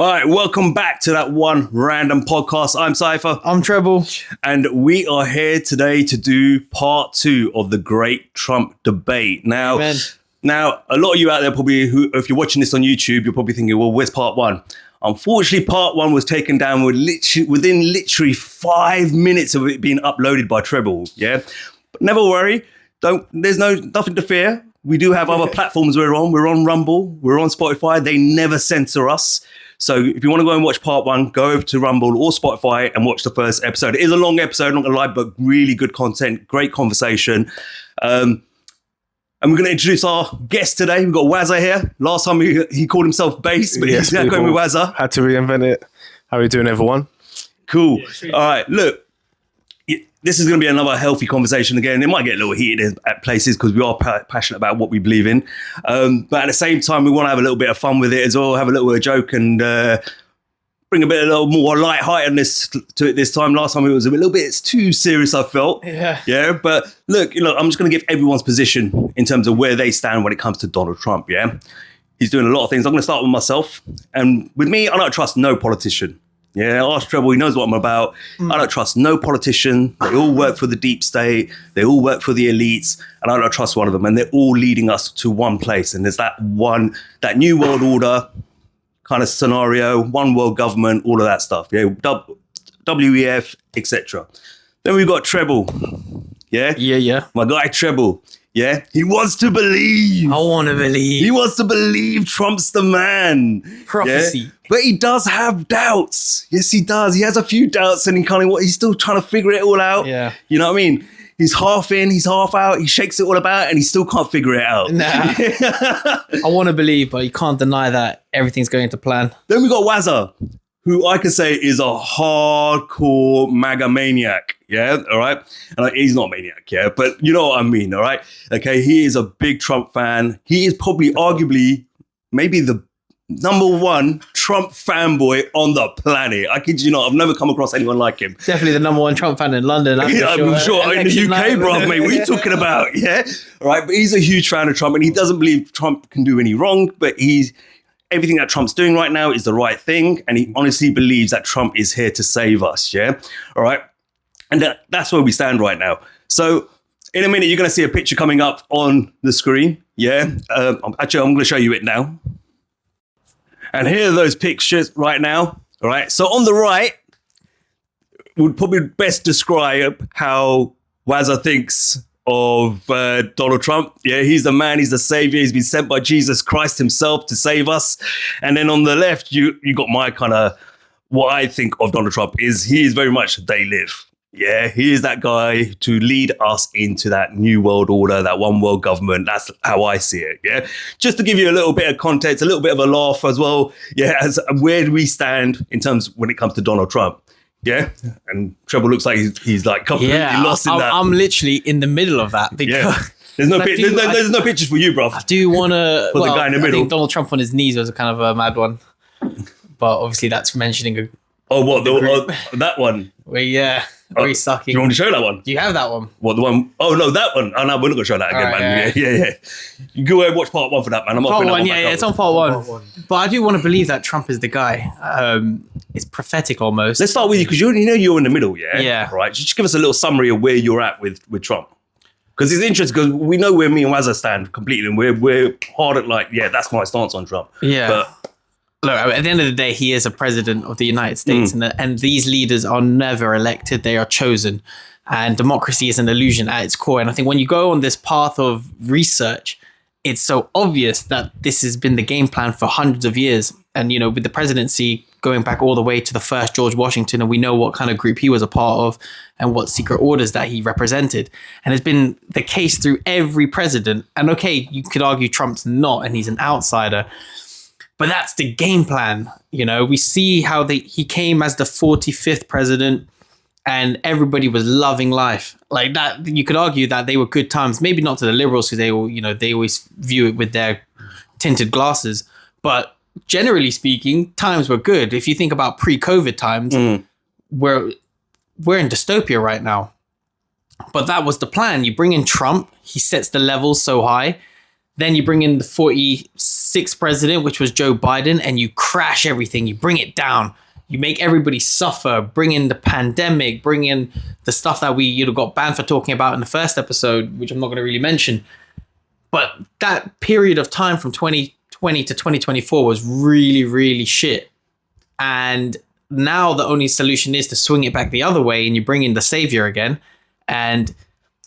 All right, welcome back to that one random podcast. I'm Cypher. I'm Treble. And we are here today to do part 2 of the great Trump debate. Now, a lot of you out there probably, who, if you're watching this on YouTube, you're probably thinking, well, where's part 1? Unfortunately, part 1 was taken down within literally 5 minutes of it being uploaded by Treble, yeah? But never worry, there's nothing to fear. We do have other platforms we're on. We're on Rumble, we're on Spotify. They never censor us. So if you want to go and watch part 1, go over to Rumble or Spotify and watch the first episode. It is a long episode, not going to lie, but really good content, great conversation. And we're going to introduce our guest today. We've got Waza here. Last time he called himself Bass, but he's now going with Waza. Had to reinvent it. How are you doing, everyone? Cool. Yeah, all right, look. This is going to be another healthy conversation again. It might get a little heated at places because we are passionate about what we believe in. But at the same time, we want to have a little bit of fun with it as well, have a little bit of joke and bring a little more lightheartedness to it this time. Last time it was a little bit too serious, I felt. Yeah. But look, I'm just going to give everyone's position in terms of where they stand when it comes to Donald Trump, yeah? He's doing a lot of things. I'm going to start with myself. And with me, I don't trust no politician. Yeah, ask Treble, he knows what I'm about. I don't trust no politician. They all work for the deep state. They all work for the elites. And I don't trust one of them. And they're all leading us to one place. And there's that new world order kind of scenario, one world government, all of that stuff. Yeah, WEF, etc. Then we've got Treble. Yeah. My guy Treble. Yeah, he wants to believe. I want to believe. He wants to believe Trump's the man. Prophecy. Yeah? But he does have doubts. Yes, he does. He has a few doubts and he's still trying to figure it all out. Yeah. You know what I mean? He's half in, he's half out. He shakes it all about and he still can't figure it out. Nah. I want to believe, but you can't deny that everything's going to plan. Then we got Waza, who I could say is a hardcore MAGA maniac. Yeah, all right? And he's not a maniac, yeah, but you know what I mean, all right? Okay, he is a big Trump fan. He is probably arguably maybe the number 1 Trump fanboy on the planet. I kid you not, I've never come across anyone like him. Definitely the number 1 Trump fan in London. I'm sure. In the UK, bro, mate, what are you talking about? Yeah, all right, but he's a huge fan of Trump and he doesn't believe Trump can do any wrong, but everything that Trump's doing right now is the right thing. And he honestly believes that Trump is here to save us. Yeah. All right. And that's where we stand right now. So in a minute, you're going to see a picture coming up on the screen. Yeah. Actually, I'm going to show you it now. And here are those pictures right now. All right. So on the right would probably best describe how Waza thinks of Donald Trump. Yeah, he's the man, he's the savior, he's been sent by Jesus Christ himself to save us. And then on the left, you got my kind of, what I think of Donald Trump is he is very much they live. Yeah, he is that guy to lead us into that new world order, that one world government. That's how I see it. Yeah, just to give you a little bit of context, a little bit of a laugh as well. Yeah, where do we stand in terms when it comes to Donald Trump? Yeah, and Treble looks like he's like completely lost in that. I'm literally in the middle of that because there's no pictures for you, bro. I do want to. The guy in the middle. I think Donald Trump on his knees was a kind of a mad one, but obviously that's mentioning that one? Where he's sucking. Do you want me to show that one? Do you have that one? What, the one? Oh no, that one. Oh no, we're not gonna show that again, man. Yeah. You go and watch part 1 for that, man. I'm not part putting 1. That one It's on part 1. But I do want to believe that Trump is the guy. It's prophetic almost. Let's start with you because you're in the middle, yeah. Yeah. Right. Just give us a little summary of where you're at with Trump, because it's interesting because we know where me and Waza stand completely, and we're hard at that's my stance on Trump. Yeah. But look, at the end of the day, he is a president of the United States, and these leaders are never elected; they are chosen. And democracy is an illusion at its core. And I think when you go on this path of research, it's so obvious that this has been the game plan for hundreds of years. And with the presidency going back all the way to the first George Washington, and we know what kind of group he was a part of and what secret orders that he represented. And it's been the case through every president. And okay, you could argue Trump's not, and he's an outsider. But that's the game plan. We see how he came as the 45th president and everybody was loving life like that. You could argue that they were good times, maybe not to the liberals because they always view it with their tinted glasses. But generally speaking, times were good. If you think about pre-COVID times, we're in dystopia right now. But that was the plan. You bring in Trump, he sets the levels so high Then you bring in the 46th president, which was Joe Biden, and you crash everything. You bring it down. You make everybody suffer. Bring in the pandemic. Bring in the stuff that we got banned for talking about in the first episode, which I'm not going to really mention. But that period of time from 2020 to 2024 was really, really shit. And now the only solution is to swing it back the other way, and you bring in the savior again. And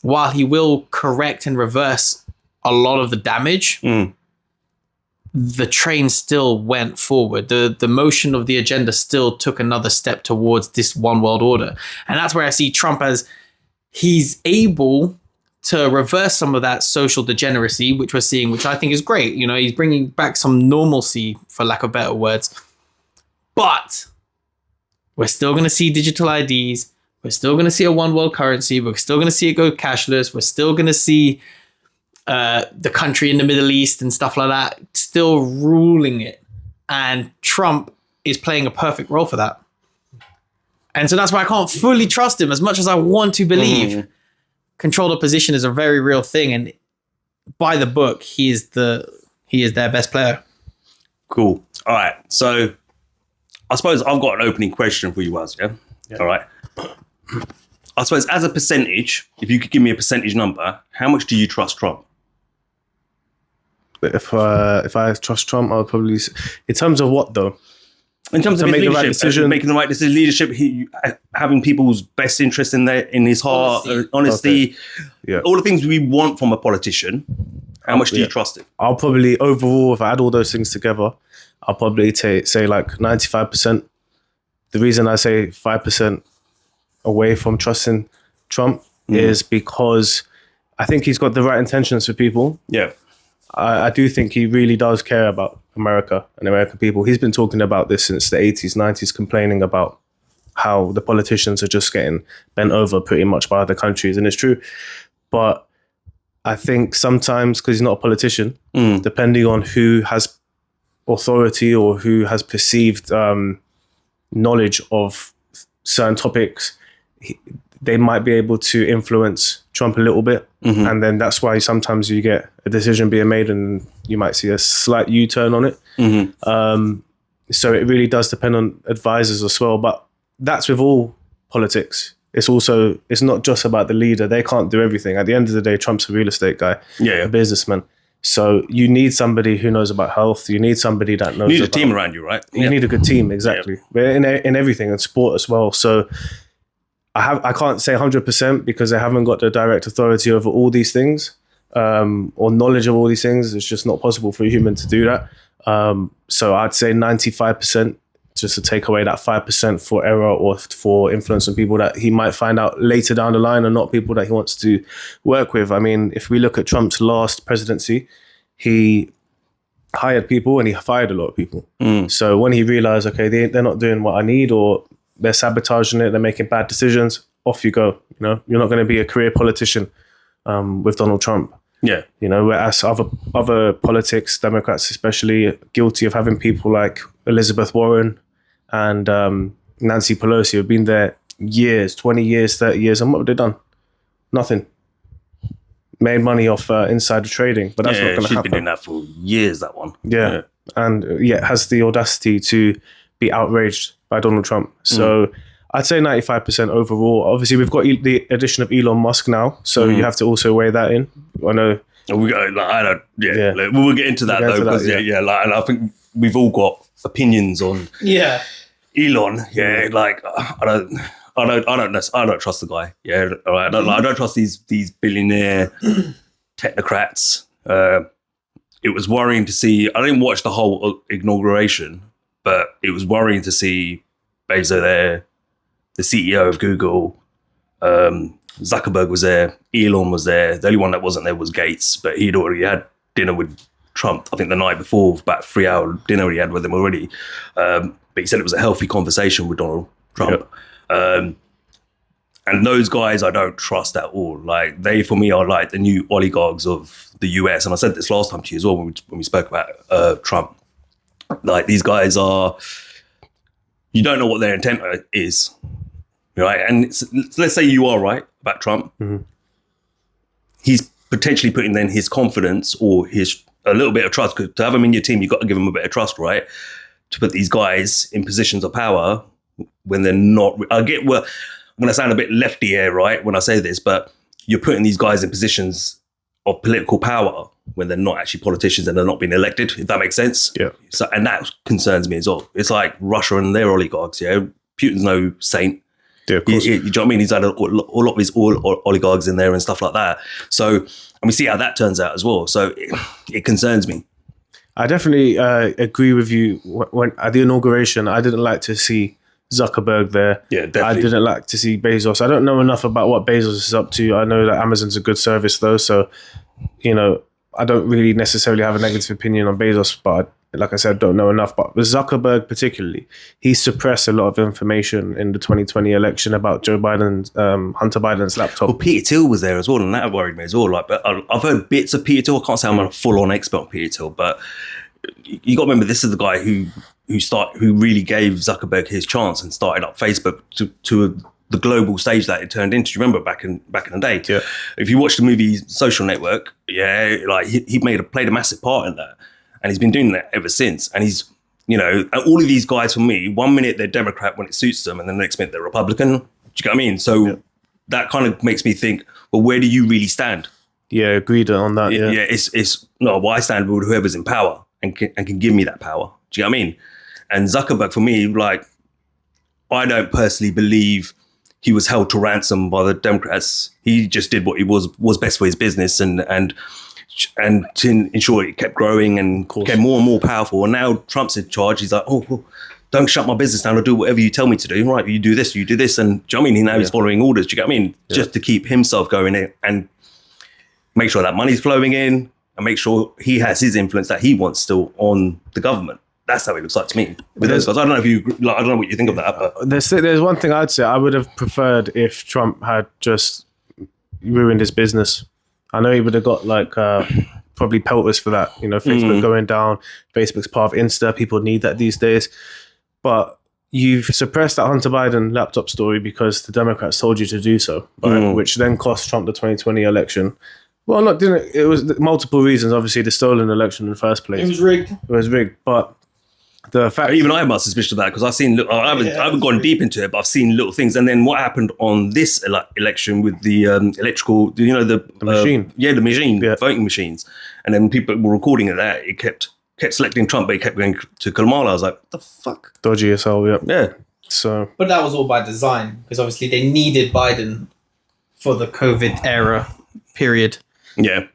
while he will correct and reverse a lot of the damage, the train still went forward. The motion of the agenda still took another step towards this one world order. And that's where I see Trump as he's able to reverse some of that social degeneracy, which we're seeing, which I think is great. He's bringing back some normalcy, for lack of better words. But we're still going to see digital IDs. We're still going to see a one world currency. We're still going to see it go cashless. We're still going to see the country in the Middle East and stuff like that still ruling it. And Trump is playing a perfect role for that. And so that's why I can't fully trust him as much as I want to believe. Controlled opposition is a very real thing. And by the book, he is their best player. Cool. All right. So I suppose I've got an opening question for you, Waz. Yeah. All right. I suppose as a percentage, if you could give me a percentage number, how much do you trust Trump? If I trust Trump, I would probably, in terms of what though? In terms of his make leadership, the right decision, making the right decision, leadership, having people's best interest in his heart, honesty, all the things we want from a politician. How much do you trust him? I'll probably overall, if I add all those things together, I'll probably say like 95%. The reason I say 5% away from trusting Trump is because I think he's got the right intentions for people. Yeah. I do think he really does care about America and American people. He's been talking about this since the 80s, 90s, complaining about how the politicians are just getting bent over pretty much by other countries. And it's true. But I think sometimes, because he's not a politician, depending on who has authority or who has perceived knowledge of certain topics, they might be able to influence Trump a little bit. And then that's why sometimes you get a decision being made and you might see a slight U-turn on it. So it really does depend on advisors as well. But that's with all politics. It's not just about the leader. They can't do everything. At the end of the day, Trump's a real estate guy, a businessman. So you need somebody who knows about health. You need somebody that knows. You need a team around you, right? You need a good team, exactly. But in everything, and sport as well. So I can't say 100% because I haven't got the direct authority over all these things or knowledge of all these things. It's just not possible for a human to do that. So I'd say 95%, just to take away that 5% for error or for influencing people that he might find out later down the line and not people that he wants to work with. I mean, if we look at Trump's last presidency, he hired people and he fired a lot of people. So when he realized, okay, they're not doing what I need, or they're sabotaging it, they're making bad decisions, off you go. You're not going to be a career politician with Donald Trump. Yeah. Whereas other politics, Democrats especially, guilty of having people like Elizabeth Warren and Nancy Pelosi who've been there years, 20 years, 30 years. And what have they done? Nothing. Made money off insider trading, but that's not going to happen. She's been doing that for years, that one. Yeah. And has the audacity to be outraged by Donald Trump. So I'd say 95% overall. Obviously, we've got the addition of Elon Musk now, so you have to also weigh that in. I know. We'll get into that though, because and I think we've all got opinions on Elon. I don't trust the guy. I don't trust these billionaire technocrats. It was worrying to see. I didn't watch the whole inauguration, but it was worrying to see Bezos there, the CEO of Google. Zuckerberg was there. Elon was there. The only one that wasn't there was Gates, but he'd already had dinner with Trump, I think the night before, about 3-hour dinner he had with him already. But he said it was a healthy conversation with Donald Trump. Yep. And those guys I don't trust at all. Like, they, for me, are like the new oligarchs of the US. And I said this last time to you as well when we spoke about Trump. Like, these guys are, you don't know what their intent is, right? And let's say you are right about Trump. He's potentially putting then his confidence or his a little bit of trust. Because to have them in your team, you've got to give them a bit of trust, right? To put these guys in positions of power when they're not. I get I'm going to sound a bit lefty here, right, when I say this, but you're putting these guys in positions of political power when they're not actually politicians and they're not being elected, if that makes sense. Yeah. So, and that concerns me as well. It's like Russia and their oligarchs, yeah? Putin's no saint. Yeah, of course. You know what I mean? He's had a lot of his oligarchs in there and stuff like that. So, and we see how that turns out as well. So it concerns me. I definitely agree with you. When at the inauguration, I didn't like to see Zuckerberg there. Yeah, definitely. I didn't like to see Bezos. I don't know enough about what Bezos is up to. I know that Amazon's a good service though, so I don't really necessarily have a negative opinion on Bezos, but like I said, don't know enough. But with Zuckerberg particularly, he suppressed a lot of information in the 2020 election about Joe Biden's, Hunter Biden's laptop. Well, Pt2 was there as well, and that worried me as well. Like, but I've heard bits of Pt2. I can't say I'm a full-on expert on Pt2, but you got to remember, this is the guy who really gave Zuckerberg his chance and started up Facebook to the global stage that it turned into. Do you remember back in the day? Yeah. If you watch the movie Social Network, yeah, like he played a massive part in that, and he's been doing that ever since. And he's, all of these guys for me, 1 minute they're Democrat when it suits them, and the next minute they're Republican. Do you get what I mean? So that kind of makes me think, well, where do you really stand? Yeah, agreed on that. Yeah, it's no, well, I stand with whoever's in power and can give me that power. Do you know what I mean? And Zuckerberg, for me, like, I don't personally believe he was held to ransom by the Democrats. He just did what he was best for his business and to ensure it kept growing and became more and more powerful. And now Trump's in charge. He's like, oh, well, don't shut my business down. I'll do whatever you tell me to do. Right, you do this, you do this. And do you know what I mean? Now he's following orders. Do you get what I mean? Yeah. Just to keep himself going in and make sure that money's flowing in and make sure he has his influence that he wants still on the government. That's how it looks like to me. With those guys, I don't know I don't know what you think of that. But there's one thing I'd say. I would have preferred if Trump had just ruined his business. I know he would have got probably pelters for that. Facebook going down. Facebook's part of Insta. People need that these days. But you've suppressed that Hunter Biden laptop story because the Democrats told you to do so, right? Which then cost Trump the 2020 election. Well, it was multiple reasons. Obviously, the stolen election in the first place. It was rigged, but the fact even I have my suspicion of that because I've seen. I haven't gone deep into it, but I've seen little things. And then what happened on this election with the electrical, the machine, the machine, voting machines, and then people were recording it. That it kept selecting Trump, but it kept going to Kamala. I was like, what the fuck, dodgy as hell. Yeah. So, but that was all by design because obviously they needed Biden for the COVID era period. Yeah.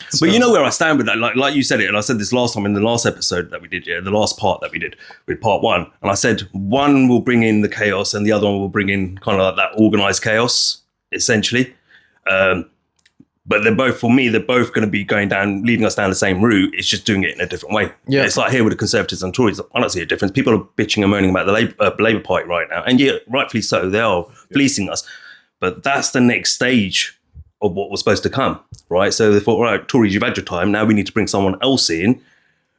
So, but you know where I stand with that, like you said it, and I said this last time in the last episode that we did, the last part that we did with part one, and I said one will bring in the chaos and the other one will bring in kind of like that organized chaos, essentially. But they're both going to be leading us down the same route. It's just doing it in a different way. Yeah, it's like here with the Conservatives and Tories. I don't see a difference. People are bitching and moaning about the Labour Party right now, and yeah, rightfully so. They are fleecing us, but that's the next stage of what was supposed to come, right? So they thought, right, Tories, you've had your time. Now we need to bring someone else in,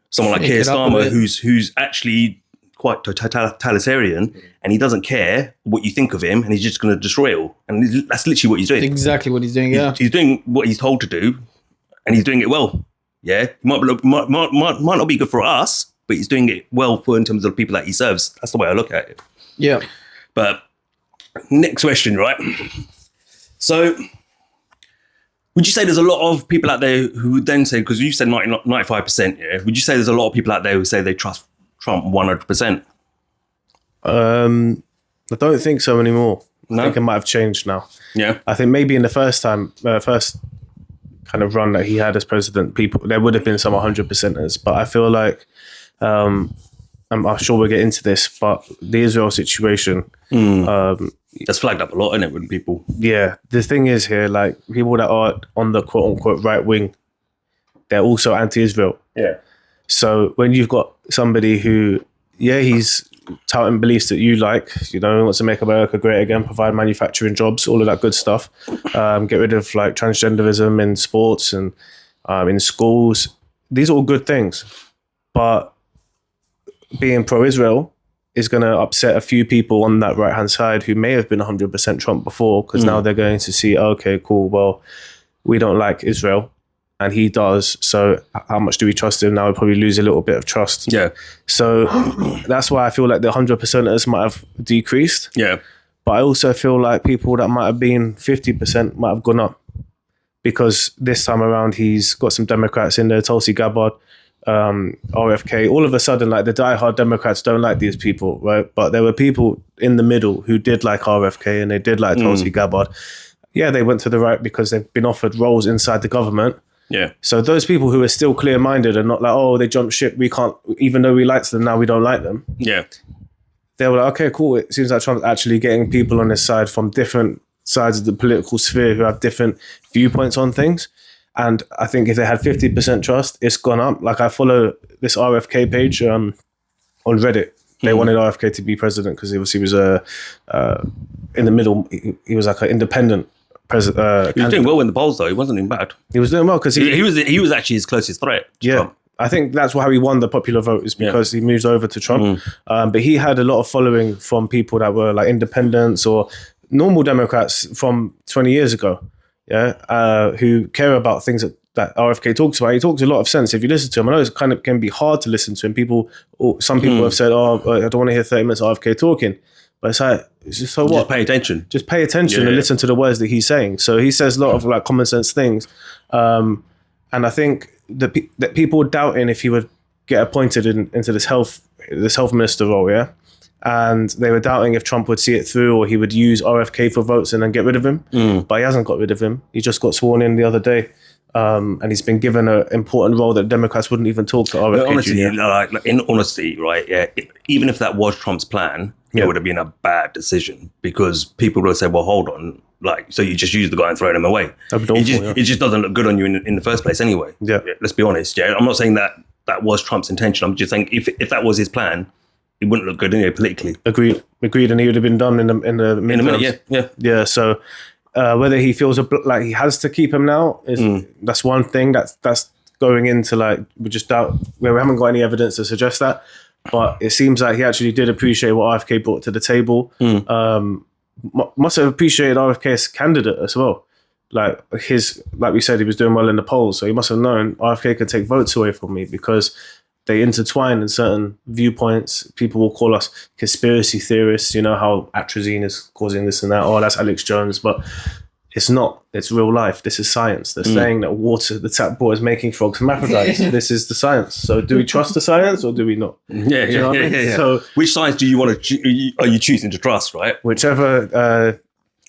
someone like Keir Starmer, who's actually quite totalitarian, and he doesn't care what you think of him, and he's just going to destroy it all. And that's literally what he's doing. Exactly what he's doing. Yeah, he's doing what he's told to do, and he's doing it well. Yeah, he might not be good for us, but he's doing it well in terms of the people that he serves. That's the way I look at it. Yeah. But next question, right? So, would you say there's a lot of people out there who would then say, because you said 95%, yeah? Would you say there's a lot of people out there who say they trust Trump 100%? I don't think so anymore. No? I think it might have changed now. Yeah. I think maybe in the first kind of run that he had as president, there would have been some 100%ers, but I feel like, I'm sure we'll get into this, but the Israel situation, that's flagged up a lot, isn't it, with people? Yeah. The thing is here, like, people that are on the quote-unquote right wing, they're also anti-Israel. Yeah. So when you've got somebody who, he's touting beliefs that you like, wants to make America great again, provide manufacturing jobs, all of that good stuff, get rid of, like, transgenderism in sports and in schools. These are all good things. But being pro-Israel is going to upset a few people on that right-hand side who may have been 100% Trump before, because now they're going to see, okay, cool, well, we don't like Israel. and he does. So how much do we trust him now? We probably lose a little bit of trust. Yeah. So that's why I feel like the 100%ers might have decreased. Yeah. But I also feel like people that might have been 50% might have gone up, because this time around he's got some Democrats in there, Tulsi Gabbard, RFK. All of a sudden, like, the diehard Democrats don't like these people, right? But there were people in the middle who did like RFK and they did like Tulsi Gabbard. Yeah, they went to the right because they've been offered roles inside the government. Yeah. So those people who are still clear-minded and not like, oh, they jumped ship, we can't, even though we liked them, now we don't like them. Yeah. They were like, okay, cool. It seems like Trump's actually getting people on his side from different sides of the political sphere who have different viewpoints on things. And I think if they had 50% trust, it's gone up. Like, I follow this RFK page on Reddit. They wanted RFK to be president because he was in the middle. He was like an independent president. He was doing well in the polls, though. He wasn't even bad. He was doing well because He was actually his closest threat. Yeah. Trump. I think that's how he won the popular vote, is because he moved over to Trump. But he had a lot of following from people that were like independents or normal Democrats from 20 years ago, who care about things that RFK talks about. He talks a lot of sense if you listen to him. I know it kind of can be hard to listen to him. Some people have said, oh, I don't want to hear 30 minutes of RFK talking. But it's like, so what? Just pay attention. Just pay attention and listen to the words that he's saying. So he says a lot of like common sense things. And I think that people were doubting if he would get appointed into this health minister role, and they were doubting if Trump would see it through or he would use RFK for votes and then get rid of him. But he hasn't got rid of him. He just got sworn in the other day, and he's been given an important role that Democrats wouldn't even talk to RFK. But honestly, Jr. like, in honesty, right? Yeah, even if that was Trump's plan, it would have been a bad decision, because people would have said, "Well, hold on, like, so you just use the guy and throw him away." It just doesn't look good on you in the first place, anyway. Yeah. Let's be honest. Yeah, I'm not saying that was Trump's intention. I'm just saying if that was his plan, it wouldn't look good anyway politically. Agreed, and he would have been done in the midterms. Yeah. So whether he feels like he has to keep him now is that's one thing that's going into, like, we just doubt. We haven't got any evidence to suggest that, but it seems like he actually did appreciate what RFK brought to the table. Must have appreciated RFK's candidate as well. Like we said, he was doing well in the polls, so he must have known RFK could take votes away from me, because they intertwine in certain viewpoints. People will call us conspiracy theorists, how atrazine is causing this and that. Oh, that's Alex Jones. But it's not. It's real life. This is science. They're saying that water, the tap water, is making frogs hermaphrodites. This is the science. So do we trust the science or do we not? Yeah. So which science do you want to are you choosing to trust, right? Whichever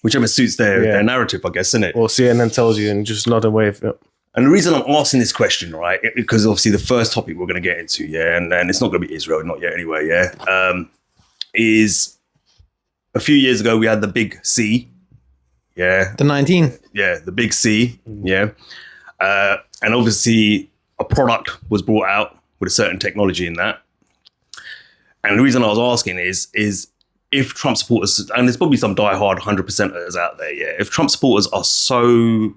suits their narrative, I guess, isn't it? Or CNN tells you, and just nod away. And the reason I'm asking this question, right, because obviously the first topic we're going to get into, and it's not going to be Israel, not yet anyway, is a few years ago we had the big C, the 19, the big C, and obviously a product was brought out with a certain technology in that. And the reason I was asking is if Trump supporters, and there's probably some diehard 100%ers out there, if Trump supporters are so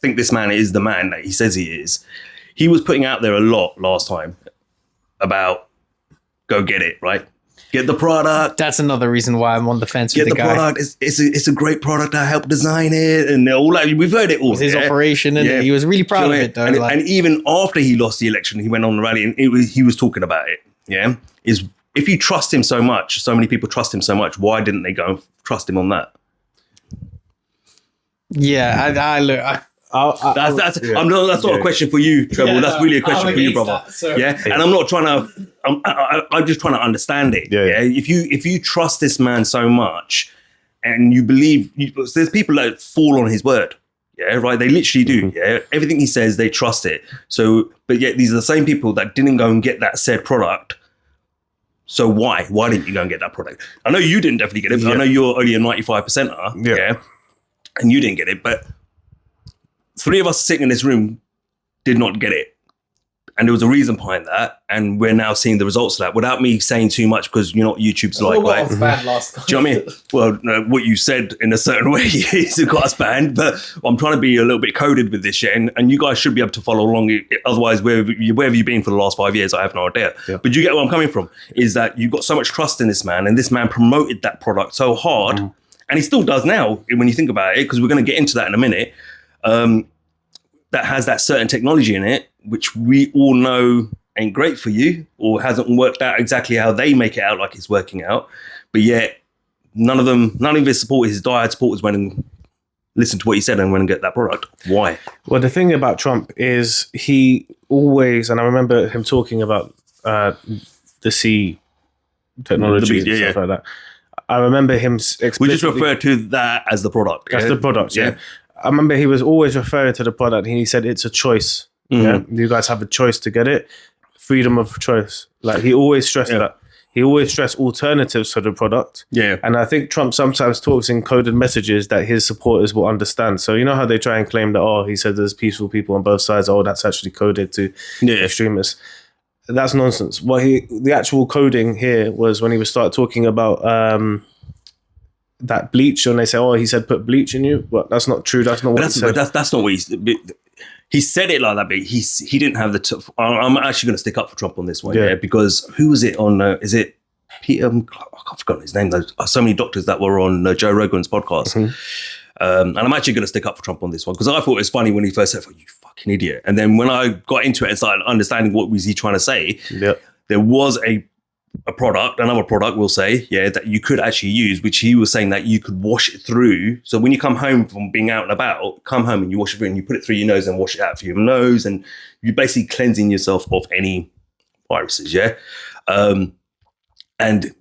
think this man is the man that he says he is, he was putting out there a lot last time about go get it, right? Get the product. That's another reason why I'm on the fence with the guy. Product. It's a great product. I helped design it, and they're all like, we've heard it all. It was his operation, and he was really proud of it, though. And even after he lost the election, he went on the rally, and he was talking about it. Yeah, is if you trust him so much, so many people trust him so much, why didn't they go and trust him on that? Yeah, that's not a question for you, Treble. That's really a question for you, brother. And I'm not trying to. I'm just trying to understand it. If you trust this man so much, and you believe, there's people that fall on his word. Right. They literally do. Everything he says, they trust it. So, but yet these are the same people that didn't go and get that said product. So why? Why didn't you go and get that product? I know you didn't definitely get it. But I know you're only a 95%er. And you didn't get it, but 3 of us sitting in this room did not get it. And there was a reason behind that. And we're now seeing the results of that without me saying too much, because you know what YouTube's like, right? Bad last time. Do you know what I mean? Well, no, what you said in a certain way is it got us banned, but I'm trying to be a little bit coded with this shit. And you guys should be able to follow along. Otherwise, where have you been for the last 5 years? I have no idea. But you get where I'm coming from, is that you've got so much trust in this man, and this man promoted that product so hard, and he still does now when you think about it, because we're going to get into that in a minute. that has that certain technology in it, which we all know ain't great for you or hasn't worked out exactly how they make it out like it's working out. But yet none of his supporters, his diehard supporters went and listened to what he said and went and get that product. Why? Well, the thing about Trump is he always, and I remember him talking about the C technology and stuff like that. I remember him we just refer to that as the product. That's the product, yeah. I remember he was always referring to the product. He said it's a choice. Yeah, you guys have a choice to get it. Freedom of choice. Like he always stressed that. He always stressed alternatives to the product. Yeah. And I think Trump sometimes talks in coded messages that his supporters will understand. So you know how they try and claim that, he said there's peaceful people on both sides. Oh, that's actually coded to extremists. That's nonsense. The actual coding here was when he was started talking about that bleach, and they say, he said put bleach in you. But that's not true. That's not what he said. That's not what he said it like that, but he didn't have the. I'm actually going to stick up for Trump on this one, because who was it on? Is it Peter? I've forgotten his name. There's so many doctors that were on Joe Rogan's podcast, and I'm actually going to stick up for Trump on this one because I thought it was funny when he first said, "You fucking idiot," and then when I got into it and started understanding what was he trying to say, there was another product, we'll say, that you could actually use, which he was saying that you could wash it through. So when you come home from being out and about, come home and you wash it through and you put it through your nose and wash it out through your nose, and you're basically cleansing yourself of any viruses,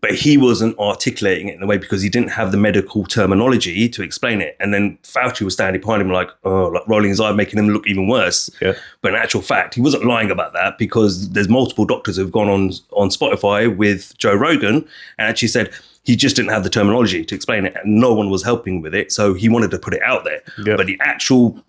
but he wasn't articulating it in a way because he didn't have the medical terminology to explain it. And then Fauci was standing behind him like rolling his eye, making him look even worse. Yeah. But in actual fact, he wasn't lying about that because there's multiple doctors who've gone on Spotify with Joe Rogan and actually said he just didn't have the terminology to explain it and no one was helping with it. So he wanted to put it out there. Yeah. But the actual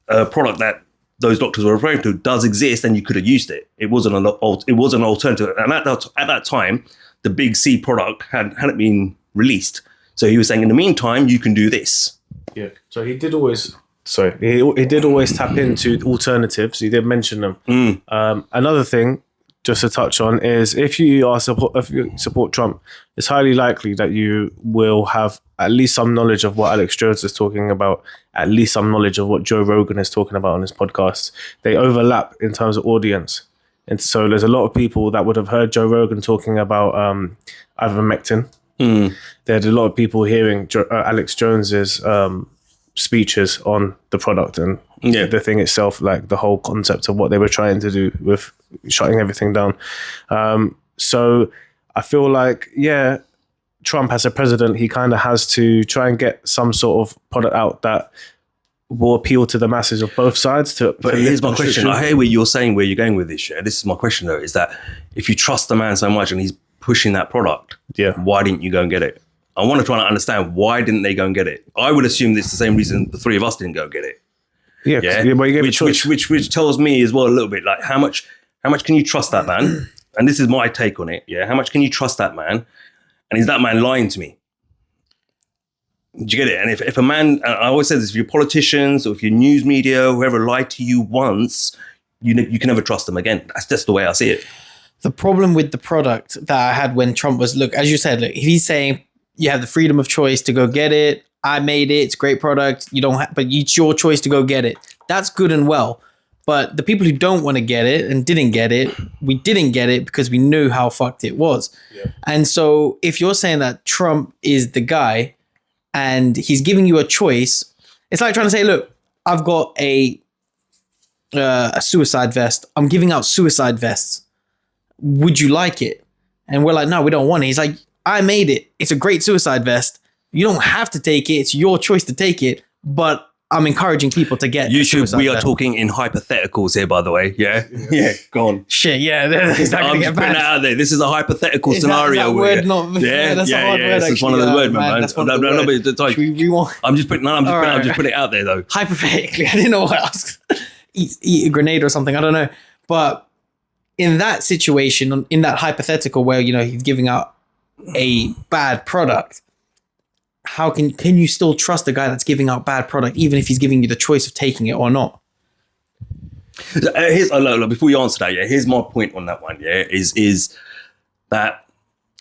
product that those doctors were referring to does exist and you could have used it. It was an alternative. And at that time, the big C product hadn't been released. So he was saying, in the meantime, you can do this. Yeah. So he did always tap into alternatives. He did mention them. Another thing, just to touch on, is if you support Trump, it's highly likely that you will have at least some knowledge of what Alex Jones is talking about, at least some knowledge of what Joe Rogan is talking about on his podcast. They overlap in terms of audience. And so there's a lot of people that would have heard Joe Rogan talking about ivermectin. There's a lot of people hearing Alex Jones's speeches on the product and the thing itself, like the whole concept of what they were trying to do with shutting everything down. So I feel like, Trump as a president, he kind of has to try and get some sort of product out that will appeal to the masses of both sides. But here's my question. I hear what you're saying, where you're going with this. This is my question, though, is that if you trust the man so much and he's pushing that product, why didn't you go and get it? I want to try and understand, why didn't they go and get it? I would assume it's the same reason the three of us didn't go and get it. But you gave which tells me as well a little bit, like how much can you trust that man? And this is my take on it. How much can you trust that man? And is that man lying to me? Do you get it? And if a man, I always say this, if you're politicians or if you're news media, whoever lied to you once, you can never trust them again. That's just the way I see it. The problem with the product that I had when Trump was, as you said, if he's saying you have the freedom of choice to go get it, I made it, it's a great product, but it's your choice to go get it. That's good and well. But the people who don't want to get it and didn't get it, we didn't get it because we knew how fucked it was. Yeah. And so if you're saying that Trump is the guy and he's giving you a choice, it's like trying to say, look, I've got a suicide vest. I'm giving out suicide vests. Would you like it? And we're like, no, we don't want it. He's like, I made it. It's a great suicide vest. You don't have to take it. It's your choice to take it. But I'm encouraging people to get YouTube. We are talking in hypotheticals here, by the way. Yeah. Go on. Shit. Yeah. It's not I'm just putting that out there. This is a hypothetical scenario. That's a hard word. It's one of those words, man. I'm just putting it out there, though. Hypothetically, I didn't know what else. Eat a grenade or something. I don't know. But in that situation, in that hypothetical where he's giving out a bad product, how can you still trust the guy that's giving out bad product, even if he's giving you the choice of taking it or not? Before you answer that, here's my point on that one. Is that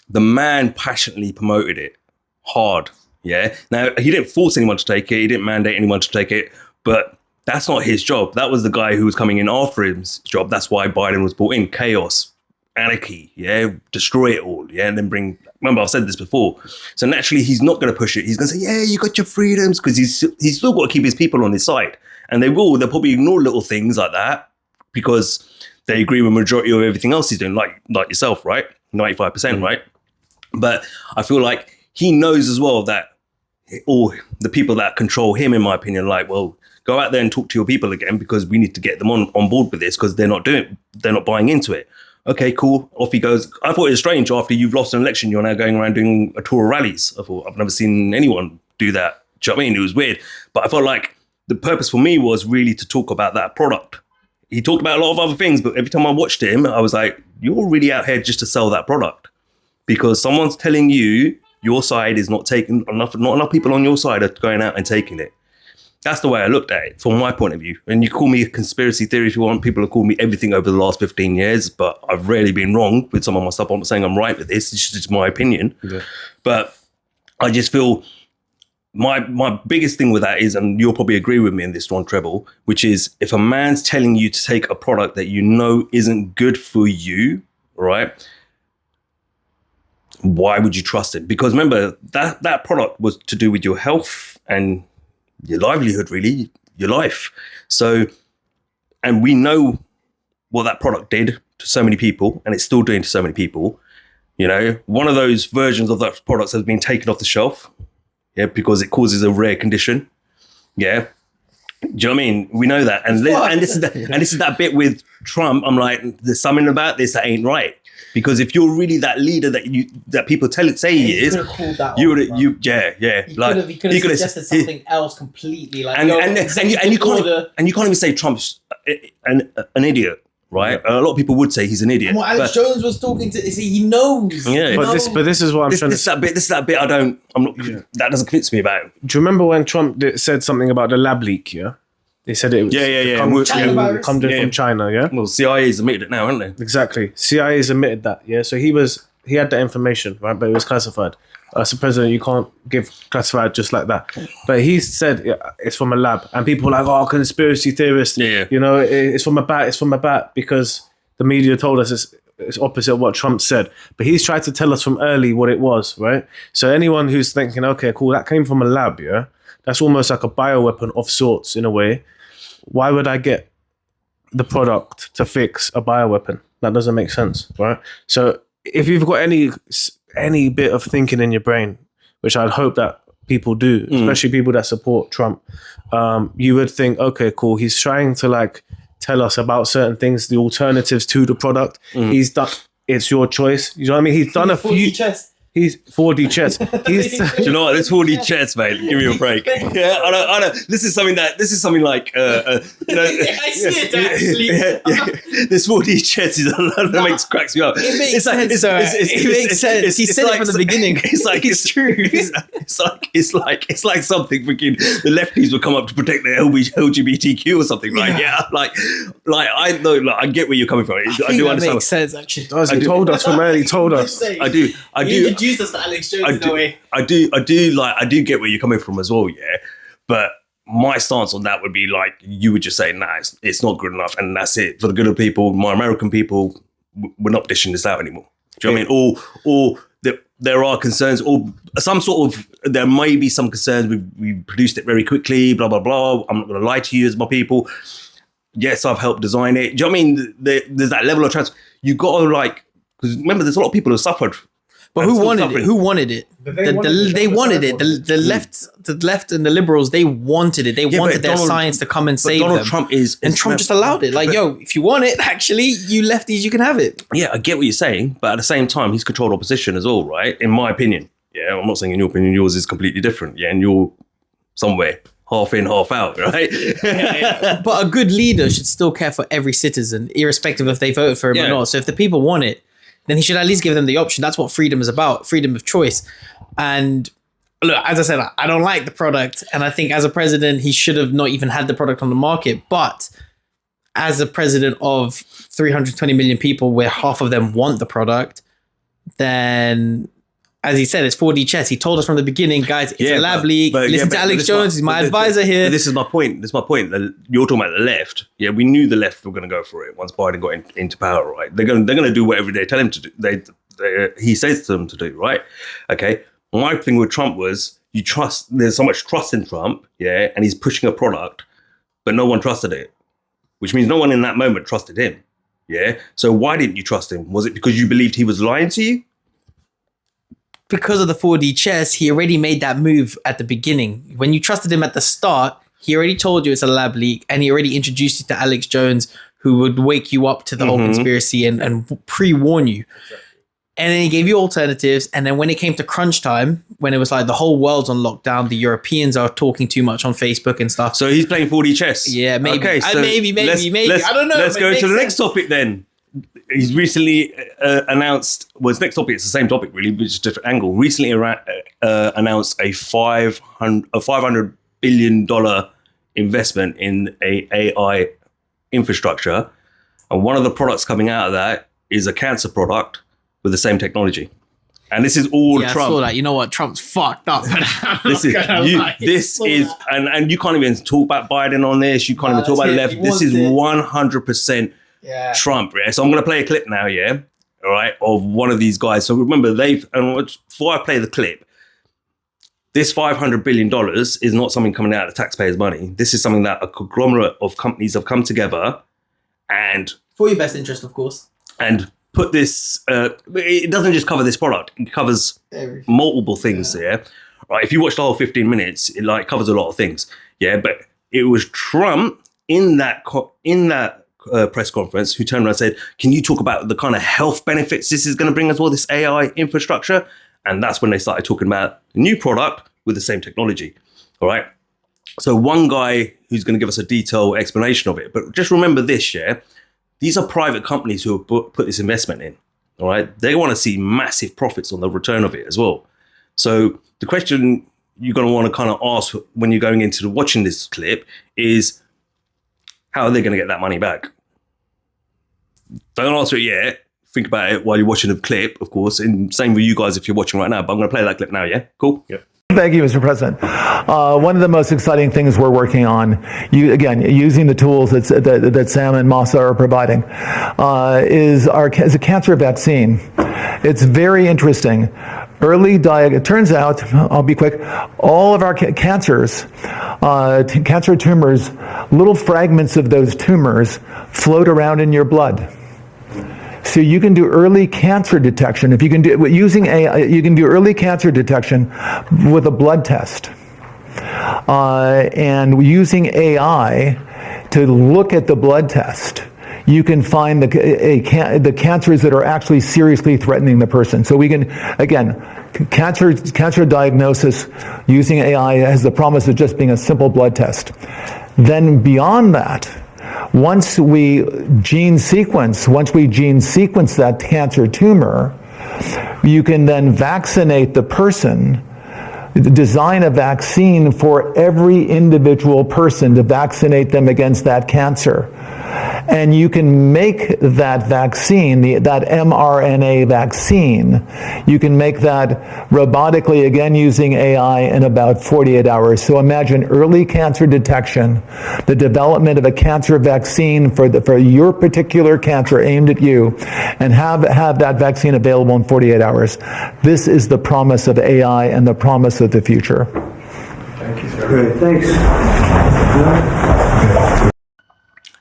the man passionately promoted it hard. Now he didn't force anyone to take it. He didn't mandate anyone to take it. But That's not his job. That was the guy who was coming in after his job. That's why Biden was brought in. Chaos, anarchy, destroy it all, and then bring. Remember, I've said this before. So naturally, he's not going to push it. He's going to say, "Yeah, you got your freedoms," because he's still got to keep his people on his side, and they'll probably ignore little things like that because they agree with the majority of everything else he's doing, like yourself, right? 95%, right? But I feel like he knows as well that all the people that control him, in my opinion, like, well, go out there and talk to your people again because we need to get them on board with this because they're not buying into it. Okay, cool. Off he goes. I thought it was strange after you've lost an election, you're now going around doing a tour of rallies. I thought, I've never seen anyone do that. Do you know what I mean? It was weird. But I felt like the purpose for me was really to talk about that product. He talked about a lot of other things, but every time I watched him, I was like, you're really out here just to sell that product because someone's telling you your side is not taking enough, not enough people on your side are going out and taking it. That's the way I looked at it from my point of view. And you call me a conspiracy theory if you want. People have called me everything over the last 15 years, but I've rarely been wrong with some of my stuff. I'm not saying I'm right with this. It's just my opinion. Yeah. But I just feel my biggest thing with that is, and you'll probably agree with me in this one, Treble, which is if a man's telling you to take a product that you know isn't good for you, right? Why would you trust it? Because remember, that product was to do with your health and your livelihood, really, your life. So, and we know what that product did to so many people, and it's still doing to so many people. You know, one of those versions of that product has been taken off the shelf, because it causes a rare condition. Yeah. Do you know what I mean? We know that. And this is that bit with Trump. I'm like, there's something about this that ain't right. Because if you're really that leader that people say he is, he could have suggested something else completely. Like, you can't even say Trump's an idiot, right? Yeah. A lot of people would say he's an idiot. And what Alex Jones was talking to, he knows. Yeah, but this is what I'm trying to say. This is that bit that doesn't convince me about him. Do you remember when Trump said something about the lab leak? Yeah. They said it was come from China, yeah? Well, CIA's admitted it now, haven't they? Exactly. CIA's admitted that, yeah? So he had that information, right? But it was classified. As a president, you can't give classified just like that. But he said it's from a lab. And people were like, oh, conspiracy theorist. Yeah. You know, it's from a bat because the media told us it's opposite of what Trump said. But he's tried to tell us from early what it was, right? So anyone who's thinking, okay, cool, that came from a lab, yeah? That's almost like a bioweapon of sorts in a way. Why would I get the product to fix a bioweapon? That doesn't make sense, right? So if you've got any bit of thinking in your brain, which I'd hope that people do, especially people that support Trump, you would think, okay, cool. He's trying to like tell us about certain things, the alternatives to the product. He's done. It's your choice. You know what I mean? He's done a few. He's 4D chess. Do you know what? This 4D chess, mate. Give me a break. Yeah, I know. This is something like, I see it actually. This 4D chess is cracks me up. It makes sense. It makes sense. He said it from the beginning. It's true. It's like something freaking the lefties would come up to protect the LGBTQ or something. Like, I know. Like, I get where you're coming from. I do understand. That makes sense. Actually, he told us from early. He told us. I do. Us to Alex Jones in a way. I do get where you're coming from as well, yeah. But my stance on that would be like you would just say, nah, it's not good enough, and that's it. For the good of people, my American people, we're not dishing this out anymore. Do you know what I mean? Or there are concerns, or some sort of there may be some concerns. We produced it very quickly, blah blah blah. I'm not going to lie to you as my people. Yes, I've helped design it. Do you know what I mean? There's that level of transfer. You got to because remember, there's a lot of people who suffered. But who wanted it? Who wanted it? They wanted it. The left and the liberals, they wanted it. They wanted their science to come and save them. Donald Trump and Trump just allowed it. Like, if you want it, actually, you lefties, you can have it. Yeah, I get what you're saying, but at the same time, he's controlled opposition as well, right? In my opinion. Yeah, I'm not saying in your opinion, yours is completely different. Yeah, and you're somewhere half in, half out, right? But a good leader should still care for every citizen, irrespective if they voted for him or not. So if the people want it, then he should at least give them the option. That's what freedom is about, freedom of choice. And look, as I said, I don't like the product. And I think as a president, he should have not even had the product on the market. But as a president of 320 million people, where half of them want the product, then as he said, it's 4D chess. He told us from the beginning, guys, it's a lab leak. Listen to Alex Jones. He's my advisor here. This is my point. You're talking about the left. Yeah, we knew the left were going to go for it once Biden got into power, right? They're going to do whatever they tell him to do. He says to them to do, right? Okay. My thing with Trump was there's so much trust in Trump, yeah, and he's pushing a product, but no one trusted it, which means no one in that moment trusted him. Yeah. So why didn't you trust him? Was it because you believed he was lying to you? Because of the 4D chess, he already made that move at the beginning. When you trusted him at the start, he already told you it's a lab leak, and he already introduced you to Alex Jones, who would wake you up to the whole conspiracy and pre-warn you. Exactly. And then he gave you alternatives. And then when it came to crunch time, when it was like the whole world's on lockdown, the Europeans are talking too much on Facebook and stuff. So he's playing 4D chess. Yeah, maybe. Okay, so maybe. I don't know. Let's go to the next topic then. He's recently announced, his next topic is the same topic really, but it's a different angle. Recently announced a $500 billion investment in a AI infrastructure. And one of the products coming out of that is a cancer product with the same technology. And this is all Trump. I saw that. You know what? Trump's fucked up. This is, and you can't even talk about Biden on this. You can't even talk about the left. This is 100% Trump. Yeah? So I'm going to play a clip now, yeah? All right, of one of these guys. So remember, before I play the clip, this $500 billion is not something coming out of taxpayers' money. This is something that a conglomerate of companies have come together and... For your best interest, of course. And put this... it doesn't just cover this product. It covers multiple things, yeah? Right, if you watch the whole 15 minutes, it covers a lot of things, yeah? But it was Trump in that press conference who turned around and said, can you talk about the kind of health benefits this is going to bring as well, this AI infrastructure? And that's when they started talking about a new product with the same technology. All right. So one guy who's going to give us a detailed explanation of it, but just remember this, yeah, these are private companies who have put this investment in. All right. They want to see massive profits on the return of it as well. So the question you're going to want to kind of ask when you're going into watching this clip is, how are they going to get that money back? Don't answer it yet. Think about it while you're watching the clip, of course. And same with you guys if you're watching right now. But I'm going to play that clip now, yeah? Cool? Yep. Thank you, Mr. President. One of the most exciting things we're working on, using the tools that Sam and Masa are providing, is a cancer vaccine. It's very interesting. It turns out, I'll be quick, all of our cancers, cancer tumors, little fragments of those tumors float around in your blood. So you can do early cancer detection. If you can do using AI, you can do early cancer detection with a blood test. And using AI to look at the blood test, you can find the cancers that are actually seriously threatening the person. So we can, again, cancer diagnosis using AI has the promise of just being a simple blood test. Then beyond that, once we gene sequence that cancer tumor, you can then vaccinate the person, design a vaccine for every individual person to vaccinate them against that cancer. And you can make that vaccine, that mRNA vaccine, you can make that robotically, again using AI, in about 48 hours. So imagine early cancer detection, the development of a cancer vaccine for your particular cancer aimed at you, and have that vaccine available in 48 hours. This is the promise of AI and the promise of the future. Thank you, sir. Great, thanks.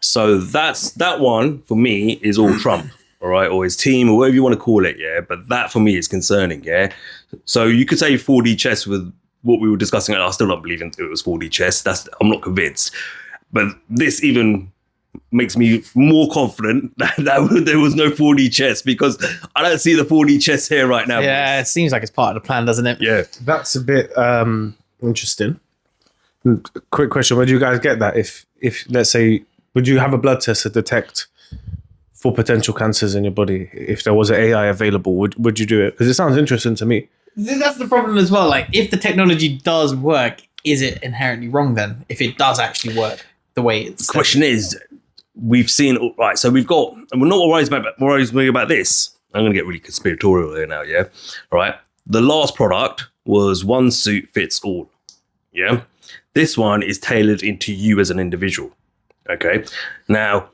So that one for me is all Trump, all right, or his team, or whatever you want to call it, yeah. But that for me is concerning, yeah. So you could say 4D chess with what we were discussing. I still don't believe it was 4D chess. I'm not convinced. But this even makes me more confident that there was no 4D chess, because I don't see the 4D chess here right now. Yeah, it seems like it's part of the plan, doesn't it? Yeah, that's a bit interesting. Quick question: would you guys get that if let's say, would you have a blood test to detect for potential cancers in your body if there was an AI available? Would you do it? Because it sounds interesting to me. That's the problem as well. Like, if the technology does work, is it inherently wrong then? If it does actually work the way it's... The question is, we've seen... Right, so we've got... And we're not worried about this. I'm going to get really conspiratorial here now, yeah? All right? The last product was one suit fits all. Yeah. This one is tailored into you as an individual. Okay. Now,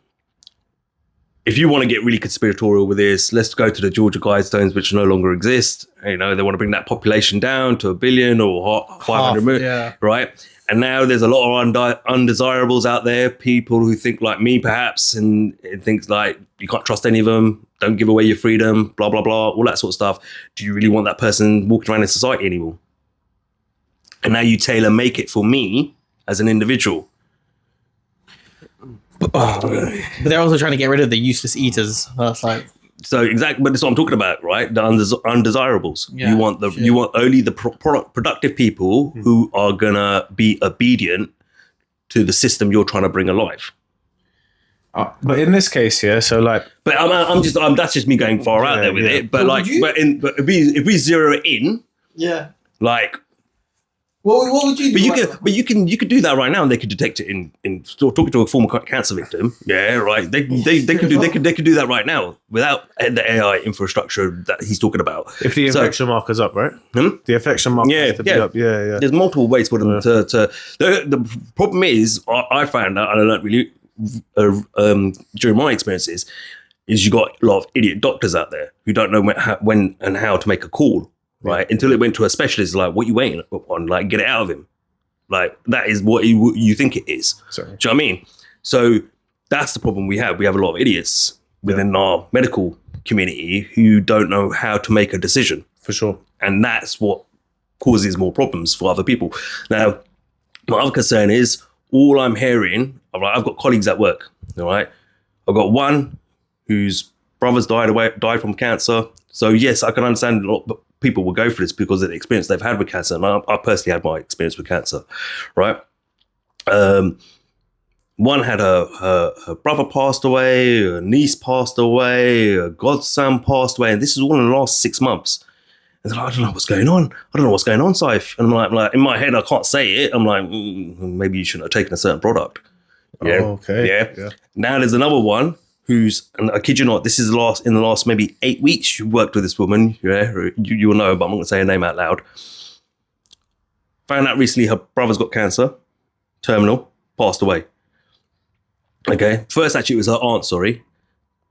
if you want to get really conspiratorial with this, let's go to the Georgia Guidestones, which no longer exist. They want to bring that population down to 1 billion or 500 million, right? And now there's a lot of undesirables out there, people who think like me, perhaps, and things like you can't trust any of them, don't give away your freedom, blah, blah, blah, all that sort of stuff. Do you really want that person walking around in society anymore? And now you tailor make it for me as an individual. But they're also trying to get rid of the useless eaters. That's like, so exactly, but that's what I'm talking about, right? The undesirables. Yeah, you want only the productive people who are gonna be obedient to the system you're trying to bring alive. But in this case, yeah. So like, but that's just me going far out there with it. But But if we zero it in, yeah. like. What would you do? But you can do that right now, and they could detect it in talking to a former cancer victim. Yeah, right. They could do that right now without the AI infrastructure that he's talking about. if the infection marker's up, right? The infection marker has to be up. Yeah. There's multiple ways for them to. The problem is, I found out, and I learned really during my experiences, is you got a lot of idiot doctors out there who don't know when and how to make a call. Right, until it went to a specialist, like, what you waiting on? Like, get it out of him. Like, that is what you think it is. Sorry. Do you know what I mean? So that's the problem we have. We have a lot of idiots within our medical community who don't know how to make a decision. For sure. And that's what causes more problems for other people. Now, my other concern is all I'm hearing. I've got colleagues at work. All right, I've got one whose brother's died from cancer. So yes, I can understand a lot, but people will go for this because of the experience they've had with cancer. And I personally had my experience with cancer, right? One had her brother passed away, her niece passed away, her godson passed away. And this is all in the last 6 months. And they're like, I don't know what's going on. I don't know what's going on, Cypher. And I'm like, in my head, I can't say it. I'm like, maybe you shouldn't have taken a certain product. Yeah. Oh, okay. Yeah. Now there's another one who's, and I kid you not, this is in the last maybe 8 weeks, you worked with this woman, you will know, but I'm not going to say her name out loud. Found out recently her brother's got cancer, terminal, passed away. Okay, first actually it was her aunt,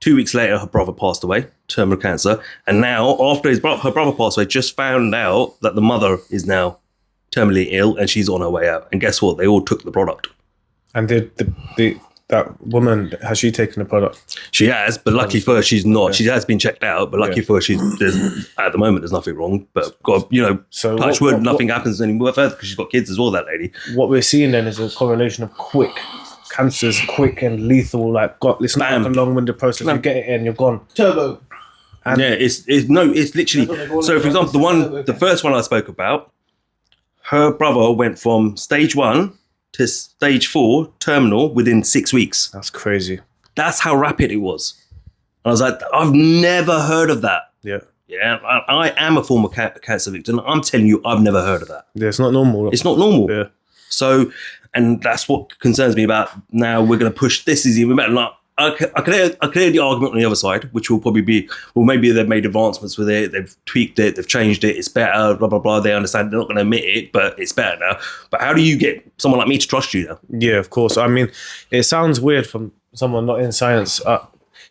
2 weeks later, her brother passed away, terminal cancer. And now, after her brother passed away, just found out that the mother is now terminally ill and she's on her way out. And guess what? They all took the product. And did that woman, has she taken the product? She has, but lucky for her, she's not. She has been checked out, but lucky for her, at the moment, there's nothing wrong. But God, so touch wood, nothing happens anymore further because she's got kids as well, that lady. What we're seeing then is a correlation of quick cancers, quick and lethal. Like, it's not like a long-winded process. You get it in, you're gone. Turbo. And it's literally. So, for example, the first one I spoke about, her brother went from stage 1 to stage 4 terminal within 6 weeks. That's crazy. That's how rapid it was. And I was like, I've never heard of that. Yeah. Yeah, I am a former cancer victim. I'm telling you, I've never heard of that. Yeah, it's not normal. It's not normal. Yeah. So, and that's what concerns me about now we're going to push this is even better. Like, I can hear the argument on the other side, which will probably be, well, maybe they've made advancements with it, they've tweaked it, they've changed it, it's better, blah, blah, blah. They understand they're not going to admit it, but it's better now. But how do you get someone like me to trust you now? Yeah, of course. I mean, it sounds weird from someone not in science.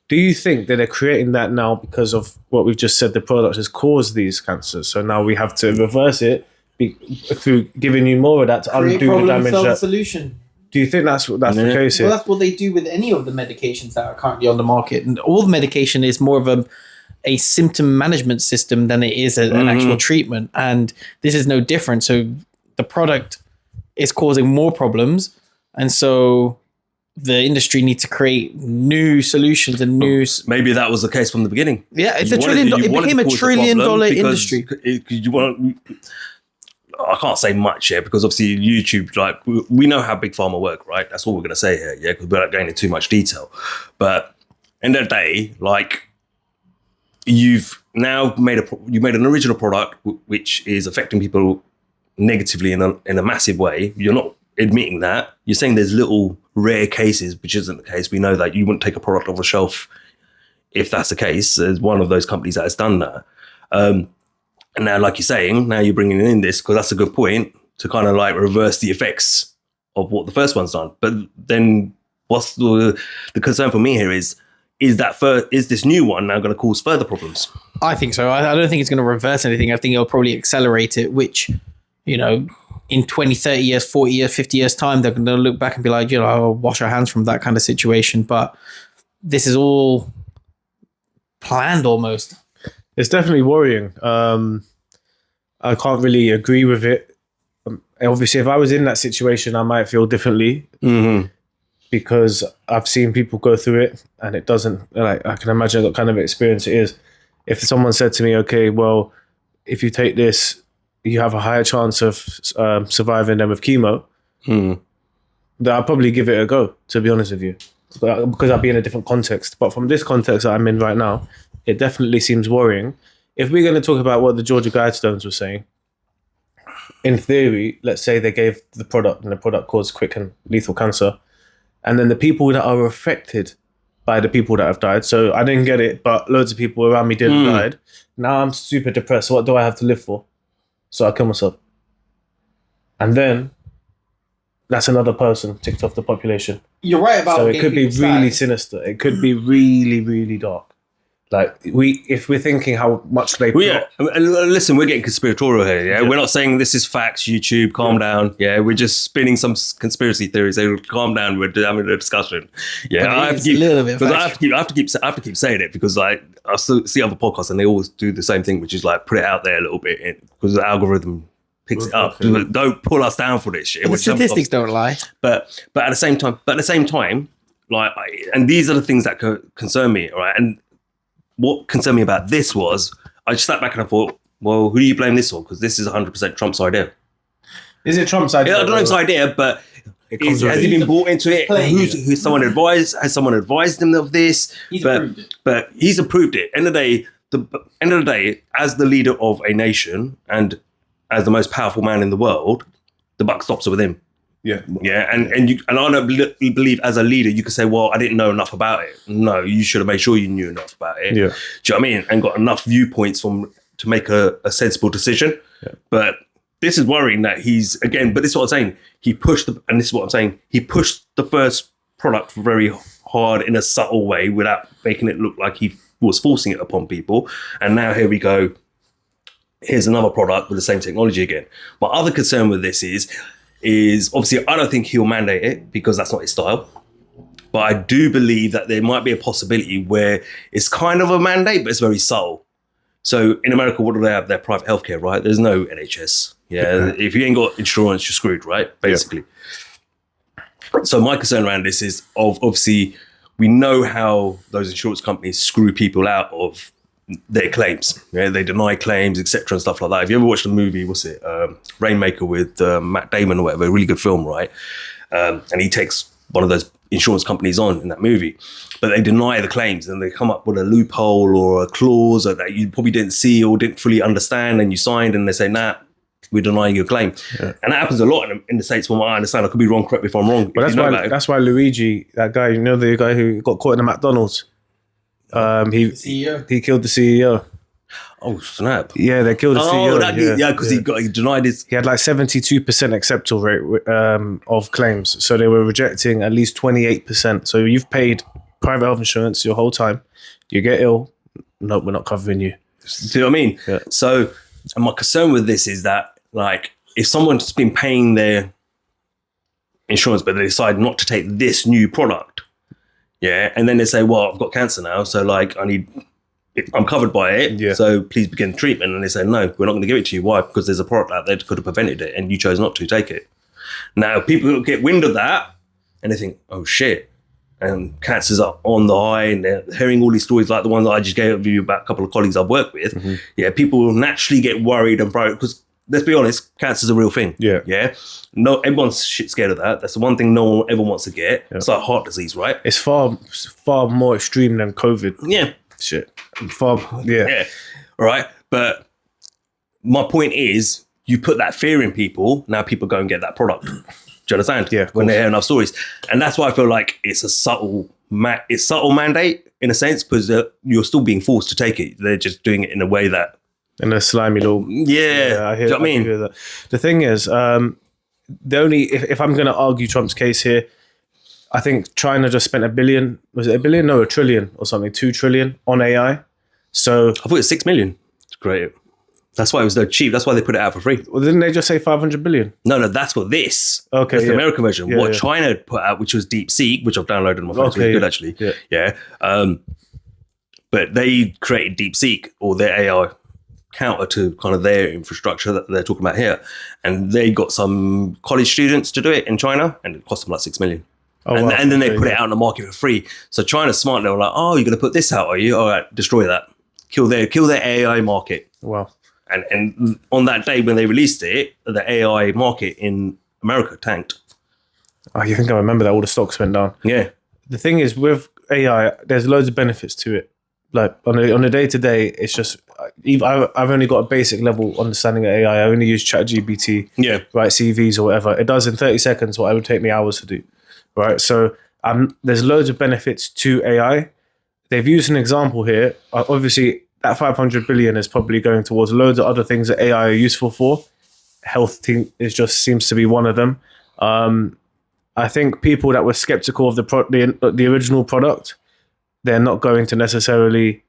Do you think that they're creating that now because of what we've just said, the product has caused these cancers? So now we have to reverse it through giving you more of that to undo the damage. Solution. Do you think that's the case here? Well, that's what they do with any of the medications that are currently on the market. And all the medication is more of a symptom management system than it is an actual treatment. And this is no different. So the product is causing more problems. And so the industry needs to create new solutions and new... Maybe that was the case from the beginning. Yeah, it's it became a $1 trillion industry. I can't say much here because obviously YouTube, like, we know how big pharma work, right? That's all we're going to say here, yeah, because we're not going into too much detail. But end of the day, like, you've now made an original product which is affecting people negatively in a massive way. You're not admitting that. You're saying there's little rare cases, which isn't the case. We know that you wouldn't take a product off the shelf if that's the case. There's one of those companies that has done that. And now, like you're saying, now you're bringing in this, because that's a good point, to kind of like reverse the effects of what the first one's done. But then what's the concern for me here is this new one now going to cause further problems? I think so. I don't think it's going to reverse anything. I think it'll probably accelerate it, which, you know, in 20, 30 years, 40 years, 50 years time, they're going to look back and be like, you know, I'll wash our hands from that kind of situation. But this is all planned almost. It's definitely worrying. I can't really agree with it. Obviously, if I was in that situation, I might feel differently. Mm-hmm. Because I've seen people go through it and it doesn't, like, I can imagine what kind of experience it is. If someone said to me, okay, well, if you take this, you have a higher chance of surviving than with chemo, then I'll probably give it a go, to be honest with you, because I'll be in a different context. But from this context that I'm in right now, it definitely seems worrying. If we're going to talk about what the Georgia Guidestones were saying, in theory, let's say they gave the product and the product caused quick and lethal cancer, and then the people that are affected by the people that have died. So I didn't get it, but loads of people around me did and died. Now I'm super depressed. What do I have to live for? So I kill myself. And then that's another person ticked off the population. You're right about So it could be really sinister. It could be really, really dark. Like, if we're thinking how much they Well, yeah. Listen, we're getting conspiratorial here. Yeah? We're not saying this is facts. YouTube, calm down. Yeah, we're just spinning some conspiracy theories. So calm down. We're having a discussion. Yeah, I have to keep saying it, because like I see other podcasts and they always do the same thing, which is like put it out there a little bit, because the algorithm picks it up. Don't pull us down for this shit. The statistics don't lie. But at the same time, like, and these are the things that concern me. All right, and what concerned me about this was, I just sat back and I thought, well, who do you blame this on? Because this is 100% Trump's idea. Is it Trump's idea? Yeah, I don't know if it's idea, but has he been bought into it? Has someone advised him of this? Approved it. But he's approved it. End of the day, as the leader of a nation and as the most powerful man in the world, the buck stops with him. Yeah. And I don't believe as a leader you could say, well, I didn't know enough about it. No, you should have made sure you knew enough about it. Yeah. Do you know what I mean? And got enough viewpoints to make a sensible decision. Yeah. But this is worrying that but this is what I'm saying. He pushed the first product very hard in a subtle way without making it look like he was forcing it upon people. And now here we go. Here's another product with the same technology again. My other concern with this is obviously I don't think he'll mandate it, because that's not his style. But I do believe that there might be a possibility where it's kind of a mandate, but it's very subtle. So in America, what do they have? Their private healthcare, right? There's no NHS. Yeah. If you ain't got insurance, you're screwed, right? Basically. Yeah. So my concern around this is obviously we know how those insurance companies screw people out of their claims. Yeah, they deny claims, etc. and stuff like that. If you ever watched the movie, Rainmaker with Matt Damon or whatever, a really good film, right? And he takes one of those insurance companies on in that movie, but they deny the claims and they come up with a loophole or a clause that you probably didn't see or didn't fully understand, and you signed, and they say, nah, we're denying your claim. Yeah. And that happens a lot in the States, from what I understand. I could be wrong, correct me if I'm wrong. But that's why Luigi, that guy, you know, the guy who got caught in the McDonald's, he killed the CEO. Oh snap! Yeah, they killed the CEO. Because he denied his. He had like 72% acceptance rate of claims, so they were rejecting at least 28%. So you've paid private health insurance your whole time. You get ill, nope, we're not covering you. Do you know what I mean? Yeah. So, and my concern with this is that, like, if someone's been paying their insurance, but they decide not to take this new product. Yeah, and then they say, well, I've got cancer now, so like I'm covered by it, so please begin treatment. And they say, no, we're not going to give it to you. Why? Because there's a product out there that could have prevented it, and you chose not to take it. Now, people get wind of that, and they think, oh shit, and cancer's up on the high, and they're hearing all these stories like the ones that I just gave you about a couple of colleagues I've worked with. Mm-hmm. Yeah, people will naturally get worried and worried, because let's be honest, cancer's a real thing. Yeah. No, everyone's shit scared of that. That's the one thing no one ever wants to get. Yeah. It's like heart disease, right? It's far more extreme than COVID. Yeah. Shit. Yeah. All right. But my point is, you put that fear in people, now people go and get that product. Do you understand? Yeah. When they hear enough stories. And that's why I feel like it's a subtle mandate in a sense, because you're still being forced to take it. They're just doing it in a way that And a slimy little. Yeah, I do you know what I mean? hear that. The thing is, the only if I'm going to argue Trump's case here, I think China just spent $1 billion. Was it $1 billion? No, $1 trillion or something. 2 trillion on AI. So I thought it was 6 million. It's great. That's why it was so cheap. That's why they put it out for free. well, didn't they just say 500 billion? No, that's for this. Okay, That's the yeah. American version. Yeah, what yeah. China put out, which was DeepSeek, which I've downloaded on my phone. It's really Okay, good, yeah. actually. Yeah. Yeah. But they created DeepSeek, or their AI counter to kind of their infrastructure that they're talking about here. And they got some college students to do it in China, and it cost them like 6 million. Wow. And then they Okay, put yeah. it out in the market for free. So China's smart. They were like, oh, you're going to put this out, are you? All right, destroy that. Kill their AI market. Wow. And on that day when they released it, the AI market in America tanked. Oh, you think I remember that all the stocks went down? Yeah. The thing is, with AI, there's loads of benefits to it. Like on a day to day, it's just I've only got a basic level understanding of AI. I only use ChatGPT, Yeah. write CVs or whatever. It does in 30 seconds what it would take me hours to do. Right. So there's loads of benefits to AI. They've used an example here. Obviously, that 500 billion is probably going towards loads of other things that AI are useful for. Health seems to be one of them. I think people that were skeptical of the original product, they're not going to necessarily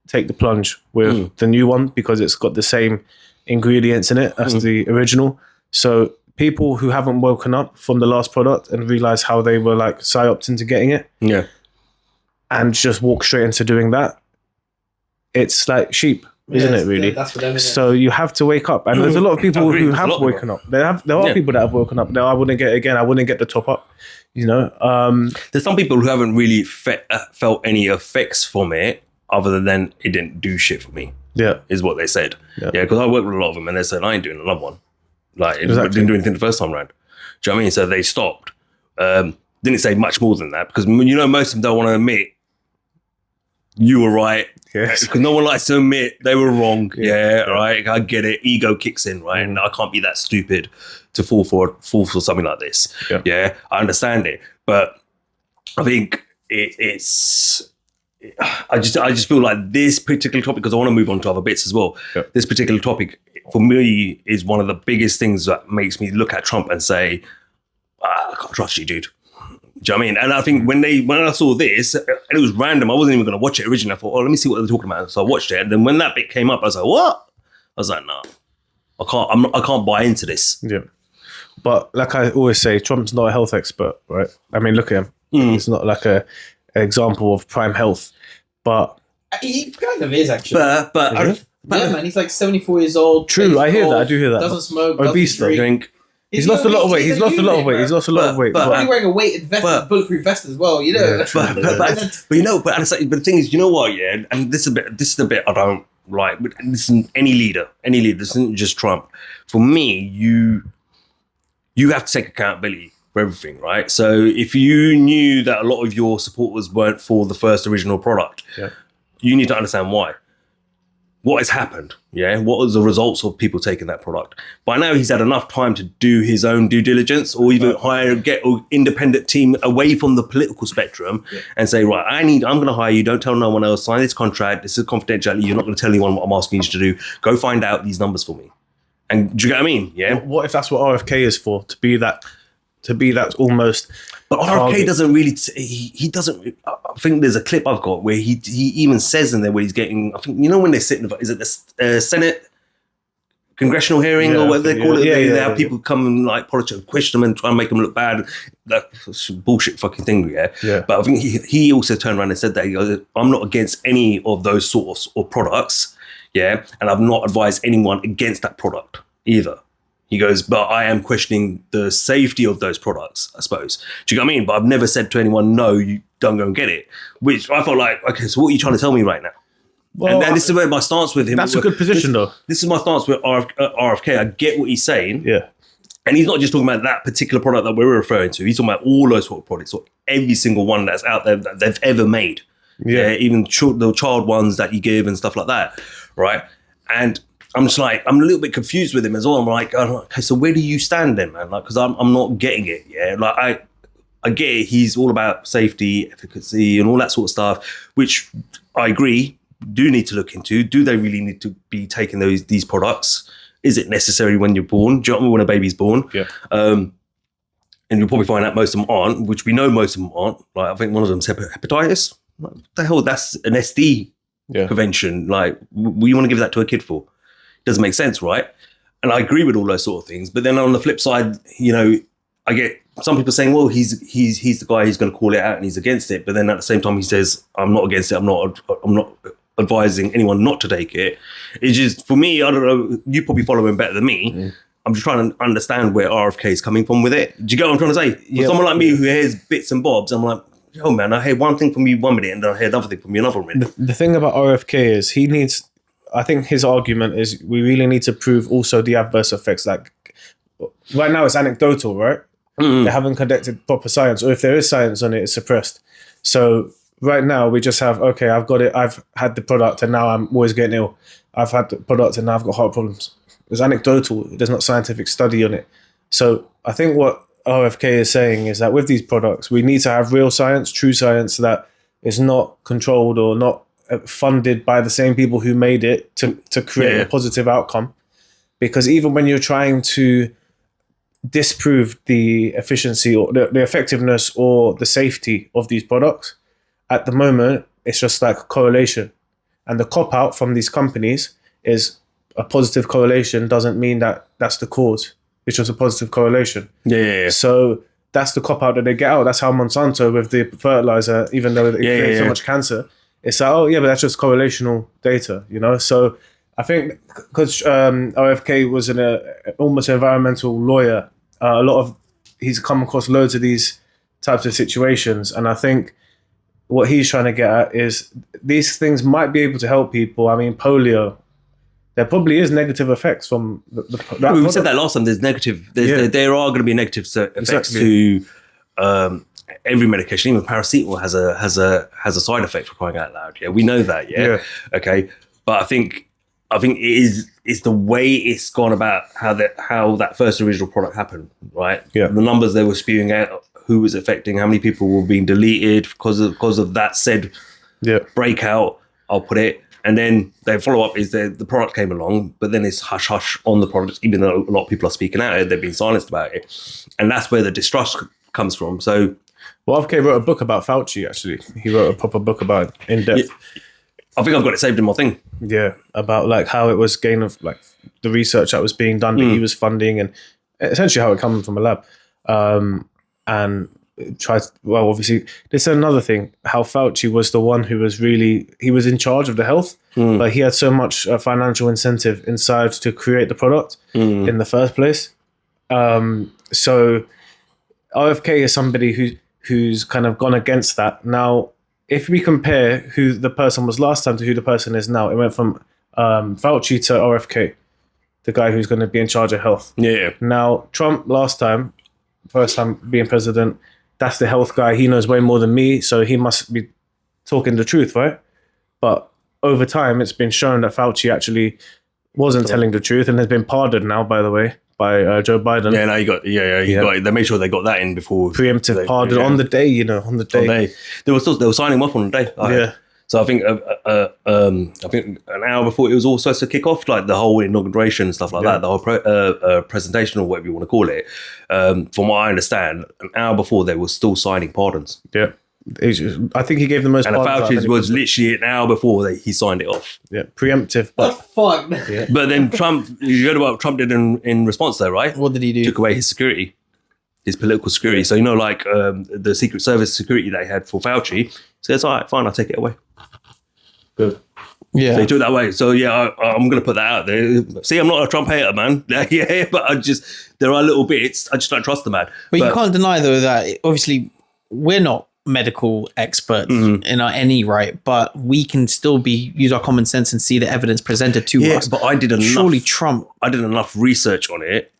take the plunge with the new one because it's got the same ingredients in it as the original. So people who haven't woken up from the last product and realize how they were like psyoped into getting it, Yeah. and just walk straight into doing that, it's like sheep, isn't it? Really. That's what them, isn't it? So you have to wake up, and there's a lot of people agree. who There's a have lot of woken up. There are Yeah. people that have woken up. No, I wouldn't get the top up. You know, There's some people who haven't really felt any effects from it other than it didn't do shit for me, yeah, is what they said. Yeah. Yeah, because I worked with a lot of them and they said, I ain't doing another one. Like, it Exactly. didn't do anything the first time around. Do you know what I mean? So they stopped. Didn't say much more than that because, you know, most of them don't want to admit you were right. yes, Because no one likes to admit they were wrong. Yeah. Yeah, right. I get it. Ego kicks in, right? And I can't be that stupid to fall for something like this. Yeah. Yeah, I understand it, but I think it's. I just feel like this particular topic, because I want to move on to other bits as well. Yeah. This particular topic for me is one of the biggest things that makes me look at Trump and say, I can't trust you, dude. Do you know what I mean? And I think when I saw this, and it was random, I wasn't even going to watch it originally. I thought, oh, let me see what they're talking about. So I watched it. And then when that bit came up, I was like, what? I was like, no, I can't buy into this. yeah. But like I always say, Trump's not a health expert, right? I mean, look at him. It's not like an example of prime health, but He kind of is, actually. But Yeah, man, he's like 74 years old. True, plays I hear that, golf, I do hear that. Doesn't smoke, Obese doesn't though. drink. drink. he's lost a lot of weight. He's lost a lot of weight. He's lost a lot of weight. but- He's probably wearing a weighted vest, but- bulletproof vest as well, you know. But the thing is, you know what? Yeah, and this is the bit I don't like. But this is any leader. This isn't just Trump. For me, you have to take accountability for everything, right? So if you knew that a lot of your supporters weren't for the first original product, Yeah. you need to understand why. What has happened? Yeah, what was the results of people taking that product? By now, he's had enough time to do his own due diligence, or even get an independent team away from the political spectrum and say, right, I'm going to hire you. Don't tell no one else. Sign this contract. This is confidentiality. You're not going to tell anyone what I'm asking you to do. Go find out these numbers for me. And do you get what I mean? Yeah. What if that's what RFK is for? To be that almost. But RFK target. doesn't really. He doesn't. I think there's a clip I've got where he even says in there where he's getting. I think, you know, when they sit in the, is it the Senate congressional hearing or whatever they call it? They have people come and like politics, question them and try and make them look bad. That's a bullshit fucking thing. Yeah. Yeah. But I think he also turned around and said that he goes, I'm not against any of those sorts of products. Yeah, and I've not advised anyone against that product either. He goes, but I am questioning the safety of those products, I suppose. Do you know what I mean? But I've never said to anyone, no, you don't go and get it. Which I felt like, okay, so what are you trying to tell me right now? Well, and this is where my stance with him. that's a good position, though. This is my stance with RFK. I get what he's saying. Yeah. And he's not just talking about that particular product that we're referring to. He's talking about all those sort of products, or every single one that's out there that they've ever made. Yeah. Even the child ones that you give and stuff like that, right? And I'm just like, I'm a little bit confused with him as well. I'm like, okay, so where do you stand then, man? Like, because I'm not getting it. Yeah, like I get it. He's all about safety, efficacy, and all that sort of stuff, which I agree. do need to look into. Do they really need to be taking these products? Is it necessary when you're born? Do you know what I mean? When a baby's born? Yeah. And you'll probably find out most of them aren't, which we know most of them aren't. Like, I think one of them's hepatitis. What the hell? That's an SD prevention. Like, what you want to give that to a kid for? Doesn't make sense, right? And I agree with all those sort of things. But then on the flip side, you know, I get some people saying, well, he's the guy who's going to call it out and he's against it. But then at the same time, he says, I'm not against it. I'm not advising anyone not to take it. It's just, for me, I don't know, you probably follow him better than me. I'm just trying to understand where RFK is coming from with it. Do you get what I'm trying to say? For someone like me who hears bits and bobs, I'm like, yo, man, I hear one thing from you 1 minute and then I hear another thing from you another minute. The thing about RFK is I think his argument is we really need to prove also the adverse effects. Like, right now it's anecdotal, right? They haven't conducted proper science, or if there is science on it, it's suppressed. So right now we just have, okay, I've got it, I've had the product and now I'm always getting ill. I've had the product and now I've got heart problems. It's anecdotal. There's not scientific study on it. So I think what RFK is saying is that with these products, we need to have real science, true science that is not controlled or not funded by the same people who made it to create a positive outcome. Because even when you're trying to disprove the efficiency or the effectiveness or the safety of these products, at the moment, it's just like correlation. And the cop-out from these companies is a positive correlation doesn't mean that that's the cause. It's just a positive correlation. Yeah. So that's the cop-out that they get out. That's how Monsanto with the fertilizer, even though it creates so much cancer, it's like, oh yeah, but that's just correlational data, you know? So I think because RFK was an almost environmental lawyer, he's come across loads of these types of situations. And I think what he's trying to get at is these things might be able to help people. I mean, polio, there probably is negative effects from that. We said that last time. There's negative. There are going to be negative effects to every medication. Even paracetamol has a side effect, for crying out loud. Yeah, we know that. Yeah. Okay, but I think it's the way it's gone about how that first original product happened. Right. Yeah. The numbers they were spewing out, who was affecting, how many people were being deleted because of that said breakout. I'll put it. And then their follow-up is the product came along, but then it's hush-hush on the product, even though a lot of people are speaking out, they've been silenced about it. And that's where the distrust comes from. So, well, RFK wrote a book about Fauci, actually. He wrote a proper book about it, in depth. I think I've got it saved in my thing. Yeah, about like how it was gain of like the research that was being done that he was funding and essentially how it came from a lab. And obviously, this is another thing, how Fauci was the one who was he was in charge of the health, but he had so much financial incentive inside to create the product in the first place. So RFK is somebody who's kind of gone against that. Now, if we compare who the person was last time to who the person is now, it went from Fauci to RFK, the guy who's going to be in charge of health. Yeah. Now, Trump last time, first time being president, that's the health guy. He knows way more than me, so he must be talking the truth, right? But over time, it's been shown that Fauci actually wasn't telling the truth and has been pardoned now, by the way, by Joe Biden. Yeah, no, you got it. They made sure they got that in before. Preemptive pardon on the day, on the day. They were signing him up on the day. So I think an hour before it was all supposed to kick off, like the whole inauguration and stuff like that, the whole presentation or whatever you want to call it. From what I understand, an hour before they were still signing pardons. Yeah, I think he gave the most. And Fauci's was literally an hour before he signed it off. Yeah, preemptive. What the fuck? Yeah. But then Trump, you heard about what Trump did in response though, right? What did he do? Took away his security. His political security. So, like the Secret Service security they had for Fauci, says, all right, fine, I'll take it away. Good. Yeah. So he took it that way. So, I'm going to put that out there. See, I'm not a Trump hater, man. But there are little bits, I just don't trust the man. But you can't deny, though, that obviously we're not medical experts in any right, but we can still use our common sense and see the evidence presented to us. But I did enough. Surely Trump. I did enough research on it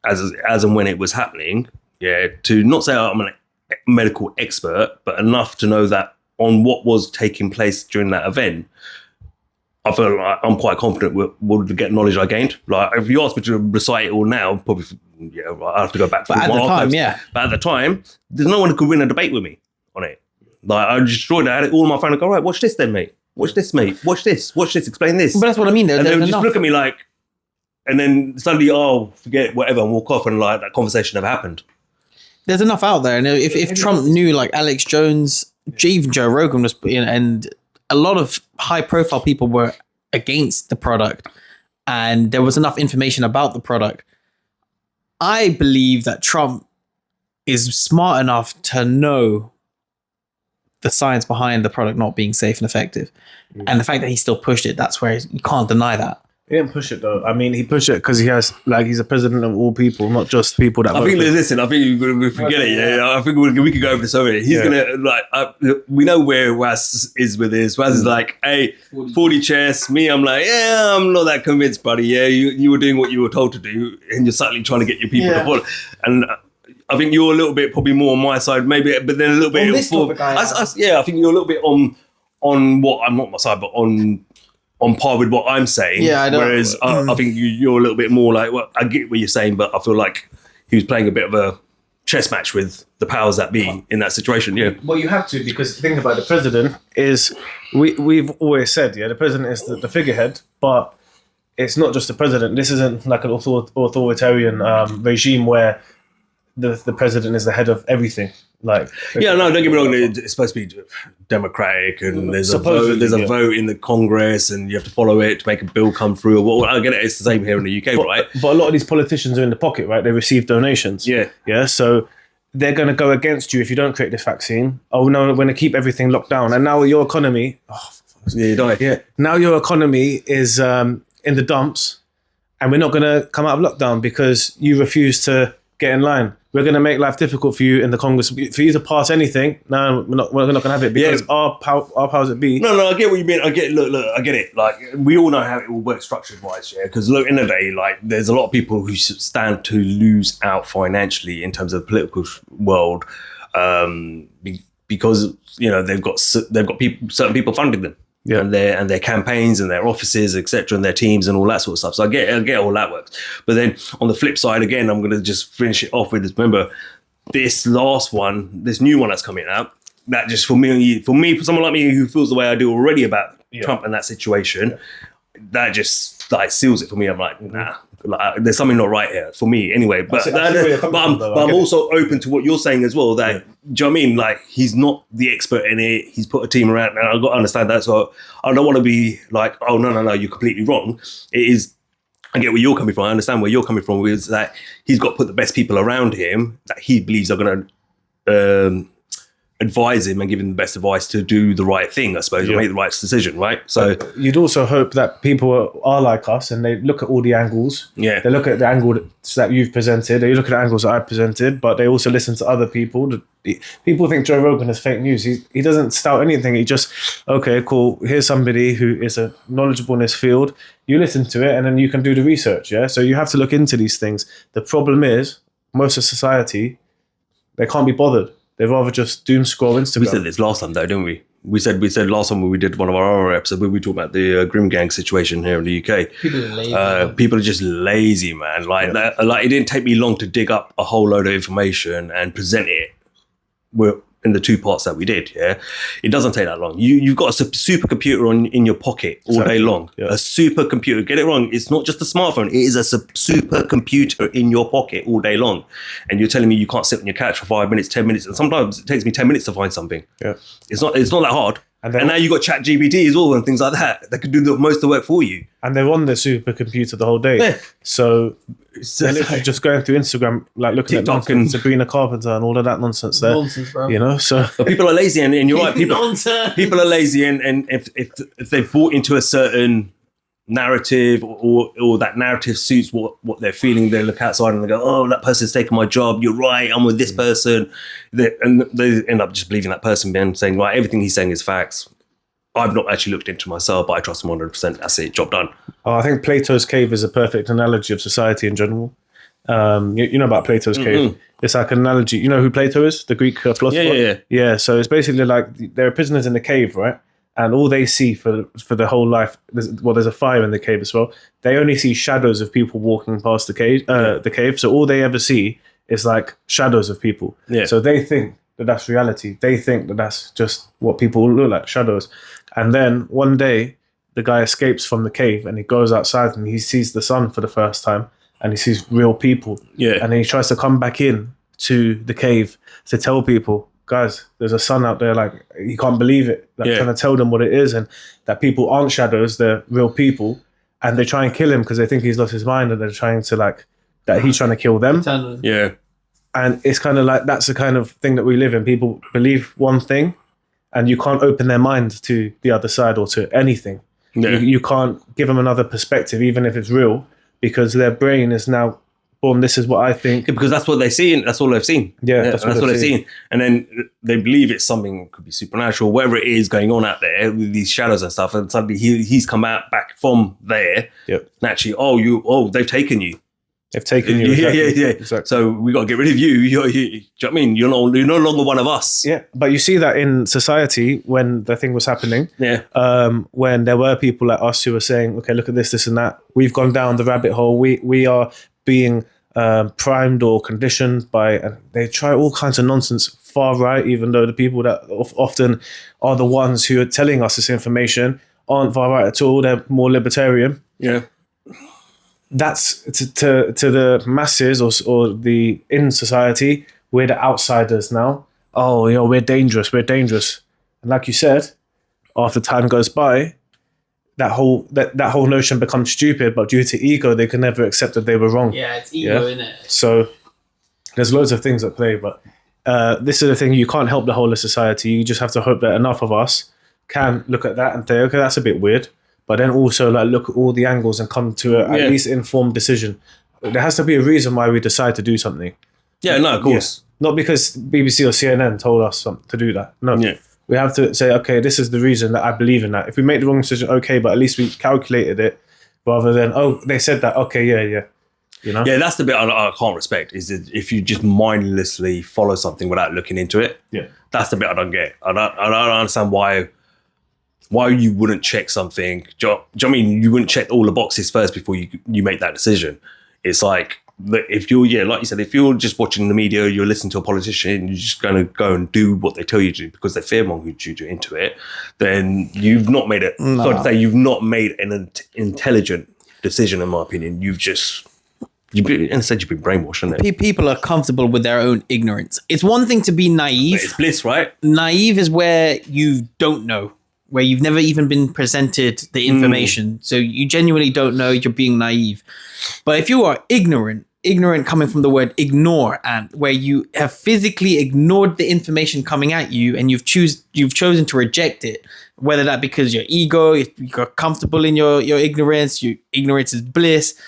as and when it was happening. Yeah, to not say I'm a medical expert, but enough to know that on what was taking place during that event, I feel like I'm quite confident with the knowledge I gained. Like, if you ask me to recite it all now, probably, I have to go back. But at the time, But at the time, there's no one who could win a debate with me on it. Like, I destroyed it. I had it all on my phone. I go, all right, watch this then, mate. Watch this, mate. Watch this. Explain this. But that's what I mean. And they There's would just enough. look at me like, and then suddenly, forget whatever, and walk off, and like that conversation never happened. There's enough out there. And if Trump knew, like Alex Jones, even Joe Rogan was, and a lot of high profile people were against the product, and there was enough information about the product. I believe that Trump is smart enough to know the science behind the product not being safe and effective. And the fact that he still pushed it, that's where you can't deny that. He didn't push it though. I mean, he pushed it because he's a president of all people, not just people that. I think we forget it. Yeah, I think we could go over this over here. He's gonna we know where Waz is with this. Waz is like, hey, 40 chess. Me, I'm like, yeah, I'm not that convinced, buddy. Yeah, you were doing what you were told to do, and you're subtly trying to get your people to follow. And I think you're a little bit probably more on my side, maybe, but then a little bit on this topic, I think you're a little bit on what I'm not my side, but on par with what I'm saying. Yeah, I know. Whereas I think you're a little bit more like, well, I get what you're saying, but I feel like he was playing a bit of a chess match with the powers that be in that situation. Yeah. Well, you have to, because the thing about the president is we've always said, the president is the figurehead, but it's not just the president. This isn't like an authoritarian regime where the president is the head of everything. Like, yeah, no, don't get me wrong. It's supposed to be democratic, and there's a vote in the Congress, and you have to follow it to make a bill come through. Well, I get it. It's the same here in the UK, right? But a lot of these politicians are in the pocket, right? They receive donations. Yeah. So they're going to go against you if you don't create this vaccine. Oh no, we're going to keep everything locked down. And now your economy, you died. Yeah. Now your economy is in the dumps, and we're not going to come out of lockdown because you refuse to get in line. We're going to make life difficult for you in the Congress. For you to pass anything, no, we're not going to have it because our powers that be. No, I get what you mean. I get I get it. Like, we all know how it will work structured-wise, yeah? Because look, in the day, like, there's a lot of people who stand to lose out financially in terms of the political world because, they've got certain people funding them. Yeah. And their campaigns and their offices, etc., and their teams and all that sort of stuff. So I get all that works. But then on the flip side, again, I'm going to just finish it off with this. Remember, this last one, this new one that's coming out, that just for someone like me who feels the way I do already about Trump and that situation, that just like seals it for me. I'm like, nah. Like, there's something not right here for me anyway. But I'm also open to what you're saying as well. That do you know what I mean? Like, he's not the expert in it. He's put a team around, and I've got to understand that. So I don't want to be like, oh no, you're completely wrong. It is. I get where you're coming from. I understand where you're coming from. Is that he's got to put the best people around him that he believes are going to advise him and give him the best advice to do the right thing, I suppose, and make the right decision, right? So you'd also hope that people are like us and they look at all the angles. Yeah. They look at the angle that you've presented, they look at the angles that I presented, but they also listen to other people. People think Joe Rogan is fake news. He doesn't stout anything. He just, okay, cool, here's somebody who is a knowledgeable in this field. You listen to it and then you can do the research, yeah? So you have to look into these things. The problem is, most of society, they can't be bothered. They'd rather just doom scroll Instagram. We said this last time though, didn't we? We said last time when we did one of our other episodes, we talked about the Grim Gang situation here in the UK. People are lazy. People are just lazy, man. Like that. Like, it didn't take me long to dig up a whole load of information and present it in the two parts that we did. Yeah, it doesn't take that long. You've got a supercomputer in your pocket all day long. Yeah. A supercomputer. Get it wrong. It's not just a smartphone. It is a supercomputer in your pocket all day long. And you're telling me you can't sit on your couch for 5 minutes, 10 minutes, and sometimes it takes me 10 minutes to find something. Yeah, it's not that hard. And now you've got ChatGPT as well and things like that that could do most of the work for you. And they're on the supercomputer the whole day. Yeah. So they're literally just going through Instagram, like looking TikTok at and Sabrina Carpenter and all of that nonsense there. Nonsense, bro. So but people are lazy, and you're right. People are lazy, and if they've bought into a certain narrative or that narrative suits what they're feeling, they look outside and they go, oh, that person's taking my job, you're right, I'm with this person, and they end up just believing that person and saying, right, everything he's saying is facts. I've not actually looked into myself, but I trust him 100%. That's it, job done. I think Plato's cave is a perfect analogy of society in general. You know about Plato's cave. It's like an analogy. You know who Plato is, the Greek philosopher? Yeah. So it's basically like there are prisoners in the cave, right? And all they see for the whole life, there's a fire in the cave as well. They only see shadows of people walking past the cave. So all they ever see is like shadows of people. Yeah. So they think that that's reality. They think that that's just what people look like, shadows. And then one day, the guy escapes from the cave and he goes outside and he sees the sun for the first time and he sees real people. Yeah. And then he tries to come back in to the cave to tell people, guys, there's a sun out there. Like, you can't believe it. Like, trying to tell them what it is and that people aren't shadows, they're real people. And they try and kill him because they think he's lost his mind and they're trying to that he's trying to kill them. Yeah. And it's kind of like, that's the kind of thing that we live in. People believe one thing and you can't open their mind to the other side or to anything. Yeah. You can't give them another perspective, even if it's real, because their brain is now, boom, this is what I think. Yeah, because that's what they've seen. That's all they've seen. Yeah, that's what they've seen. And then they believe it's something, could be supernatural, whatever it is going on out there with these shadows and stuff. And suddenly he's come back from there. Yep. And actually, they've taken you. They've taken you. Yeah. Exactly. So we got to get rid of you. Do you know what I mean? You're no longer one of us. Yeah, but you see that in society when the thing was happening. Yeah. When there were people like us who were saying, okay, look at this and that. We've gone down the rabbit hole. We are being primed or conditioned by, and they try all kinds of nonsense, far right, even though the people that often are the ones who are telling us this information aren't far right at all. They're more libertarian. Yeah. That's to the masses or the in society, we're the outsiders now. Oh, we're dangerous. And like you said, after time goes by, that whole notion becomes stupid. But due to ego, they can never accept that they were wrong. Yeah, it's ego, isn't it? So there's loads of things at play. But this is the thing: you can't help the whole of society. You just have to hope that enough of us can look at that and say, okay, that's a bit weird. But then also look at all the angles and come to at least informed decision. There has to be a reason why we decide to do something. Yeah, no, of course. Not because BBC or CNN told us to do that. No. Yeah. We have to say, okay, this is the reason that I believe in that. If we make the wrong decision, okay, but at least we calculated it rather than, they said that, okay, yeah. Yeah, that's the bit I can't respect, is that if you just mindlessly follow something without looking into it. Yeah. That's the bit I don't get. I don't understand why you wouldn't check something. Do you know what I mean? You wouldn't check all the boxes first before you make that decision. It's like, if you're, like you said, if you're just watching the media, you're listening to a politician, you're just going to go and do what they tell you to do because they fearmongered you into it, then you've not made it. No. So to say, you've not made an intelligent decision, in my opinion. You've been brainwashed, isn't it? People are comfortable with their own ignorance. It's one thing to be naive. But it's bliss, right? Naive is where you don't know, where you've never even been presented the information. So you genuinely don't know, you're being naive. But if you are ignorant coming from the word ignore, and where you have physically ignored the information coming at you and you've chosen to reject it, whether that because your ego, you're comfortable in your ignorance, ignorance is bliss,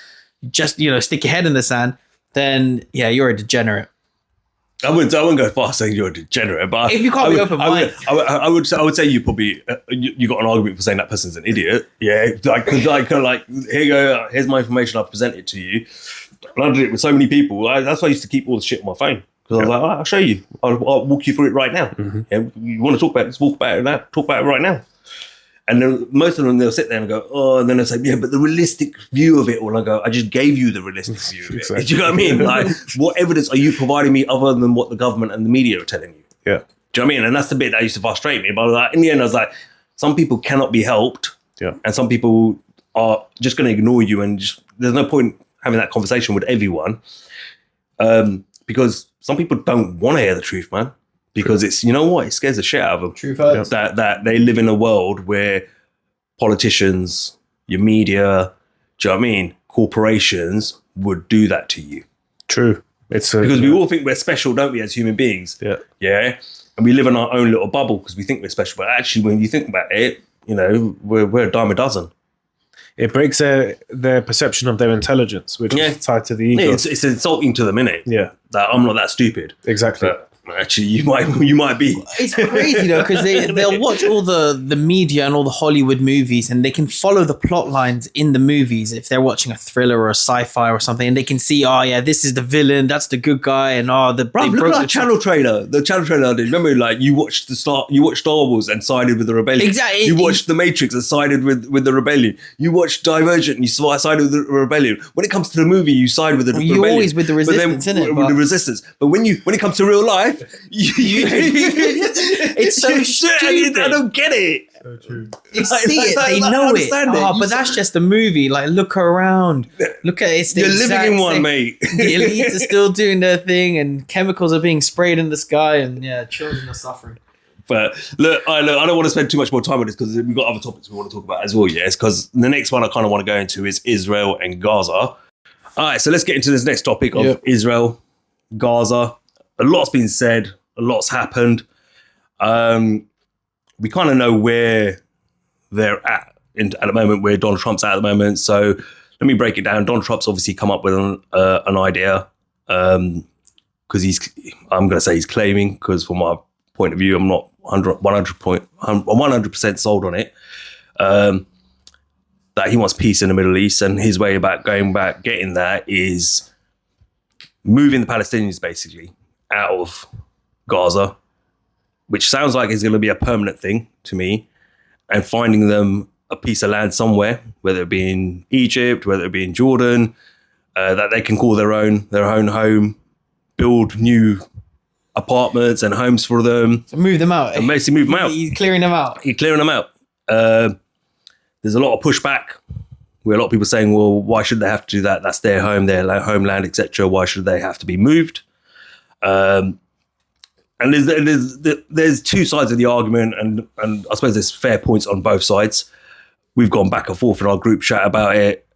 just, stick your head in the sand, then yeah, you're a degenerate. I wouldn't go far saying you're a degenerate, but if you can't be open-minded, I would say you probably you got an argument for saying that person's an idiot. Yeah, like here you go. Here's my information. I've presented to you. And I did it with so many people. That's why I used to keep all the shit on my phone because I was like, I'll show you. I'll walk you through it right now. Mm-hmm. Yeah, you want to talk about it? Let's talk about it now. Talk about it right now. And then most of them, they'll sit there and go, and then they'll say, yeah, but the realistic view of it. Well, I go, I just gave you the realistic view of it. Exactly. Do you know what I mean? Like, what evidence are you providing me other than what the government and the media are telling you? Yeah. Do you know what I mean? And that's the bit that used to frustrate me. But in the end, I was like, some people cannot be helped. Yeah. And some people are just going to ignore you. And there's no point having that conversation with everyone. Because some people don't want to hear the truth, man. Because it's, it scares the shit out of them. Truth hurts. That they live in a world where politicians, your media, do you know what I mean? Corporations would do that to you. True. Because we all think we're special, don't we, as human beings? Yeah. Yeah. And we live in our own little bubble because we think we're special. But actually, when you think about it, we're a dime a dozen. It breaks their perception of their intelligence, which is tied to the ego. Yeah, it's insulting to them, innit? Yeah. That I'm not that stupid. Exactly. But actually, you might be. It's crazy though, because they'll watch all the media and all the Hollywood movies, and they can follow the plot lines in the movies if they're watching a thriller or a sci-fi or something, and they can see, this is the villain, that's the good guy, and look at that channel trailer. The channel trailer I did. Remember, like you watched Star Wars and sided with the rebellion. Exactly. You watched The Matrix and sided with the rebellion. You watched Divergent and you sided with the rebellion. When it comes to the movie, you side with the rebellion. You're always with the resistance, innit? With the resistance. But when it comes to real life, it's so stupid. I don't get it. So true. They see it, they know it. Oh, but that's just a movie. Like, look around. Look at it. It's the You're living in one, same. mate. The elites are still doing their thing, and chemicals are being sprayed in the sky, and children are suffering. But look, I don't want to spend too much more time on this because we've got other topics we want to talk about as well. Yes, because the next one I kind of want to go into is Israel and Gaza. All right, so let's get into this next topic of Israel, Gaza. A lot's been said, a lot's happened. We kind of know where they're at at the moment, where Donald Trump's at the moment. So let me break it down. Donald Trump's obviously come up with an idea because I'm going to say he's claiming, because from my point of view, I'm not 100% sold on it, that he wants peace in the Middle East, and his way about getting that is moving the Palestinians basically out of Gaza, which sounds like it's going to be a permanent thing to me, and finding them a piece of land somewhere, whether it be in Egypt, whether it be in Jordan, that they can call their own home, build new apartments and homes for them. So move them out. And basically move them out. He's clearing them out. There's a lot of pushback where a lot of people saying, well, why should they have to do that? That's their home, their homeland, etc. Why should they have to be moved? And there's two sides of the argument, and I suppose there's fair points on both sides. We've gone back and forth in our group chat about it.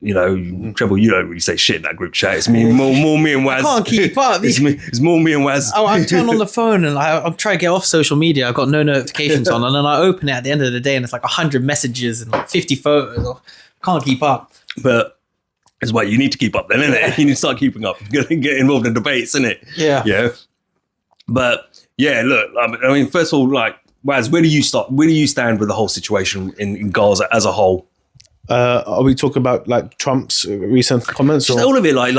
You know, Treble, you don't really say shit in that group chat. It's me, more me and Waz. I can't keep up. It's more me and Waz. I turn on the phone and I'm trying to get off social media. I've got no notifications on, and then I open it at the end of the day and it's like 100 messages and like 50 photos. I can't keep up. But it's why you need to keep up then, isn't it? You need to start keeping up. Get involved in debates, isn't it? Yeah. But yeah, look, I mean, first of all, like, Waz, where do you start? Where do you stand with the whole situation in Gaza as a whole? Are we talking about like Trump's recent comments? Just all of it, like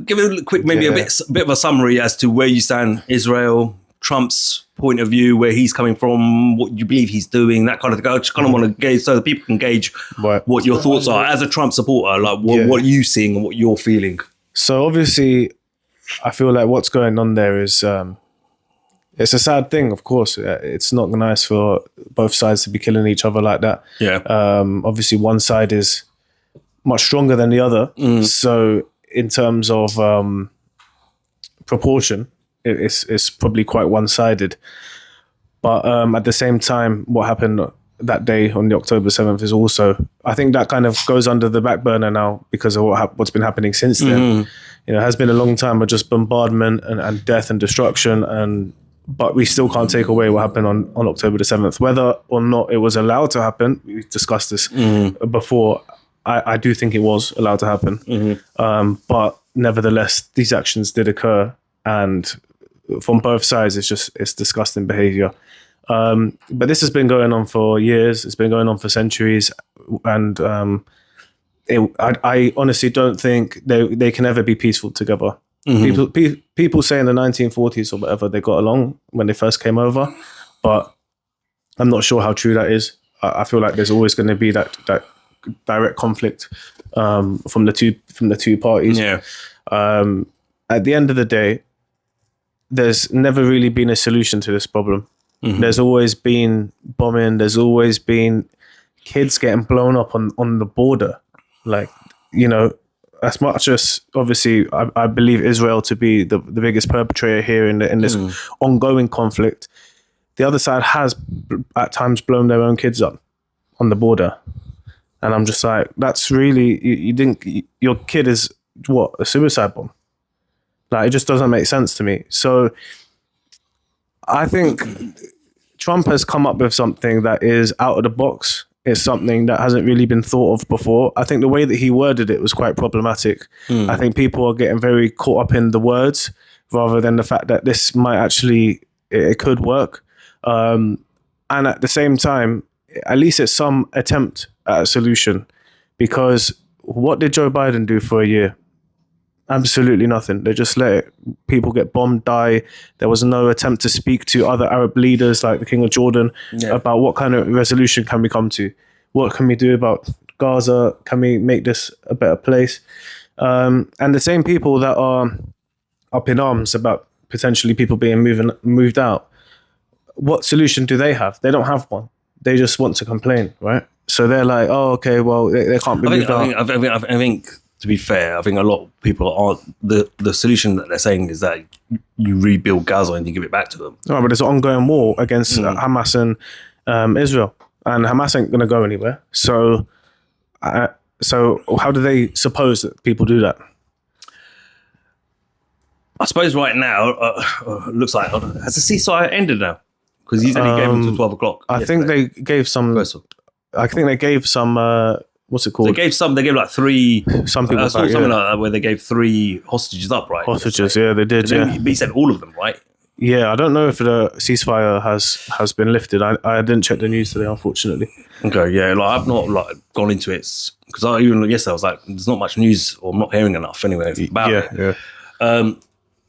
give it a quick, maybe a bit of a summary as to where you stand, Israel, Trump's point of view, where he's coming from, what you believe he's doing, that kind of thing. I just kind of want to gauge so that people can gauge what your thoughts are as a Trump supporter, like what are you seeing and what you're feeling. So obviously, I feel like what's going on there is it's a sad thing, of course. It's not nice for both sides to be killing each other like that. Yeah. Obviously, one side is much stronger than the other. So in terms of proportion, it's probably quite one-sided. But at the same time, what happened that day on the October 7th is also, I think that kind of goes under the back burner now because of what's been happening since then. You know, it has been a long time of just bombardment and death and destruction, but we still can't take away what happened on October the 7th. Whether or not it was allowed to happen, we discussed this before, I do think it was allowed to happen. But nevertheless, these actions did occur, and from both sides, it's disgusting behavior. But this has been going on for years. It's been going on for centuries. And I honestly don't think they can ever be peaceful together. People say in the 1940s or whatever they got along when they first came over, but I'm not sure how true that is. I feel like there's always going to be that direct conflict from the two parties. Yeah. At the end of the day, there's never really been a solution to this problem. There's always been bombing. There's always been kids getting blown up on the border. Like, you know, as much as obviously I believe Israel to be the biggest perpetrator here in this ongoing conflict, the other side has at times blown their own kids up on the border. And I'm just like, that's really, you think your kid is what, a suicide bomb? Like, it just doesn't make sense to me. So I think Trump has come up with something that is out of the box. It's something that hasn't really been thought of before. I think the way that he worded it was quite problematic. I think people are getting very caught up in the words rather than the fact that this might actually, it could work. And at the same time, at least it's some attempt at a solution, because what did Joe Biden do for a year? Absolutely nothing. They just let people get bombed, die. There was no attempt to speak to other Arab leaders like the King of Jordan about what kind of resolution can we come to? What can we do about Gaza? Can we make this a better place? And the same people that are up in arms about potentially people being moved out, what solution do they have? They don't have one. they just want to complain, right? So they're like, oh, okay, well, they can't be moved out. I think, to be fair, I think a lot of people aren't, the solution that they're saying is that you rebuild Gaza and you give it back to them. Right, but there's an ongoing war against Hamas and Israel, and Hamas ain't going to go anywhere. So how do they suppose that people do that? I suppose right now, looks like, has the ceasefire ended now? Because he said he gave them to 12 o'clock. I think they gave some, what's it called? They gave like 3, some people something like that, where they gave 3 hostages up, right? Hostages, yeah, they did, But he said all of them, right? Yeah, I don't know if the ceasefire has been lifted. I didn't check the news today, unfortunately. Okay, yeah, like I've not like gone into it because even yesterday I was like, there's not much news, or I'm not hearing enough anyway about it. Yeah.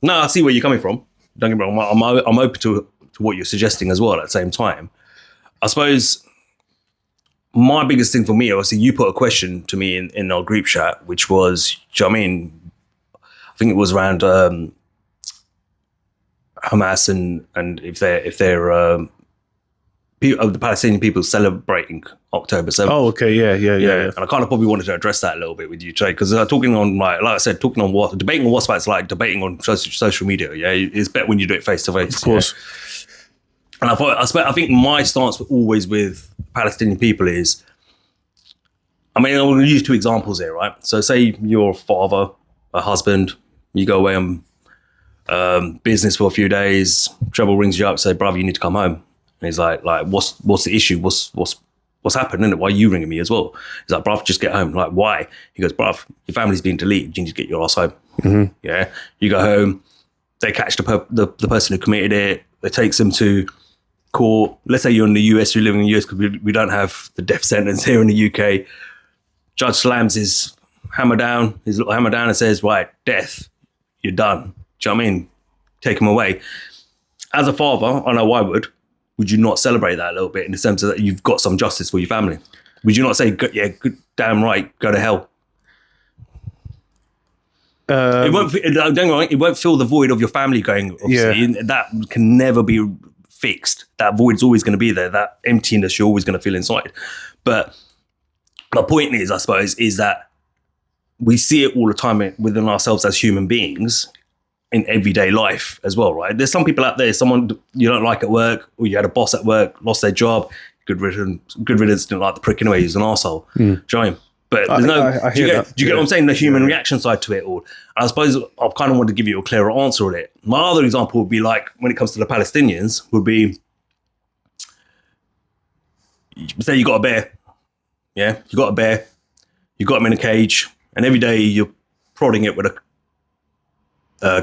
No, I see where you're coming from. Don't get me wrong. I'm open to what you're suggesting as well. At the same time, I suppose my biggest thing for me, obviously, you put a question to me in our group chat, which was, do you know what I mean? I think it was around Hamas and if they're the Palestinian people celebrating October 7th. Oh, okay, yeah. And I kind of probably wanted to address that a little bit with you, Trey, because talking on like I said, debating on WhatsApp, like debating on social media. Yeah, it's better when you do it face to face. Of course. Yeah? And I think my stance always with Palestinian people is, I mean, I'm going to use 2 examples here, right? So say you're a father, a husband, you go away on business for a few days, Treble rings you up, say, brother, you need to come home. And he's like, what's the issue? What's happened, innit? Why are you ringing me as well? He's like, bruv, just get home. Like, why? He goes, bruv, your family's been deleted. You need to get your ass home. Mm-hmm. Yeah. You go home. They catch the person who committed it. They takes them to court. Let's say you're in the US, you're living in the US, because we don't have the death sentence here in the UK. Judge slams his little hammer down and says, right, death, you're done. Do you know what I mean? Take him away. As a father, I know I would you not celebrate that a little bit in the sense that you've got some justice for your family? Would you not say, yeah, good, damn right, go to hell? It won't fill the void of your family going, obviously. Yeah. That can never be fixed. That void's always going to be there. That emptiness you're always going to feel inside. But my point is, I suppose, is that we see it all the time within ourselves as human beings, in everyday life as well, right? There's some people out there, someone you don't like at work, or you had a boss at work, lost their job, good riddance, didn't like the prick anyway, he's an arsehole. Do you know what I mean? But there's do you get what I'm saying? The human reaction side to it all. And I suppose I kind of want to give you a clearer answer on it. My other example would be like, when it comes to the Palestinians, would be, say you got a bear. Yeah, you got a bear, you got him in a cage, and every day you're prodding it with a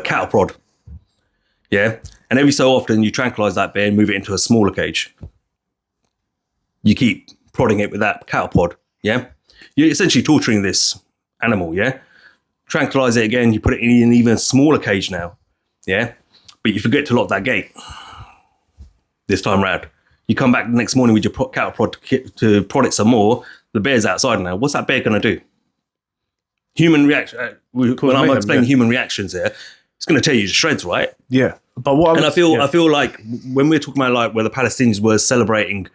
cattle prod, yeah, and every so often you tranquilize that bear and move it into a smaller cage. You keep prodding it with that cattle prod, yeah. You're essentially torturing this animal, yeah. Tranquilize it again. You put it in an even smaller cage now, yeah. But you forget to lock that gate. This time round, you come back the next morning with your cattle prod to prod it some more. The bear's outside now. What's that bear going to do? Human reaction. When I'm explaining human reactions here, it's going to tear you to shreds, right? Yeah. But what? And I feel like when we're talking about like where the Palestinians were celebrating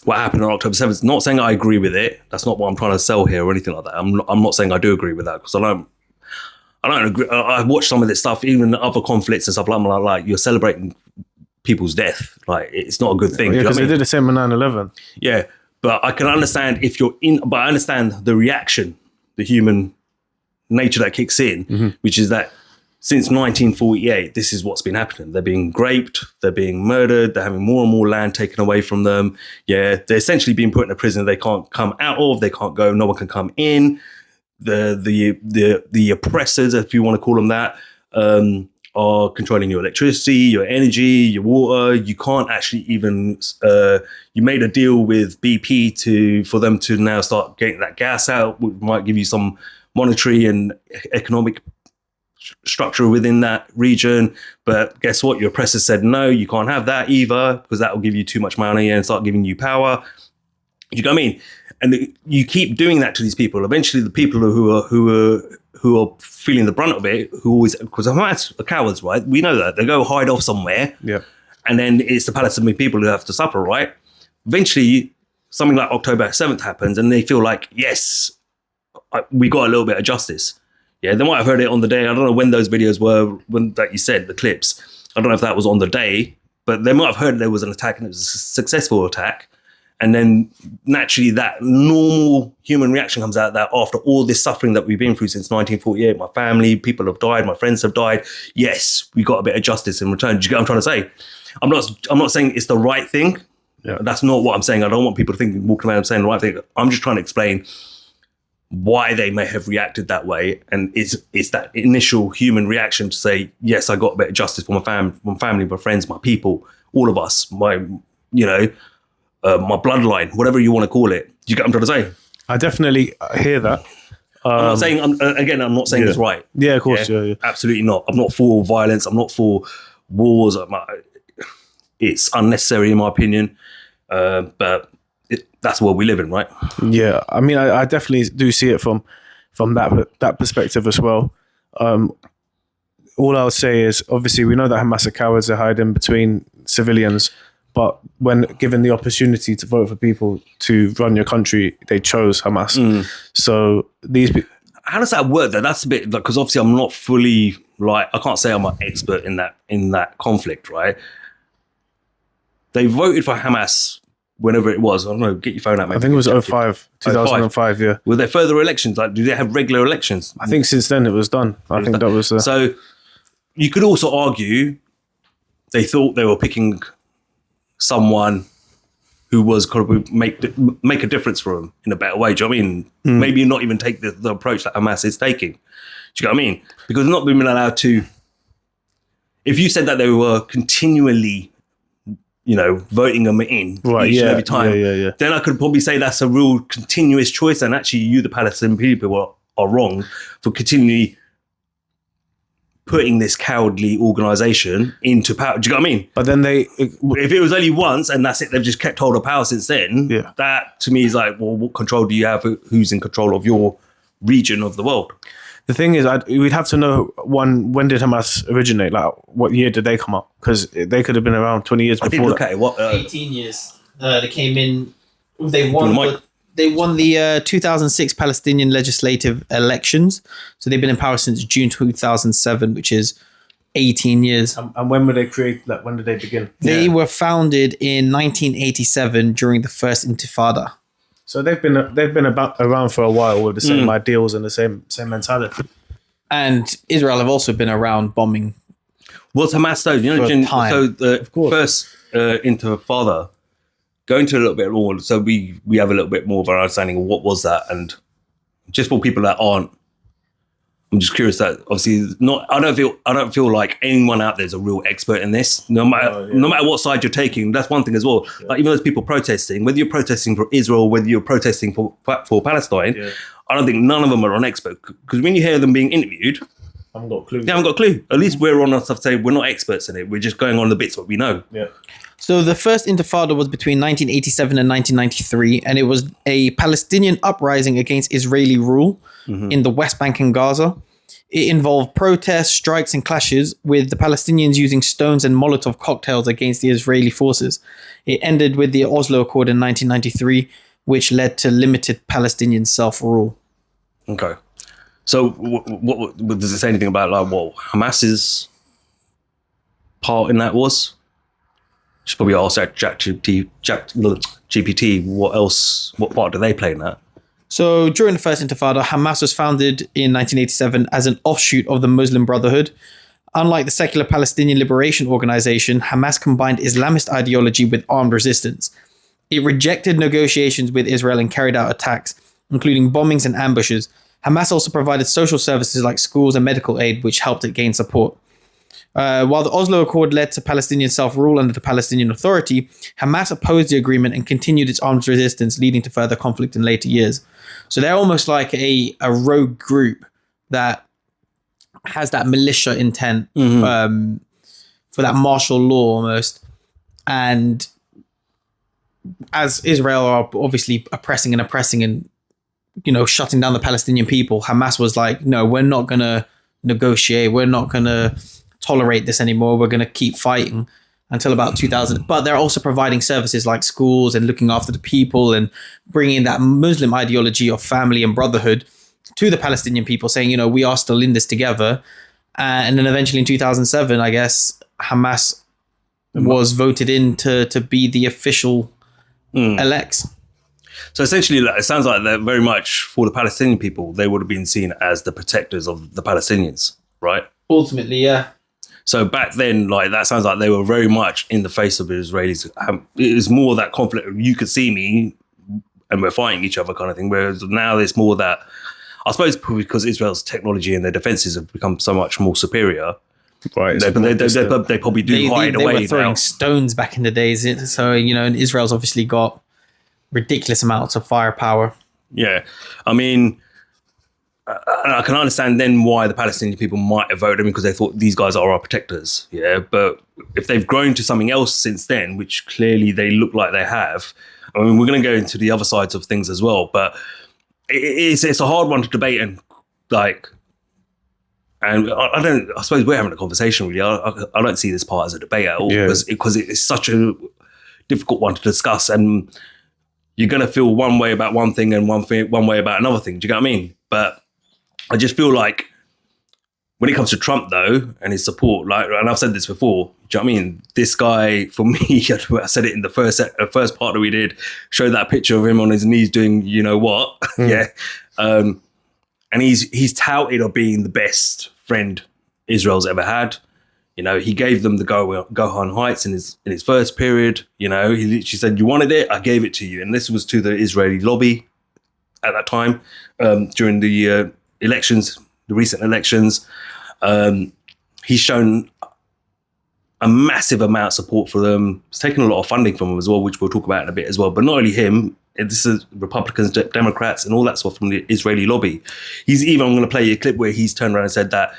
what happened on October 7th, not saying I agree with it. That's not what I'm trying to sell here or anything like that. I'm not saying I do agree with that, because I don't agree. I watched some of this stuff, even other conflicts and stuff like you're celebrating people's death. Like, it's not a good thing. Yeah, because they did the same with 9/11. Yeah. But I can understand but I understand the reaction, the human nature that kicks in, which is that since 1948, this is what's been happening. They're being raped, they're being murdered, they're having more and more land taken away from them. Yeah, they're essentially being put in a prison they can't come out of, they can't go, no one can come in. The oppressors, if you want to call them that, are controlling your electricity, your energy, your water. You can't actually even, you made a deal with BP for them to now start getting that gas out, which might give you some monetary and economic structure within that region. But guess what? Your oppressors said, no, you can't have that either, because that will give you too much money and start giving you power. You know what I mean? And you keep doing that to these people. Eventually, the people who are feeling the brunt of it, who always, because Hamas are cowards, right? We know that. They go hide off somewhere. Yeah. and then it's the Palestinian people who have to suffer, right? Eventually, something like October 7th happens, and they feel like, yes, we got a little bit of justice. Yeah, they might have heard it on the day. I don't know when those videos were, when, like you said, the clips. I don't know if that was on the day, but they might have heard there was an attack and it was a successful attack. And then naturally that normal human reaction comes out that after all this suffering that we've been through since 1948, my family, people have died, my friends have died. Yes, we got a bit of justice in return. Do you get what I'm trying to say? I'm not saying it's the right thing. Yeah. That's not what I'm saying. I don't want people to think walking around saying the right thing. I'm just trying to explain why they may have reacted that way. And it's that initial human reaction to say, yes, I got a bit of justice for my family, my friends, my people, all of us, my bloodline, whatever you want to call it. Do you get what I'm trying to say? I definitely hear that. I'm not saying, I'm not saying it's right. Yeah, of course. Yeah. Absolutely not. I'm not for violence. I'm not for wars. It's unnecessary in my opinion. But that's what we live in, right? Yeah. I mean, I definitely do see it from that perspective as well. All I'll say is, obviously, we know that Hamas are cowards. They hide in between civilians. But when given the opportunity to vote for people to run your country, they chose Hamas. So these people... How does that work though? That's a bit, because obviously I'm not fully, I can't say I'm an expert in that conflict, right? They voted for Hamas whenever it was. I don't know, get your phone out, maybe. I think it was 2005, yeah. Were there further elections? Do they have regular elections? I think since then it was done. I think that was... So you could also argue they thought they were picking someone who was going to make a difference for them in a better way. Do you know what I mean? Maybe not even take the approach that Hamas is taking. Do you know what I mean? Because not being allowed to... If you said that they were continually, voting them in each and every time, then I could probably say that's a real continuous choice, and actually you, the Palestinian people, are wrong for continually putting this cowardly organisation into power. Do you know what I mean? But then if it was only once and that's it, they've just kept hold of power since then, that to me is like, well, what control do you have? Who's in control of your region of the world? The thing is, we'd have to know, when did Hamas originate? Like, what year did they come up? Because they could have been around 20 years before. I did look at it. 18 years. They came in, they won the 2006 Palestinian legislative elections. So they've been in power since June 2007, which is 18 years. And when were they created? Like, when did they begin? They were founded in 1987 during the first Intifada. So they've been around for a while with the same ideals and the same mentality. And Israel have also been around bombing. Was Hamas though? So the first Intifada, go into a little bit more, so we have a little bit more of an understanding of what was that, and just for people that aren't, I'm just curious that obviously I don't feel like anyone out there is a real expert in this. No matter what side you're taking, that's one thing as well. Yeah. Like even those people protesting, whether you're protesting for Israel, whether you're protesting for Palestine, I don't think none of them are an expert, because when you hear them being interviewed, I haven't got a clue. They haven't got a clue. At least we're on us to say we're not experts in it. We're just going on the bits what we know. Yeah. So the first Intifada was between 1987 and 1993, and it was a Palestinian uprising against Israeli rule in the West Bank and Gaza. It involved protests, strikes, and clashes, with the Palestinians using stones and Molotov cocktails against the Israeli forces. It ended with the Oslo Accord in 1993, which led to limited Palestinian self-rule. Okay. So what does it say anything about what Hamas's part in that was? Should probably ask GPT what part do they play in that? So during the first Intifada, Hamas was founded in 1987 as an offshoot of the Muslim Brotherhood. Unlike the secular Palestinian Liberation Organization, Hamas combined Islamist ideology with armed resistance. It rejected negotiations with Israel and carried out attacks, including bombings and ambushes. Hamas also provided social services like schools and medical aid, which helped it gain support. While the Oslo Accord led to Palestinian self-rule under the Palestinian Authority, Hamas opposed the agreement and continued its armed resistance, leading to further conflict in later years. So they're almost like a rogue group that has that militia intent for that martial law almost. And as Israel are obviously oppressing and shutting down the Palestinian people, Hamas was like, no, we're not going to negotiate. We're not going to tolerate this anymore. We're going to keep fighting. until about 2000. But they're also providing services like schools and looking after the people and bringing that Muslim ideology of family and brotherhood to the Palestinian people, saying, we are still in this together. And then eventually in 2007, I guess, Hamas was voted in to be the official elects. So essentially, it sounds like they're very much, for the Palestinian people, they would have been seen as the protectors of the Palestinians, right? Ultimately, yeah. So back then, that sounds like they were very much in the face of the Israelis. It was more that conflict. You could see me and we're fighting each other kind of thing. Whereas now there's more that, I suppose because Israel's technology and their defenses have become so much more superior. Right. They probably do hide away. They were throwing now. stones back in the days. So, and Israel's obviously got ridiculous amounts of firepower. Yeah. I mean, I can understand then why the Palestinian people might have voted him, because they thought these guys are our protectors. Yeah. But if they've grown to something else since then, which clearly they look like they have, I mean, we're going to go into the other sides of things as well, but it's a hard one to debate and I suppose we're having a conversation really. I don't see this part as a debate at all, because it's such a difficult one to discuss, and you're going to feel one way about one thing and one way about another thing. Do you get what I mean? But I just feel like when it comes to Trump though, and his support, and I've said this before, do you know what I mean? This guy, for me, I said it in the first part that we did, showed that picture of him on his knees doing you know what, yeah. And he's touted of being the best friend Israel's ever had. He gave them the Golan Heights in his first period. He literally said, "You wanted it, I gave it to you." And this was to the Israeli lobby at that time, during the elections, the recent elections. He's shown a massive amount of support for them. He's taken a lot of funding from them as well, which we'll talk about in a bit as well. But not only him, this is Republicans, Democrats, and all that stuff from the Israeli lobby. He's even, I'm going to play you a clip where he's turned around and said that,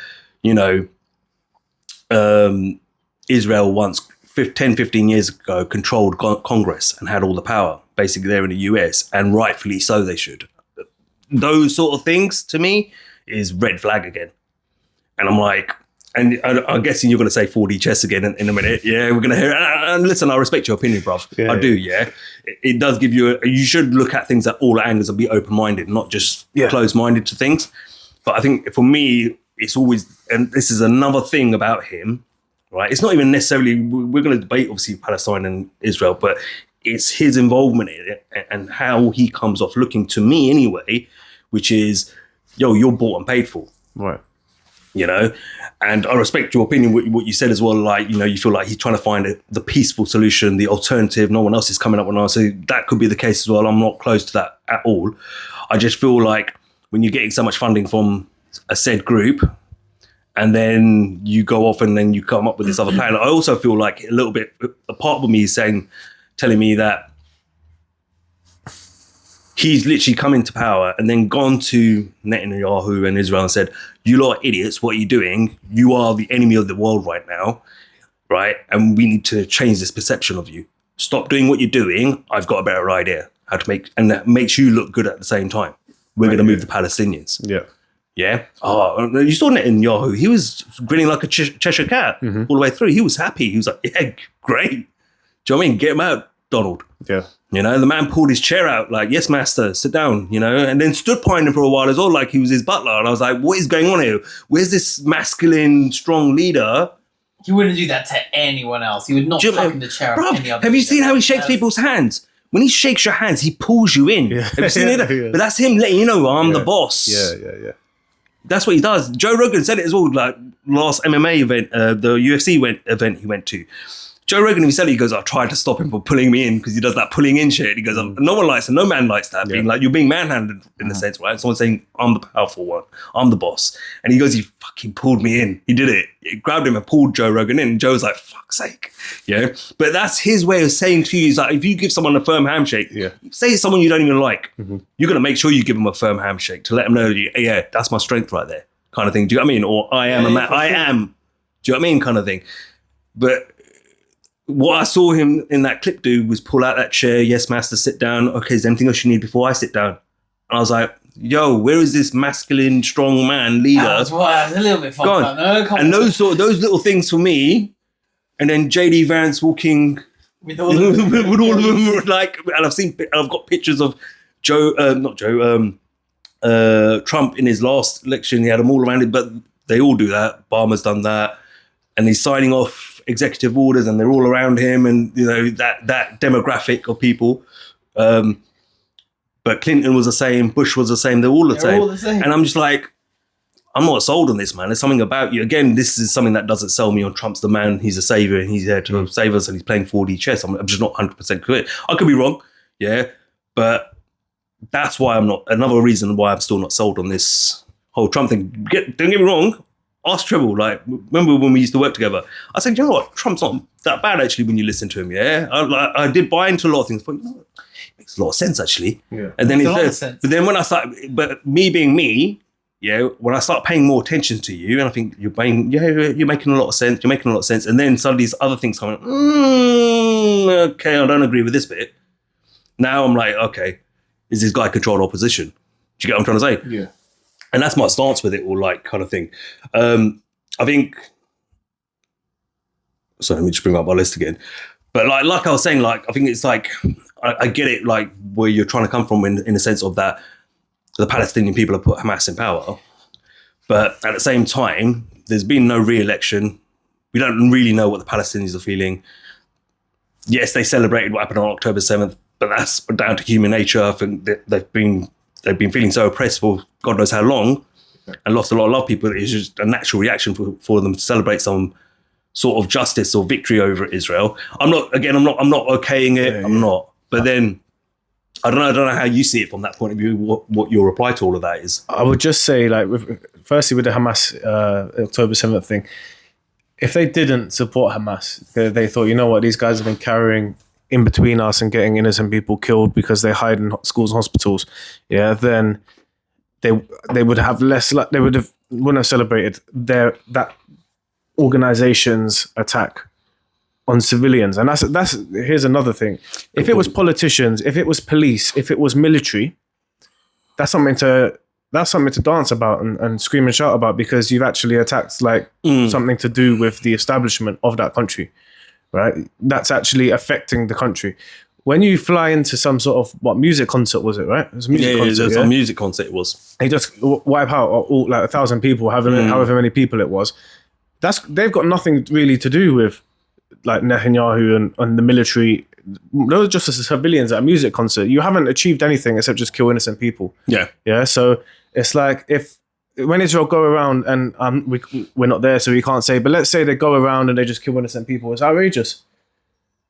Israel once 10, 15 years ago controlled Congress and had all the power, basically there in the US, and rightfully so they should. Those sort of things, to me, is red flag again. And I'm like, and I'm guessing you're going to say 4D chess again in a minute. Yeah, we're going to hear it. And listen, I respect your opinion, bruv. I do, yeah. It does give you, you should look at things at all angles and be open-minded, not just closed-minded to things. But I think for me, it's always, and this is another thing about him, right? It's not even necessarily, we're going to debate, obviously, Palestine and Israel, but it's his involvement in it and how he comes off looking, to me anyway, which is, you're bought and paid for. Right. And I respect your opinion, what you said as well, you feel like he's trying to find the peaceful solution, the alternative, no one else is coming up with an answer. That could be the case as well. I'm not close to that at all. I just feel like when you're getting so much funding from a said group and then you go off and then you come up with this other plan, I also feel like a little bit, a part of me is telling me that he's literally come into power and then gone to Netanyahu and Israel and said, "You lot are idiots. What are you doing? You are the enemy of the world right now, right? And we need to change this perception of you. Stop doing what you're doing. I've got a better idea how to make, and that makes you look good at the same time. We're going to move the Palestinians." Yeah. Yeah. Oh, you saw Netanyahu. He was grinning like a Cheshire cat all the way through. He was happy. He was like, "Yeah, great. Do you know what I mean? Get him out, Donald." Yeah. The man pulled his chair out like, "Yes, master, sit down," and then stood behind him for a while as well, like he was his butler. And I was like, what is going on here? Where's this masculine, strong leader? He wouldn't do that to anyone else. He would not tuck in the chair of any other. Have you seen how he shakes people's hands? When he shakes your hands, he pulls you in. Yeah. Have you seen it? Yeah. But that's him letting you know, I'm the boss. Yeah. That's what he does. Joe Rogan said it as well, like last MMA event, the UFC event he went to. Joe Rogan himself, he goes, "I tried to stop him from pulling me in," because he does that pulling in shit. He goes, "No one likes it. No man likes that." Being like, you're being manhandled in a sense, right? Someone saying, "I'm the powerful one. I'm the boss." And he goes, "He fucking pulled me in. He did it. He grabbed him and pulled Joe Rogan in." And Joe's like, "Fuck's sake." Yeah. But that's his way of saying to you, is like, if you give someone a firm handshake, say it's someone you don't even like, you're going to make sure you give them a firm handshake to let them know, yeah, that's my strength right there, kind of thing. Do you know what I mean? Or I am a man. I am. Do you know what I mean? Kind of thing. But what I saw him in that clip do was pull out that chair. "Yes, master, sit down. Okay, is there anything else you need before I sit down?" And I was like, yo, where is this masculine, strong man leader? That's why I was a little bit fucked up. No, and those little things for me, and then JD Vance walking With all of them. with all of them, like, and I've got pictures of Trump in his last election. He had them all around it, but they all do that. Obama's done that, and he's signing off executive orders, and they're all around him, and you know that demographic of people. But Clinton was the same, Bush was the same. They're all the same, and I'm just like, I'm not sold on this, man. There's something about you. Again, this is something that doesn't sell me on Trump's the man. He's a savior, and he's there to save us, and he's playing 4D chess. I'm just not 100% clear. I could be wrong, yeah, but that's why I'm not. Another reason why I'm still not sold on this whole Trump thing. Don't get me wrong. Ask Treble, like, remember when we used to work together? I said, you know what? Trump's not that bad actually when you listen to him. Yeah, I did buy into a lot of things, but you know what? It makes a lot of sense actually. Yeah, and then but then when I started, but me being me. Yeah, when I start paying more attention to you, and I think you're making a lot of sense. You're making a lot of sense, and then some of these other things come. Okay, I don't agree with this bit. Now I'm like, okay, is this guy controlling opposition? Do you get what I'm trying to say? Yeah. And that's my stance with it, all like kind of thing. I think. So let me just bring up my list again. But like I was saying, like I think it's like I get it, like where you're trying to come from in the sense of that. The Palestinian people have put Hamas in power. But at the same time, there's been no re-election. We don't really know what the Palestinians are feeling. Yes, they celebrated what happened on October 7th, but that's down to human nature. I think they've been feeling so oppressed for God knows how long and lost a lot of love people. It's just a natural reaction for them to celebrate some sort of justice or victory over Israel. I'm not okaying it. Yeah. I'm not. But then I don't know how you see it from that point of view, what your reply to all of that is. I would just say, like, firstly, with the Hamas October 7th thing, if they didn't support Hamas, they thought, you know what, these guys have been carrying in between us and getting innocent people killed because they hide in schools and hospitals, yeah, then they would have less, like, wouldn't have celebrated that organization's attack on civilians. And that's here's another thing. If it was politicians, if it was police, if it was military, that's something to dance about and scream and shout about, because you've actually attacked something to do with the establishment of that country, right? That's actually affecting the country. When you fly into some sort of music concert, was it, right? It was a music concert. It was a music concert. It was. They just wipe out all 1,000 people, however many people it was. They've got nothing really to do with like Netanyahu and the military. Those are just as civilians at a music concert. You haven't achieved anything except just kill innocent people. Yeah. So it's like when Israel go around and we're not there, so we can't say. But let's say they go around and they just kill innocent people. It's outrageous.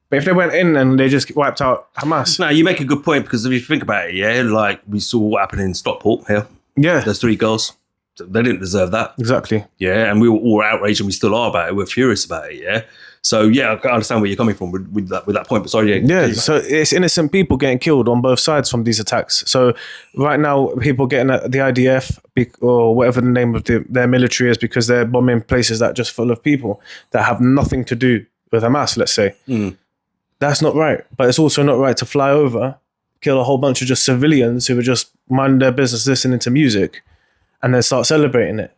But if they went in and they just wiped out Hamas, no, you make a good point, because if you think about it, yeah, like we saw what happened in Stockport here. Yeah, there's 3 girls. They didn't deserve that. Exactly. Yeah, and we were all outraged, and we still are about it. We're furious about it. Yeah. So yeah, I understand where you're coming from with that point. But sorry, yeah. So it's innocent people getting killed on both sides from these attacks. So right now, people getting the IDF or whatever the name of their military is, because they're bombing places that are just full of people that have nothing to do with Hamas. Let's say that's not right. But it's also not right to fly over, kill a whole bunch of just civilians who were just minding their business, listening to music, and then start celebrating it.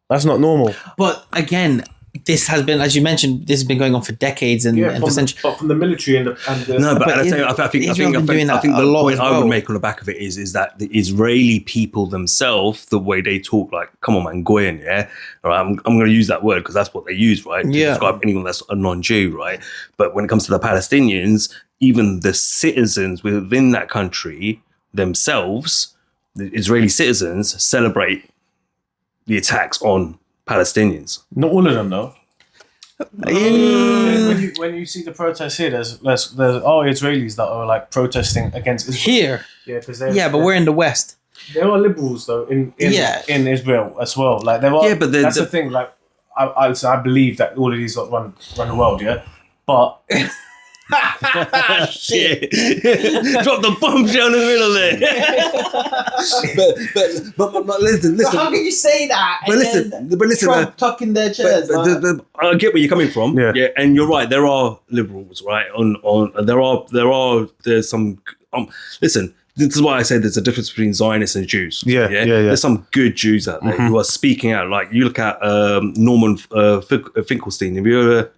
That's not normal. But again, this has been, as you mentioned, this has been going on for decades and for centuries. But from the military and the no, but I think the point I would make on the back of it is that the Israeli people themselves, the way they talk, like, come on, man, Goyen, yeah? All right, I'm going to use that word because that's what they use, right? To describe anyone that's a non-Jew, right? But when it comes to the Palestinians, even the citizens within that country themselves, the Israeli citizens, celebrate the attacks on Palestinians. Not all of them, though. When you see the protests here, there's Israelis that are like protesting against Israel. Here, but we're in the West. There are liberals though in Israel as well. Like there are. Yeah, but that's the thing. Like I believe that all of these lot run the world. Yeah, but. Shit! Drop the bombshell in the middle there. but listen. So how can you say that? But listen. Trump tucking their chairs. I get where you're coming from. Yeah, and you're right. There are liberals, right? There's some. Listen. This is why I say there's a difference between Zionists and Jews. Yeah. There's some good Jews out there who are speaking out. Like you look at Norman Finkelstein. Have you ever?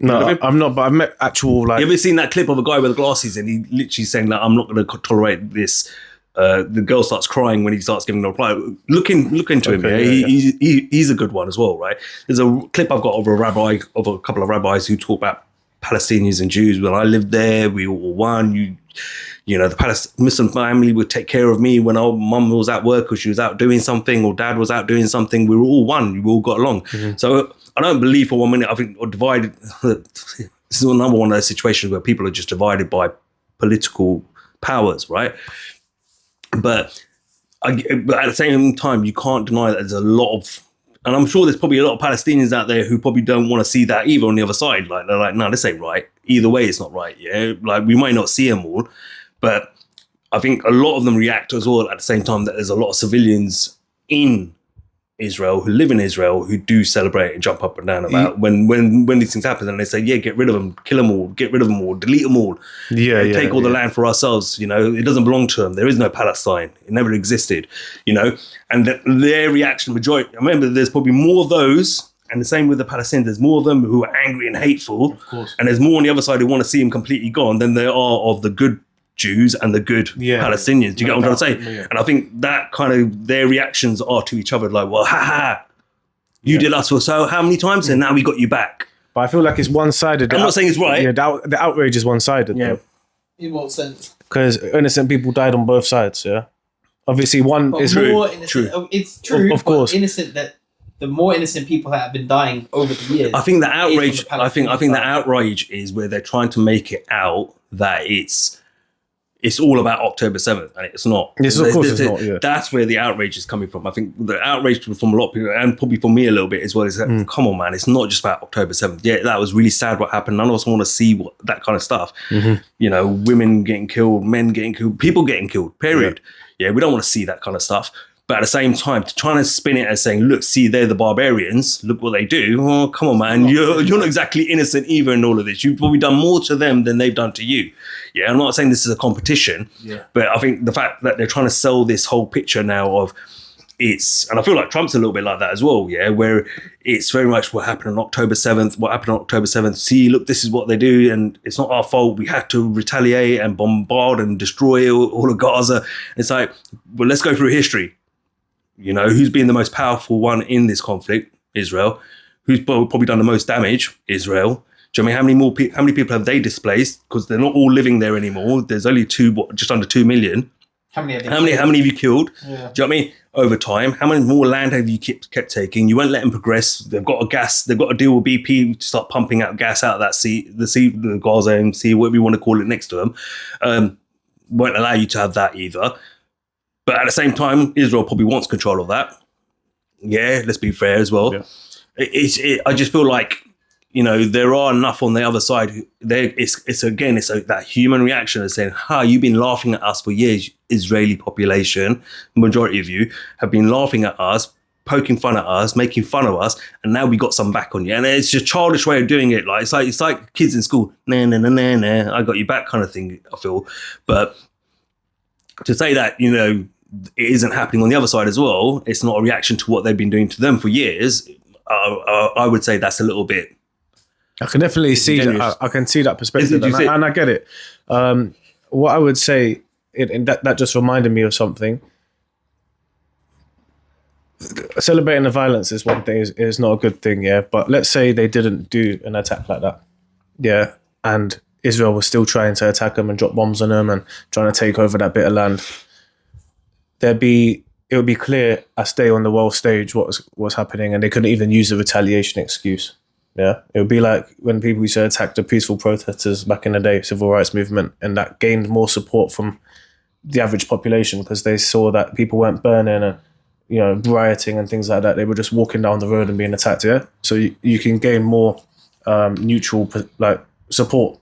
No, I'm not, but I've met actual like. You ever seen that clip of a guy with glasses and he literally saying that I'm not going to tolerate this? The girl starts crying when he starts giving a reply. Look into him. He's a good one as well, right? There's a clip I've got of a couple of rabbis who talk about Palestinians and Jews. When I lived there, we were all one. You know, the Muslim family would take care of me when our mum was at work or she was out doing something or dad was out doing something. We were all one. We all got along. Mm-hmm. So I don't believe for 1 minute, I think, or divided. This is another one of those situations where people are just divided by political powers, right? But at the same time, you can't deny that there's a lot of, and I'm sure there's probably a lot of Palestinians out there who probably don't want to see that either on the other side. Like, they're like, no, this ain't right. Either way, it's not right. Yeah. Like, we might not see them all, but I think a lot of them react as well at the same time that there's a lot of civilians in Israel who live in Israel who do celebrate and jump up and down about when these things happen, and they say, yeah, get rid of them, kill them all, get rid of them all, delete them all, take all the land for ourselves. You know, it doesn't belong to them. There is no Palestine. It never existed. You know, and their reaction, majority. Remember, there's probably more of those, and the same with the Palestinians. There's more of them who are angry and hateful, of course, and there's more on the other side who want to see them completely gone than there are of the good Jews and the good Palestinians. Do you get what I'm trying to say? Yeah. And I think that kind of their reactions are to each other like, well, you did us for so how many times and now we got you back. But I feel like it's one-sided. I'm not saying it's right. Yeah, the outrage is one-sided. Yeah. Though. In what sense? Because innocent people died on both sides, yeah? Obviously one is true. It's true, of course. Innocent that the more innocent people that have been dying over the years. I think the outrage I think the outrage is where they're trying to make it out that it's all about October 7th, and it's not. Yes, of course it's not, yeah. That's where the outrage is coming from. I think the outrage from a lot of people, and probably from me a little bit as well, is that, come on, man, it's not just about October 7th. Yeah, that was really sad what happened. None of us want to see that kind of stuff. Mm-hmm. You know, women getting killed, men getting killed, people getting killed, period. Yeah, we don't want to see that kind of stuff. But at the same time, trying to spin it as saying, look, see, they're the barbarians. Look what they do. Oh, come on, man. You're not exactly innocent either in all of this. You've probably done more to them than they've done to you. Yeah, I'm not saying this is a competition. Yeah. But I think the fact that they're trying to sell this whole picture now of and I feel like Trump's a little bit like that as well, yeah, where it's very much what happened on October 7th. See, look, this is what they do, and it's not our fault. We had to retaliate and bombard and destroy all of Gaza. It's like, well, let's go through history. You know, who's been the most powerful one in this conflict? Israel. Who's probably done the most damage? Israel. Do you know what I mean? How many people have they displaced? Because they're not all living there anymore. There's only just under 2 million. How many have you killed? Yeah. Do you know what I mean? Over time, how many more land have you kept taking? You won't let them progress. They've got a deal with BP to start pumping out gas out of that the Gaza Sea, whatever you want to call it, next to them. Won't allow you to have that either. But at the same time, Israel probably wants control of that. Yeah, let's be fair as well. Yeah. I just feel like, you know, there are enough on the other side. It's that human reaction of saying, you've been laughing at us for years, Israeli population, majority of you have been laughing at us, poking fun at us, making fun of us, and now we got some back on you. And it's just a childish way of doing it. Like it's like kids in school, nah, I got you back kind of thing, I feel. But to say that, you know, it isn't happening on the other side as well, it's not a reaction to what they've been doing to them for years, I would say that's a little bit. I can definitely see that. I can see that perspective, and I get it. What I would say, that just reminded me of something. Celebrating the violence is one thing, is not a good thing, yeah. But let's say they didn't do an attack like that, yeah, and Israel was still trying to attack them and drop bombs on them and trying to take over that bit of land. It would be clear as day on the world stage what was happening, and they couldn't even use the retaliation excuse. Yeah, it would be like when people used to attack the peaceful protesters back in the day, civil rights movement, and that gained more support from the average population because they saw that people weren't burning and, you know, rioting and things like that. They were just walking down the road and being attacked. Yeah, so you can gain more neutral support.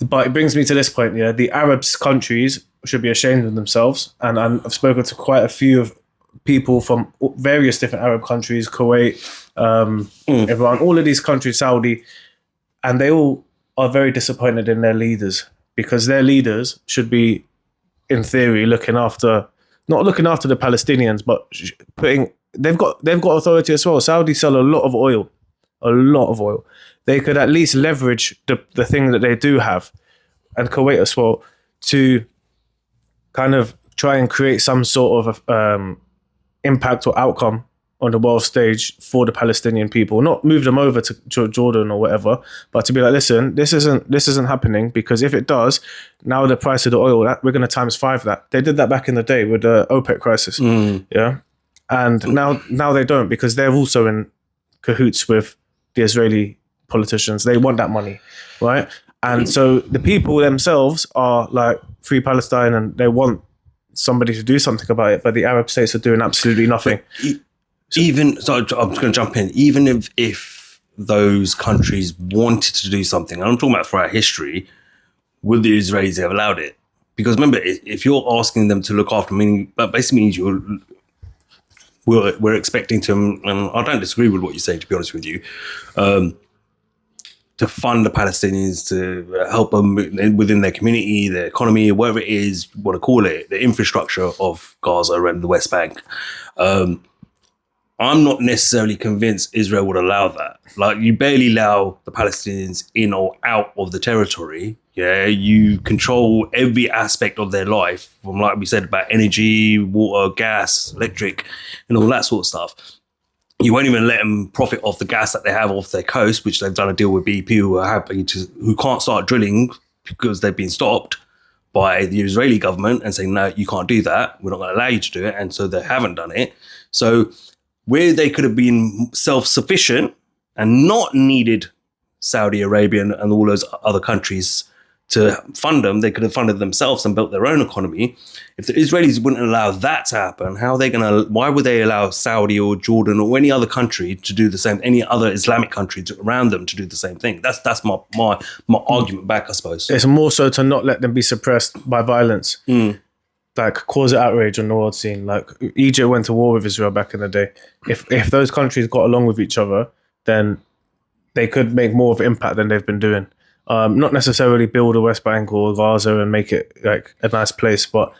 But it brings me to this point. Yeah, the Arab countries should be ashamed of themselves, and I've spoken to quite a few of people from various different Arab countries, Kuwait, Iran, all of these countries, Saudi, and they all are very disappointed in their leaders because their leaders should be, in theory, not looking after the Palestinians, but they've got authority as well. Saudi sell a lot of oil, a lot of oil. They could at least leverage the thing that they do have, and Kuwait as well, to kind of try and create some sort of impact or outcome on the world stage for the Palestinian people. Not move them over to Jordan or whatever, but to be like, listen, this isn't happening, because if it does, now the price of the oil, we're going to times 5 that. They did that back in the day with the OPEC crisis. Yeah. And now they don't, because they're also in cahoots with the Israeli politicians. They want that money, right? And so the people themselves are like, free Palestine, and they want somebody to do something about it, but the Arab states are doing absolutely nothing. So I'm just going to jump in. Even if those countries wanted to do something, and I'm talking about throughout history, would the Israelis have allowed it? Because remember, if you're asking them to look after, meaning that basically means we're expecting to, and I don't disagree with what you're saying, to be honest with you, to fund the Palestinians, to help them within their community, their economy, whatever it is you want to call it, the infrastructure of Gaza and the West Bank. I'm not necessarily convinced Israel would allow that. Like, you barely allow the Palestinians in or out of the territory. Yeah, you control every aspect of their life, from, like we said, about energy, water, gas, electric, and all that sort of stuff. You won't even let them profit off the gas that they have off their coast, which they've done a deal with BP, who can't start drilling because they've been stopped by the Israeli government and saying, no, you can't do that. We're not going to allow you to do it. And so they haven't done it. So where they could have been self-sufficient and not needed Saudi Arabia and all those other countries to fund them, they could have funded themselves and built their own economy. If the Israelis wouldn't allow that to happen, why would they allow Saudi or Jordan or any other country to do the same, any other Islamic country around them to do the same thing? That's my argument back, I suppose. It's more so to not let them be suppressed by violence. Like, cause outrage on the world scene. Like, Egypt went to war with Israel back in the day. If those countries got along with each other, then they could make more of an impact than they've been doing. Not necessarily build a West Bank or Gaza and make it like a nice place, but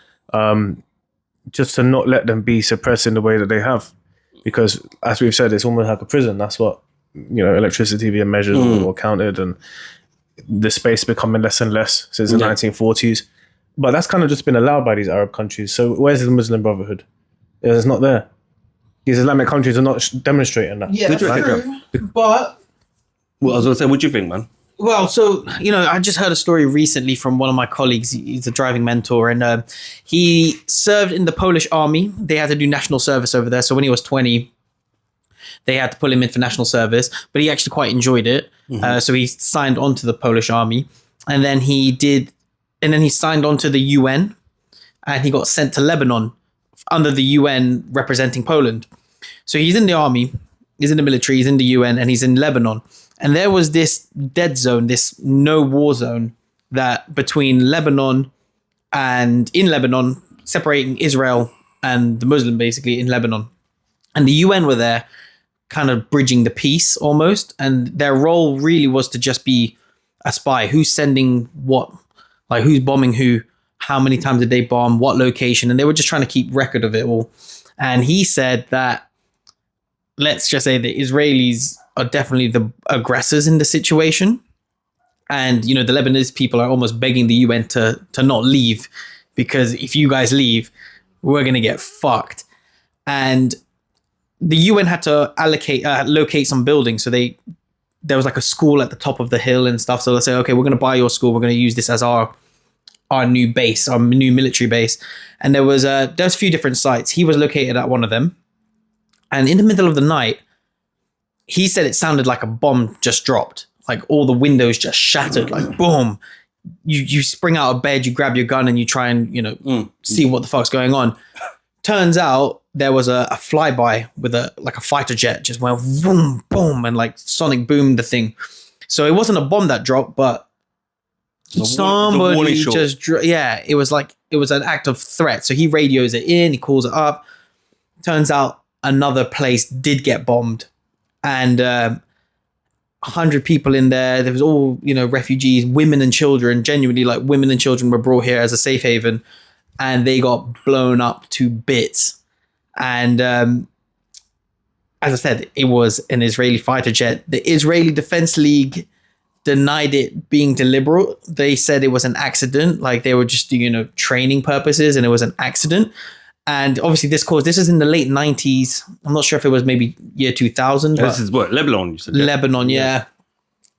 just to not let them be suppressed in the way that they have. Because, as we've said, it's almost like a prison. That's what, electricity being measured or counted, and the space becoming less and less since the 1940s. But that's kind of just been allowed by these Arab countries. So where's the Muslim Brotherhood? It's not there. These Islamic countries are not demonstrating that. Yeah, that's true. But... Well, I was going to say, what do you think, man? Well, so, I just heard a story recently from one of my colleagues. He's a driving mentor, and he served in the Polish army. They had to do national service over there. So when he was 20, they had to pull him in for national service, but he actually quite enjoyed it. So he signed on to the Polish army, and then he signed on to the UN, and he got sent to Lebanon under the UN representing Poland. So he's in the army, he's in the military, he's in the UN, and he's in Lebanon. And there was this dead zone, this no war zone that between Lebanon and in Lebanon, separating Israel and the Muslim basically in Lebanon. And the UN were there kind of bridging the peace almost. And their role really was to just be a spy. Who's sending what? Like, who's bombing who? How many times did they bomb? What location? And they were just trying to keep record of it all. And he said that, let's just say the Israelis are definitely the aggressors in the situation. And, the Lebanese people are almost begging the UN to not leave, because if you guys leave, we're going to get fucked. And the UN had to locate some buildings. So there was like a school at the top of the hill and stuff. So they'll say, okay, we're going to buy your school. We're going to use this as our new base, our new military base. And there was a few different sites. He was located at one of them. And in the middle of the night, he said it sounded like a bomb just dropped. Like, all the windows just shattered, like boom. You spring out of bed, you grab your gun and you try and, see what the fuck's going on. Turns out there was a flyby with a fighter jet just went boom, boom, and like sonic boomed the thing. So it wasn't a bomb that dropped, but somebody just, it was an act of threat. So he radios it in, he calls it up. Turns out another place did get bombed, and 100 people in there. There was all, refugees, women and children. Genuinely, like, women and children were brought here as a safe haven, and they got blown up to bits. And as I said, it was an Israeli fighter jet. The Israeli Defense League denied it being deliberate. They said it was an accident, like they were just, training purposes, and it was an accident. And obviously this is in the late 90s. I'm not sure if it was maybe year 2000. This is what, Lebanon, you said? Lebanon, yeah.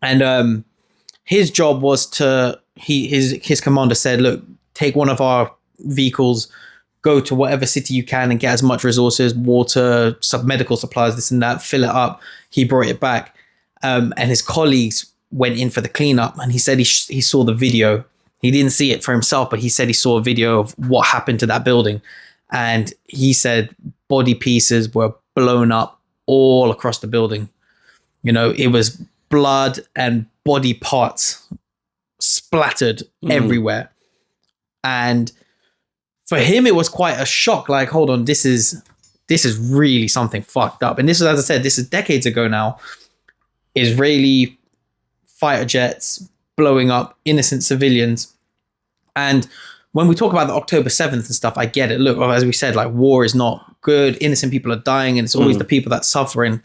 And his job was his commander said, look, take one of our vehicles, go to whatever city you can and get as much resources, water, medical supplies, this and that, fill it up. He brought it back. And his colleagues went in for the cleanup, and he said he saw the video. He didn't see it for himself, but he said he saw a video of what happened to that building. And he said body pieces were blown up all across the building. It was blood and body parts splattered everywhere. And for him, it was quite a shock. Like, hold on, this is really something fucked up. And this is, as I said, this is decades ago now. Israeli fighter jets blowing up innocent civilians. And when we talk about the October 7th and stuff, I get it. Look, as we said, like, war is not good. Innocent people are dying, and it's always the people that suffering.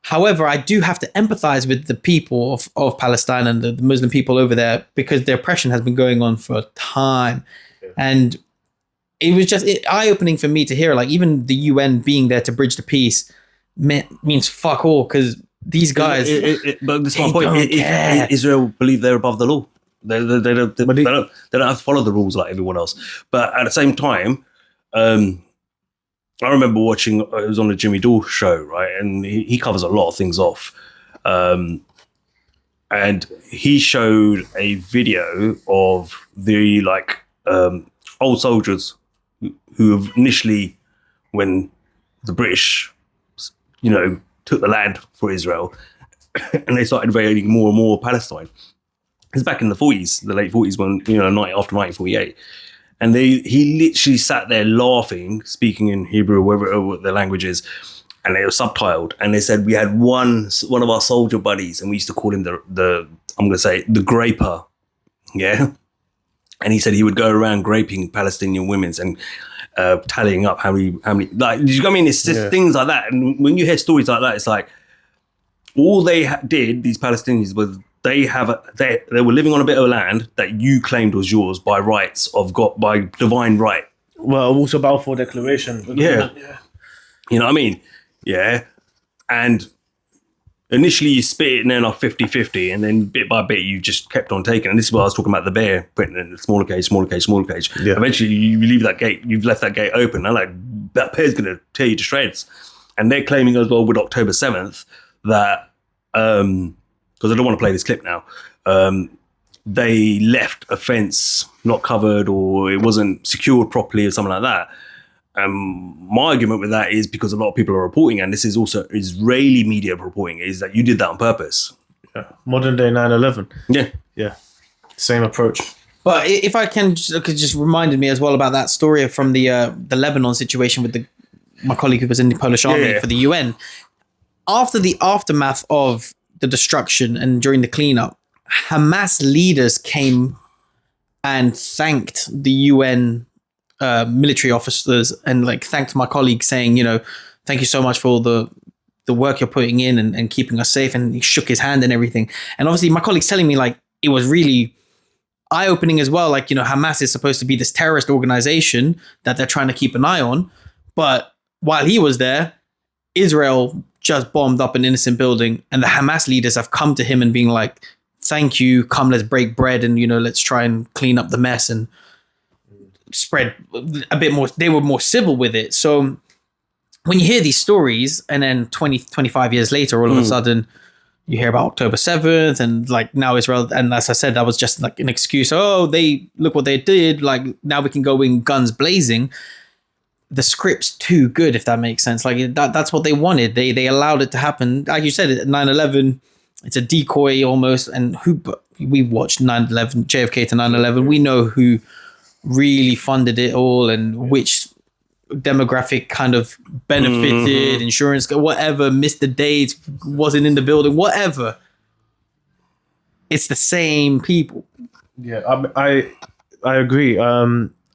However, I do have to empathize with the people of Palestine and the Muslim people over there, because the oppression has been going on for time. Yeah. And it was just eye-opening for me to hear, like, even the UN being there to bridge the peace means fuck all, because these guys, but this is my point. Israel believe they're above the law. They don't have to follow the rules like everyone else. But at the same time, I remember watching, it was on the Jimmy Dore show, right? And he covers a lot of things off. And he showed a video of the old soldiers who have initially, when the British, took the land for Israel, and they started invading more and more Palestine. It's back in the 40s, the late 40s, when, after 1948. And he literally sat there laughing, speaking in Hebrew, whatever their language is, and they were subtitled. And they said, we had one of our soldier buddies, and we used to call him the graper. Yeah. And he said he would go around graping Palestinian women and tallying up how many, like, you know what I mean? It's just things like that. And when you hear stories like that, it's like, all they did, these Palestinians, was they were living on a bit of land that you claimed was yours by rights of God, by divine right. Well, also Balfour Declaration. Yeah. You know what I mean? Yeah. And initially you spit it and then off 50-50, and then bit by bit you just kept on taking. And this is what I was talking about, the bear putting in smaller cage. Yeah. Eventually you leave that gate, you've left that gate open. And like, that bear's going to tear you to shreds. And they're claiming as well with October 7th that, because I don't want to play this clip now, they left a fence not covered, or it wasn't secured properly, or something like that. My argument with that is because a lot of people are reporting, and this is also Israeli media reporting, is that you did that on purpose. Yeah. Modern day 9/11. Yeah. Same approach. But if I can, just reminded me as well about that story from the Lebanon situation with my colleague who was in the Polish army for the UN. After the aftermath of the destruction and during the cleanup, Hamas leaders came and thanked the UN military officers, and thanked my colleague, saying, thank you so much for all the work you're putting in and keeping us safe. And he shook his hand and everything. And obviously my colleague's telling me it was really eye-opening as well. Hamas is supposed to be this terrorist organization that they're trying to keep an eye on. But while he was there, Israel just bombed up an innocent building, and the Hamas leaders have come to him and being like, thank you, come, let's break bread, and let's try and clean up the mess and spread a bit more. They were more civil with it. So when you hear these stories, and then 25 years later, all of a sudden you hear about October 7th, and now Israel, and as I said, that was just an excuse. Oh, look what they did, now we can go in guns blazing. The script's too good, if that makes sense. That's what they wanted. They allowed it to happen. Like you said, at 9/11, it's a decoy almost. And we've watched 9/11, JFK to 9/11. We know who really funded it all, and which demographic kind of benefited, insurance, whatever, missed the dates, wasn't in the building, whatever. It's the same people. Yeah, I agree.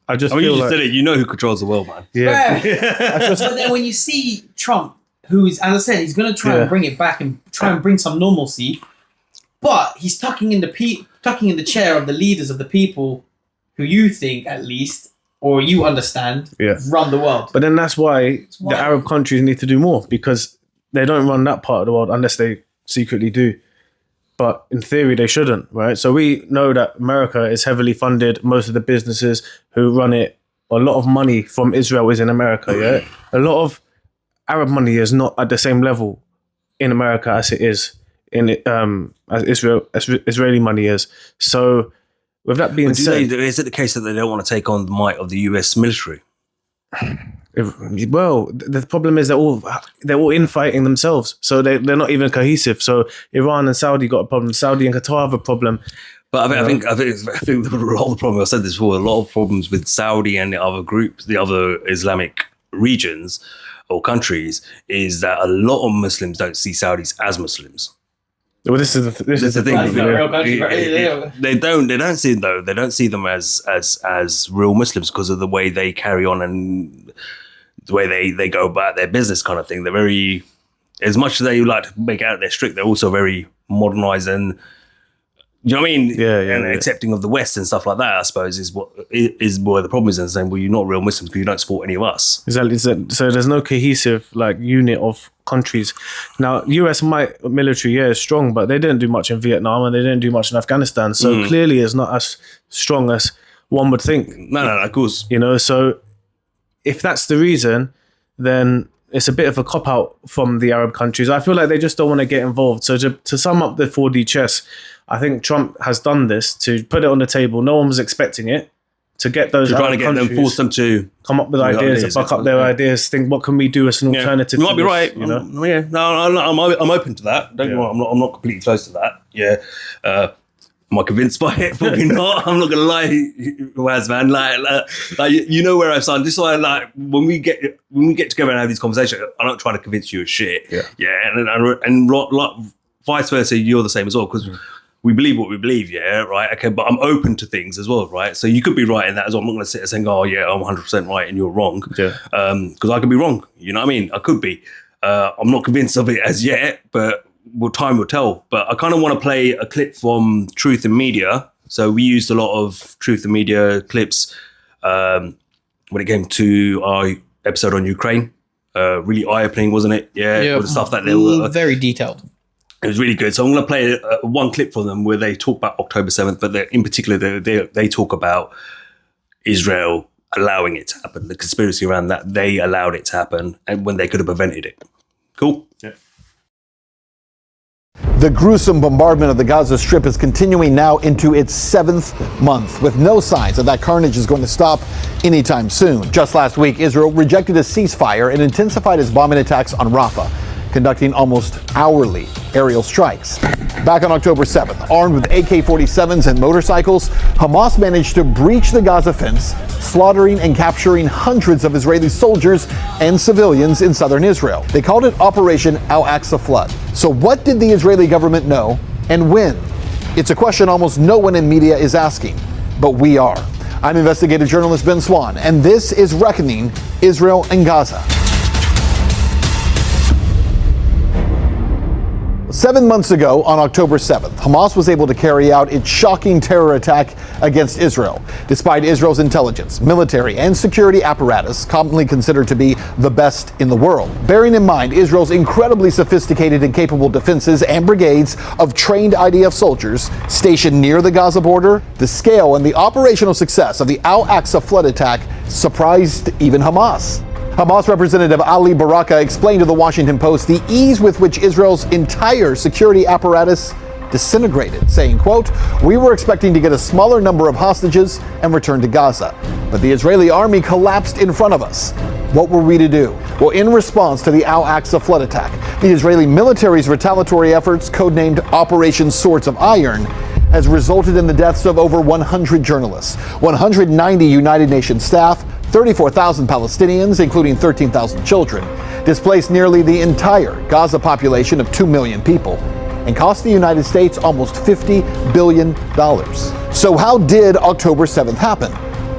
I just feel you just said it. You know who controls the world, man. Yeah. But then when you see Trump who is, as I said, he's going to try and bring it back and try and bring some normalcy. But he's tucking in the chair of the leaders of the people who you think, at least, or you understand, run the world. But then that's why the Arab countries need to do more, because they don't run that part of the world unless they secretly do. But in theory, they shouldn't, right? So we know that America is heavily funded. Most of the businesses who run it, a lot of money from Israel is in America, yeah? A lot of Arab money is not at the same level in America as it is in as Israeli money is. So with that being said... Is it the case that they don't want to take on the might of the US military? Well, the problem is they're all infighting themselves, so they're not even cohesive. So Iran and Saudi got a problem. Saudi and Qatar have a problem. But I think a lot of the problem, I've said this before, a lot of problems with Saudi and the other groups, the other Islamic regions or countries, is that a lot of Muslims don't see Saudis as Muslims. Well, this is the thing. They don't see them, though. They don't see them as real Muslims because of the way they carry on and the way they go about their business, kind of thing. They're very, as much as they like to make out they're strict, they're also very modernized and, you know what I mean? And accepting of the West and stuff like that, I suppose, is where the problem is. And saying, well, you're not real Muslims because you don't support any of us. Exactly. So there's no cohesive unit of countries. Now, US military, is strong, but they didn't do much in Vietnam and they didn't do much in Afghanistan. So clearly, it's not as strong as one would think. No, of course. So if that's the reason, then it's a bit of a cop-out from the Arab countries. I feel like they just don't want to get involved. So to sum up the 4D chess, I think Trump has done this to put it on the table. No one was expecting it. To get those trying to get them, force them to come up with ideas, to buck up their ideas, think what can we do as an alternative. You might be right. I'm open to that. Don't get me wrong, I'm not completely close to that. Yeah. Am I convinced by it? Probably not. I'm not gonna lie, Waz, man. Like you know where I stand. This is why, when we get together and have these conversations, I'm not trying to convince you of shit. And vice versa, you're the same as well, because we believe what we believe, right? Okay, but I'm open to things as well, right? So you could be right in that as well. I'm not going to sit there saying, oh yeah, I'm 100% right and you're wrong. Because I could be wrong. You know what I mean? I could be. I'm not convinced of it as yet, but time will tell. But I kind of want to play a clip from Truth and Media. So we used a lot of Truth and Media clips when it came to our episode on Ukraine. Really eye-opening, wasn't it? All the stuff that they were... Very detailed. It was really good. So I'm going to play one clip from them where they talk about October 7th, but in particular, they talk about Israel allowing it to happen, the conspiracy around that they allowed it to happen and when they could have prevented it. Cool? Yeah. The gruesome bombardment of the Gaza Strip is continuing now into its 7th month, with no signs that carnage is going to stop anytime soon. Just last week, Israel rejected a ceasefire and intensified its bombing attacks on Rafah, conducting almost hourly aerial strikes. Back on October 7th, armed with AK-47s and motorcycles, Hamas managed to breach the Gaza fence, slaughtering and capturing hundreds of Israeli soldiers and civilians in southern Israel. They called it Operation Al-Aqsa Flood. So what did the Israeli government know and when? It's a question almost no one in media is asking, but we are. I'm investigative journalist Ben Swan, and this is Reckoning Israel and Gaza. 7 months ago, on October 7th, Hamas was able to carry out its shocking terror attack against Israel, despite Israel's intelligence, military, and security apparatus, commonly considered to be the best in the world. Bearing in mind Israel's incredibly sophisticated and capable defenses and brigades of trained IDF soldiers stationed near the Gaza border, the scale and the operational success of the Al-Aqsa flood attack surprised even Hamas. Hamas representative Ali Baraka explained to the Washington Post the ease with which Israel's entire security apparatus disintegrated, saying, quote, "We were expecting to get a smaller number of hostages and return to Gaza, but the Israeli army collapsed in front of us. What were we to do?" Well, in response to the Al-Aqsa flood attack, the Israeli military's retaliatory efforts, codenamed Operation Swords of Iron, has resulted in the deaths of over 100 journalists, 190 United Nations staff, 34,000 Palestinians, including 13,000 children, displaced nearly the entire Gaza population of 2 million people, and cost the United States almost $50 billion. So how did October 7th happen?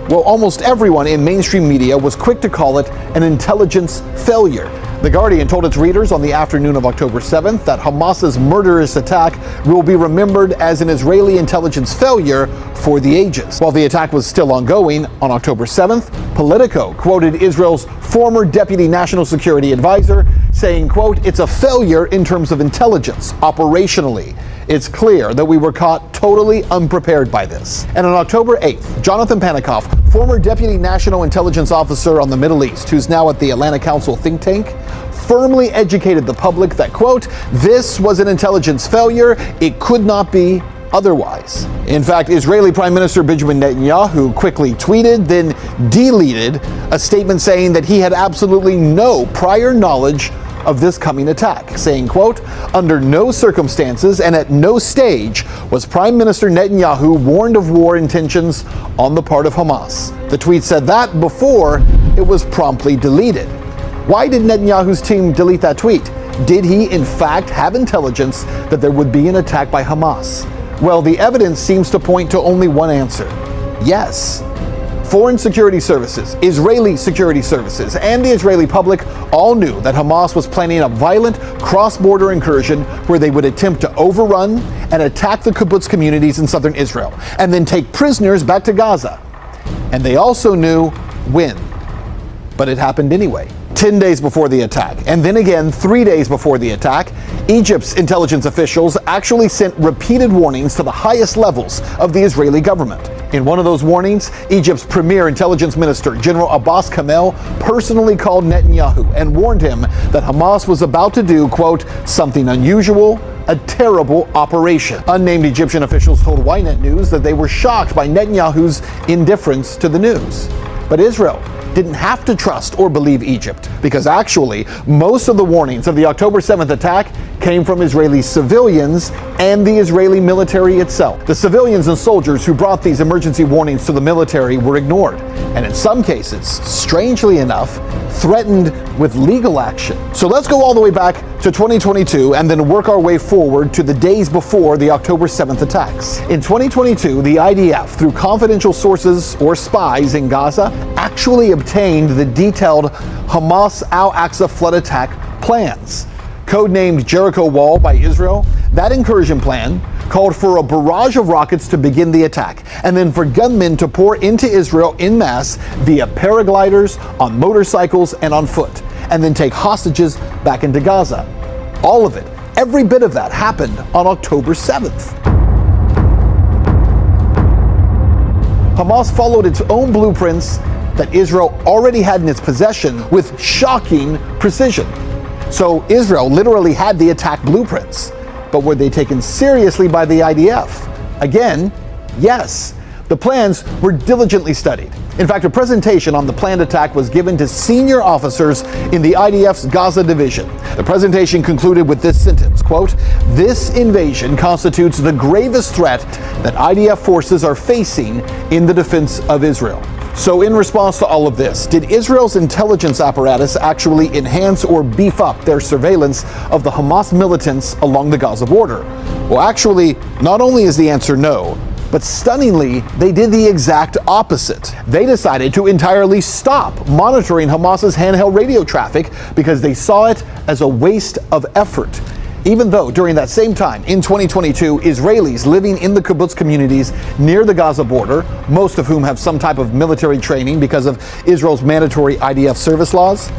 Well, almost everyone in mainstream media was quick to call it an intelligence failure. The Guardian told its readers on the afternoon of October 7th that Hamas's murderous attack will be remembered as an Israeli intelligence failure for the ages. While the attack was still ongoing, on October 7th, Politico quoted Israel's former deputy national security advisor saying, quote, "It's a failure in terms of intelligence, operationally. It's clear that we were caught totally unprepared by this." And on October 8th, Jonathan Panikoff, former deputy national intelligence officer on the Middle East, who's now at the Atlantic Council think tank, firmly educated the public that, quote, "This was an intelligence failure. It could not be otherwise." In fact, Israeli Prime Minister Benjamin Netanyahu quickly tweeted, then deleted a statement saying that he had absolutely no prior knowledge of this coming attack, saying, quote, "Under no circumstances and at no stage was Prime Minister Netanyahu warned of war intentions on the part of Hamas." The tweet said that before it was promptly deleted. Why did Netanyahu's team delete that tweet? Did he, in fact, have intelligence that there would be an attack by Hamas? Well, the evidence seems to point to only one answer. Yes. Foreign security services, Israeli security services, and the Israeli public all knew that Hamas was planning a violent cross-border incursion where they would attempt to overrun and attack the kibbutz communities in southern Israel, and then take prisoners back to Gaza. And they also knew when. But it happened anyway. 10 days before the attack, and then again 3 days before the attack, Egypt's intelligence officials actually sent repeated warnings to the highest levels of the Israeli government. In one of those warnings, Egypt's premier intelligence minister, General Abbas Kamel, personally called Netanyahu and warned him that Hamas was about to do, quote, "something unusual, a terrible operation." Unnamed Egyptian officials told Ynet News that they were shocked by Netanyahu's indifference to the news. But Israel didn't have to trust or believe Egypt, because actually most of the warnings of the October 7th attack came from Israeli civilians and the Israeli military itself. The civilians and soldiers who brought these emergency warnings to the military were ignored, and in some cases, strangely enough, threatened with legal action. So let's go all the way back to 2022 and then work our way forward to the days before the October 7th attacks. In 2022, the IDF, through confidential sources or spies in Gaza, actually obtained the detailed Hamas Al-Aqsa flood attack plans. Codenamed Jericho Wall by Israel, that incursion plan called for a barrage of rockets to begin the attack, and then for gunmen to pour into Israel en masse via paragliders, on motorcycles, and on foot, and then take hostages back into Gaza. All of it, every bit of that happened on October 7th. Hamas followed its own blueprints that Israel already had in its possession with shocking precision. So Israel literally had the attack blueprints. But were they taken seriously by the IDF? Again, yes. The plans were diligently studied. In fact, a presentation on the planned attack was given to senior officers in the IDF's Gaza division. The presentation concluded with this sentence, quote, "This invasion constitutes the gravest threat that IDF forces are facing in the defense of Israel." So in response to all of this, did Israel's intelligence apparatus actually enhance or beef up their surveillance of the Hamas militants along the Gaza border? Well, actually, not only is the answer no, but stunningly, they did the exact opposite. They decided to entirely stop monitoring Hamas's handheld radio traffic because they saw it as a waste of effort. Even though during that same time, in 2022, Israelis living in the kibbutz communities near the Gaza border, most of whom have some type of military training because of Israel's mandatory IDF service laws,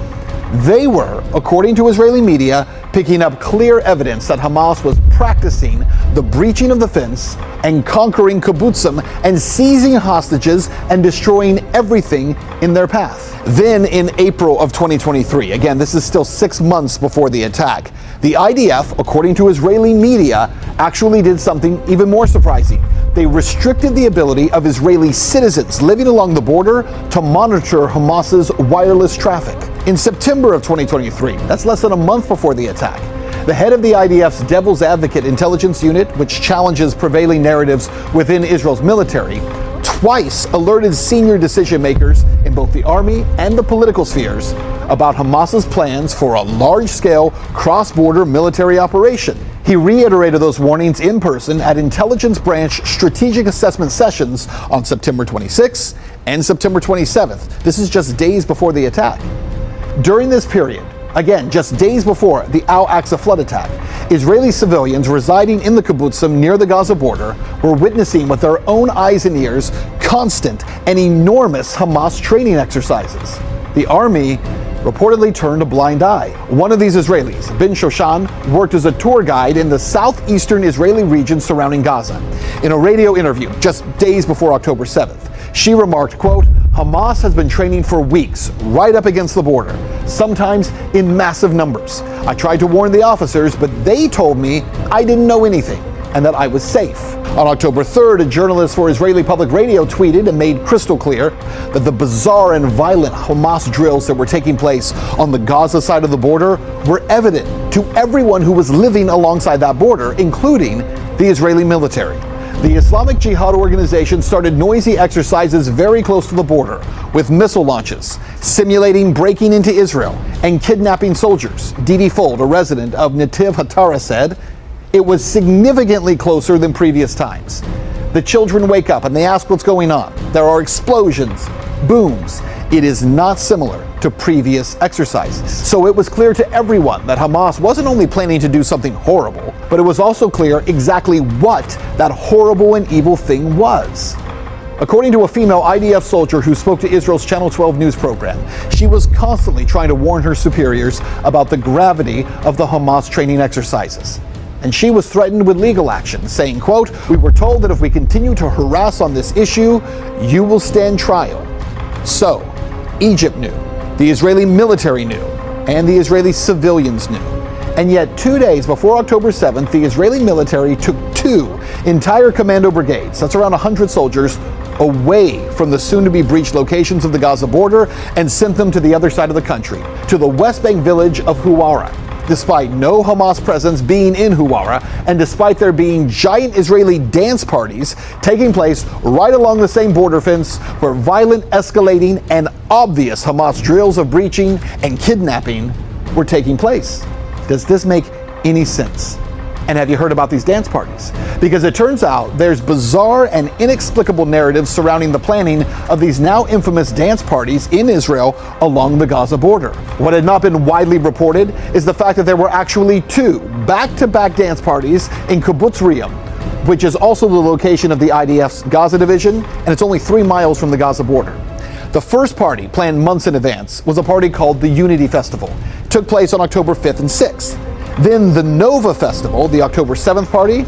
they were, according to Israeli media, picking up clear evidence that Hamas was practicing the breaching of the fence and conquering kibbutzim and seizing hostages and destroying everything in their path. Then in April of 2023, again, this is still 6 months before the attack, the IDF, according to Israeli media, actually did something even more surprising. They restricted the ability of Israeli citizens living along the border to monitor Hamas's wireless traffic. In September of 2023, that's less than a month before the attack, the head of the IDF's Devil's Advocate intelligence unit, which challenges prevailing narratives within Israel's military, twice alerted senior decision makers in both the army and the political spheres about Hamas's plans for a large-scale cross-border military operation. He reiterated those warnings in person at intelligence branch strategic assessment sessions on September 26th and September 27th. This is just days before the attack. During this period, Again, just days before the Al-Aqsa flood attack, Israeli civilians residing in the kibbutzim near the Gaza border were witnessing with their own eyes and ears constant and enormous Hamas training exercises. The army reportedly turned a blind eye. One of these Israelis, Ben Shoshan, worked as a tour guide in the southeastern Israeli region surrounding Gaza. In a radio interview just days before October 7th, she remarked, quote, Hamas has been training for weeks right up against the border, sometimes in massive numbers. I tried to warn the officers, but they told me I didn't know anything and that I was safe. On October 3rd, a journalist for Israeli Public Radio tweeted and made crystal clear that the bizarre and violent Hamas drills that were taking place on the Gaza side of the border were evident to everyone who was living alongside that border, including the Israeli military. The Islamic Jihad organization started noisy exercises very close to the border, with missile launches, simulating breaking into Israel and kidnapping soldiers. Didi Fold, a resident of Netiv Hatara, said, it was significantly closer than previous times. The children wake up and they ask what's going on. There are explosions, booms. It is not similar to previous exercises. So it was clear to everyone that Hamas wasn't only planning to do something horrible, but it was also clear exactly what that horrible and evil thing was. According to a female IDF soldier who spoke to Israel's Channel 12 news program, she was constantly trying to warn her superiors about the gravity of the Hamas training exercises. And she was threatened with legal action, saying, quote, we were told that if we continue to harass on this issue, you will stand trial. So, Egypt knew, the Israeli military knew, and the Israeli civilians knew. And yet 2 days before October 7th, the Israeli military took 2 entire commando brigades, that's around 100 soldiers, away from the soon-to-be breached locations of the Gaza border and sent them to the other side of the country, to the West Bank village of Huwara. Despite no Hamas presence being in Huwara, and despite there being giant Israeli dance parties taking place right along the same border fence where violent, escalating, and obvious Hamas drills of breaching and kidnapping were taking place. Does this make any sense? And have you heard about these dance parties? Because it turns out there's bizarre and inexplicable narratives surrounding the planning of these now infamous dance parties in Israel along the Gaza border. What had not been widely reported is the fact that there were actually 2 back-to-back dance parties in Kibbutz Riyam, which is also the location of the IDF's Gaza division, and it's only 3 miles from the Gaza border. The first party, planned months in advance, was a party called the Unity Festival. It took place on October 5th and 6th. Then the Nova Festival, the October 7th party,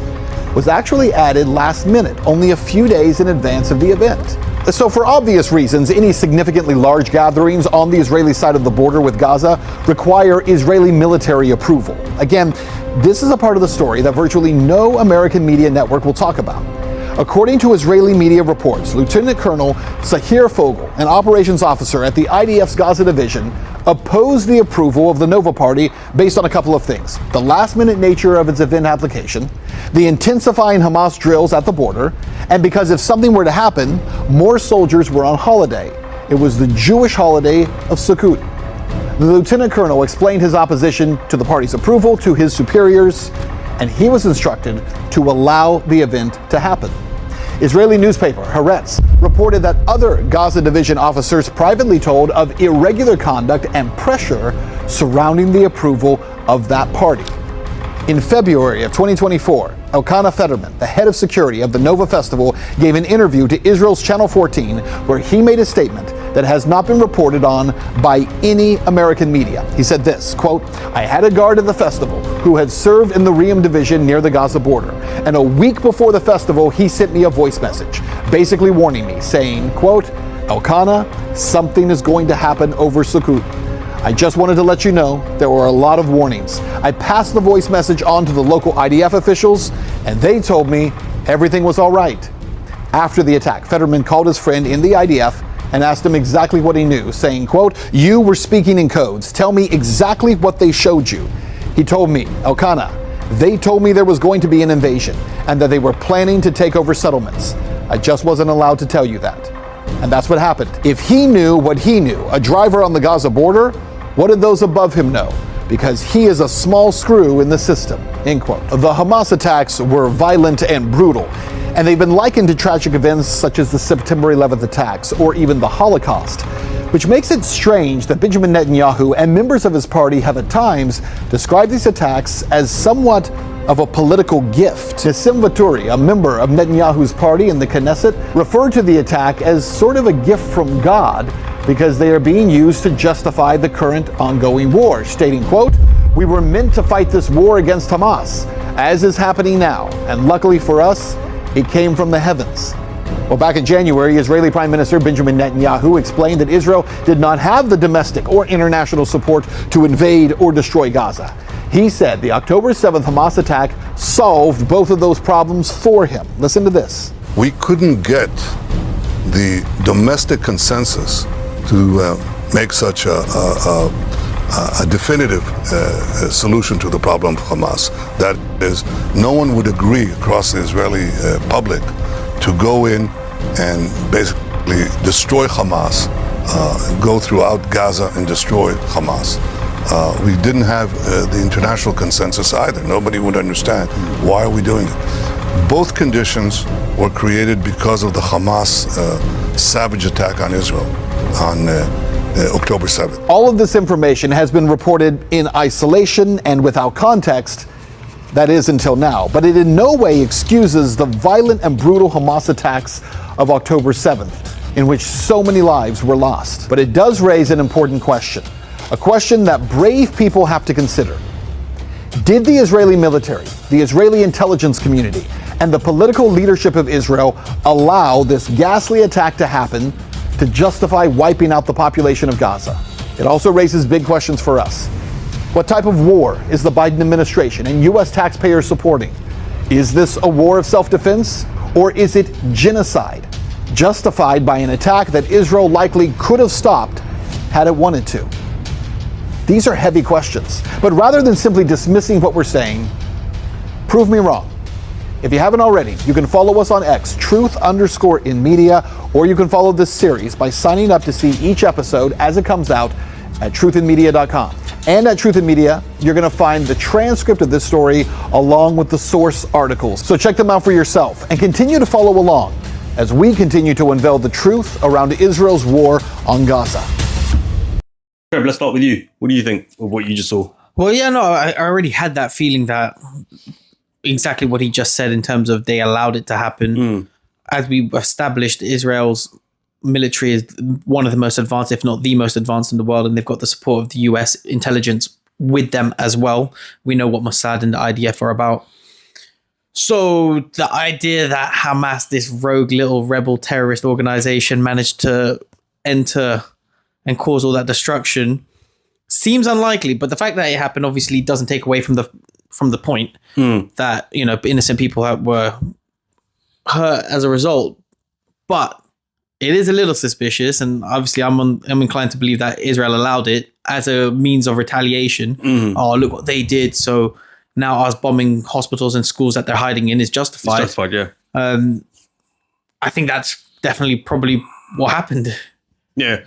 was actually added last minute, only a few days in advance of the event. So for obvious reasons, any significantly large gatherings on the Israeli side of the border with Gaza require Israeli military approval. Again, this is a part of the story that virtually no American media network will talk about. According to Israeli media reports, Lieutenant Colonel Sahir Fogel, an operations officer at the IDF's Gaza division, opposed the approval of the Nova Party based on a couple of things: the last-minute nature of its event application, the intensifying Hamas drills at the border, and because if something were to happen, more soldiers were on holiday. It was the Jewish holiday of Sukkot. The Lieutenant Colonel explained his opposition to the party's approval to his superiors, and he was instructed to allow the event to happen. Israeli newspaper Haaretz reported that other Gaza division officers privately told of irregular conduct and pressure surrounding the approval of that party. In February of 2024, Elkanah Fetterman, the head of security of the Nova Festival, gave an interview to Israel's Channel 14 where he made a statement that has not been reported on by any American media. He said this, quote, I had a guard at the festival who had served in the Riyam division near the Gaza border, and a week before the festival he sent me a voice message, basically warning me, saying, quote, Elkanah, something is going to happen over Sukkot. I just wanted to let you know there were a lot of warnings. I passed the voice message on to the local IDF officials, and they told me everything was all right. After the attack, Fetterman called his friend in the IDF and asked him exactly what he knew, saying, quote, you were speaking in codes. Tell me exactly what they showed you. He told me, Elkanah, they told me there was going to be an invasion and that they were planning to take over settlements. I just wasn't allowed to tell you that. And that's what happened. If he knew what he knew, a driver on the Gaza border, what did those above him know? Because he is a small screw in the system, end quote. The Hamas attacks were violent and brutal, and they've been likened to tragic events such as the September 11th attacks or even the Holocaust. which makes it strange that Benjamin Netanyahu and members of his party have at times described these attacks as somewhat of a political gift. Nissim Vaturi, a member of Netanyahu's party in the Knesset, referred to the attack as sort of a gift from God because they are being used to justify the current ongoing war, stating, quote, "We were meant to fight this war against Hamas, as is happening now, and luckily for us, it came from the heavens." Well, back in January, Israeli Prime Minister Benjamin Netanyahu explained that Israel did not have the domestic or international support to invade or destroy Gaza. He said the October 7th Hamas attack solved both of those problems for him. Listen to this. We couldn't get the domestic consensus to make such a definitive solution to the problem of Hamas. That is, no one would agree across the Israeli public to go in and basically destroy Hamas, go throughout Gaza and destroy Hamas. We didn't have the international consensus either. Nobody would understand why are we doing it. Both conditions were created because of the Hamas savage attack on Israel on October 7th. All of this information has been reported in isolation and without context. That is until now, but it in no way excuses the violent and brutal Hamas attacks of October 7th, in which so many lives were lost. But it does raise an important question, a question that brave people have to consider. Did the Israeli military, the Israeli intelligence community, and the political leadership of Israel allow this ghastly attack to happen to justify wiping out the population of Gaza? It also raises big questions for us. What type of war is the Biden administration and U.S. taxpayers supporting? Is this a war of self-defense, or is it genocide, justified by an attack that Israel likely could have stopped had it wanted to? These are heavy questions, but rather than simply dismissing what we're saying, prove me wrong. If you haven't already, you can follow us on X, truth_in_media, or you can follow this series by signing up to see each episode as it comes out at truthinmedia.com. And at Truth in Media, you're going to find the transcript of this story along with the source articles. So check them out for yourself and continue to follow along as we continue to unveil the truth around Israel's war on Gaza. Trev, let's start with you. What do you think of what you just saw? Well, yeah, no, I already had that feeling that exactly what he just said in terms of they allowed it to happen. As we established, Israel's military is one of the most advanced, if not the most advanced in the world, and they've got the support of the US intelligence with them as well. We know what Mossad and the IDF are about. So the idea that Hamas, this rogue little rebel terrorist organization, managed to enter and cause all that destruction seems unlikely, but the fact that it happened obviously doesn't take away from the point that, you know, innocent people were hurt as a result. But it is a little suspicious, and obviously I'm inclined to believe that Israel allowed it as a means of retaliation. Oh, look what they did. So now us bombing hospitals and schools that they're hiding in is justified. It's justified, yeah. I think that's definitely probably what happened. Yeah.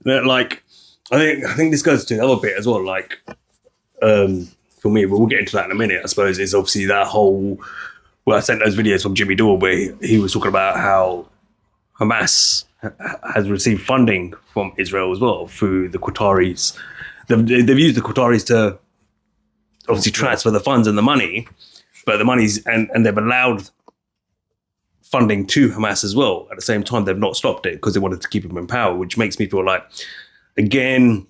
Like, I think this goes to the other bit as well. Like, for me, but we'll get into that in a minute, I suppose, is obviously that whole, well, I sent those videos from Jimmy Dore where he was talking about how Hamas has received funding from Israel as well through the Qataris. They've used the Qataris to obviously transfer the funds and the money, but the money's, and they've allowed funding to Hamas as well. At the same time, they've not stopped it because they wanted to keep them in power, which makes me feel like, again,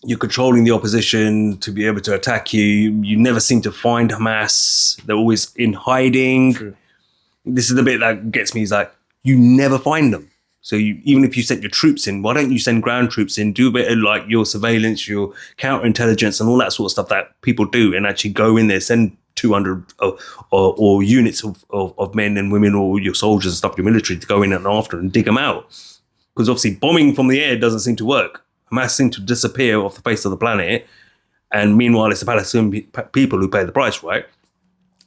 you're controlling the opposition to be able to attack you. You never seem to find Hamas. They're always in hiding. True. This is the bit that gets me, is like, you never find them. So even if you sent your troops in, why don't you send ground troops in, do a bit of like your surveillance, your counterintelligence and all that sort of stuff that people do, and actually go in there, send 200 or units of men and women, or your soldiers and stuff, your military, to go in and after and dig them out. Because obviously bombing from the air doesn't seem to work. Hamas seem to disappear off the face of the planet. And meanwhile, it's the Palestinian people who pay the price, right?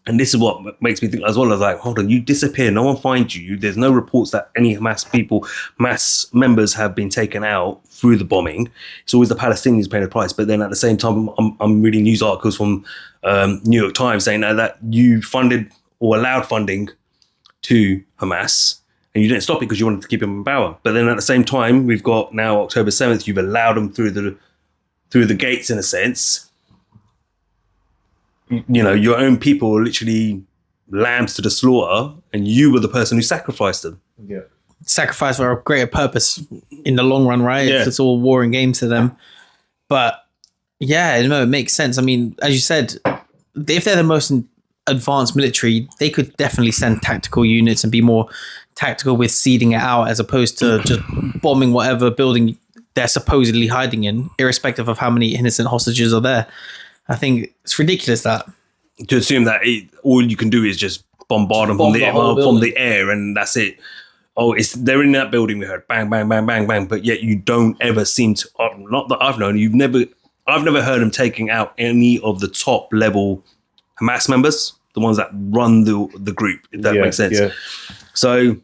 And this is what makes me think as well, as like, hold on, you disappear, no one finds you. There's no reports that any Hamas members have been taken out through the bombing. It's always the Palestinians paying the price. But then at the same time, I'm reading news articles from New York Times saying that you funded or allowed funding to Hamas, And you didn't stop it because you wanted to keep him in power. But then at the same time, we've got now October 7th, you've allowed them through the gates in a sense. You know, your own people are literally lambs to the slaughter, and you were the person who sacrificed them. Yeah. Sacrifice for a greater purpose in the long run, right? Yeah. It's all war and games to them. But yeah, no, it makes sense. I mean, as you said, if they're the most advanced military, they could definitely send tactical units and be more tactical with seeding it out as opposed to just bombing whatever building they're supposedly hiding in, irrespective of how many innocent hostages are there. I think it's ridiculous that To assume that all you can do is just bombard them Bomb from the whole from the building. air, and that's it. Oh, they're in that building. We heard bang, bang, bang, bang, bang, but yet you don't ever seem to. Not that I've known. I've never heard them taking out any of the top level Hamas members, the ones that run the group. If that makes sense. Yeah. So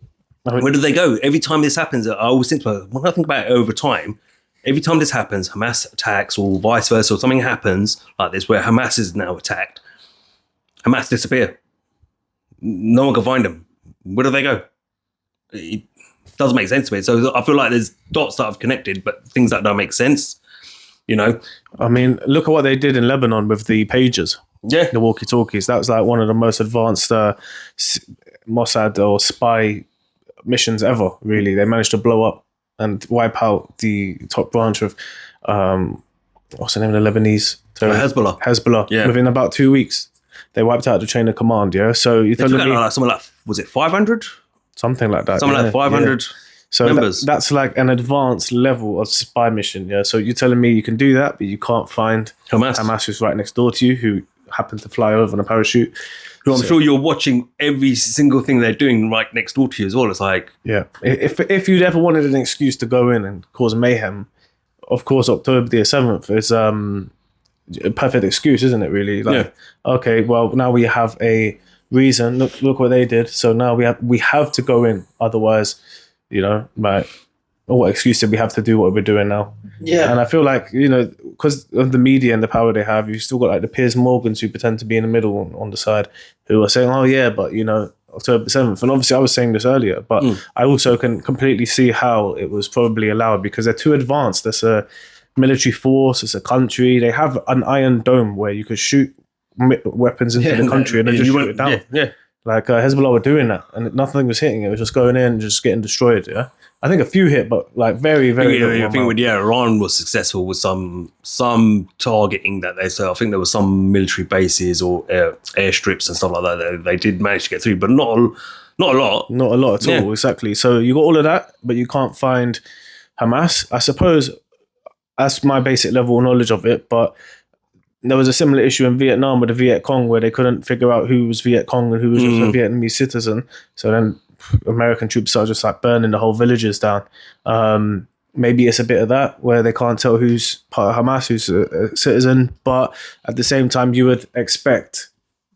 where do they go? Every time this happens, I always think about when I think about it over time. Every time this happens, Hamas attacks or vice versa, or something happens like this where Hamas is now attacked, Hamas disappear. No one can find them. Where do they go? It doesn't make sense to me. So I feel like there's dots that have connected, but things that don't make sense, you know? I mean, look at what they did in Lebanon with the pagers. Yeah. The walkie-talkies. That was like one of the most advanced Mossad or spy missions ever, really. They managed to blow up and wipe out the top branch of, what's the name of the Lebanese terrorist? Hezbollah. Yeah. Within about 2 weeks. They wiped out the chain of command, yeah? So you're They telling took me... out like, something like, was it 500? Something like that. Something like 500 So members. that's like an advanced level of spy mission, yeah? So you're telling me you can do that, but you can't find Hamas who's right next door to you, who happened to fly over on a parachute. Who I'm sure you're watching every single thing they're doing right next door to you as well. It's like... Yeah. If you'd ever wanted an excuse to go in and cause mayhem, of course, October the 7th is a perfect excuse, isn't it, really? Like, okay, well, now we have a reason. Look what they did. So now we have to go in. Otherwise, you know, like, what excuse did we have to do what we're doing now? Yeah. And I feel like, you know, because of the media and the power they have, you've still got like the Piers Morgans who pretend to be in the middle on the side, who are saying, oh yeah, but you know, October 7th. And obviously I was saying this earlier, but I also can completely see how it was probably allowed because they're too advanced. There's a military force, it's a country. They have an iron dome where you could shoot weapons into the country and then just shoot it down. Yeah. Like Hezbollah were doing that and nothing was hitting. It was just going in and just getting destroyed, yeah? I think a few hit, but like very, very little I think amount. with Iran was successful with some targeting that they said. I think there were some military bases or airstrips and stuff like that. They did manage to get through, but not a lot. Not a lot at all, exactly. So you got all of that, but you can't find Hamas. I suppose that's my basic level of knowledge of it, but there was a similar issue in Vietnam with the Viet Cong where they couldn't figure out who was Viet Cong and who was just a Vietnamese citizen. So then American troops are just like burning the whole villages down. Maybe it's a bit of that where they can't tell who's part of Hamas, who's a citizen. But at the same time, you would expect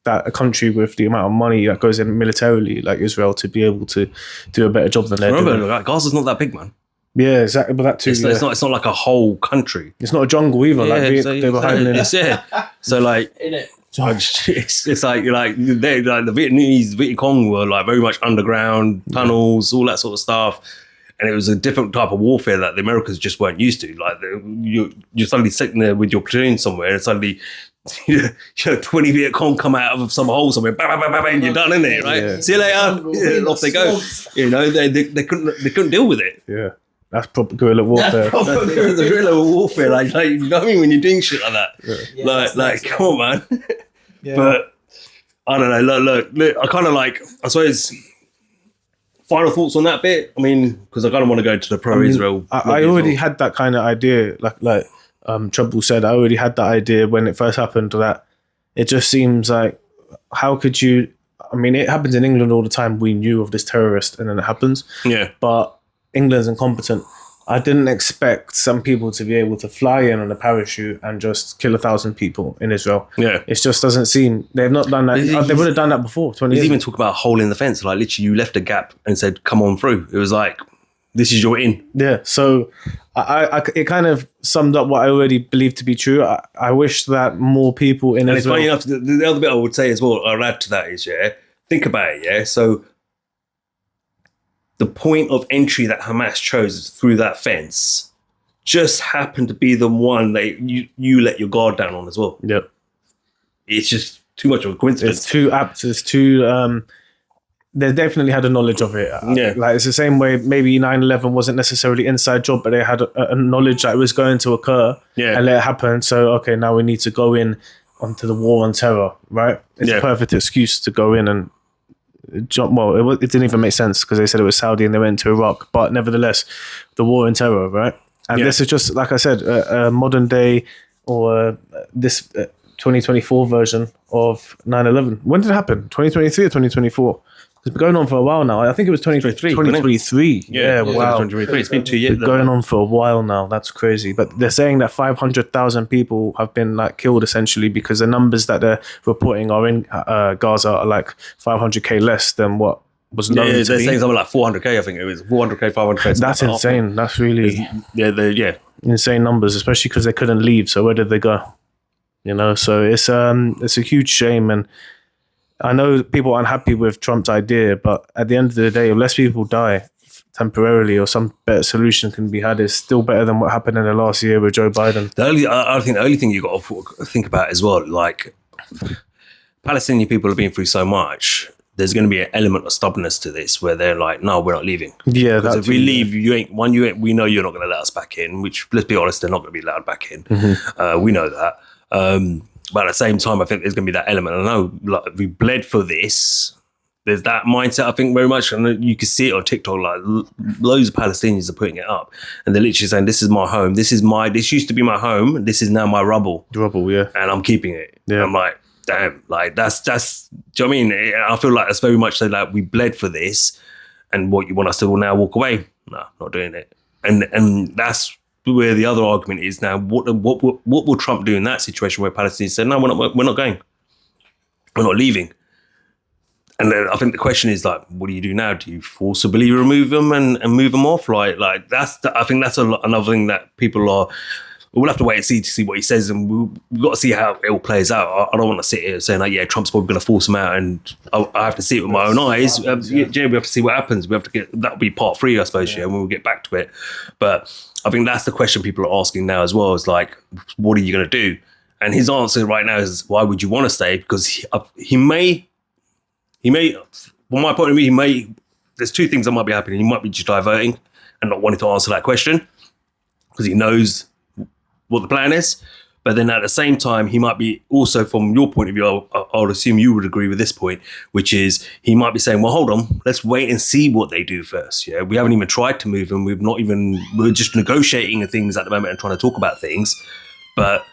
that a country with the amount of money that goes in militarily, like Israel, to be able to do a better job than they're doing. Remember, like, Gaza's not that big, man. Yeah, exactly. But that too. It's not like a whole country. It's not a jungle either. They were hiding in it. So like, it's like the Vietnamese Viet Cong were like very much underground tunnels, all that sort of stuff, and it was a different type of warfare that the Americans just weren't used to. Like you're suddenly sitting there with your platoon somewhere, and suddenly 20 Viet Cong come out of some hole somewhere, bang, bang, bang, bang, you're done, innit? Right? Yeah. See you later. And off they go. You know, they couldn't deal with it. Yeah. That's proper guerrilla warfare. That's the guerrilla warfare. Like, you know what I mean? When you're doing shit like that. Yeah. Like come on, man. Yeah. But I don't know. Look, I kind of like, I suppose, final thoughts on that bit. I mean, because I kind of want to go to the pro-Israel. I already had that kind of idea. Like Treble said, I already had that idea when it first happened. That it just seems like, how could you? I mean, it happens in England all the time. We knew of this terrorist, and then it happens. Yeah, but England's incompetent. I didn't expect some people to be able to fly in on a parachute and just kill 1,000 people in Israel. Yeah. It just doesn't seem... They've not done that. They would have done that before, 20 years even ago. talk about a hole in the fence. Like, literally, you left a gap and said, come on through. It was like, this is your in. Yeah, so it kind of summed up what I already believed to be true. I wish that more people in Israel... And it's funny enough, the other bit I would say as well, I'll add to that is, think about it, So... the point of entry that Hamas chose through that fence just happened to be the one that you let your guard down on as well. Yep. It's just too much of a coincidence. It's too apt. It's too. They definitely had a knowledge of it. Yeah. Like, it's the same way maybe 9/11 wasn't necessarily inside job, but they had a knowledge that it was going to occur and let it happen. So, okay, now we need to go in onto the war on terror, right? It's a perfect excuse to go in and jump. Well, it didn't even make sense because they said it was Saudi and they went to Iraq. But nevertheless, the war on terror, right? And this is just, like I said, a modern day or this 2024 version of 9/11. When did it happen? 2023 or 2024? It's been going on for a while now. I think it was 2023. 2023. Yeah, wow. 2023. It's been 2 years. It's been going on for a while now. That's crazy. But they're saying that 500,000 people have been like killed essentially because the numbers that they're reporting are in Gaza are like 500k less than what was known to be. They're saying something like 400k. I think it was 400k, 500k. That's insane. That's really insane numbers, especially because they couldn't leave. So where did they go? You know, so it's a huge shame, and I know people are unhappy with Trump's idea, but at the end of the day, if less people die temporarily or some better solution can be had, is still better than what happened in the last year with Joe Biden. I think the only thing you got to think about as well, like Palestinian people have been through so much. There's going to be an element of stubbornness to this where they're like, no, we're not leaving. Yeah, because if we leave, we know you're not going to let us back in, which, let's be honest, they're not going to be allowed back in. We know that. But at the same time, I think there's going to be that element. I know, like, we bled for this. There's that mindset, I think, very much. And you can see it on TikTok, like loads of Palestinians are putting it up. And they're literally saying, this is my home. This used to be my home. This is now my rubble. Rubble, yeah. And I'm keeping it. Yeah. I'm like, damn, like that's, do you know what I mean? I feel like that's very much so, like, we bled for this. And what you want us to now walk away? No, not doing it. And that's where the other argument is now. What will Trump do in that situation where Palestinians said, no, we're not going, we're not leaving? And then I think the question is, like, what do you do now? Do you forcibly remove them and move them off? Like I think that's another thing that people are. We'll have to wait and see to see what he says, and we've got to see how it all plays out. I don't want to sit here saying, like, yeah, Trump's probably going to force him out, and I have to see it with my own eyes. We have to see what happens. We have to that'll be part 3, I suppose, when we'll get back to it. But I think that's the question people are asking now as well. Is like, what are you going to do? And his answer right now is, why would you want to stay? Because he may, from my point of view, there's 2 things that might be happening. He might be just diverting and not wanting to answer that question because he knows what the plan is. But then at the same time, he might be also, from your point of view, I would assume you would agree with this point, which is he might be saying, well, hold on, let's wait and see what they do first. Yeah, we haven't even tried to move them. We're just negotiating things at the moment and trying to talk about things. But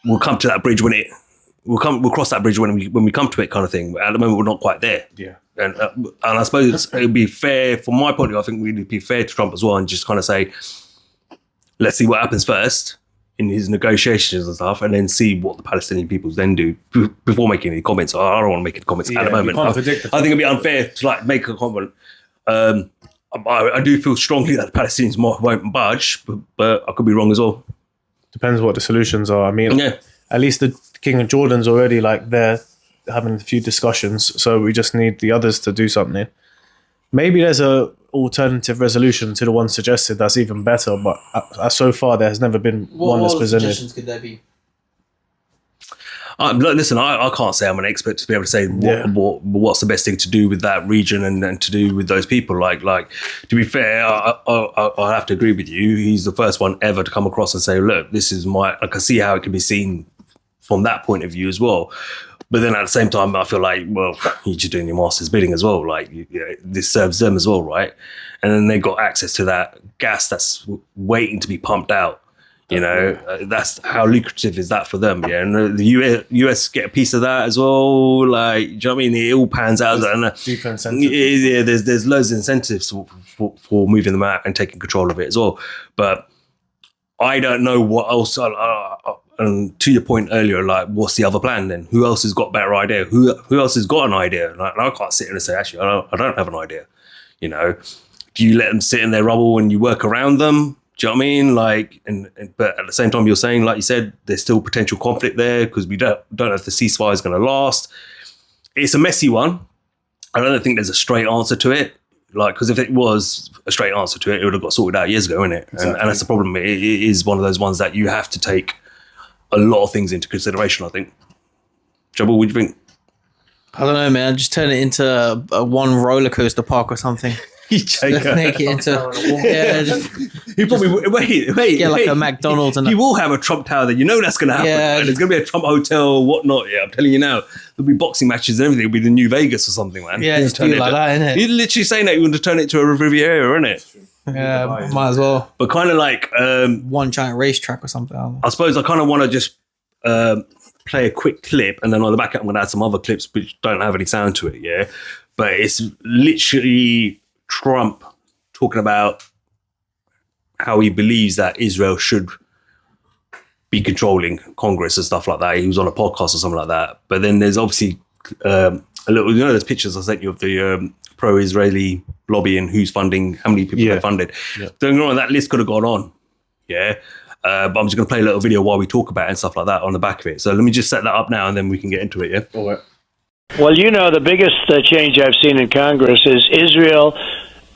we'll come to that bridge we'll cross that bridge when we come to it, kind of thing. At the moment, we're not quite there. Yeah. And I suppose it would be fair, from my point of view, I think we'd be fair to Trump as well, and just kind of say, let's see what happens first in his negotiations and stuff, and then see what the Palestinian people then do before making any comments. I don't want to make any comments at the moment. I think it'd be unfair to, like, make a comment. I do feel strongly that the Palestinians won't budge, but I could be wrong as well. Depends what the solutions are. I mean, at least the King of Jordan's already, like, there having a few discussions, so we just need the others to do something. Maybe there's a alternative resolution to the one suggested that's even better, but so far there has never been one that's presented. What suggestions could there be? Listen, I can't say I'm an expert to be able to say what's the best thing to do with that region and to do with those people. Like to be fair, I have to agree with you. He's the first one ever to come across and say, look, this is I can see how it can be seen from that point of view as well. But then at the same time, I feel like, well, you're just doing your master's bidding as well. Like, this serves them as well, right? And then they've got access to that gas that's waiting to be pumped out. That's how lucrative is that for them, yeah? And the US get a piece of that as well. Like, do you know what I mean? It all pans out. Deeper incentives. Yeah, there's loads of incentives for moving them out and taking control of it as well. But I don't know what else. And to your point earlier, like, what's the other plan then? Who else has got a better idea? Who else has got an idea? Like, I can't sit here and say, actually, I don't have an idea. Do you let them sit in their rubble and you work around them? Do you know what I mean? Like, but at the same time, you're saying, like you said, there's still potential conflict there because we don't know if the ceasefire is going to last. It's a messy one. I don't think there's a straight answer to it. Like, because if it was a straight answer to it, it would have got sorted out years ago, innit? And that's the problem. It is one of those ones that you have to take a lot of things into consideration, I think. Jabal, what do you think? I don't know, man. Just turn it into a one roller coaster park or something. Just make it into He probably wait. Get like a McDonald's and he will have a Trump Tower. Then you know that's going to happen. Yeah. Right? There's going to be a Trump hotel, whatnot. Yeah, I'm telling you now. There'll be boxing matches and everything. It'll be the new Vegas or something, man. Yeah, just do it like that, innit? You're literally saying that you want to turn it to a Riviera, innit? Yeah, might as well. But kind of like One giant racetrack or something. I suppose I kind of want to just play a quick clip, and then on the back I'm going to add some other clips which don't have any sound to it. Yeah, but it's literally Trump talking about how he believes that Israel should be controlling Congress and stuff like that. He was on a podcast or something like that. But then there's obviously a little, there's pictures I sent you of the pro-Israeli lobby and who's funding, how many people they funded. Yeah. Don't get me wrong, that list could have gone on. Yeah. But I'm just going to play a little video while we talk about it and stuff like that on the back of it. So let me just set that up now and then we can get into it. Yeah. All right. Well, the biggest change I've seen in Congress is Israel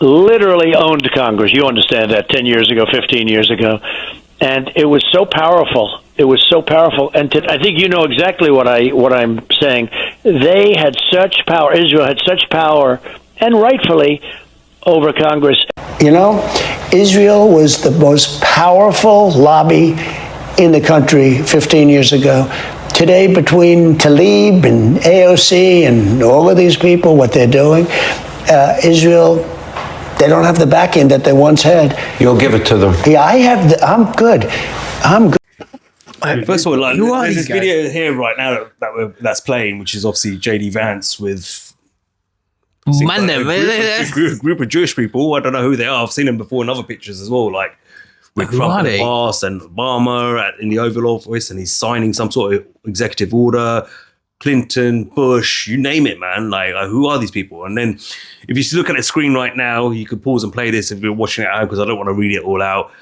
literally owned Congress. You understand that 10 years ago, 15 years ago. And it was so powerful. It was so powerful. And I think you know exactly what I'm saying. They had such power. Israel had such power, and rightfully, over Congress. Israel was the most powerful lobby in the country 15 years ago. Today, between Tlaib and AOC and all of these people, what they're doing, Israel, they don't have the backing that they once had. You'll give it to them. Yeah, I'm good. First of all, like, there's this video here right now that's playing, which is obviously JD Vance with a group of Jewish people. I don't know who they are. I've seen them before in other pictures as well, like with Trump in the past and Obama in the Oval Office, and he's signing some sort of executive order. Clinton, Bush, you name it, man. Like, who are these people? And then if you look at the screen right now, you could pause and play this if you're watching it out, because I don't want to read it all out.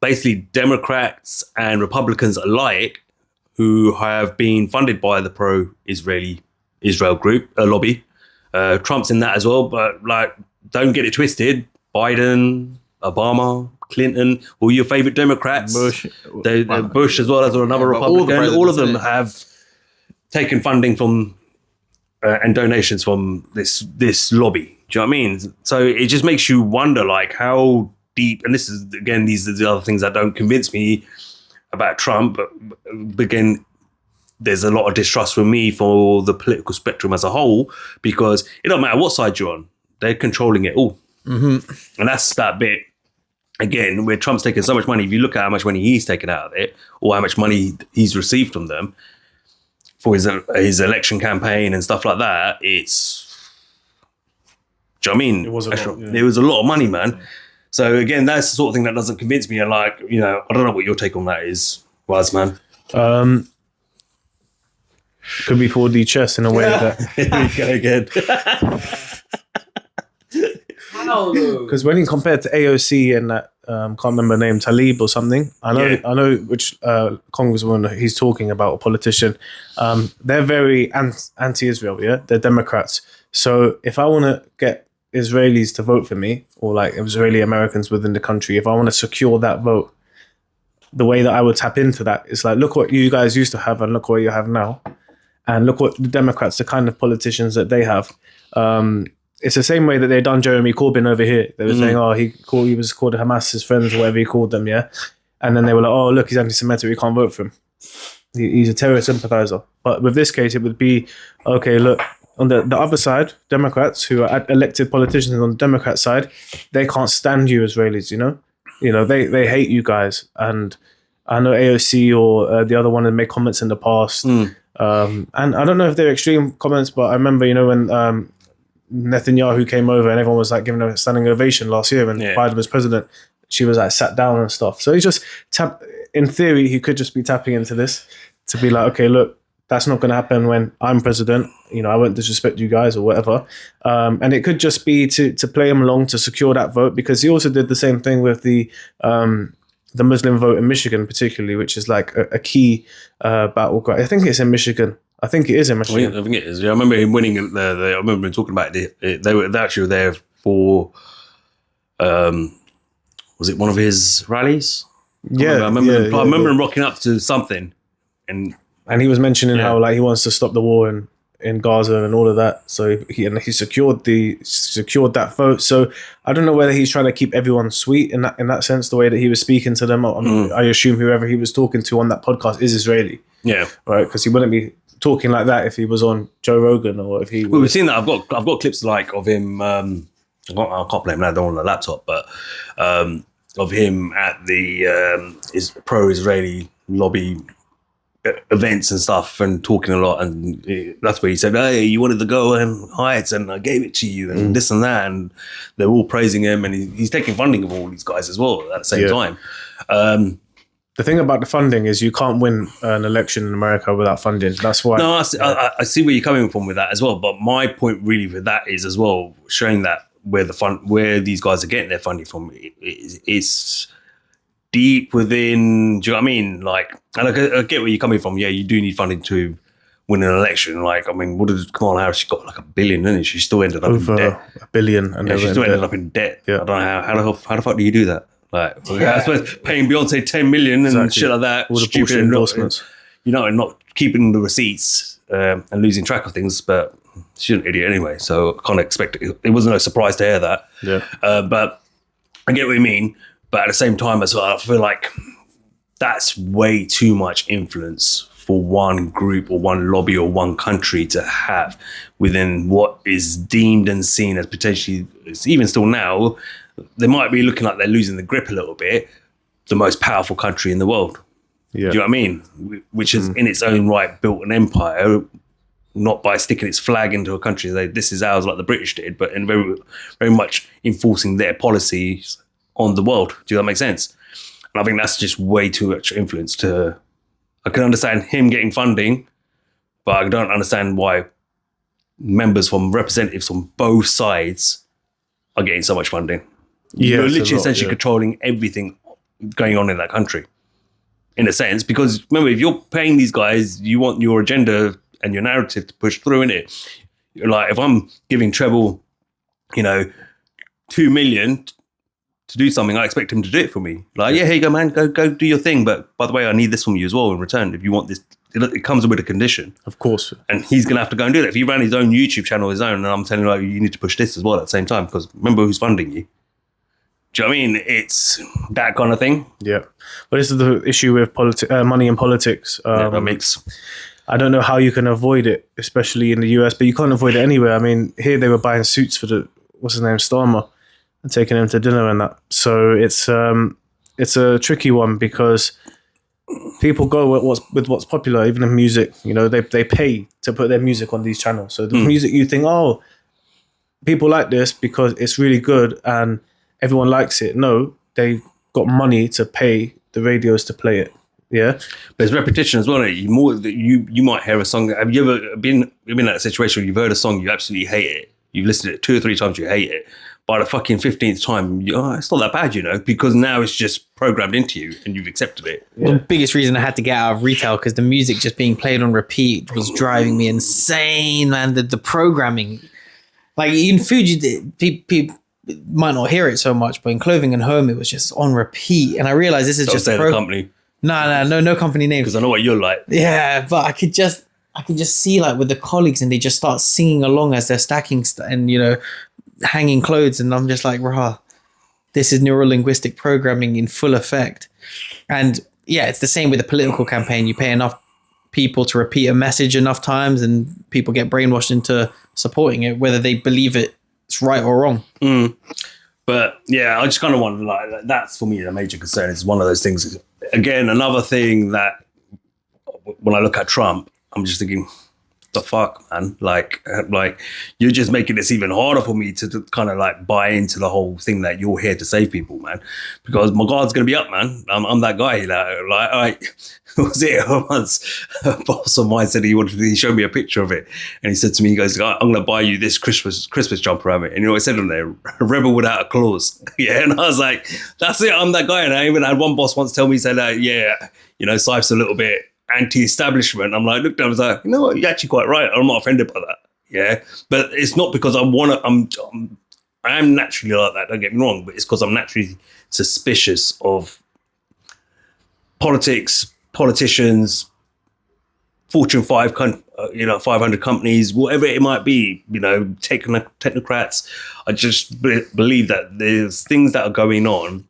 Basically, Democrats and Republicans alike who have been funded by the pro-Israeli Israel group, lobby. Trump's in that as well, but like, don't get it twisted. Biden, Obama, Clinton, all your favorite Democrats, Bush as well as another Republican, all of them have taken funding from and donations from this lobby. Do you know what I mean? So it just makes you wonder, like, how deep. And this is, again, these are the other things that don't convince me about Trump. But again, there's a lot of distrust from me for the political spectrum as a whole, because it don't matter what side you're on, they're controlling it all. Mm-hmm. And that's that bit. Again, where Trump's taking so much money, if you look at how much money he's taken out of it, or how much money he's received from them for his election campaign and stuff like that, it's, do you know what I mean? It was a lot of money, man. So again, that's the sort of thing that doesn't convince me. And like, I don't know what your take on that is, Waz, man. Could be 4D chess in a way that. Go again. Because when you compare to AOC and that, can't remember the name, Tlaib or something. I know which congresswoman he's talking about, a politician. They're very anti-Israel, yeah? They're Democrats. So if I want to get Israelis to vote for me, or like Israeli Americans within the country, if I want to secure that vote, the way that I would tap into that is like, look what you guys used to have and look what you have now. And look what the Democrats, the kind of politicians that they have. It's the same way that they done Jeremy Corbyn over here. They were saying, he was called Hamas, his friends, or whatever he called them, yeah? And then they were like, oh, look, he's anti-Semitic, we can't vote for him. He's a terrorist sympathizer. But with this case, it would be, okay, look, on the other side, Democrats who are elected politicians on the Democrat side, they can't stand you Israelis, they hate you guys. And I know AOC or the other one had made comments in the past. And I don't know if they're extreme comments, but I remember, when Netanyahu came over and everyone was like giving a standing ovation last year when Biden was president, she was like sat down and stuff. So he's just in theory, he could just be tapping into this to be like, okay, look, that's not going to happen when I'm president. I won't disrespect you guys or whatever. And it could just be to play him along to secure that vote, because he also did the same thing with the Muslim vote in Michigan, particularly, which is like a key battleground. I think it's in Michigan. I think it is in I Michigan. think it is. Yeah, I remember him winning. I remember him talking about it. They actually were there for. Was it one of his rallies? Yeah, I remember him rocking up to something, and he was mentioning how like he wants to stop the war in Gaza and all of that. So he secured that vote. So I don't know whether he's trying to keep everyone sweet in that sense. The way that he was speaking to them, I assume whoever he was talking to on that podcast is Israeli. Yeah, right, because he wouldn't be talking like that if he was on Joe Rogan or if he. Well, we've seen that. I've got clips like of him. I can't play him now. They're on the laptop, but of him at the pro-Israeli lobby events and stuff, and talking a lot. And that's where he said, "Hey, you wanted to go and Heights, and I gave it to you, and this and that." And they're all praising him, and he's taking funding of all these guys as well at the same time. The thing about the funding is you can't win an election in America without funding. That's why. No, I see where you're coming from with that as well. But my point really with that is as well showing that where these guys are getting their funding from is deep within. Do you know what I mean? Like, and I get where you're coming from. Yeah, you do need funding to win an election. Like, I mean, Kamala Harris? She got like $1 billion, didn't she? She still ended up in debt. $1 billion, and she still ended up in debt. Yeah. I don't know how the fuck do you do that? Like, I suppose paying Beyonce $10 million and shit like that, all the stupid endorsements, and not keeping the receipts and losing track of things. But she's an idiot anyway, so I can't expect it. It wasn't no surprise to hear that. Yeah. But I get what you mean. But at the same time as well, I feel like that's way too much influence for one group or one lobby or one country to have within what is deemed and seen as potentially, even still now, they might be looking like they're losing the grip a little bit, the most powerful country in the world. Yeah. Do you know what I mean? Which has in its own right built an empire, not by sticking its flag into a country, this is ours like the British did, but in very, very much enforcing their policies on the world. Do that make sense? And I think that's just way too much influence I can understand him getting funding, but I don't understand why representatives from both sides are getting so much funding. Yeah, You're literally essentially controlling everything going on in that country, in a sense, because remember, if you're paying these guys, you want your agenda and your narrative to push through in it. Like, if I'm giving Treble, $2 million to do something, I expect him to do it for me. Like, yeah, here you go, man, go do your thing. But by the way, I need this from you as well in return. If you want this, it comes with a condition. Of course. And he's going to have to go and do that. If he ran his own YouTube channel, and I'm telling you, like, you need to push this as well at the same time, because remember who's funding you. Do you know what I mean? It's that kind of thing. Yeah. But this is the issue with money in politics. That makes... I don't know how you can avoid it, especially in the US, but you can't avoid it anywhere. I mean, here they were buying suits for what's his name, Starmer, and taking him to dinner and that. So it's a tricky one, because people go with what's popular, even in music. They pay to put their music on these channels. So the music, you think, oh, people like this because it's really good and everyone likes it. No, they got money to pay the radios to play it. Yeah, but there's repetition as well. You might hear a song. Have you ever been in that situation where you've heard a song, you absolutely hate it, you've listened to it 2 or 3 times, you hate it, by the fucking 15th time, it's not that bad, because now it's just programmed into you and you've accepted it. Yeah. The biggest reason I had to get out of retail, because the music just being played on repeat was driving me insane, man. The programming, like in food, people might not hear it so much, but in clothing and home, it was just on repeat. And I realized this is just the company. No company name. Because I know what you're like. Yeah, but I could just see, like, with the colleagues, and they just start singing along as they're stacking and hanging clothes, and I'm just like, rah, this is neurolinguistic programming in full effect. And yeah, it's the same with the political campaign. You pay enough people to repeat a message enough times, and people get brainwashed into supporting it, whether they believe it's right or wrong. But yeah, I just kind of want to, like, that's for me a major concern. It's one of those things. Again, another thing that when I look at Trump, I'm just thinking, the fuck, man? Like you're just making this even harder for me to kind of like buy into the whole thing that you're here to save people, man. Because my guard's gonna be up, man. I'm that guy. Was it once a boss of mine said he showed me a picture of it, and he said to me, he goes, I'm gonna buy you this Christmas jumper of it. And you know what I said on there? A rebel without a clause. Yeah, and I was like, that's it. I'm that guy. And I even had one boss once tell me, he said, Cypher's a little bit anti-establishment. I'm like, looked at him, I was like, you know what, you're actually quite right. I'm not offended by that. Yeah. But it's not because I am naturally like that, don't get me wrong, but it's because I'm naturally suspicious of politicians, Fortune 500 companies, whatever it might be, technocrats. I just believe that there's things that are going on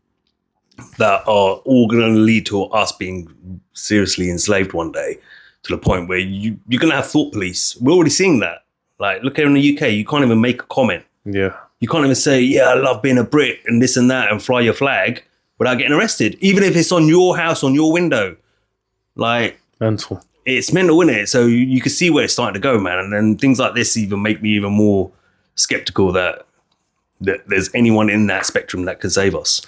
that are all going to lead to us being seriously enslaved one day, to the point where you're going to have thought police. We're already seeing that. Like, look here in the UK, you can't even make a comment. Yeah. You can't even say, yeah, I love being a Brit and this and that and fly your flag without getting arrested, even if it's on your house, on your window. Like, mental. It's mental, isn't it? So you can see where it's starting to go, man. And then things like this even make me even more skeptical that there's anyone in that spectrum that could save us.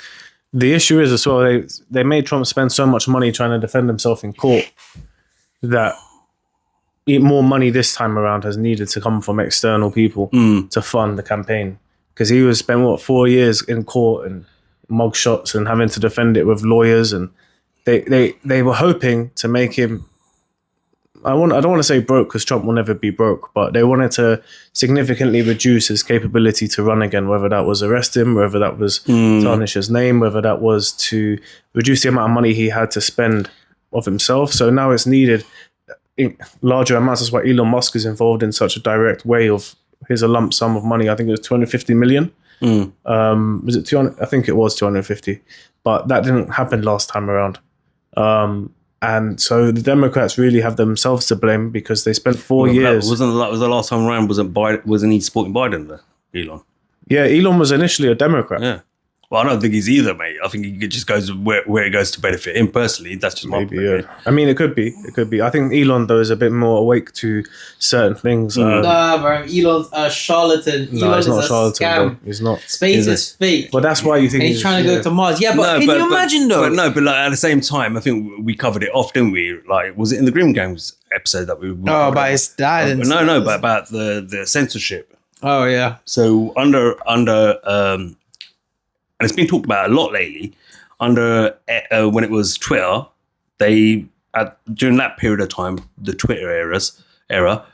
The issue is as well, they made Trump spend so much money trying to defend himself in court that more money this time around has needed to come from external people to fund the campaign. Because he was spent, 4 years in court and mugshots and having to defend it with lawyers. And they were hoping to make him, I don't want to say broke, because Trump will never be broke, but they wanted to significantly reduce his capability to run again, whether that was arrest him, whether that was tarnish his name, whether that was to reduce the amount of money he had to spend of himself. So now it's needed in larger amounts. That's why Elon Musk is involved in such a direct way of his a lump sum of money. I think it was 250 million. Was it 200? I think it was 250, but that didn't happen last time around. And so the Democrats really have themselves to blame because they spent 4 years. Was the last time around? Wasn't he supporting Biden there, Elon? Yeah, Elon was initially a Democrat. Yeah. Well, I don't think he's either, mate. I think he just goes where it goes to benefit him personally. That's just my opinion. Yeah. I mean, it could be. I think Elon, though, is a bit more awake to certain things. Nah, bro. Elon's a charlatan. No, Elon he's not is a charlatan. scam. Bro. He's not. Space is fake. But that's why you think and he's trying to go to Mars. Yeah, but can you imagine, though? But like at the same time, I think we covered it off, didn't we? Like, was it in the Grim Games episode that we about his dad? But about the censorship. Oh, yeah. So under and it's been talked about a lot lately, under when it was Twitter, during that period of time, the Twitter era,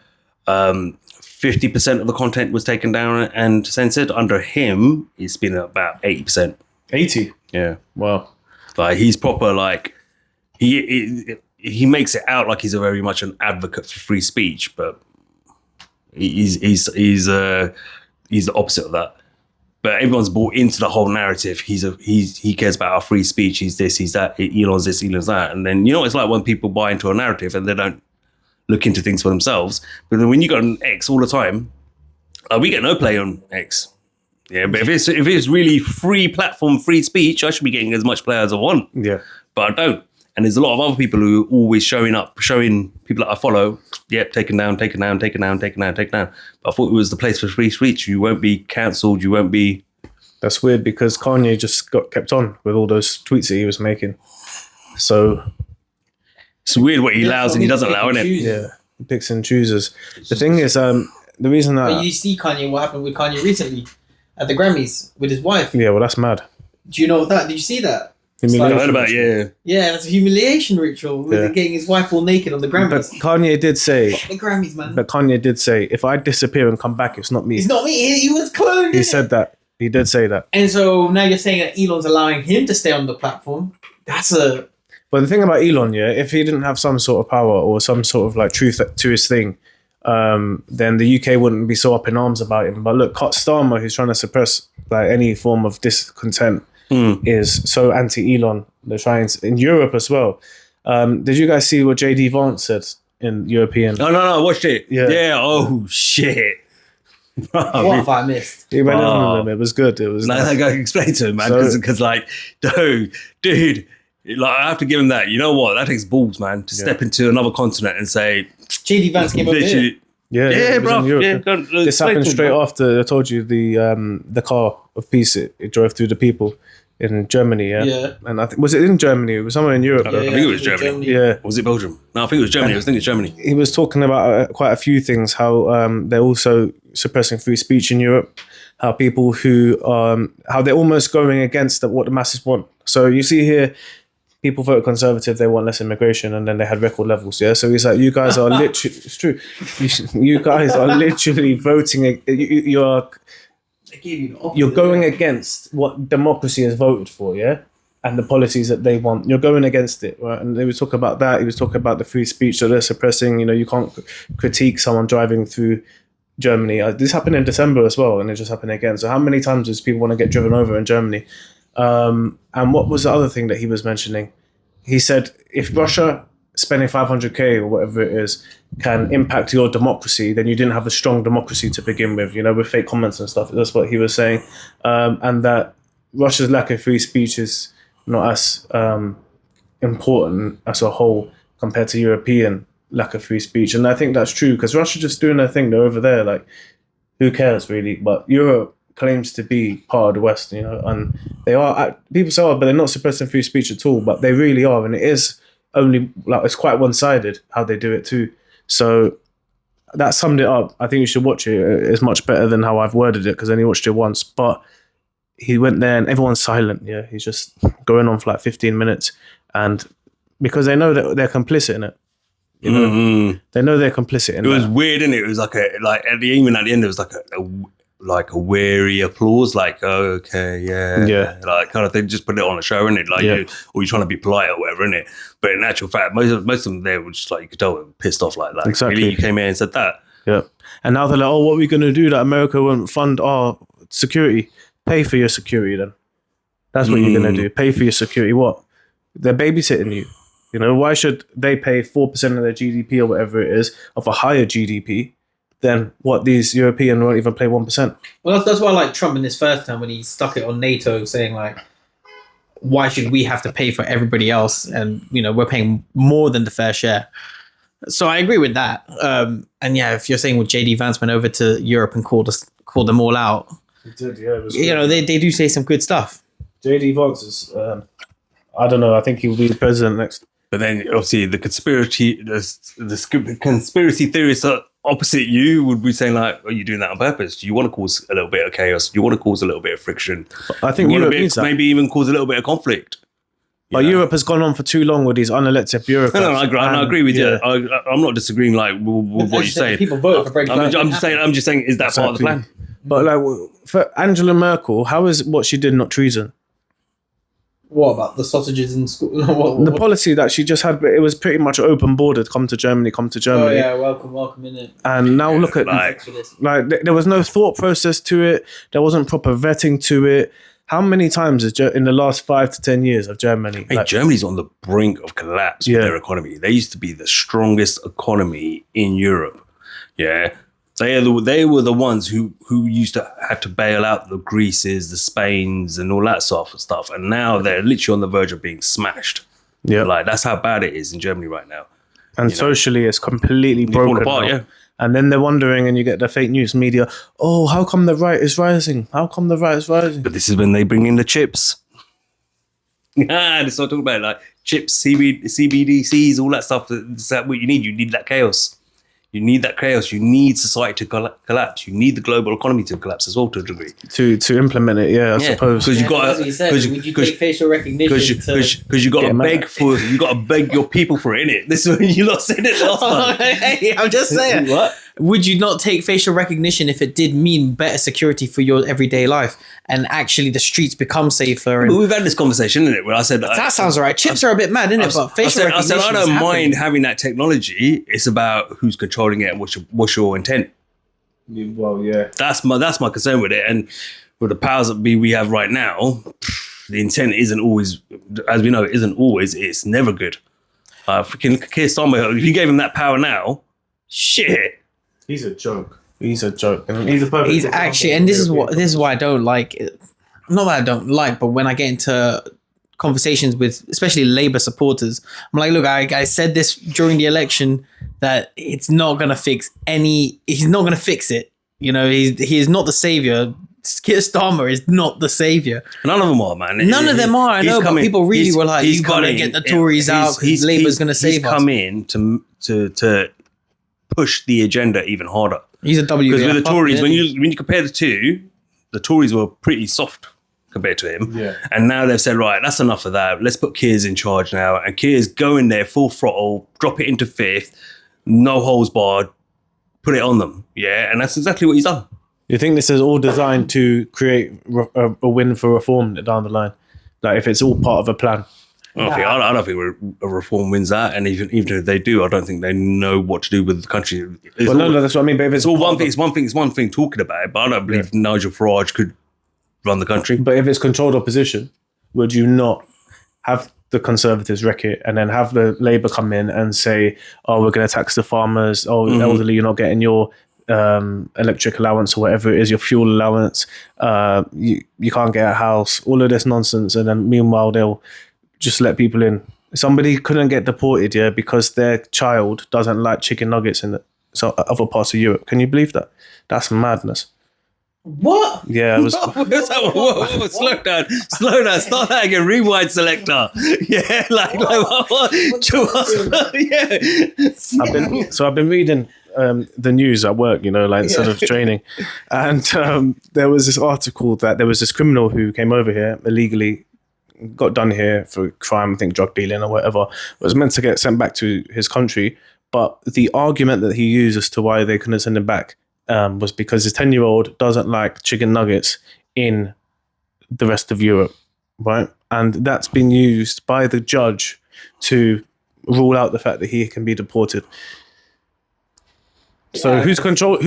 50% of the content was taken down and censored. Under him, it's been about 80%. 80? Yeah. Wow. Like, he's proper, like, he makes it out like he's a very much an advocate for free speech, but he's the opposite of that. But everyone's bought into the whole narrative. He cares about our free speech. He's this, he's that. Elon's this, Elon's that. And then you know what it's like when people buy into a narrative and they don't look into things for themselves. But then when you got on X all the time, we get no play on X. Yeah, but if it's really free platform, free speech, I should be getting as much play as I want. Yeah, but I don't. And there's a lot of other people who are always showing people that I follow. Yep, taken down. But I thought it was the place for free speech. You won't be cancelled. You won't be. That's weird because Kanye just got kept on with all those tweets that he was making. So it's weird what he allows and he doesn't allow, isn't it? Yeah, he picks and chooses. The thing is, the reason that. But you see Kanye, what happened with Kanye recently at the Grammys with his wife. Yeah, well, that's mad. Do you know that? Did you see that? I heard about it, yeah, that's a humiliation ritual with getting his wife all naked on the Grammys. But Kanye did say, the Grammys, man. But Kanye did say, if I disappear and come back, it's not me. It's not me. He was cloned. He said that. He did say that. And so now you're saying that Elon's allowing him to stay on the platform. That's a. But the thing about Elon, if he didn't have some sort of power or some sort of like truth to his thing, then the UK wouldn't be so up in arms about him. But look, Starmer, who's trying to suppress like any form of discontent, is so anti-Elon. They're trying to, in Europe as well. Did you guys see what JD Vance said in European? No, I watched it. Yeah. Oh shit. What have I missed? He went on with them. It was good. It was. I gotta explain to him, man, because like, dude, like I have to give him that. You know what? That takes balls, man, to step into another continent and say. JD Vance came up here. Yeah, bro. This happened straight after I told you the car of peace. It drove through the people in Germany. Yeah. And I think was it in Germany? It was somewhere in Europe. I think it was Germany. Yeah. Was it Belgium? No, I think it was Germany. I think it's Germany. He was talking about quite a few things. How they're also suppressing free speech in Europe. How people who how they're almost going against what the masses want. So you see here. people voted Conservative, they want less immigration, and then they had record levels. Yeah, so he's like, you guys are literally, it's true. You guys are literally voting. You're going against what democracy has voted for. Yeah. And the policies that they want, you're going against it, right? And they was talking about that. He was talking about the free speech that they're suppressing. You know, you can't critique someone driving through Germany. This happened in December as well, and it just happened again. So how many times does people want to get driven over in Germany? And what was the other thing that he was mentioning? He said, if Russia spending 500k or whatever it is can impact your democracy, then you didn't have a strong democracy to begin with, you know, with fake comments and stuff. That's what he was saying. And that Russia's lack of free speech is not as important as a whole compared to European lack of free speech. And I think that's true because Russia's just doing their thing. They're over there. Like, who cares really? But Europe claims to be part of the West, you know, and they are, people say, oh, but they're not suppressing free speech at all, but they really are. And it is only, like, it's quite one-sided how they do it too. So that summed it up. I think you should watch it. It's much better than how I've worded it because I only watched it once. But he went there and everyone's silent. Yeah, he's just going on for like 15 minutes, and because they know that they're complicit in it. You know, they know they're complicit in it. It was weird, and it was like even at the end, it was like a weary applause, like, oh, okay, yeah, like kind of thing. Just put it on a show, innit? Like, or you're trying to be polite or whatever, innit? But in actual fact, most of them there were just like, you could tell, they were pissed off like that. Exactly. Really, you came here and said that. Yeah, and now they're like, oh, what are we gonna do? That America won't fund our security. Pay for your security then. That's what you're going to do. Pay for your security. What? They're babysitting you. You know, why should they pay 4% of their GDP or whatever it is of a higher GDP than what these Europeans won't even pay 1%? Well, that's why I like Trump in his first time when he stuck it on NATO, saying like, why should we have to pay for everybody else? And, you know, we're paying more than the fair share. So I agree with that. And yeah, if you're saying, well, JD Vance went over to Europe and called them all out, It did, yeah. It was you know, they do say some good stuff. JD Vance is, I don't know, I think he'll be the president next. But then obviously the conspiracy theorists are opposite you would be saying like, are you doing that on purpose? Do you want to cause a little bit of chaos? Do you want to cause a little bit of friction? I think Europe needs that. Maybe even cause a little bit of conflict. But Europe has gone on for too long with these unelected bureaucrats. No, I agree with you. I'm not disagreeing like with what you're saying. People vote for Brexit. I'm just saying, is that part of the plan? But like for Angela Merkel, how is what she did not treason? What about the sausages in school? The policy that she just had, it was pretty much open border. Come to Germany. Oh yeah, welcome, innit? And now look at like there was no thought process to it. There wasn't proper vetting to it. How many times in the last 5 to 10 years of Germany? Hey, Germany's on the brink of collapse with their economy. They used to be the strongest economy in Europe. Yeah. They were the ones who used to have to bail out the Greeces, the Spains, and all that sort of stuff. And now they're literally on the verge of being smashed. Yeah, like that's how bad it is in Germany right now. And socially, it's completely broken apart. Yeah. And then they're wondering, and you get the fake news media. Oh, how come the right is rising? How come the right is rising? But this is when they bring in the chips. They start talking about like chips, CBDCs, all that stuff. That's what you need. You need that chaos. You need that chaos. You need society to collapse. You need the global economy to collapse as well to a degree. To implement it, I suppose. Because you got to take facial recognition. Because you got to beg your people for it, innit? This is when you lot said it last time. Hey, I'm just saying. What? Would you not take facial recognition if it did mean better security for your everyday life and actually the streets become safer? But we've had this conversation, innit? Where I said that sounds alright. Chips are a bit mad, innit? But facial recognition. I don't mind having that technology. It's about who's controlling it and what's your intent. Well, yeah. That's my concern with it. And with the powers that be we have right now, the intent isn't always, as we know, it's never good. Freaking Keir Starmer, if you gave him that power now, shit. He's a joke. He's a He's actually, and this is why I don't like it. Not that I don't like, but when I get into conversations with especially Labour supporters, I'm like, look, I said this during the election that it's not going to fix he's not going to fix it. You know, he is not the savior. Keir Starmer is not the savior. None of them are, man. None of them are. I know, but people really were like, "You gotta get the Tories out because Labour's going to save us." He's come in to push the agenda even harder. He's a W. Because with the Tories, when you compare the two, the Tories were pretty soft. compared to him. Yeah. And now they've said, right, that's enough of that. Let's put Keir's in charge now. And Keir's go in there full throttle, drop it into fifth, no holes barred, put it on them. Yeah. And that's exactly what he's done. You think this is all designed to create a win for reform down the line? Like if it's all part of a plan? I don't think a reform wins that. And even if they do, I don't think they know what to do with the country. No, that's what I mean. But if it's all one thing, it's one thing talking about it. But I don't believe Nigel Farage could run the country. But if it's controlled opposition, would you not have the Conservatives wreck it and then have the Labour come in and say, oh, we're going to tax the farmers, elderly, you're not getting your electric allowance or whatever it is, your fuel allowance, you can't get a house, all of this nonsense, and then meanwhile they'll just let people in. Somebody couldn't get deported, because their child doesn't like chicken nuggets in other parts of Europe. Can you believe that? That's madness. What? Yeah, it was. Whoa, slow down. Start that again. Rewind selector. Yeah, what? Yeah. I've been reading the news at work, instead of training, and there was this article that there was this criminal who came over here illegally, got done here for crime, I think drug dealing or whatever, was meant to get sent back to his country, but the argument that he used as to why they couldn't send him back was because his 10-year-old doesn't like chicken nuggets in the rest of Europe, right? And that's been used by the judge to rule out the fact that he can be deported. So who's controlling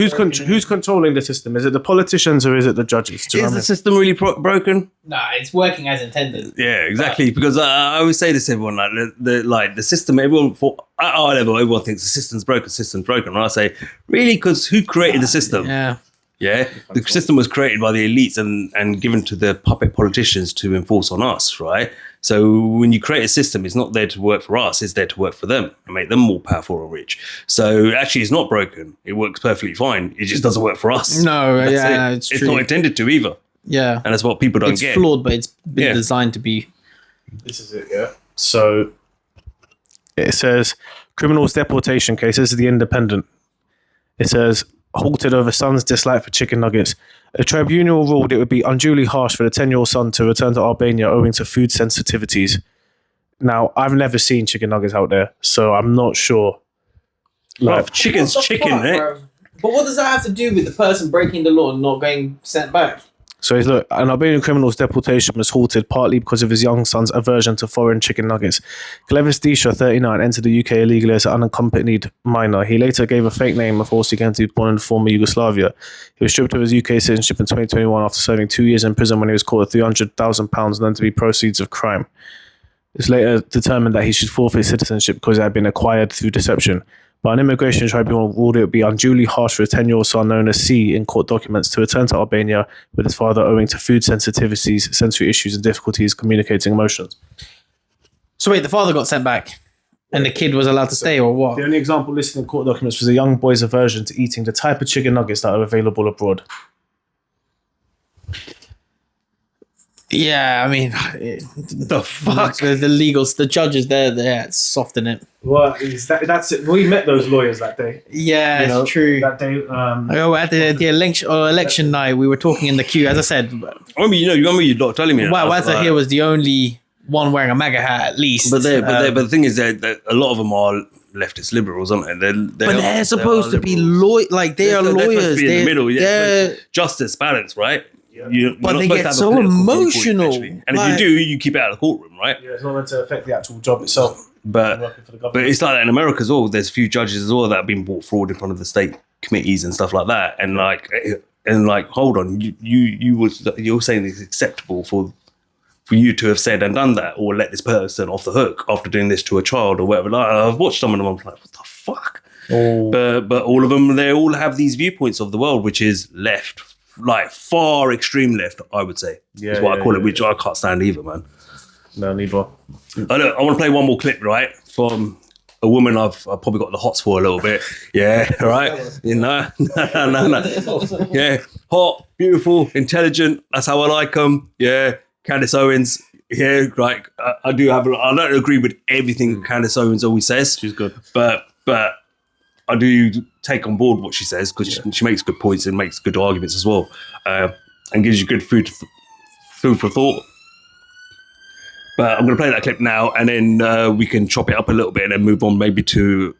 the system? Is it the politicians or is it the judges? Is the system really broken? Nah, it's working as intended. Yeah, exactly. Because I always say this to everyone, the system. Everyone at our level, everyone thinks the system's broken. And I say, really, because who created the system? Yeah, the system was created by the elites and given to the puppet politicians to enforce on us, right? So when you create a system, it's not there to work for us, it's there to work for them and make them more powerful and rich. So actually it's not broken. It works perfectly fine. It just doesn't work for us. No, it's true. It's not intended to either. Yeah. And that's what people don't get. It's flawed, but it's been designed to be. This is it, yeah. So it says, criminals deportation cases, The Independent. It says, halted over son's dislike for chicken nuggets. A tribunal ruled it would be unduly harsh for the 10-year-old son to return to Albania owing to food sensitivities. Now, I've never seen chicken nuggets out there, so I'm not sure. Chicken's chicken, right? But what does that have to do with the person breaking the law and not getting sent back? So look, an Albanian criminal's deportation was halted partly because of his young son's aversion to foreign chicken nuggets. Clevis Disha, 39, entered the UK illegally as an unaccompanied minor. He later gave a fake name of false identity, born in former Yugoslavia. He was stripped of his UK citizenship in 2021 after serving 2 years in prison when he was caught with £300,000 known to be proceeds of crime. It was later determined that he should forfeit citizenship because it had been acquired through deception. But an immigration tribunal ruled it would be unduly harsh for a 10-year-old son known as C in court documents to return to Albania with his father owing to food sensitivities, sensory issues, and difficulties communicating emotions. So wait, the father got sent back and the kid was allowed to stay, or what? The only example listed in court documents was a young boy's aversion to eating the type of chicken nuggets that are available abroad. Yeah, I mean, the fuck? The legals, the judges, they're soft in it. Well, that's it. We met those lawyers that day. Yeah, it's true. That day, at the election night, we were talking in the queue. As I said, I remember you not telling me. Waza here was the only one wearing a MAGA hat, at least. But the thing is that a lot of them are leftist liberals, aren't they? They're supposed to be lawyers. Like they are lawyers. They're in the middle. Yeah, justice, balance, right? But they get so emotional. And if you do, you keep it out of the courtroom, right? Yeah, it's not meant to affect the actual job itself. But it's like that in America as well. There's a few judges as well that have been brought forward in front of the state committees and stuff like that. And hold on, you're saying it's acceptable for you to have said and done that, or let this person off the hook after doing this to a child or whatever. Like, I've watched some of them. I'm like, what the fuck? Oh. But all of them, they all have these viewpoints of the world, which is left. Like far extreme left, I would say. Is what I call it, which I can't stand either, man. No, neither. I want to play one more clip, right, from a woman I've probably got the hots for a little bit. Yeah, right. No. Yeah, hot, beautiful, intelligent. That's how I like them. Yeah, Candace Owens. Yeah, right. I don't agree with everything Candace Owens always says. She's good, but I do take on board what she says because she makes good points and makes good arguments as well, and gives you good food food for thought. But I'm going to play that clip now, and then we can chop it up a little bit and then move on maybe to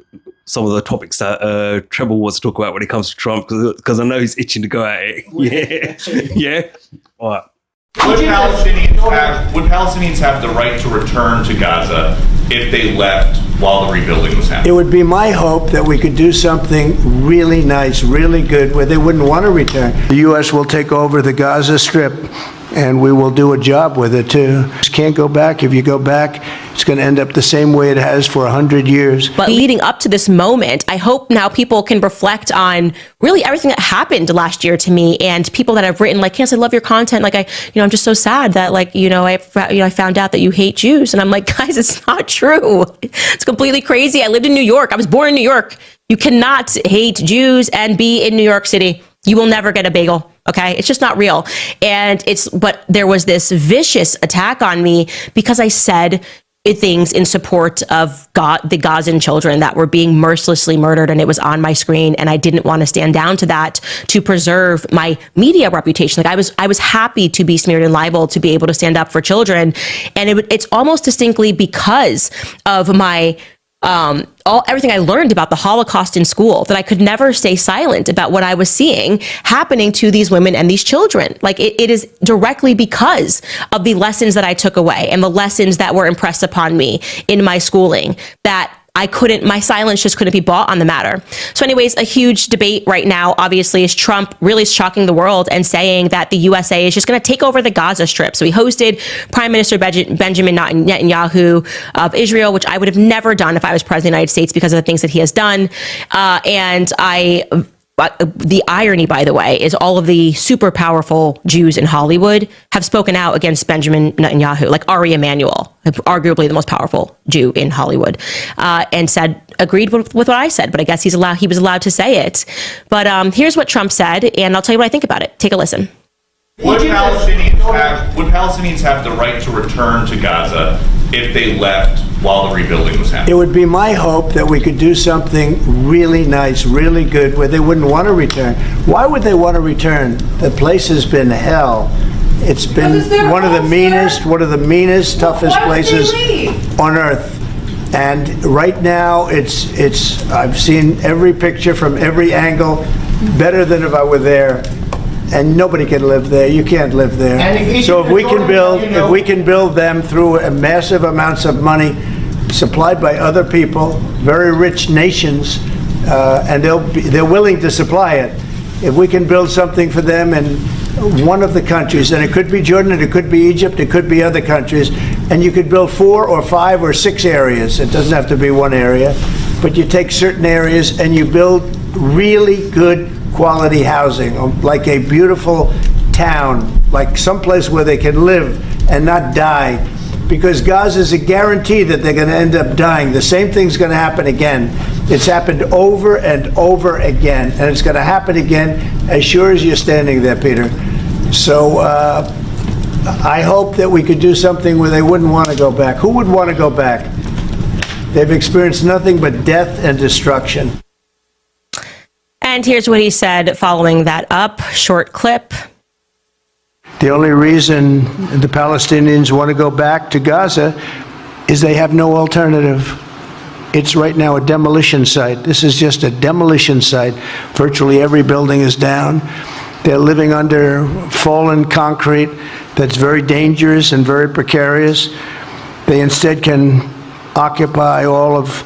some of the topics that Treble wants to talk about when it comes to Trump, because I know he's itching to go at it. Yeah. All right. Would Palestinians have the right to return to Gaza if they left while the rebuilding was happening? It would be my hope that we could do something really nice, really good, where they wouldn't want to return. The U.S. will take over the Gaza Strip, and we will do a job with it, too. Just can't go back. If you go back, it's going to end up the same way it has for 100 years. But leading up to this moment, I hope now people can reflect on really everything that happened last year to me, and people that have written, like, Candace, I love your content. Like, I'm just so sad that, like, I found out that you hate Jews. And I'm like, guys, it's not true. It's completely crazy. I lived in New York. I was born in New York. You cannot hate Jews and be in New York City. You will never get a bagel. Okay. It's just not real. But there was this vicious attack on me because I said things in support of the Gazan children that were being mercilessly murdered, and it was on my screen, and I didn't want to stand down to that to preserve my media reputation. Like I was happy to be smeared and libeled to be able to stand up for children, and it's almost distinctly because of my everything I learned about the Holocaust in school that I could never stay silent about what I was seeing happening to these women and these children. Like it is directly because of the lessons that I took away and the lessons that were impressed upon me in my schooling that my silence just couldn't be bought on the matter. So anyways, a huge debate right now, obviously, is Trump really shocking the world and saying that the USA is just going to take over the Gaza Strip. So he hosted Prime Minister Benjamin Netanyahu of Israel, which I would have never done if I was president of the United States because of the things that he has done. The irony, by the way, is all of the super powerful Jews in Hollywood have spoken out against Benjamin Netanyahu, like Ari Emanuel, arguably the most powerful Jew in Hollywood, and agreed with what I said. But I guess he was allowed to say it. But here's what Trump said, and I'll tell you what I think about it. Take a listen. Would Palestinians have the right to return to Gaza if they left while the rebuilding was happening? It would be my hope that we could do something really nice, really good, where they wouldn't want to return. Why would they want to return? The place has been hell. It's been one of the meanest, toughest places on earth. And right now, I've seen every picture from every angle, better than if I were there. And nobody can live there. You can't live there. So if we can build them through massive amounts of money supplied by other people, very rich nations, and they're willing to supply it. If we can build something for them in one of the countries, and it could be Jordan, it could be Egypt, it could be other countries, and you could build 4 or 5 or 6 areas. It doesn't have to be one area, but you take certain areas and you build really good quality housing, like a beautiful town, like someplace where they can live and not die, because Gaza is a guarantee that they're going to end up dying. The same thing's going to happen again. It's happened over and over again, and it's going to happen again as sure as you're standing there, Peter. So I hope that we could do something where they wouldn't want to go back. Who would want to go back? They've experienced nothing but death and destruction. And here's what he said following that short clip. The only reason the Palestinians want to go back to Gaza is they have no alternative. It's right now a demolition site. This is just a demolition site. Virtually every building is down. They're living under fallen concrete that's very dangerous and very precarious. They instead can occupy all of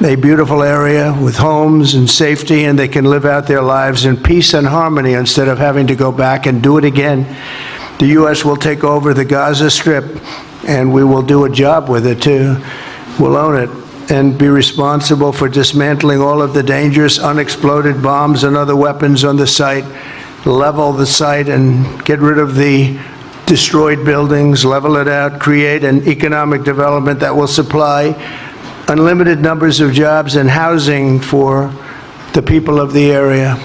a beautiful area with homes and safety, and they can live out their lives in peace and harmony instead of having to go back and do it again. The U.S. will take over the Gaza Strip, and we will do a job with it, too. We'll own it and be responsible for dismantling all of the dangerous unexploded bombs and other weapons on the site, level the site and get rid of the destroyed buildings, level it out, create an economic development that will supply unlimited numbers of jobs and housing for the people of the area.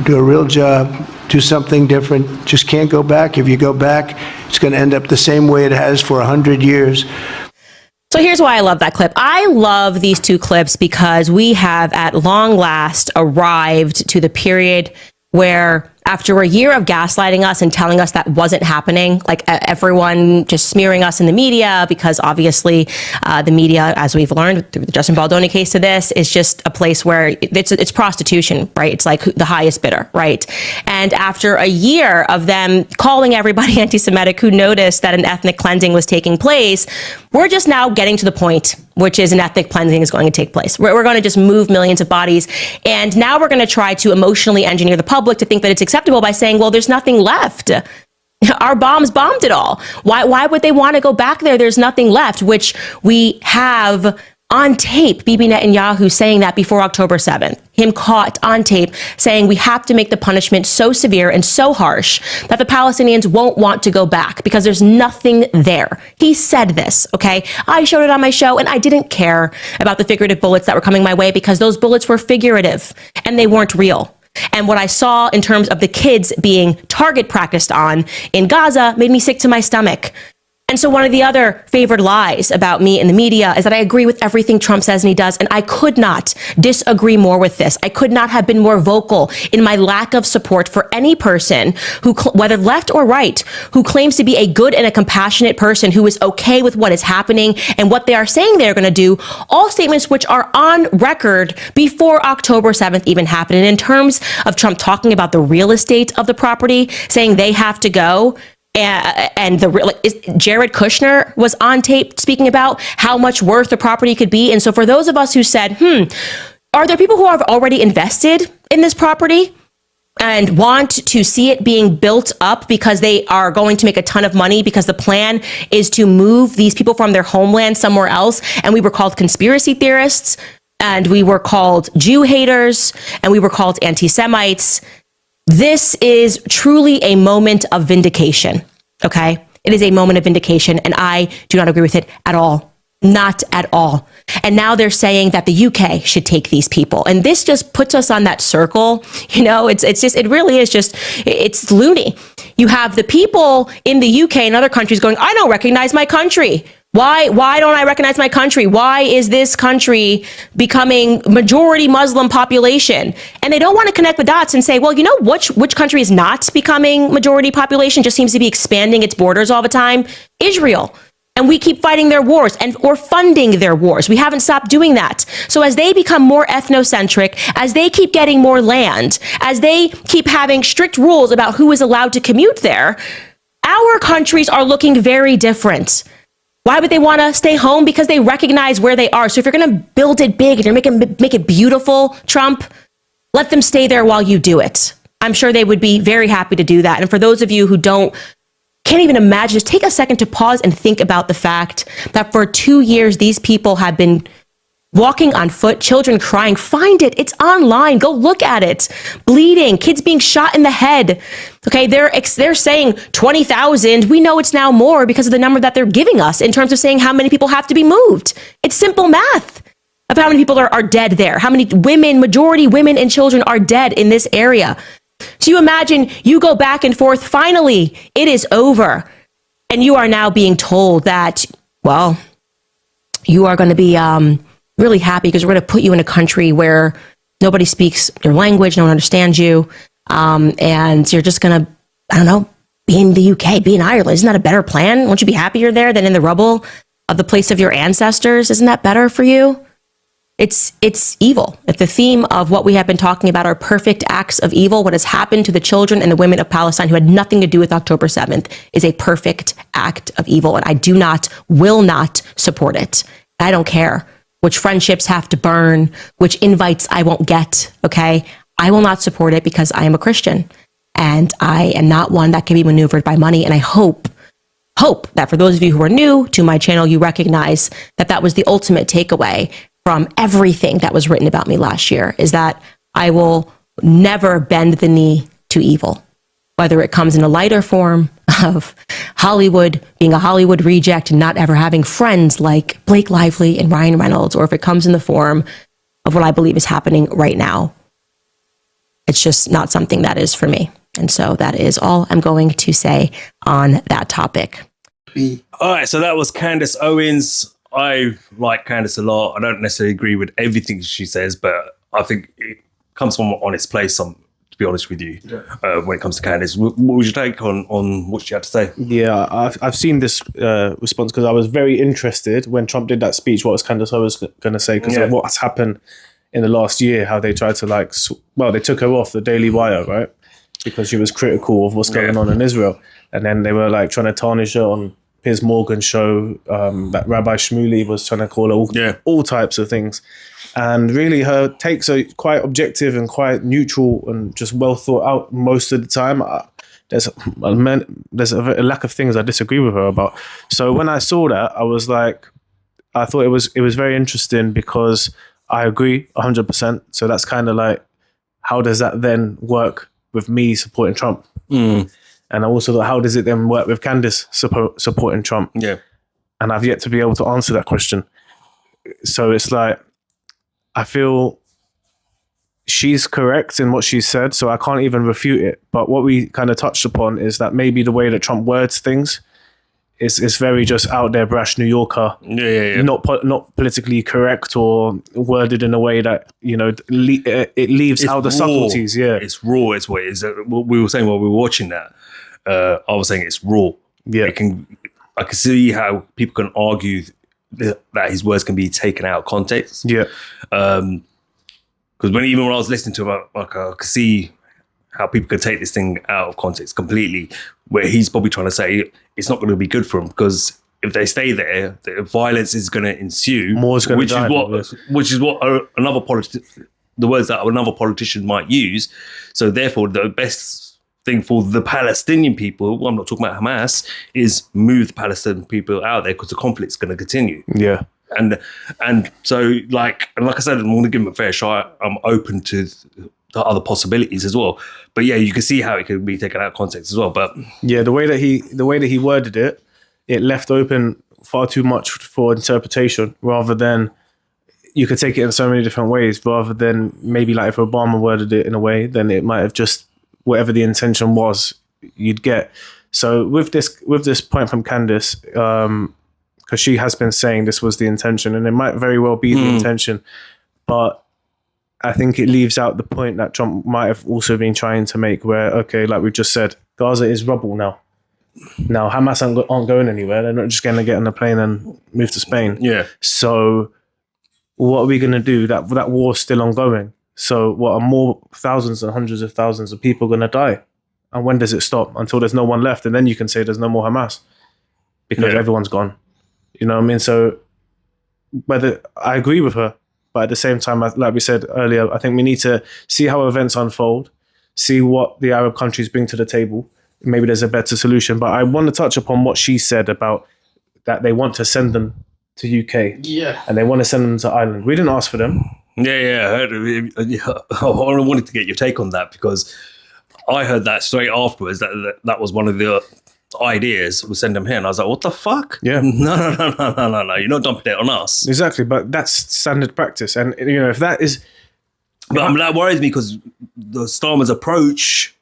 Do a real job, do something different. Just can't go back. If you go back, it's going to end up the same way it has for 100 years. So here's why I love that clip. I love these two clips because we have at long last arrived to the period where after a year of gaslighting us and telling us that wasn't happening, like everyone just smearing us in the media, because obviously the media, as we've learned through the Justin Baldoni case to this, is just a place where it's prostitution, right? It's like the highest bidder, right? And after a year of them calling everybody anti-Semitic who noticed that an ethnic cleansing was taking place, we're just now getting to the point, which is an ethnic cleansing is going to take place. We're going to just move millions of bodies. And now we're going to try to emotionally engineer the public to think that it's acceptable by saying, well, there's nothing left. Our bombs bombed it all. Why would they want to go back there? There's nothing left, which we have on tape, Bibi Netanyahu saying that before October 7th, him caught on tape saying we have to make the punishment so severe and so harsh that the Palestinians won't want to go back because there's nothing there. He said this, okay? I showed it on my show and I didn't care about the figurative bullets that were coming my way because those bullets were figurative and they weren't real. And what I saw in terms of the kids being target practiced on in Gaza made me sick to my stomach. And so one of the other favored lies about me in the media is that I agree with everything Trump says and he does. And I could not disagree more with this. I could not have been more vocal in my lack of support for any person who, whether left or right, who claims to be a good and a compassionate person who is okay with what is happening and what they are saying they're going to do. All statements which are on record before October 7th even happened. And in terms of Trump talking about the real estate of the property, saying they have to go, and Jared Kushner was on tape speaking about how much worth the property could be. And so for those of us who said, are there people who have already invested in this property and want to see it being built up because they are going to make a ton of money because the plan is to move these people from their homeland somewhere else? And we were called conspiracy theorists, and we were called Jew haters, and we were called anti-Semites. This is truly a moment of vindication, okay? It is a moment of vindication, and I do not agree with it at all. Not at all. And now they're saying that the UK should take these people. And this just puts us on that circle. You know, it's loony. You have the people in the UK and other countries going, I don't recognize my country. Why don't I recognize my country? Why is this country becoming majority Muslim population? And they don't want to connect the dots and say, well, you know, which country is not becoming majority population, just seems to be expanding its borders all the time? Israel. And we keep fighting their wars or funding their wars. We haven't stopped doing that. So as they become more ethnocentric, as they keep getting more land, as they keep having strict rules about who is allowed to commute there, our countries are looking very different. Why would they want to stay home? Because they recognize where they are. So if you're going to build it big and you're make it beautiful, Trump, let them stay there while you do it. I'm sure they would be very happy to do that. And for those of you who can't even imagine, just take a second to pause and think about the fact that for 2 years, these people have been walking on foot, children crying. Find it. It's online. Go look at it. Bleeding, kids being shot in the head. Okay, they're saying 20,000. We know it's now more because of the number that they're giving us in terms of saying how many people have to be moved. It's simple math of how many people are dead there. How many women, majority women and children are dead in this area. So you imagine you go back and forth. Finally, it is over. And you are now being told that, well, you are going to be really happy because we're going to put you in a country where nobody speaks your language, no one understands you, and you're just going to, I don't know, be in the UK, be in Ireland. Isn't that a better plan? Won't you be happier there than in the rubble of the place of your ancestors? Isn't that better for you? It's evil. If the theme of what we have been talking about are perfect acts of evil, what has happened to the children and the women of Palestine who had nothing to do with October 7th is a perfect act of evil, and I will not support it. I don't care which friendships have to burn, which invites I won't get, okay? I will not support it because I am a Christian and I am not one that can be maneuvered by money. And I hope that for those of you who are new to my channel, you recognize that was the ultimate takeaway from everything that was written about me last year, is that I will never bend the knee to evil, whether it comes in a lighter form of Hollywood, being a Hollywood reject and not ever having friends like Blake Lively and Ryan Reynolds, or if it comes in the form of what I believe is happening right now. It's just not something that is for me. And so that is all I'm going to say on that topic. All right, so that was Candace Owens. I like Candace a lot. I don't necessarily agree with everything she says, but I think it comes from an honest place. to be honest with you, when it comes to Candace. What was your take on what she had to say? Yeah, I've seen this response because I was very interested when Trump did that speech. What was Candace I was going to say because of what's happened in the last year, how they tried to they took her off the Daily Wire, right? Because she was critical of what's going on in Israel. And then they were like trying to tarnish her on Piers Morgan's show. That Rabbi Shmuley was trying to call her all types of things. And really her takes are quite objective and quite neutral and just well thought out most of the time. There's a lack of things I disagree with her about. So when I saw that, I was like, I thought it was very interesting because I agree 100%. So that's kind of like, how does that then work with me supporting Trump? And I also thought, how does it then work with Candace supporting Trump? Yeah. And I've yet to be able to answer that question. So it's like, I feel she's correct in what she said, so I can't even refute it. But what we kind of touched upon is that maybe the way that Trump words things is very just out there, brash New Yorker. Not politically correct or worded in a way that, it leaves out the subtleties. Yeah. It's raw. It's what it is. What we were saying while we were watching that, I was saying it's raw. Yeah. I can see how people can argue that his words can be taken out of context. Yeah. Because when I was listening to him, I could see how people could take this thing out of context completely, where he's probably trying to say it's not going to be good for him because if they stay there, the violence is going to ensue. More is going to die. Which is what the words that another politician might use. So therefore, the best thing for the Palestinian people, I'm not talking about Hamas, is move the Palestinian people out there because the conflict's going to continue. Yeah. And so like I said, I'm going to give him a fair shot. I'm open to the other possibilities as well. But yeah, you can see how it could be taken out of context as well. But yeah, the way that he worded it, it left open far too much for interpretation rather than you could take it in so many different ways rather than maybe like if Obama worded it in a way, then it might have just whatever the intention was you'd get. So with this point from Candace, because she has been saying this was the intention and it might very well be the intention, but I think it leaves out the point that Trump might have also been trying to make where, okay, like we just said, Gaza is rubble now. Now, Hamas aren't going anywhere. They're not just going to get on a plane and move to Spain. Yeah. So what are we going to do? That war's still ongoing. So what are more thousands and hundreds of thousands of people going to die? And when does it stop? Until there's no one left. And then you can say there's no more Hamas because everyone's gone. You know what I mean? So whether I agree with her, but at the same time, like we said earlier, I think we need to see how events unfold, see what the Arab countries bring to the table. Maybe there's a better solution. But I want to touch upon what she said about that they want to send them to UK. Yeah. And they want to send them to Ireland. We didn't ask for them. Yeah. I wanted to get your take on that because I heard that straight afterwards. That was one of the ideas, we'll send them here. And I was like, what the fuck? Yeah. No. You're not dumping it on us. Exactly. But that's standard practice. And, if that is... But that worries me because the Starmer's approach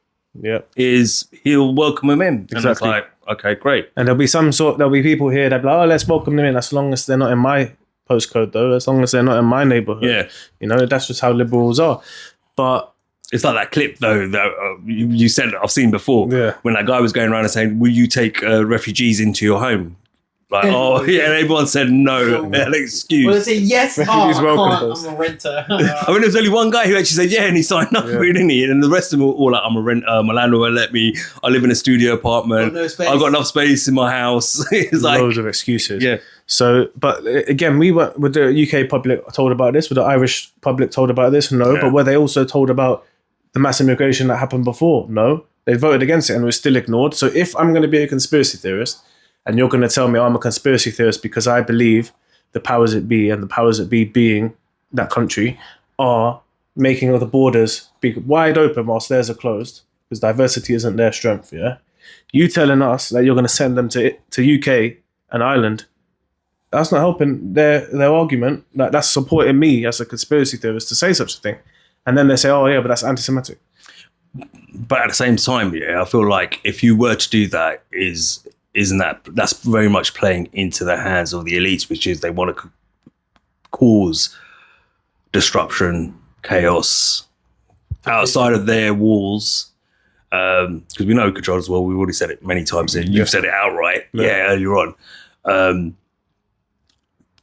is he'll welcome them in. Exactly. And it's like, okay, great. And there'll be people here that be like, oh, let's welcome them in as long as they're not in my postcode though, as long as they're not in my neighborhood. Yeah. That's just how liberals are. But it's like that clip though that you said I've seen before when that guy was going around and saying, will you take refugees into your home? Like, and everyone said no. An excuse. Well, they say yes. Refugees I'm a renter. I mean, there was only one guy who actually said yeah, and he signed up for it, didn't he? And the rest of them were all like, I'm a renter. My landlord won't let me. I live in a studio apartment. No space. I've got enough space in my house. It's like loads of excuses. Yeah. So, but again, we were with the UK public told about this. Were the Irish public told about this? No. But were they also told about the mass immigration that happened before? No. They voted against it and was still ignored. So if I'm going to be a conspiracy theorist and you're going to tell me I'm a conspiracy theorist because I believe the powers that be, and the powers that be being that country, are making all the borders be wide open whilst theirs are closed because diversity isn't their strength, you telling us that you're going to send them to UK and Ireland, that's not helping their argument. That's supporting me as a conspiracy theorist to say such a thing. And then they say, oh, yeah, but that's anti-Semitic. But at the same time, I feel like if you were to do that, that's very much playing into the hands of the elites, which is they want to cause disruption, chaos, outside of their walls, because we know control as well. We've already said it many times, and you've said it outright, earlier on.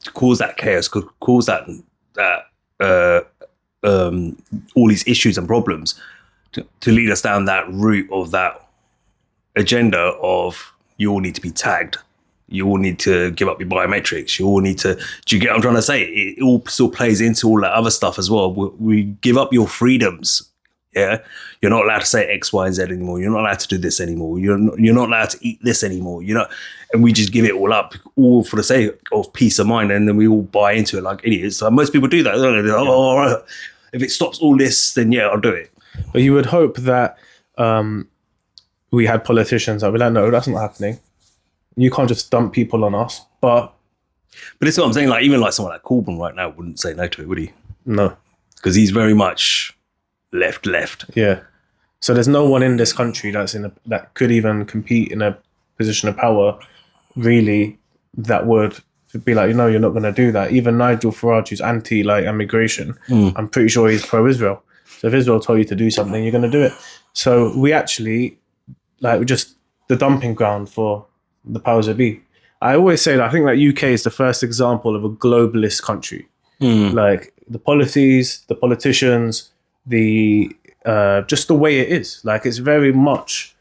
To cause that chaos, could cause that all these issues and problems, to lead us down that route of that agenda of you all need to be tagged, you all need to give up your biometrics, you all need to, do you get what I'm trying to say? It all still plays into all that other stuff as well. We give up your freedoms. Yeah, you're not allowed to say X, Y, and Z anymore. You're not allowed to do this anymore. You're not allowed to eat this anymore. And we just give it all up, all for the sake of peace of mind, and then we all buy into it like idiots. So most people do that. Don't they? All right. If it stops all this, then yeah, I'll do it. But you would hope that we had politicians that were like, no, that's not happening. You can't just dump people on us. But this is what I'm saying. Like, even like someone like Corbyn right now wouldn't say no to it, would he? No, because he's very much left. Yeah. So there's no one in this country that could even compete in a position of power, really, that would be like, you're not going to do that. Even Nigel Farage, who's anti-immigration, I'm pretty sure he's pro-Israel. So if Israel told you to do something, you're going to do it. So we actually, we're just the dumping ground for the powers that be. I always say that I think that UK is the first example of a globalist country. Like the policies, the politicians, the just the way it is. Like, it's very much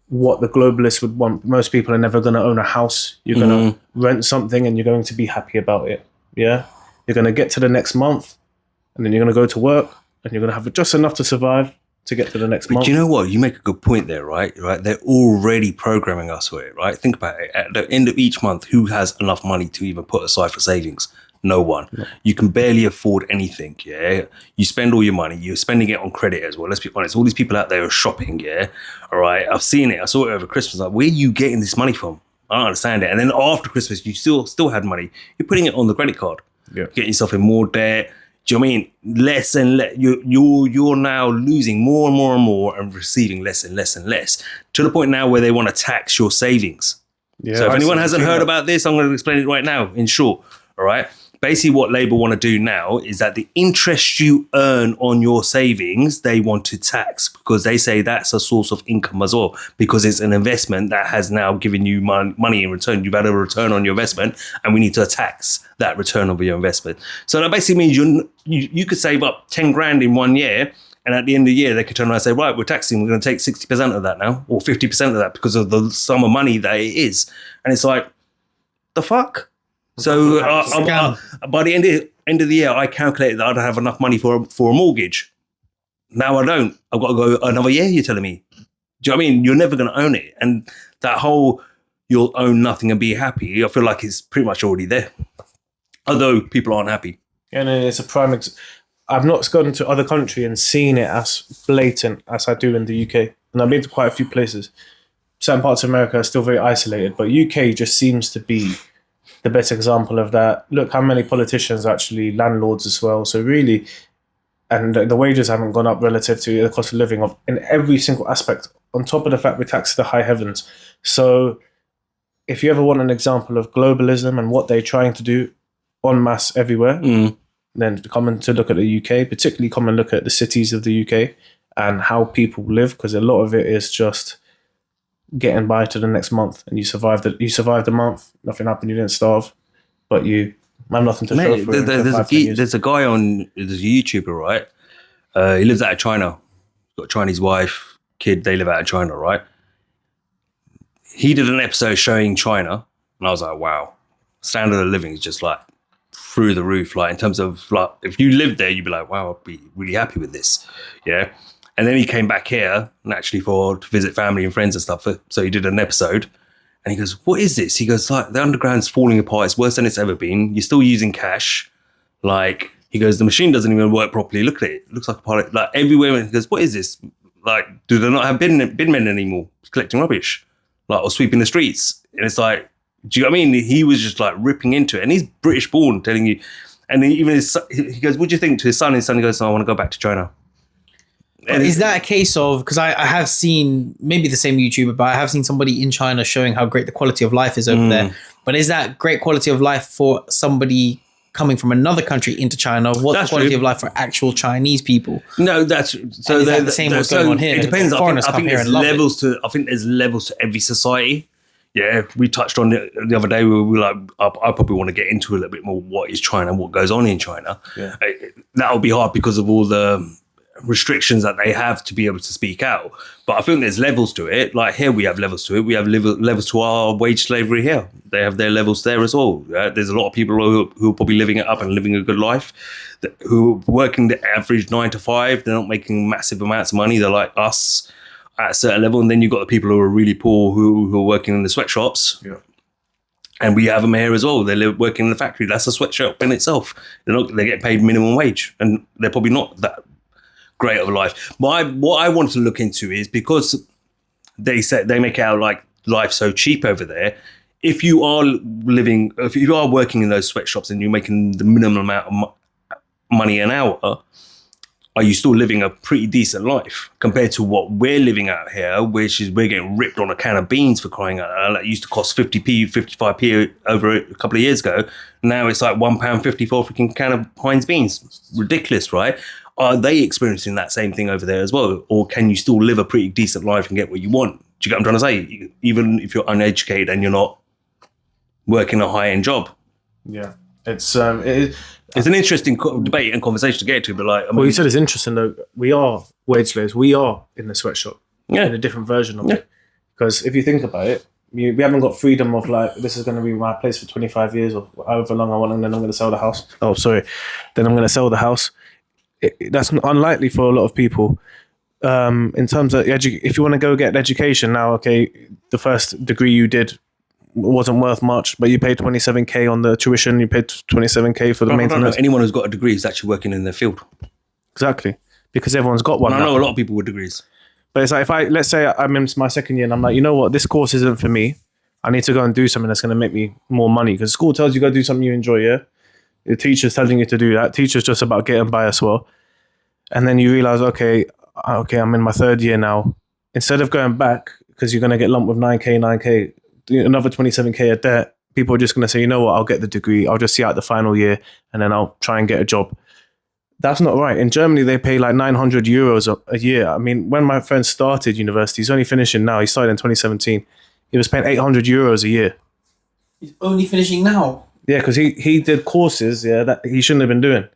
what the globalists would want. Most people are never going to own a house. You're going to rent something and you're going to be happy about it. Yeah. You're going to get to the next month and then you're going to go to work and you're going to have just enough to survive to get to the next month. But you know what? You make a good point there, right? They're already programming us for it, right? Think about it. At the end of each month, who has enough money to even put aside for savings? No one. No. You can barely afford anything, yeah? You spend all your money. You're spending it on credit as well. Let's be honest. All these people out there are shopping, yeah? All right? I've seen it. I saw it over Christmas. Like, where are you getting this money from? I don't understand it. And then after Christmas, you still had money. You're putting it on the credit card. Yeah. Getting yourself in more debt. Do you know what I mean? Less and less. You're now losing more and more and more and receiving less and less and less, to the point now where they want to tax your savings. Yeah, so if anyone hasn't heard about this, I'm going to explain it right now in short. All right? Basically, what Labour want to do now is that the interest you earn on your savings, they want to tax, because they say that's a source of income as well, because it's an investment that has now given you money in return. You've had a return on your investment, and we need to tax that return of your investment. So that basically means you could save up 10 grand in 1 year, and at the end of the year, they could turn around and say, right, we're taxing, we're going to take 60% of that now, or 50% of that, because of the sum of money that it is. And it's like, the fuck? So by the end of the year, I calculated that I'd have enough money for a mortgage. Now I don't. I've got to go another year, you're telling me. Do you know what I mean? You're never going to own it. And that whole you'll own nothing and be happy, I feel like it's pretty much already there. Although people aren't happy. And it's a prime I've not gone to other country and seen it as blatant as I do in the UK. And I've been to quite a few places. Certain parts of America are still very isolated, but UK just seems to be the best example of that. Look how many politicians are actually landlords as well. So really, and the wages haven't gone up relative to the cost of living in every single aspect, on top of the fact we tax the high heavens. So if you ever want an example of globalism and what they're trying to do en masse everywhere, then come and to look at the UK, particularly come and look at the cities of the UK and how people live, because a lot of it is just getting by to the next month, and you survived the month, nothing happened, you didn't starve, but you have nothing to show for it. There's a guy there's a YouTuber, right? He lives out of China, got a Chinese wife, kid, they live out of China, right? He did an episode showing China, and I was like, wow, standard of living is just like through the roof, like in terms of like, if you lived there, you'd be like, wow, I'd be really happy with this, yeah? And then he came back here, naturally, to visit family and friends and stuff. So he did an episode, and he goes, what is this? He goes, like, the underground's falling apart. It's worse than it's ever been. You're still using cash. Like, he goes, the machine doesn't even work properly. Look at it. It looks like a pilot. Like, everywhere. He goes, what is this? Like, do they not have bin men anymore collecting rubbish? Like, or sweeping the streets? And it's like, do you know what I mean? He was just, like, ripping into it. And he's British born, telling you. And then even his son, he goes, what do you think to his son? His son goes, I want to go back to China. Is that a case of, because I have seen maybe the same YouTuber, but I have seen somebody in China showing how great the quality of life is over there. But is that great quality of life for somebody coming from another country into China, what's That's the quality true. of life for actual Chinese people? No, that's so. And is that the same what's going on here? It depends. Foreigners I come think here there's and love it. levels to. I think there's levels to every society. Yeah, we touched on it the other day. We were like, I probably want to get into a little bit more what is China and what goes on in China. Yeah. That'll be hard because of all the restrictions that they have to be able to speak out. But I think there's levels to it. Like here, we have levels to it. We have levels to our wage slavery here. They have their levels there as well. There's a lot of people who are probably living it up and living a good life, who are working the average 9 to 5. They're not making massive amounts of money. They're like us at a certain level. And then you've got the people who are really poor who are working in the sweatshops. Yeah. And we have them here as well. They're working in the factory. That's a sweatshop in itself. They get paid minimum wage, and they're probably not that great of a life. What I want to look into is, because they make it out like life's so cheap over there. If you are working in those sweatshops and you're making the minimum amount of money an hour, are you still living a pretty decent life compared to what we're living out here, which is we're getting ripped on a can of beans, for crying out loud. That used to cost 50p, 55p over a couple of years ago. Now it's like £1.50 for a freaking can of Heinz beans. Ridiculous, right? Are they experiencing that same thing over there as well? Or can you still live a pretty decent life and get what you want? Do you get what I'm trying to say? Even if you're uneducated and you're not working a high-end job. Yeah. It's an interesting debate and conversation to get to, but like, I mean, what you said is interesting though. We are wage slaves. We are in the sweatshop. Yeah. In a different version of it. Because if you think about it, we haven't got freedom of like, this is going to be my place for 25 years or however long I want, and then I'm going to sell the house. Oh, sorry. Then I'm going to sell the house. That's unlikely for a lot of people. In terms of if you want to go get an education now, okay, the first degree you did wasn't worth much, but you paid 27k on the tuition, you paid 27k for the maintenance. Anyone who's got a degree is actually working in their field. Exactly, because everyone's got one. I know a lot of people with degrees. But it's like, let's say I'm in my second year and I'm like, you know what, this course isn't for me. I need to go and do something that's going to make me more money, because school tells you go do something you enjoy, yeah? The teacher's telling you to do that. Teacher's just about getting by as well. And then you realize, okay, I'm in my third year now. Instead of going back, because you're going to get lumped with 9k, another 27k of debt, people are just going to say, you know what, I'll get the degree. I'll just see out the final year and then I'll try and get a job. That's not right. In Germany, they pay like 900 euros a year. I mean, when my friend started university, he's only finishing now. He started in 2017. He was paying 800 euros a year. He's only finishing now. Yeah, because he did courses, that he shouldn't have been doing.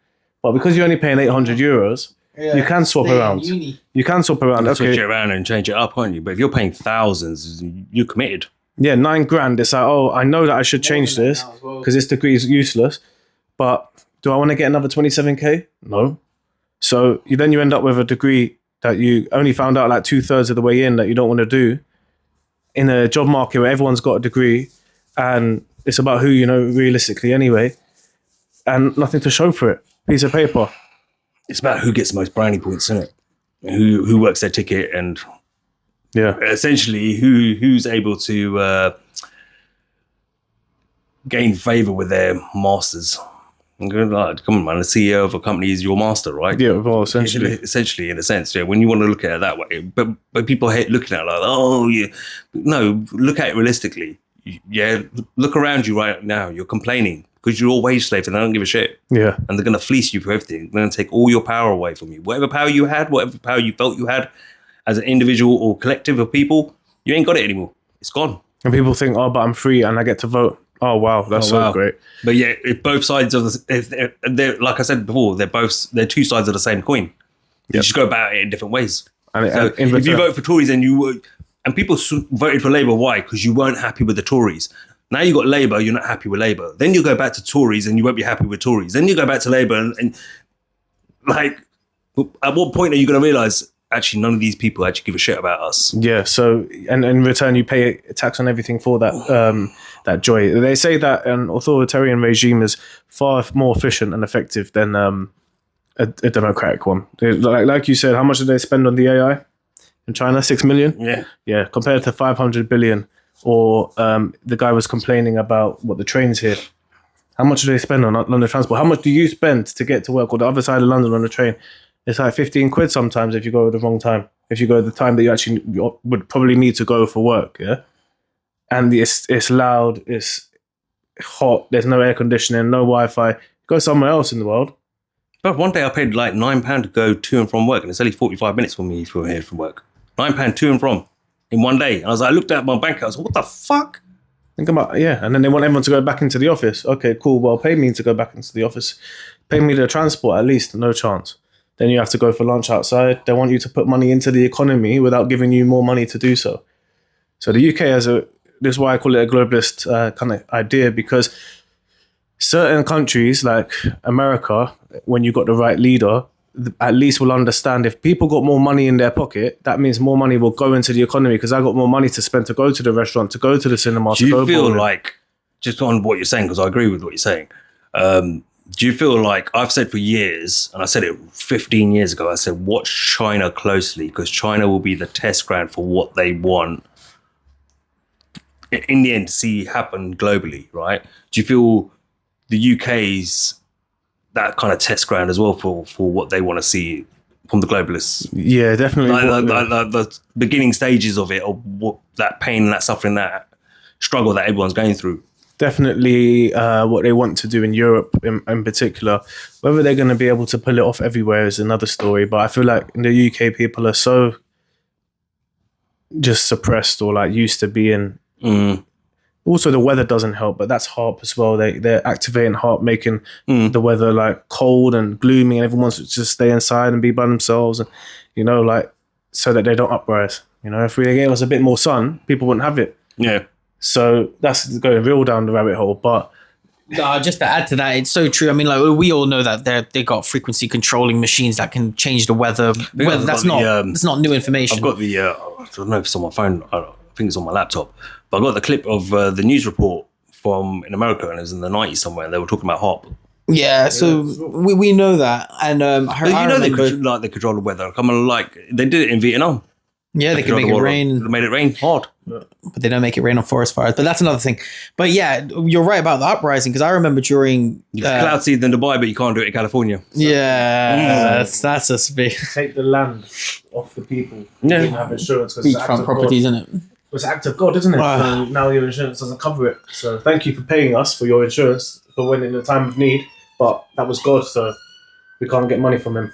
But because you're only paying 800 euros, you can swap around. You can swap around. You switch it around and change it up, aren't you? But if you're paying thousands, you're committed. Yeah, $9,000. It's like, I know that I should change this because this degree is useless. But do I want to get another 27k? No. So you end up with a degree that you only found out like 2/3 of the way in that you don't want to do, in a job market where everyone's got a degree and it's about who you know realistically anyway, and nothing to show for it. Piece of paper. It's about who gets the most brownie points, isn't it? Who works their ticket, and essentially who's able to gain favor with their masters. Like, come on, man, the CEO of a company is your master, right? Yeah, well, essentially. Essentially, in a sense, when you want to look at it that way. But people hate looking at it like, oh, yeah. No, look at it realistically. Yeah, look around you right now. You're complaining because you're all wage slaves and they don't give a shit. Yeah. And they're going to fleece you for everything. They're going to take all your power away from you. Whatever power you had, whatever power you felt you had as an individual or collective of people, you ain't got it anymore. It's gone. And people think, but I'm free and I get to vote. Oh, wow, that's so great. But yeah, if both sides of they're like I said before, they're two sides of the same coin. You just go about it in different ways. And if you vote for Tories and people voted for Labour, why? Because you weren't happy with the Tories. Now you got Labour, you're not happy with Labour. Then you go back to Tories and you won't be happy with Tories. Then you go back to Labour and like, at what point are you going to realise actually none of these people actually give a shit about us? Yeah. So, and in return, you pay a tax on everything for that that joy. They say that an authoritarian regime is far more efficient and effective than a democratic one. Like you said, how much did they spend on the AI in China? 6 million. Yeah. Compared to 500 billion. Or the guy was complaining about the trains here. How much do they spend on London transport? How much do you spend to get to work or the other side of London on the train? It's like 15 quid sometimes if you go at the wrong time. If you go at the time that you actually would probably need to go for work, yeah? And it's loud, it's hot, there's no air conditioning, no Wi-Fi. Go somewhere else in the world. But one day I paid like £9 to go to and from work, and it's only 45 minutes for me from here from work. £9 to and from in one day. And I looked at my bank account, I was like, what the fuck? Think about, and then they want everyone to go back into the office. Okay, cool. Well, pay me to go back into the office. Pay me the transport at least. No chance. Then you have to go for lunch outside. They want you to put money into the economy without giving you more money to do so. So the UK this is why I call it a globalist kind of idea, because certain countries like America, when you got the right leader, at least will understand if people got more money in their pocket, that means more money will go into the economy because I got more money to spend to go to the restaurant, to go to the cinema. Do you feel like, just on what you're saying, because I agree with what you're saying, do you feel like, I've said for years, and I said it 15 years ago, I said, watch China closely, because China will be the test ground for what they want in the end to see happen globally, right? Do you feel the UK's that kind of test ground as well for what they want to see from the globalists? Yeah, definitely. Like the beginning stages of it, or what, that pain, that suffering, that struggle that everyone's going through. Definitely what they want to do in Europe in particular. Whether they're going to be able to pull it off everywhere is another story. But I feel like in the UK, people are so just suppressed or like used to being... Also, the weather doesn't help, but that's HARP as well. They're activating HARP, making the weather like cold and gloomy, and everyone wants to just stay inside and be by themselves, and like so that they don't uprise. If we gave us a bit more sun, people wouldn't have it. Yeah. So that's going real down the rabbit hole. But just to add to that, it's so true. I mean, like we all know that they got frequency controlling machines that can change the weather. That's not new information. I've got the I don't know if it's on my phone. I think it's on my laptop. But I got the clip of the news report from in America, and it was in the 90s somewhere, and they were talking about HARP. Yeah, so we know that, and they control the weather. They did it in Vietnam. Yeah, they could make it rain. They made it rain hard, but they don't make it rain on forest fires. But that's another thing. But yeah, you're right about the uprising, because I remember during cloud seed in Dubai, but you can't do it in California. Yeah, that's a big. Take the land off the people. Yeah, didn't have insurance. Beachfront properties, isn't it? It's an act of God, isn't it? So now your insurance doesn't cover it. So thank you for paying us for your insurance for when in a time of need. But that was God, so we can't get money from him.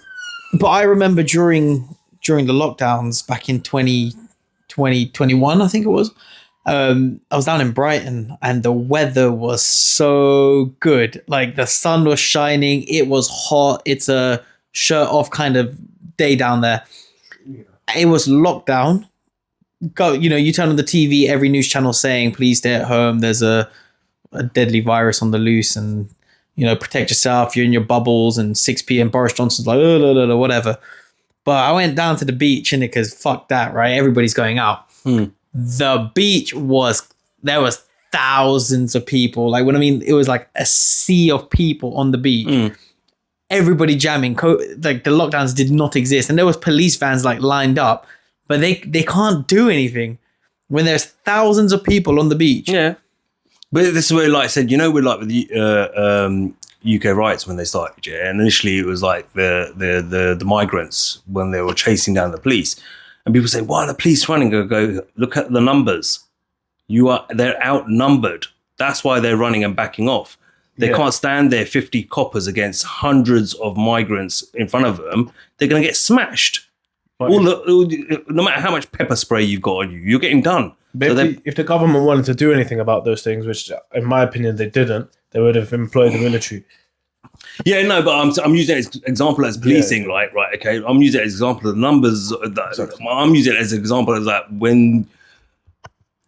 But I remember during the lockdowns back in 2021, I think it was, I was down in Brighton, and the weather was so good. Like the sun was shining. It was hot. It's a shirt off kind of day down there. Yeah. It was lockdown. You turn on the TV, every news channel saying, please stay at home. There's a deadly virus on the loose, and, protect yourself. You're in your bubbles, and 6 p.m. Boris Johnson's like, whatever. But I went down to the beach, and because fuck that, right? Everybody's going out. The beach there was thousands of people. Like, it was like a sea of people on the beach. Everybody jamming. Like the lockdowns did not exist. And there was police vans like lined up. But they can't do anything when there's thousands of people on the beach. Yeah. But this is where, like I said, we're like with the UK riots when they started. Yeah? And initially it was like the migrants when they were chasing down the police. And people say, why are the police running? Go, look at the numbers. They're outnumbered. That's why they're running and backing off. They can't stand there 50 coppers against hundreds of migrants in front of them. They're going to get smashed. No matter how much pepper spray you've got on you, you're getting done. If the government wanted to do anything about those things, which in my opinion they didn't, they would have employed the military. Yeah, no, but I'm using it as example as policing, right? Okay, I'm using it as example of the numbers. I'm using it as an example of that when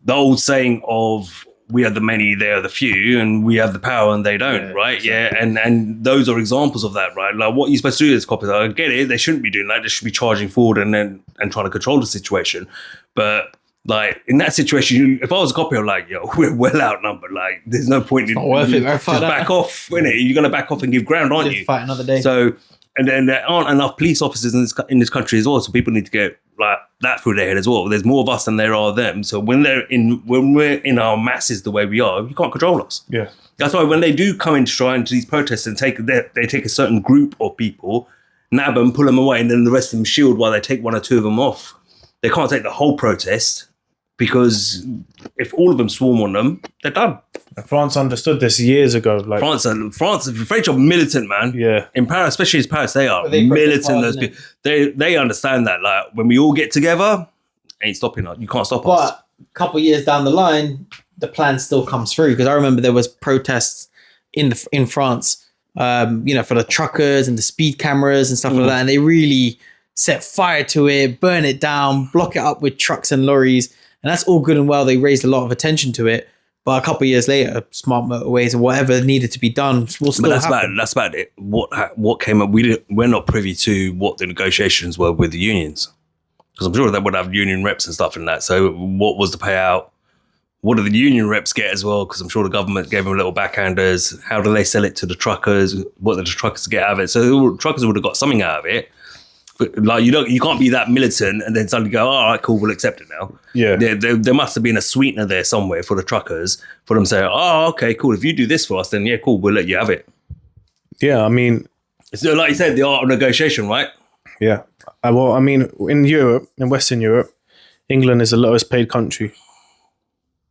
the old saying of we are the many, they are the few, and we have the power and they don't, right? Yeah, and those are examples of that, right? Like what you're supposed to do as coppers, I get it, they shouldn't be doing that. They should be charging forward and trying to control the situation. But like in that situation, if I was a copper, I'm like, yo, we're well outnumbered. Like there's no point in just back off, innit? You're gonna back off and give ground, aren't you? Fight another day. So and then there aren't enough police officers in this country as well, so people need to get like that through their head as well. There's more of us than there are them. So when we're in our masses the way we are, you can't control us. Yeah. That's why when they do come and try into these protests and they take a certain group of people, nab them, pull them away, and then the rest of them shield while they take one or two of them off. They can't take the whole protest because if all of them swarm on them, they're done. France understood this years ago. Like French are militant, man. Yeah. In Paris, especially in Paris, they are they protest militant. hard, Those innit? people, they understand that. Like when we all get together, ain't stopping us. You can't stop us. But a couple of years down the line, the plan still comes through, because I remember there was protests in France, for the truckers and the speed cameras and stuff like that, and they really set fire to it, burn it down, block it up with trucks and lorries, and that's all good and well. They raised a lot of attention to it, but a couple of years later, smart motorways or whatever needed to be done will still happen. That's about it. What came up? We're not privy to what the negotiations were with the unions, because I'm sure they would have union reps and stuff in that. So what was the payout? What do the union reps get as well? Because I'm sure the government gave them little backhanders. How do they sell it to the truckers? What did the truckers get out of it? So the truckers would have got something out of it. But like you can't be that militant and then suddenly go, all right, cool, we'll accept it now. Yeah. There must have been a sweetener there somewhere for the truckers for them saying, oh, okay, cool. If you do this for us, then yeah, cool, we'll let you have it. Yeah, I mean, it's like you said, the art of negotiation, right? Yeah. Well, I mean, in Europe, in Western Europe, England is the lowest paid country.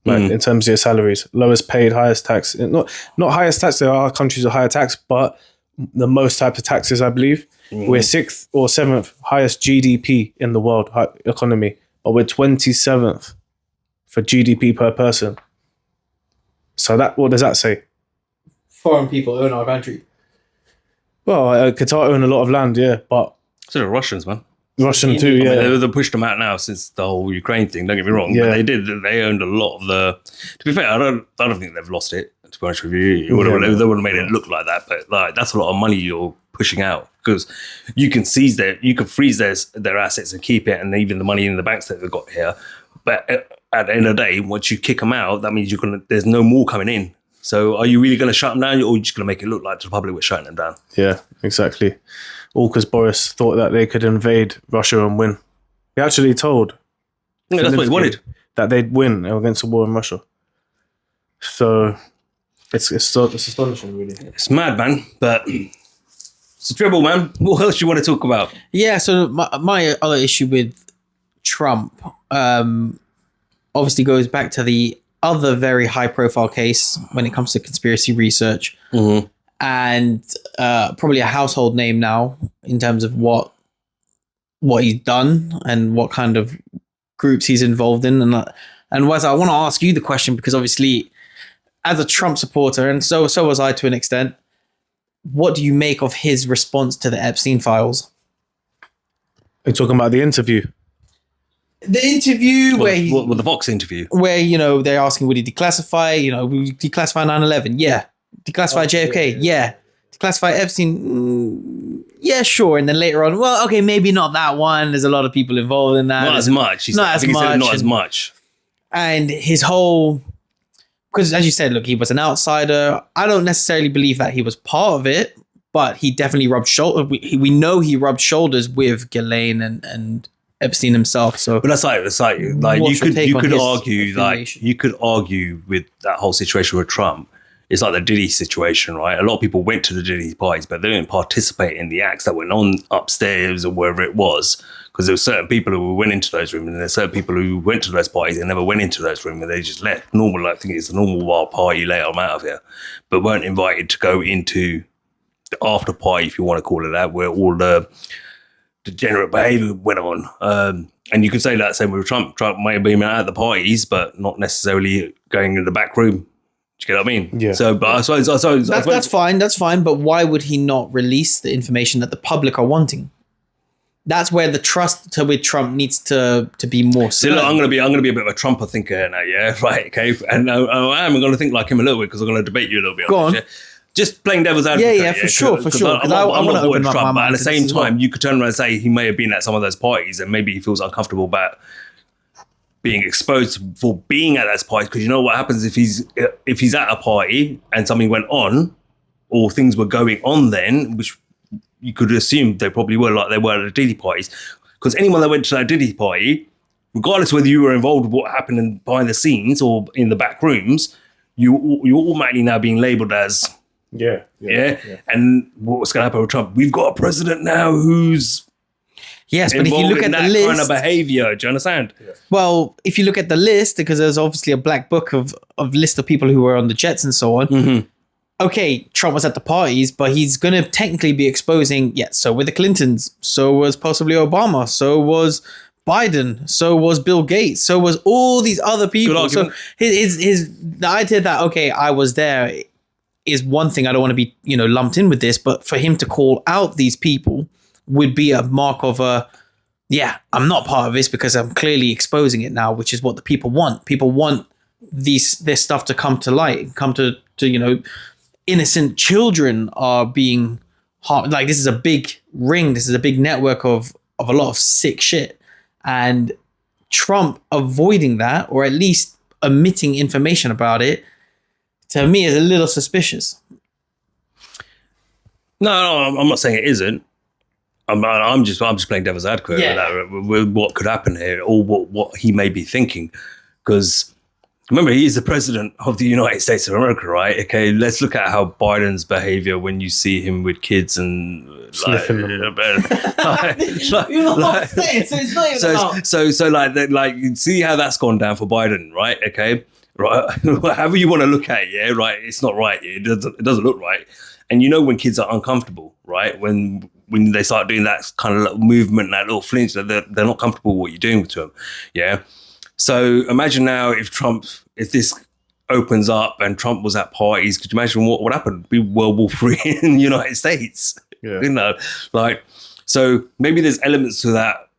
Like in terms of your salaries, lowest paid, highest tax. Not highest tax. There are countries with higher tax, but the most type of taxes, I believe. We're 6th or 7th highest GDP in the world economy, but we're 27th for GDP per person. So what does that say? Foreign people own our country. Well, Qatar own a lot of land, yeah, but so the Russians, man. Russian too, yeah. I mean, they pushed them out now since the whole Ukraine thing. Don't get me wrong, Yeah. but they owned a lot of the. To be fair, I don't think they've lost it. To be honest with you, they would have made it look like that. But like, that's a lot of money you're pushing out, because you can freeze their assets and keep it, and even the money in the banks that they've got here. But at the end of the day, once you kick them out, that means there's no more coming in. So are you really going to shut them down, or are you just going to make it look like to the public we're shutting them down? Yeah, exactly. All because Boris thought that they could invade Russia and win. He actually told that's what he wanted, that they'd win against a war in Russia. So it's astonishing, really. It's mad, man. But it's a Treble, man. What else do you want to talk about? Yeah, so my other issue with Trump obviously goes back to the other very high-profile case when it comes to conspiracy research. Mm-hmm. And probably a household name now in terms of what he's done and what kind of groups he's involved in. And Waza, I want to ask you the question, because obviously as a Trump supporter, and so was I to an extent, what do you make of his response to the Epstein files? You're talking about the interview? The interview with the Vox interview, where, they're asking, would he declassify, will you declassify 9/11? Yeah. Declassify JFK? Yeah. Declassify Epstein? Yeah, sure. And then later on, well, okay, maybe not that one. There's a lot of people involved in that. Not as much. Not as much. And his whole, because as you said, look, he was an outsider. I don't necessarily believe that he was part of it, but he definitely rubbed shoulders. We know he rubbed shoulders with Ghislaine and Epstein himself. So, but that's like you could argue with that whole situation with Trump. It's like the Diddy situation, right? A lot of people went to the Diddy parties, but they didn't participate in the acts that went on upstairs or wherever it was, because there were certain people who went into those rooms, and there's certain people who went to those parties and never went into those rooms, and they just left. Normal, I think it's a normal wild party, later I'm out of here, but weren't invited to go into the after party, if you want to call it that, where all the degenerate behavior went on. And you could say that same with Trump. Trump may have been at the parties, but not necessarily going in the back room. Do you get what I mean? Yeah. So, but I suppose that's fine. That's fine. But why would he not release the information that the public are wanting? That's where the trust with Trump needs to be more. See, look, I'm gonna be a bit of a Trumper thinker here now. Yeah, right. Okay, and I am going to think like him a little bit, because I'm going to debate you a little bit. Go on. Yeah? Just playing devil's advocate. Yeah, for sure. Because I want to open up my mind. But at the same time, you could turn around and say he may have been at some of those parties, and maybe he feels uncomfortable about being exposed for being at those parties, because you know what happens if he's at a party and something went on, or things were going on then, which you could assume they probably were, like they were at the Diddy parties, because anyone that went to that Diddy party, regardless whether you were involved with what happened behind the scenes or in the back rooms, you're automatically now being labelled as yeah. And what's going to happen with Trump? We've got a president now who's Yes, but if you look at the list, kind of behavior, do you understand? well, if you look at the list, because there's obviously a black book of list of people who were on the jets and so on. Mm-hmm. Okay, Trump was at the parties, but he's going to technically be exposing, so were the Clintons, so was possibly Obama, so was Biden, so was Bill Gates, so was all these other people. So the idea that, okay, I was there is one thing. I don't want to be, lumped in with this, but for him to call out these people would be a mark of I'm not part of this because I'm clearly exposing it now, which is what the people want. People want this stuff to come to light, come to innocent children are being harmed. Like, this is a big ring. This is a big network of a lot of sick shit. And Trump avoiding that, or at least omitting information about it, to me is a little suspicious. No, I'm not saying it isn't. I'm just playing devil's advocate with what could happen here, or what he may be thinking. Because remember, he is the president of the United States of America, right? Okay, let's look at how Biden's behavior when you see him with kids and sniffing them. You're not saying, so it's not even like see how that's gone down for Biden, right? Okay, right. However you want to look at it, yeah, right. It's not right. It doesn't look right. And when kids are uncomfortable, right? When they start doing that kind of little movement, that little flinch, they're not comfortable with what you're doing to them, yeah. So imagine now if this opens up and Trump was at parties, could you imagine what would happen? Be World War III in the United States. Yeah. So maybe there's elements to that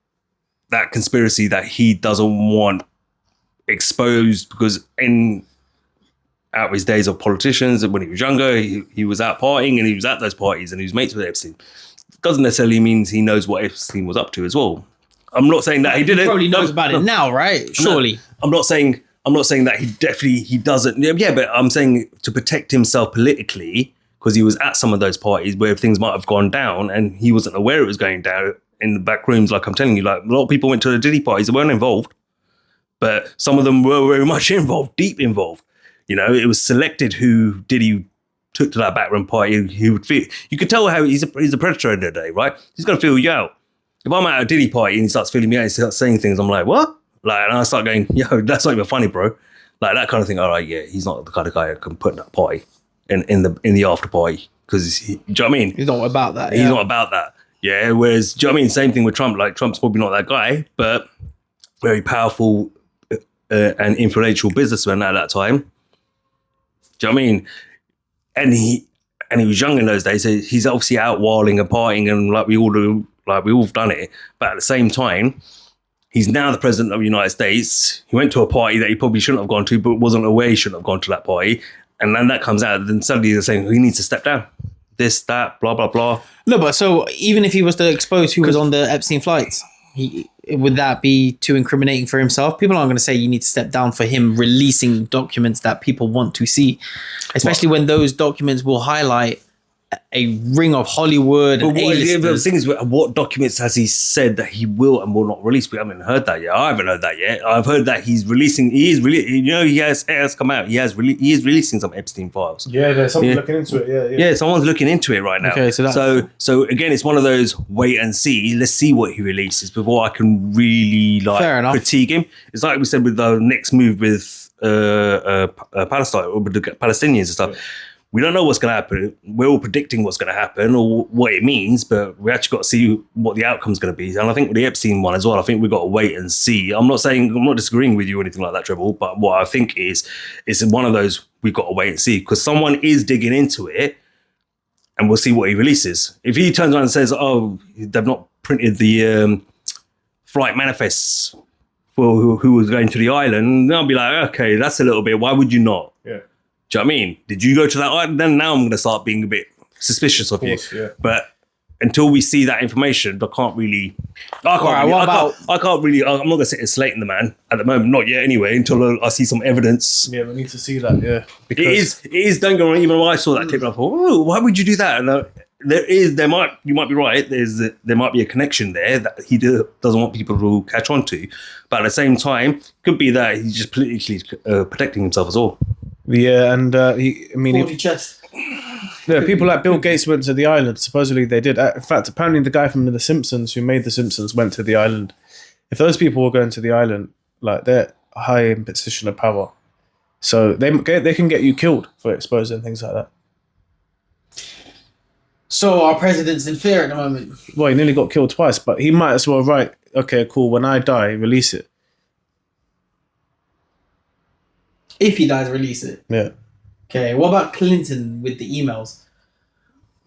conspiracy that he doesn't want exposed, because out of his days of politicians, when he was younger, he was out partying and he was at those parties and he was mates with Epstein. Doesn't necessarily mean he knows what Epstein was up to as well. I'm not saying that he didn't. He probably knows about it now, right? Surely. No, I'm not saying that he doesn't. Yeah, but I'm saying to protect himself politically, because he was at some of those parties where things might have gone down and he wasn't aware it was going down in the back rooms. Like I'm telling you, like a lot of people went to the Diddy parties, they weren't involved, but some of them were very much involved, deep involved. It was selected who Diddy took to that backroom party. He would feel. You could tell how he's a predator in the day, right? He's gonna feel you out. If I'm at a Diddy party and he starts feeling me out, he starts saying things, I'm like, what? Like, and I start going, yo, that's not even funny, bro. Like that kind of thing. All right, yeah, he's not the kind of guy that can put in that party in the after party, because do you know what I mean? He's not about that. He's not about that. Yeah. Whereas, do you know what I mean? Same thing with Trump. Like Trump's probably not that guy, but very powerful and influential businessman at that time. Do you know what I mean? And he was young in those days. So he's obviously out wilding and partying, and like we all do. Like we've all done it, but at the same time, he's now the president of the United States. He went to a party that he probably shouldn't have gone to, but wasn't aware he shouldn't have gone to that party. And then that comes out, then suddenly they're saying he needs to step down. This, that, blah, blah, blah. No, but so even if he was to expose who was on the Epstein flights, would that be too incriminating for himself? People aren't going to say you need to step down for him releasing documents that people want to see, especially when those documents will highlight a ring of Hollywood and the thing is, what documents has he said that he will and will not release? We haven't heard that yet. I haven't heard that yet. I've heard that he's releasing. He has come out. He is releasing some Epstein files. Yeah, there's someone looking into it. Yeah, someone's looking into it right now. Okay, so again, it's one of those wait and see. Let's see what he releases before I can really critique him. It's like we said with the next move with Palestine or with the Palestinians and stuff. We don't know what's going to happen. We're all predicting what's going to happen or what it means, but we actually got to see what the outcome's going to be. And I think with the Epstein one as well, I think we've got to wait and see. I'm not disagreeing with you or anything like that, Treble, but what I think is one of those we've got to wait and see, because someone is digging into it, and we'll see what he releases. If he turns around and says, oh, they've not printed the flight manifests for who was going to the island, then I'll be like, okay, that's a little bit, why would you not? Yeah. Do you know what I mean? Did you go to that island? Then now I'm going to start being a bit suspicious of you. Yeah. But until we see that information, I can't really. I'm not going to sit and slate the man at the moment. Not yet, anyway. Until I see some evidence. Yeah, we need to see that. Yeah, because it is. Don't go wrong. Even when I saw that clip, I thought, oh, why would you do that? And you might be right. There might be a connection there that he doesn't want people to catch on to. But at the same time, it could be that he's just politically protecting himself as well. Yeah, and Yeah, people like Bill Gates went to the island. Supposedly they did. In fact, apparently the guy from The Simpsons who made The Simpsons went to the island. If those people were going to the island, like they're high in position of power, so they can get you killed for exposing things like that. So our president's in fear at the moment. Well, he nearly got killed twice, but he might as well write, okay, cool, when I die, release it. If he dies, release it. Yeah. Okay, what about Clinton with the emails?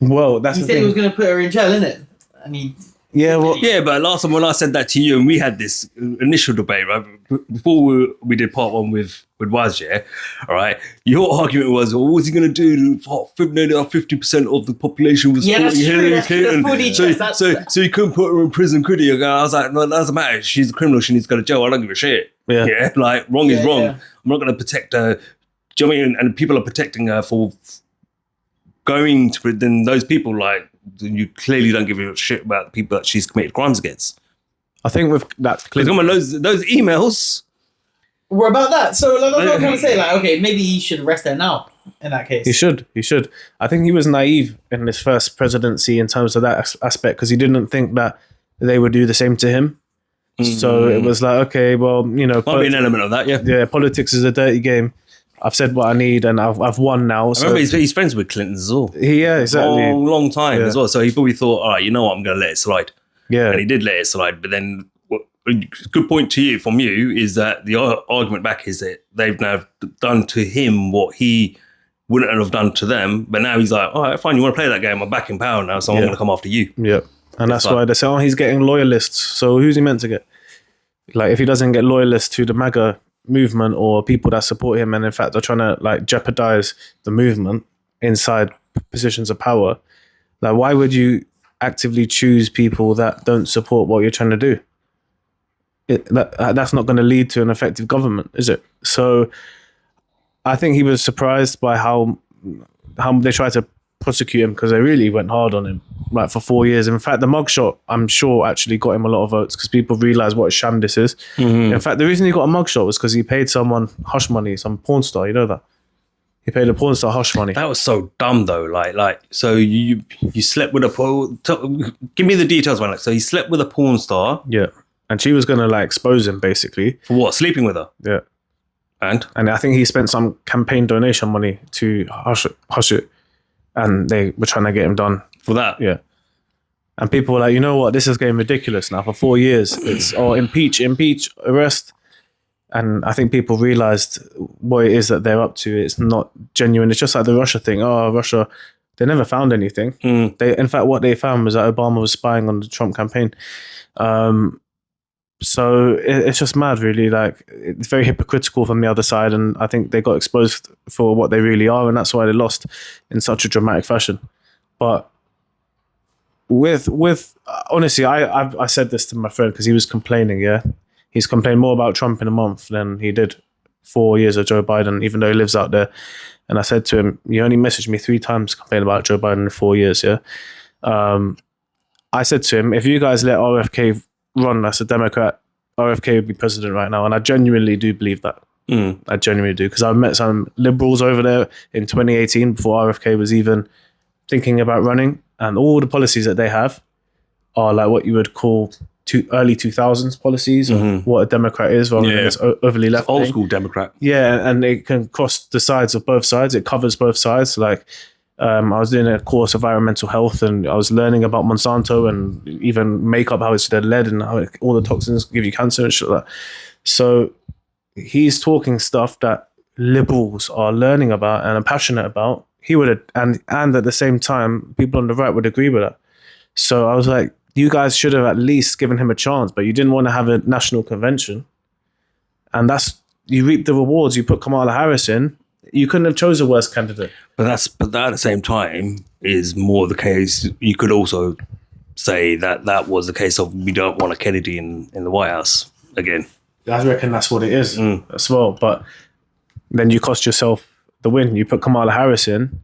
Well, that's He the said thing. he was going to put her in jail, innit? And he... Yeah, well, Yeah, but last time when I said that to you and we had this initial debate, right, before we did part one with Waza, yeah, all right, your argument was, well, what was he going to do? 50% of the population was that's supporting true, Hillary that's true, Clinton. that's So he couldn't put her in prison, could he? I was like, no, that doesn't matter. She's a criminal. She needs to go to jail. I don't give a shit. Yeah. Like, wrong is wrong. Yeah. I'm not going to protect her. Do you know what I mean? And people are protecting her for going to, then those people, like, you clearly don't give a shit about the people that she's committed crimes against. I think with that, Because those emails. We're about that. So like, that's what I'm trying to say. Like, okay, maybe he should arrest her now in that case. He should. I think he was naive in his first presidency in terms of that aspect because he didn't think that they would do the same to him. So it was like, okay, well, you know, Might be an element of that, yeah. Yeah, politics is a dirty game. I've said what I need and I've won now. I So remember he's friends with Clinton as well. yeah, exactly. Long time Yeah. as well. So he probably thought, all right, you know what, I'm going to let it slide. Yeah, And he did let it slide. But then, a good point to you from you is that the argument back is that they've now done to him what he wouldn't have done to them. But now he's like, all right, fine, you want to play that game? I'm back in power now, so I'm going to come after you. yeah. And that's why they say, oh, he's getting loyalists. So who's he meant to get? Like, if he doesn't get loyalists to the MAGA movement or people that support him, and in fact, they're trying to like jeopardize the movement inside positions of power, like, why would you actively choose people that don't support what you're trying to do? That's not going to lead to an effective government, is it? So I think he was surprised by how they tried to prosecute him because they really went hard on him, like, for 4 years. In fact, the mugshot, I'm sure, actually got him a lot of votes because people realised what a sham this is. In fact, the reason he got a mugshot was because he paid someone hush money, some porn star, you know that? He paid a porn star hush money. That was so dumb though. Like, so you slept with a give me the details, man. Like, so he slept with a porn star. Yeah. And she was going to like expose him basically. For what? Sleeping with her? Yeah. And I think he spent some campaign donation money to hush it. And they were trying to get him done. For that? Yeah. And people were like, you know what? This is getting ridiculous now. For 4 years, it's impeach, arrest. And I think people realized what it is that they're up to. It's not genuine. It's just like the Russia thing. Oh, Russia, they never found anything. In fact, what they found was that Obama was spying on the Trump campaign. So it's just mad, really. Like, it's very hypocritical from the other side, and I think they got exposed for what they really are, and that's why they lost in such a dramatic fashion. But with honestly, I said this to my friend because he was complaining. Yeah, he's complained more about Trump in a month than he did 4 years of Joe Biden, even though he lives out there. And I said to him, "You only messaged me 3 times complaining about Joe Biden in 4 years." Yeah, I said to him, "If you guys let RFK run as a Democrat, RFK would be president right now." And I genuinely do believe that. I genuinely do, because I met some liberals over there in 2018 before RFK was even thinking about running, and all the policies that they have are like what you would call early 2000s policies, or what a Democrat is, rather than it's overly left. Old school Democrat. Yeah, and it can cross the sides of both sides. It covers both sides. Like, I was doing a course of environmental health, and I was learning about Monsanto and even makeup, how it's lead and how all the toxins give you cancer and shit like that. So he's talking stuff that liberals are learning about and are passionate about. He would, and at the same time, people on the right would agree with that. So I was like, you guys should have at least given him a chance, but you didn't want to have a national convention, and you reap the rewards. You put Kamala Harris in. You couldn't have chose a worse candidate. But that at the same time is more the case. You could also say that was the case of, we don't want a Kennedy in the White House again. I reckon that's what it is as well. But then you cost yourself the win. You put Kamala Harris in,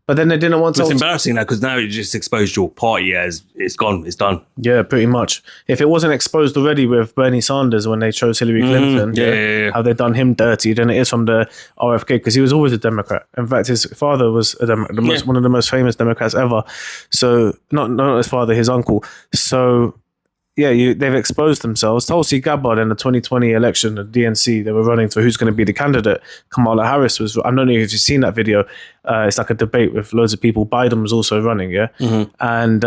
But then they didn't want to. It's embarrassing now because now you just exposed your party as it's gone, it's done. Yeah, pretty much. If it wasn't exposed already with Bernie Sanders when they chose Hillary Clinton, how they done him dirty, then it is from the RFK, because he was always a Democrat. In fact, his father was a Democrat, one of the most famous Democrats ever. So not his father, his uncle. So yeah, they've exposed themselves. Tulsi Gabbard in the 2020 election, the DNC, they were running for who's going to be the candidate. Kamala Harris was, I don't know if you've seen that video. It's like a debate with loads of people. Biden was also running, yeah? And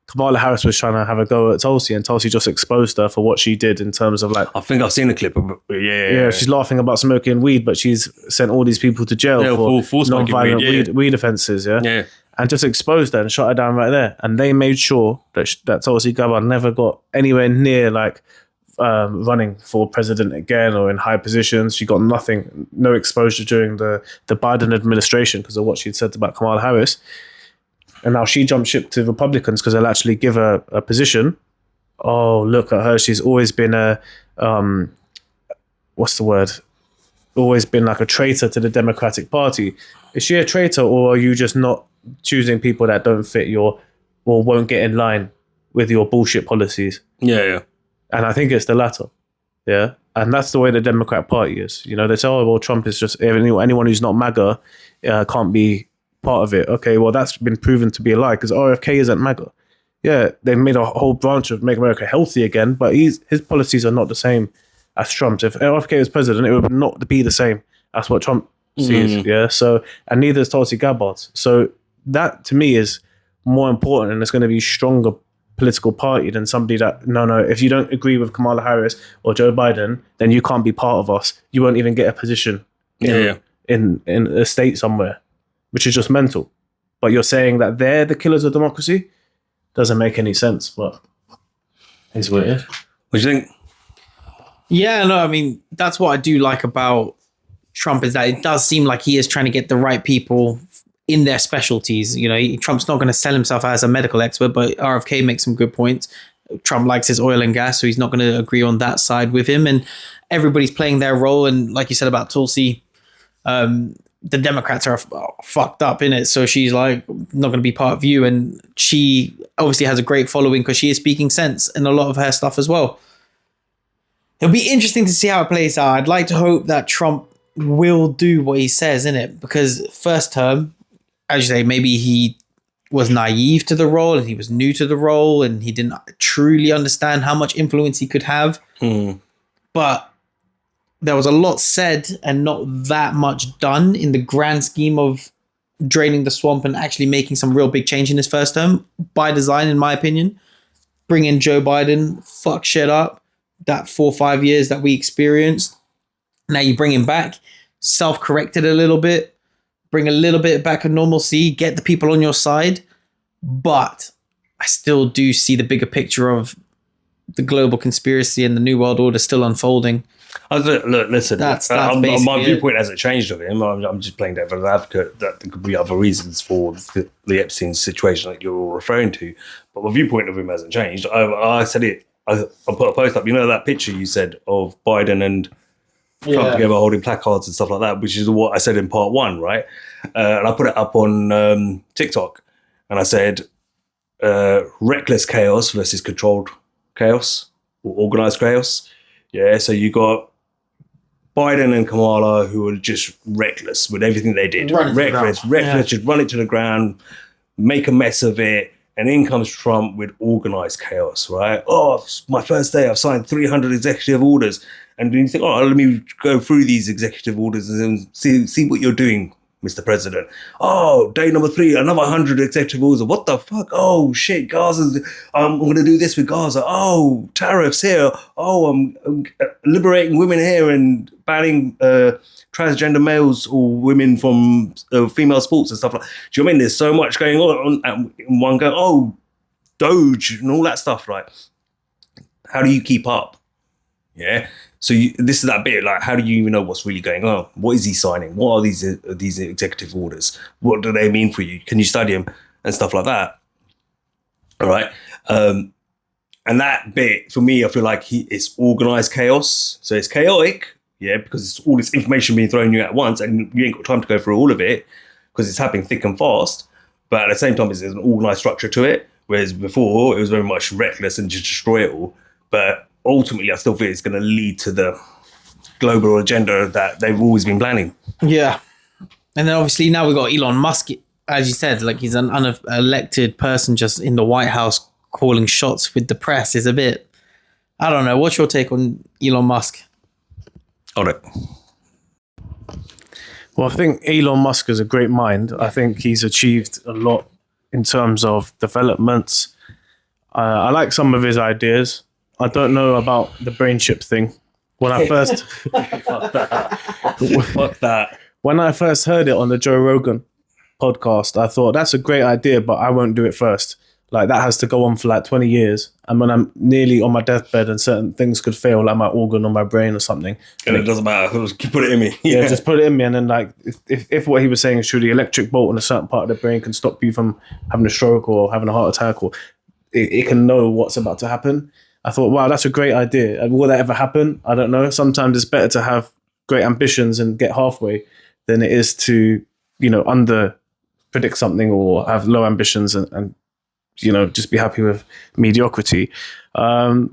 Kamala Harris was trying to have a go at Tulsi, and Tulsi just exposed her for what she did in terms of like... I think I've seen a clip of it. Yeah, she's laughing about smoking weed, but she's sent all these people to jail for non-violent weed offences, yeah? And just exposed her and shot her down right there. And they made sure that Tulsi Gabbard never got anywhere near like running for president again or in high positions. She got nothing, no exposure during the Biden administration because of what she'd said about Kamala Harris. And now she jumped ship to Republicans because they'll actually give her a position. Oh, look at her. She's always been what's the word? Always been like a traitor to the Democratic Party. Is she a traitor, or are you just not choosing people that don't fit your or won't get in line with your bullshit policies? Yeah. And I think it's the latter. Yeah. And that's the way the Democrat Party is. You know, they say, oh, well, Trump is just anyone who's not MAGA can't be part of it. Okay, well, that's been proven to be a lie because RFK isn't MAGA. Yeah, they made a whole branch of Make America Healthy Again, but his policies are not the same as Trump's. If RFK was president, it would not be the same as what Trump sees. Yeah. So, and neither is Tulsi Gabbard. So that to me is more important, and it's going to be a stronger political party than somebody that, no, if you don't agree with Kamala Harris or Joe Biden, then you can't be part of us. You won't even get a position in a state somewhere, which is just mental. But you're saying that they're the killers of democracy? Doesn't make any sense, but it's what it is. What do you think? Yeah, no, I mean, that's what I do like about Trump is that it does seem like he is trying to get the right people in their specialties. You know, Trump's not going to sell himself as a medical expert, but RFK makes some good points. Trump likes his oil and gas, so he's not going to agree on that side with him. And everybody's playing their role. And like you said about Tulsi, the Democrats are fucked up in it. So she's like, not going to be part of you. And she obviously has a great following because she is speaking sense in a lot of her stuff as well. It'll be interesting to see how it plays out. I'd like to hope that Trump will do what he says, innit? Because first term, as you say, maybe he was naive to the role and he was new to the role and he didn't truly understand how much influence he could have. But there was a lot said and not that much done in the grand scheme of draining the swamp and actually making some real big change in his first term by design, in my opinion. Bring in Joe Biden, fuck shit up. That 4 or 5 years that we experienced. Now you bring him back, self-corrected a little bit, bring a little bit back of normalcy, get the people on your side. But I still do see the bigger picture of the global conspiracy and the New World Order still unfolding. Look, listen, that's my viewpoint hasn't changed of him. I'm just playing devil's advocate that there could be other reasons for the Epstein situation that you're all referring to. But my viewpoint of him hasn't changed. I said it. I put a post up, you know, that picture you said of Biden and Trump together holding placards and stuff like that, which is what I said in part 1, right? And I put it up on TikTok and I said, reckless chaos versus controlled chaos or organized chaos. Yeah, so you got Biden and Kamala who were just reckless with everything they did. Reckless, just run it to the ground, make a mess of it. And in comes Trump with organized chaos, right? Oh, my first day, I've signed 300 executive orders. And then you think, oh, let me go through these executive orders and see what you're doing, Mr. President. Oh, day number 3, another 100 executive orders. What the fuck? Oh, shit, Gaza's, I'm going to do this with Gaza. Oh, tariffs here. Oh, I'm liberating women here and banning transgender males or women from female sports and stuff like that. Do you know what I mean? There's so much going on in one go. Oh, Doge and all that stuff, right? How do you keep up? Yeah. So this is that bit, like, how do you even know what's really going on? What is he signing? What are these executive orders? What do they mean for you? Can you study them and stuff like that? All right. And that bit, for me, I feel like it's organized chaos. So it's chaotic. Yeah, because it's all this information being thrown at you at once and you ain't got time to go through all of it. because it's happening thick and fast. But at the same time, there's an organised structure to it. Whereas before, it was very much reckless and just destroy it all. But ultimately, I still think it's going to lead to the global agenda that they've always been planning. Yeah. And then obviously now we've got Elon Musk, as you said, like he's an unelected person just in the White House calling shots with the press is a bit, I don't know. What's your take on Elon Musk? On it. Well, I think Elon Musk is a great mind. I think he's achieved a lot in terms of developments. I like some of his ideas. I don't know about the brain chip thing. When I first Fuck that. When I first heard it on the Joe Rogan podcast, I thought that's a great idea, but I won't do it first. Like that has to go on for like 20 years. And when I'm nearly on my deathbed and certain things could fail, like my organ or my brain or something. And it doesn't matter. Just put it in me. Yeah, just put it in me. And then like, if what he was saying is true, the electric bolt in a certain part of the brain can stop you from having a stroke or having a heart attack, or it can know what's about to happen. I thought, wow, that's a great idea. Will that ever happen? I don't know. Sometimes it's better to have great ambitions and get halfway than it is to, under predict something or have low ambitions and just be happy with mediocrity. I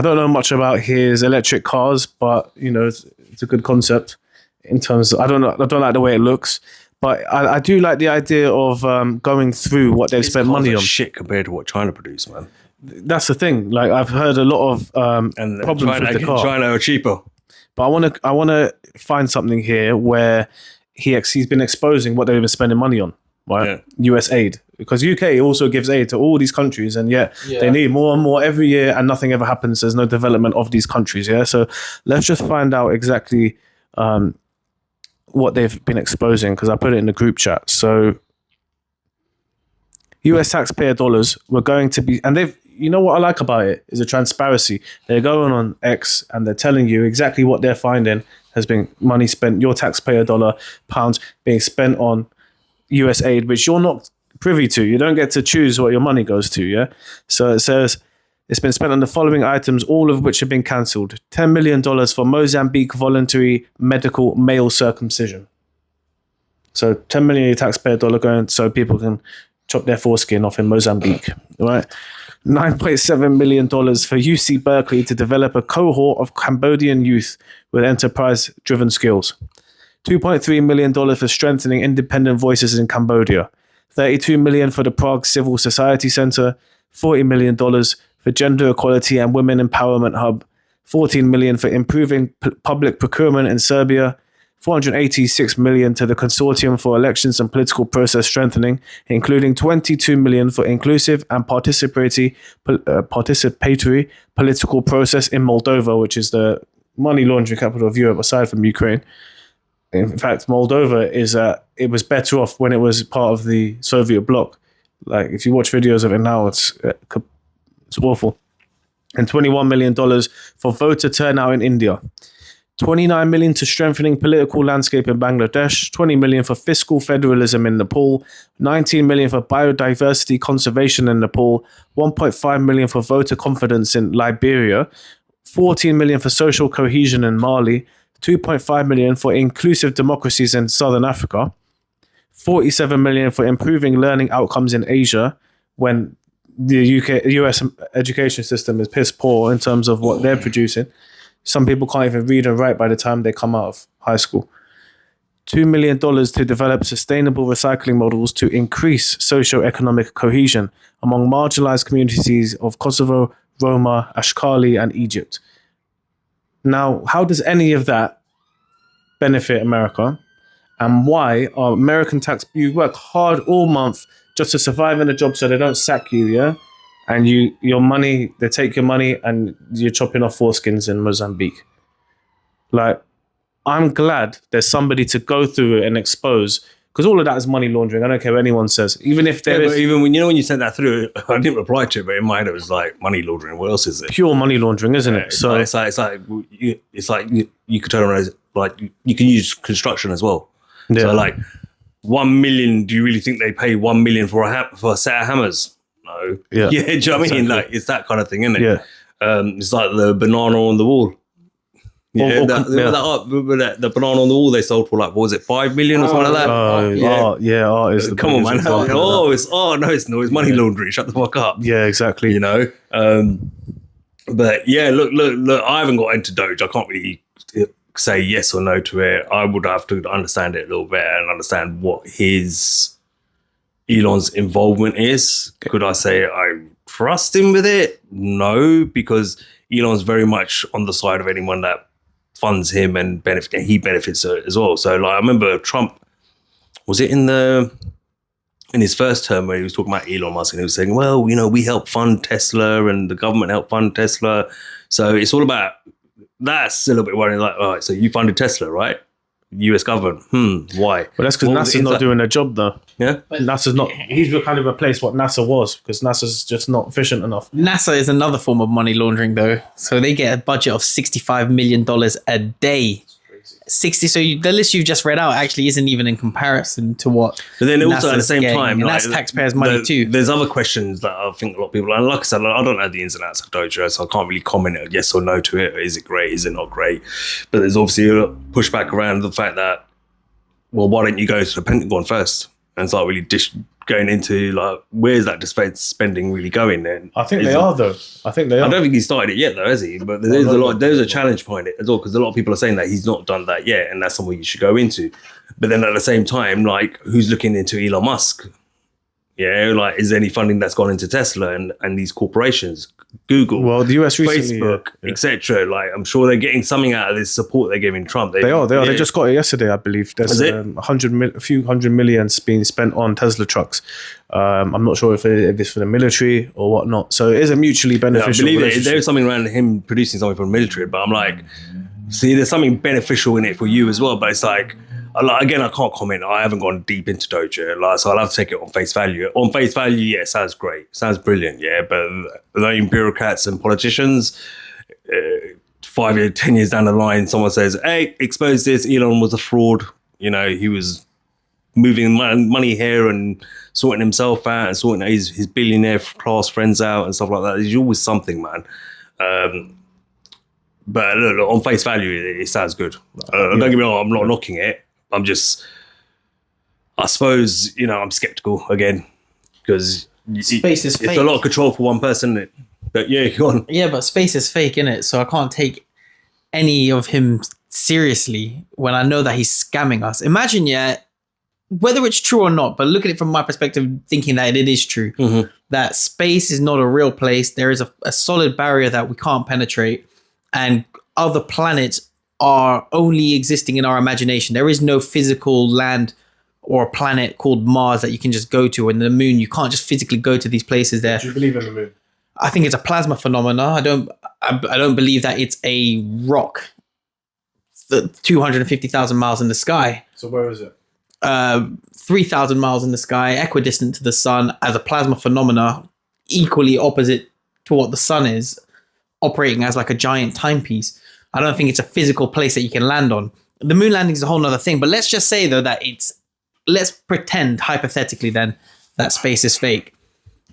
don't know much about his electric cars, but it's a good concept in terms of, I don't like the way it looks, but I do like the idea of going through what they've spent money on. Shit compared to what China produced, man. That's the thing. Like I've heard a lot of And problems with the car. China are cheaper. But I want to find something here where he's been exposing what they've been spending money on, right? Yeah. US aid, because UK also gives aid to all these countries, and yet they need more and more every year, and nothing ever happens. There's no development of these countries. Yeah, so let's just find out exactly what they've been exposing, because I put it in the group chat. So US taxpayer dollars were going to be, and they've. You know what I like about it is the transparency. They're going on X and they're telling you exactly what they're finding has been money spent, your taxpayer pounds being spent on US aid, which you're not privy to. You don't get to choose what your money goes to, yeah? So it says it's been spent on the following items, all of which have been cancelled. $10 million for Mozambique voluntary medical male circumcision. So 10 million of your taxpayer dollar going so people can chop their foreskin off in Mozambique, right? $9.7 million for UC Berkeley to develop a cohort of Cambodian youth with enterprise-driven skills. $2.3 million for strengthening independent voices in Cambodia. $32 million for the Prague Civil Society Center. $40 million for gender equality and women empowerment hub. $14 million for improving public procurement in Serbia. $486 million to the Consortium for Elections and Political Process Strengthening, including $22 million for inclusive and participatory political process in Moldova, which is the money laundering capital of Europe aside from Ukraine. In fact, Moldova it was better off when it was part of the Soviet bloc. Like if you watch videos of it now, it's awful. And $21 million for voter turnout in India. $29 million to strengthening political landscape in Bangladesh, $20 million for fiscal federalism in Nepal, $19 million for biodiversity conservation in Nepal, $1.5 million for voter confidence in Liberia, $14 million for social cohesion in Mali, $2.5 million for inclusive democracies in Southern Africa, $47 million for improving learning outcomes in Asia when the US education system is piss poor in terms of what they're producing. Some people can't even read and write by the time they come out of high school. $2 million to develop sustainable recycling models to increase socio-economic cohesion among marginalized communities of Kosovo, Roma, Ashkali, and Egypt. Now, how does any of that benefit America? And why are American you work hard all month just to survive in a job so they don't sack you, yeah? And your money, they take your money and you're chopping off foreskins in Mozambique. Like, I'm glad there's somebody to go through it and expose, because all of that is money laundering. I don't care what anyone says. Even if there is... Even when you sent that through, I didn't reply to it, but in my head it was like money laundering. What else is it? Pure money laundering, isn't it? So it's like you could turn around, like you can use construction as well. Yeah. So like 1 million, do you really think they pay 1 million for a set of hammers? No. Yeah. Do you know what I mean? Like it's that kind of thing, isn't it? Yeah. It's like the banana on the wall. Yeah, the banana on the wall they sold for like, what was it, 5 million or something like that? Art is the Come on, man. biggest example of that. No, it's not. It's money laundering. Shut the fuck up. Yeah, exactly. You know? But yeah, look, I haven't got into Doge. I can't really say yes or no to it. I would have to understand it a little bit and understand what Elon's involvement is. Could I say I trust him with it? No, because Elon's very much on the side of anyone that funds him and he benefits as well. So like I remember Trump, was it in his first term where he was talking about Elon Musk and he was saying, well, you know, we help fund Tesla and the government helped fund Tesla. So it's all about, that's a little bit worrying, like, all right, so you funded Tesla, right? US government. Why? But that's because NASA's not doing their job though. Yeah. NASA's not, he's kind of replaced what NASA was because NASA's just not efficient enough. NASA is another form of money laundering though. So they get a budget of $65 million a day. 60. So the list you just read out actually isn't even in comparison to what. But then also NASA's at the same getting, time, and like, that's taxpayers' money too. There's other questions that I think a lot of people, and like I said, I don't know the ins and outs of Doge, so I can't really comment yes or no to it. Is it great? Is it not great? But there's obviously a pushback around the fact that, well, why don't you go to the Pentagon first and start really going into like, where's that defense spending really going then? I think they are though. I don't think he started it yet though, has he? But there's a challenge behind it as well, because a lot of people are saying that he's not done that yet, and that's something you should go into. But then at the same time, like, who's looking into Elon Musk? Yeah, like, is there any funding that's gone into Tesla and these corporations, Google, well, the US recently, Facebook, etc. Like, I'm sure they're getting something out of this support they're giving Trump. They are. They just got it yesterday, I believe. There's a few hundred million being spent on Tesla trucks. I'm not sure if it's for the military or whatnot. So it is a mutually beneficial. I believe there's something around him producing something for the military, but I'm like, see, there's something beneficial in it for you as well. But it's like, again, I can't comment. I haven't gone deep into Doja, so I'll have to take it on face value. On face value, yeah, sounds great, sounds brilliant, yeah. But the bureaucrats and politicians, 5 years, 10 years down the line, someone says, "Hey, expose this. Elon was a fraud. You know, he was moving money here and sorting himself out and sorting his billionaire class friends out and stuff like that." There's always something, man. But look, on face value, it sounds good. Don't get me wrong, I'm not knocking it. I'm just, I suppose, you know, I'm skeptical again because space is fake. It's a lot of control for one person, isn't it? But yeah, go on. Yeah, but space is fake, innit? So I can't take any of him seriously when I know that he's scamming us. Imagine, whether it's true or not, but look at it from my perspective, thinking that it is true, that space is not a real place. There is a solid barrier that we can't penetrate, and other planets are only existing in our imagination. There is no physical land or a planet called Mars that you can just go to, and the moon, you can't just physically go to these places there. Do you believe in the moon? I think it's a plasma phenomena. I don't believe that it's a rock 250,000 miles in the sky. So where is it? 3,000 miles in the sky, equidistant to the sun, as a plasma phenomena, equally opposite to what the sun is, operating as like a giant timepiece. I don't think it's a physical place that you can land on. The moon landing is a whole nother thing, but let's just say though that let's pretend hypothetically then that space is fake.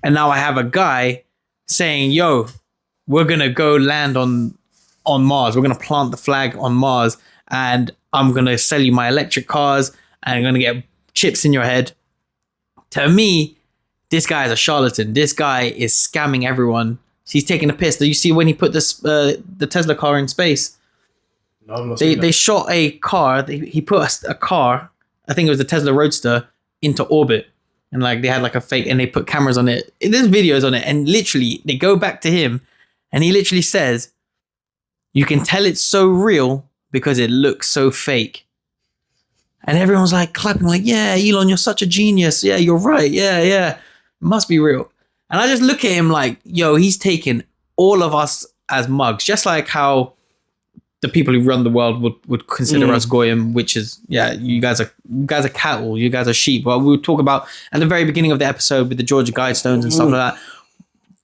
And now I have a guy saying, yo, we're going to go land on Mars. We're going to plant the flag on Mars, and I'm going to sell you my electric cars, and I'm going to get chips in your head. To me, this guy is a charlatan. This guy is scamming everyone. He's taking a piss. Do you see when he put the Tesla car in space? No, they shot a car. He put a car, I think it was the Tesla Roadster, into orbit. And like they had like a fake, and they put cameras on it. There's videos on it. And literally they go back to him, and he literally says, you can tell it's so real because it looks so fake. And everyone's like clapping like, yeah, Elon, you're such a genius. Yeah, you're right. Yeah. It must be real. And I just look at him like, yo, he's taken all of us as mugs, just like how the people who run the world would consider us goyim, which is, you guys are cattle, you guys are sheep. Well, we would talk about at the very beginning of the episode with the Georgia Guidestones and stuff like that.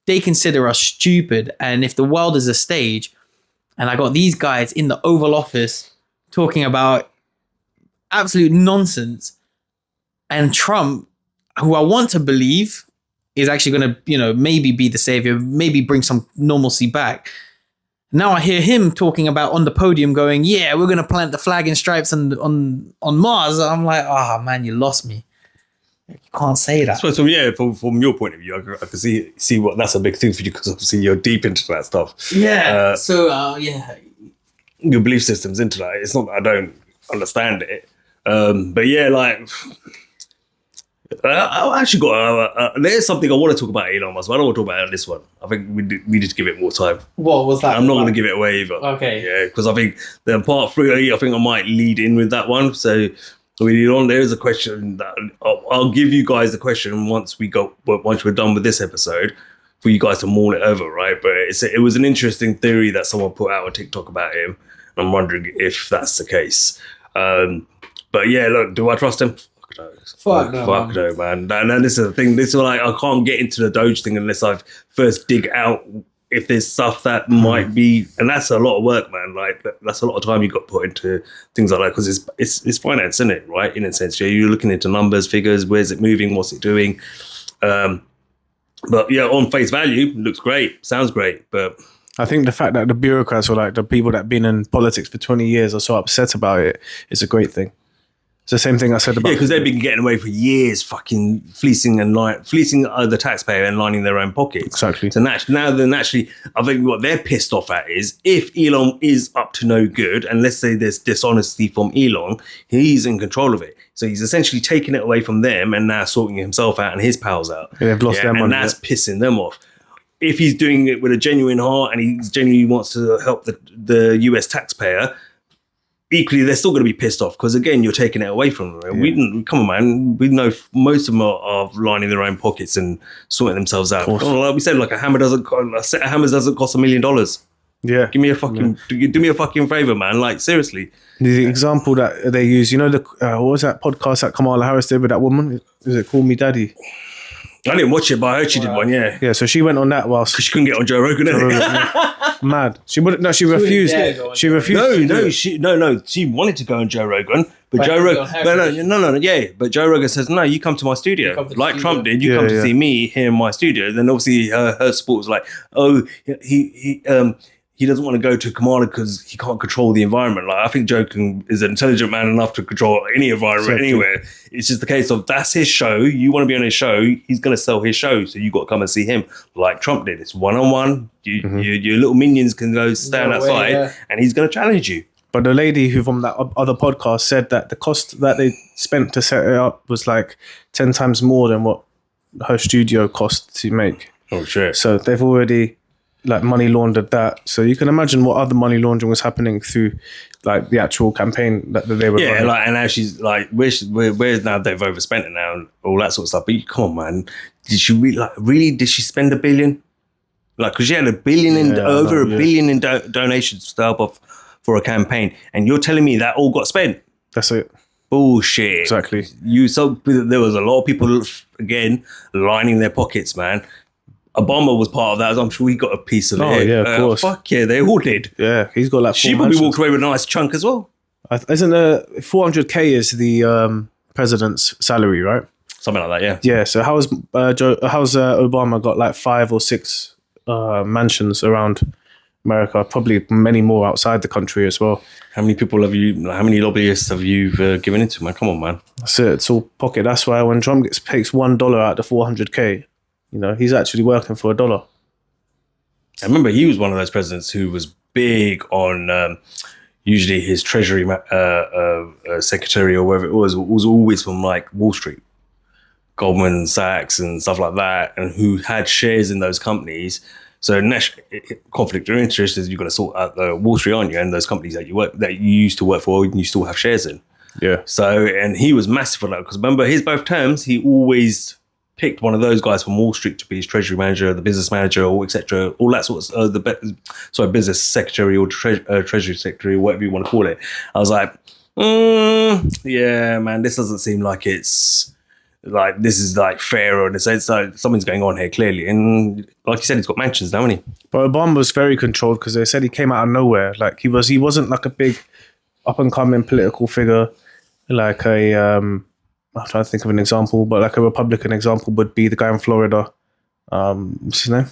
They consider us stupid. And if the world is a stage, and I got these guys in the Oval Office talking about absolute nonsense, and Trump, who I want to believe is actually going to, maybe be the savior, maybe bring some normalcy back. Now I hear him talking about on the podium going, yeah, we're going to plant the flag and stripes on Mars. I'm like, man, you lost me. You can't say that. I suppose from your point of view, I can see what that's a big thing for you because obviously you're deep into that stuff. Yeah. Your belief system's into that. It's not that I don't understand it. But yeah, like I actually got there's something I want to talk about Elon Musk, but I don't want to talk about this one. I think we need to give it more time. What was that? I'm not going to give it away either. Okay. Yeah, because I think the part 3, I think I might lead in with that one. So we lead on. There is a question that I'll give you guys the question once we're done with this episode for you guys to mull it over, right? But it was an interesting theory that someone put out on TikTok about him. And I'm wondering if that's the case. But yeah, look, do I trust him? Fuck no, man. And this is the thing. This is like, I can't get into the Doge thing unless I first dig out if there's stuff that might be, and that's a lot of work, man. Like that's a lot of time you got put into things like that because it's finance, isn't it? Right, in a sense, you're looking into numbers, figures, where's it moving, what's it doing. But yeah, on face value, looks great, sounds great, but I think the fact that the bureaucrats or like the people that have been in politics for 20 years are so upset about it is a great thing. It's the same thing I said about... Yeah, because they've been getting away for years, fucking fleecing the taxpayer and lining their own pockets. Exactly. So naturally, I think what they're pissed off at is if Elon is up to no good, and let's say there's dishonesty from Elon, he's in control of it. So he's essentially taking it away from them and now sorting himself out and his pals out. Yeah, they've lost their money. And that's pissing them off. If he's doing it with a genuine heart and he genuinely wants to help the US taxpayer, equally, they're still going to be pissed off because, again, you're taking it away from them. Yeah. Come on, man. We know most of them are lining their own pockets and sorting themselves out. Like we said, like a set of hammers doesn't cost $1 million. Yeah. Give me a fucking, do me a fucking favor, man. Like, seriously. The example that they use, you know, what was that podcast that Kamala Harris did with that woman? Is it Call Me Daddy? I didn't watch it, but I heard she did one, yeah. Yeah, so she went on that whilst... Because she couldn't get on Joe Rogan, Mad. She refused. She refused. She wanted to go on Joe Rogan, but Joe Rogan... But Joe Rogan says, no, you come to my studio. Like Trump did, you come to see me here in my studio. Then obviously her support was like, oh, he doesn't want to go to Kamala because he can't control the environment. Like I think Joe is an intelligent man enough to control any environment anywhere. It's just the case of that's his show. You want to be on his show, he's going to sell his show. So you got to come and see him like Trump did. It's one-on-one. Your little minions can go stand outside and he's going to challenge you. But the lady who from that other podcast said that the cost that they spent to set it up was like 10 times more than what her studio cost to make. Oh, shit. So they've already... like money laundered that, so you can imagine what other money laundering was happening through like the actual campaign that they were running. Like and now she's like where's now they've overspent it now and all that sort of stuff. But come on, man, did she really did she spend $1 billion? Like because she had $1 billion $1 billion in donations to help off for a campaign, and you're telling me that all got spent? That's it. Bullshit. Exactly. There was a lot of people again lining their pockets, man. Obama was part of that. I'm sure he got a piece of it. Oh, yeah, of course. Fuck yeah, they all did. Yeah, he's got like... She probably walked away with a nice chunk as well. Isn't 400K is the president's salary, right? Something like that, yeah. Yeah, so how's Obama got like 5 or 6 mansions around America? Probably many more outside the country as well. How many lobbyists have you given into, man? Come on, man. That's it. It's all pocket. That's why when Trump takes $1 out of 400K, you know, he's actually working for $1. I remember he was one of those presidents who was big on usually his treasury secretary or whatever it was always from like Wall Street, Goldman Sachs and stuff like that, and who had shares in those companies. So conflict of interest is you've got to sort out the Wall Street, aren't you? And those companies that you used to work for and you still have shares in. Yeah. So, and he was massive for that because remember his both terms, he always picked one of those guys from Wall Street to be his treasury manager, the business manager, or etc. All that sort of business secretary or treasury secretary, whatever you want to call it. I was like, yeah, man, this doesn't seem like it's like this is like fair or in a sense like something's going on here clearly. And like you said, he's got mansions now, hasn't he? But Obama was very controlled because they said he came out of nowhere. Like he wasn't like a big up and coming political figure, like a I'm trying to think of an example, but like a Republican example would be the guy in Florida. What's his name?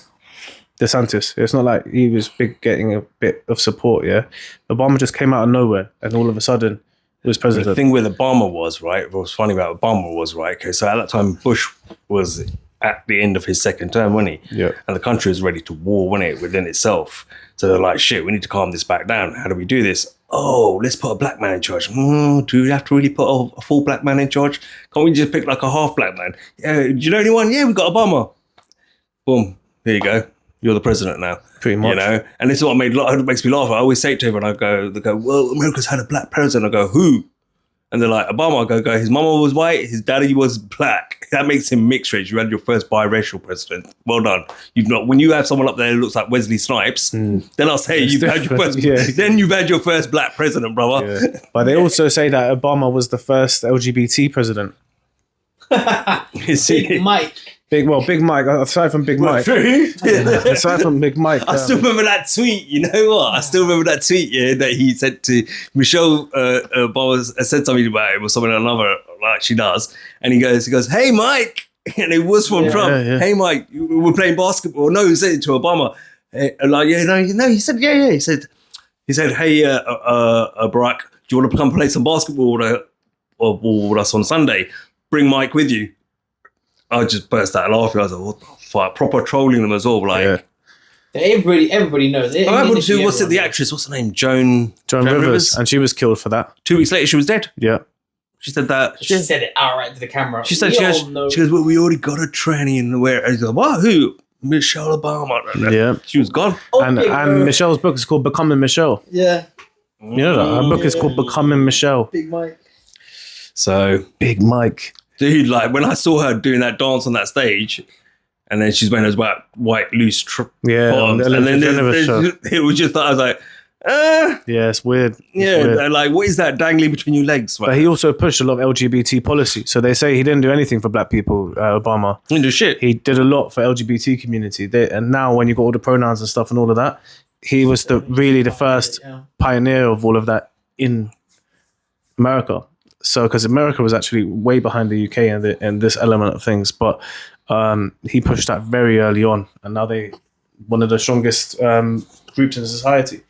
DeSantis. It's not like he was getting a bit of support. Yeah, Obama just came out of nowhere, and all of a sudden, he was president. The thing with Obama was, right, what was funny about Obama was, right, okay, so at that time, Bush was at the end of his second term, wasn't he? Yeah. And the country was ready to war, wasn't it, within itself. So they're like, shit, we need to calm this back down. How do we do this? Oh, let's put a black man in charge. Do we have to really put a full black man in charge? Can't we just pick like a half black man? Yeah, do you know anyone? Yeah, we got Obama. Boom, there you go. You're the president now. Pretty much. You know? And this is what makes me laugh. I always say it to everyone, they go, well, America's had a black president. I go, who? And they're like, Obama. I go, his mama was white, his daddy was black. That makes him mixed race. You had your first biracial president. Well done. You've not, when you have someone up there who looks like Wesley Snipes, then I'll say you've had your first, then you've had your first black president, brother. Yeah. But they also say that Obama was the first LGBT president. Big Mike. Big Mike. Aside from Big Mike. Aside from Big Mike. I still remember that tweet. You know what? I still remember that tweet. Yeah, that he said to Michelle Obama said something about it or something or another, like she does. And he goes, "Hey, Mike," and it was from Trump. Yeah. "Hey, Mike, we're playing basketball." No, he said it to Obama. Like, he said, yeah. He said, "Hey, Barack, do you want to come play some basketball with us on Sunday? Bring Mike with you." I just burst out laughing. I was like, what the fuck? Proper trolling them as well. Like, everybody knows. What happened to, the actress? What's her name? Joan Rivers. And she was killed for that. 2 weeks later, she was dead. Yeah. She said that. She said it outright to the camera. She said, she goes, well, we already got a tranny in the where. And he goes, what? Who? Michelle Obama. Yeah. She was gone. And Michelle's book is called Becoming Michelle. Yeah. You know that? Her book is called Becoming Michelle. Big Mike. So. Big Mike. Dude, like when I saw her doing that dance on that stage, and then she's wearing those white loose bottoms, and then it was just, I was like, yeah, it's weird. Like what is that dangling between your legs? But he also pushed a lot of LGBT policy. So they say he didn't do anything for black people, Obama. He didn't do shit. He did a lot for LGBT community. And now when you got all the pronouns and stuff and all of that, he was really the first pioneer of all of that in America. So, because America was actually way behind the UK and this element of things, but he pushed that very early on, and now they one of the strongest groups in society.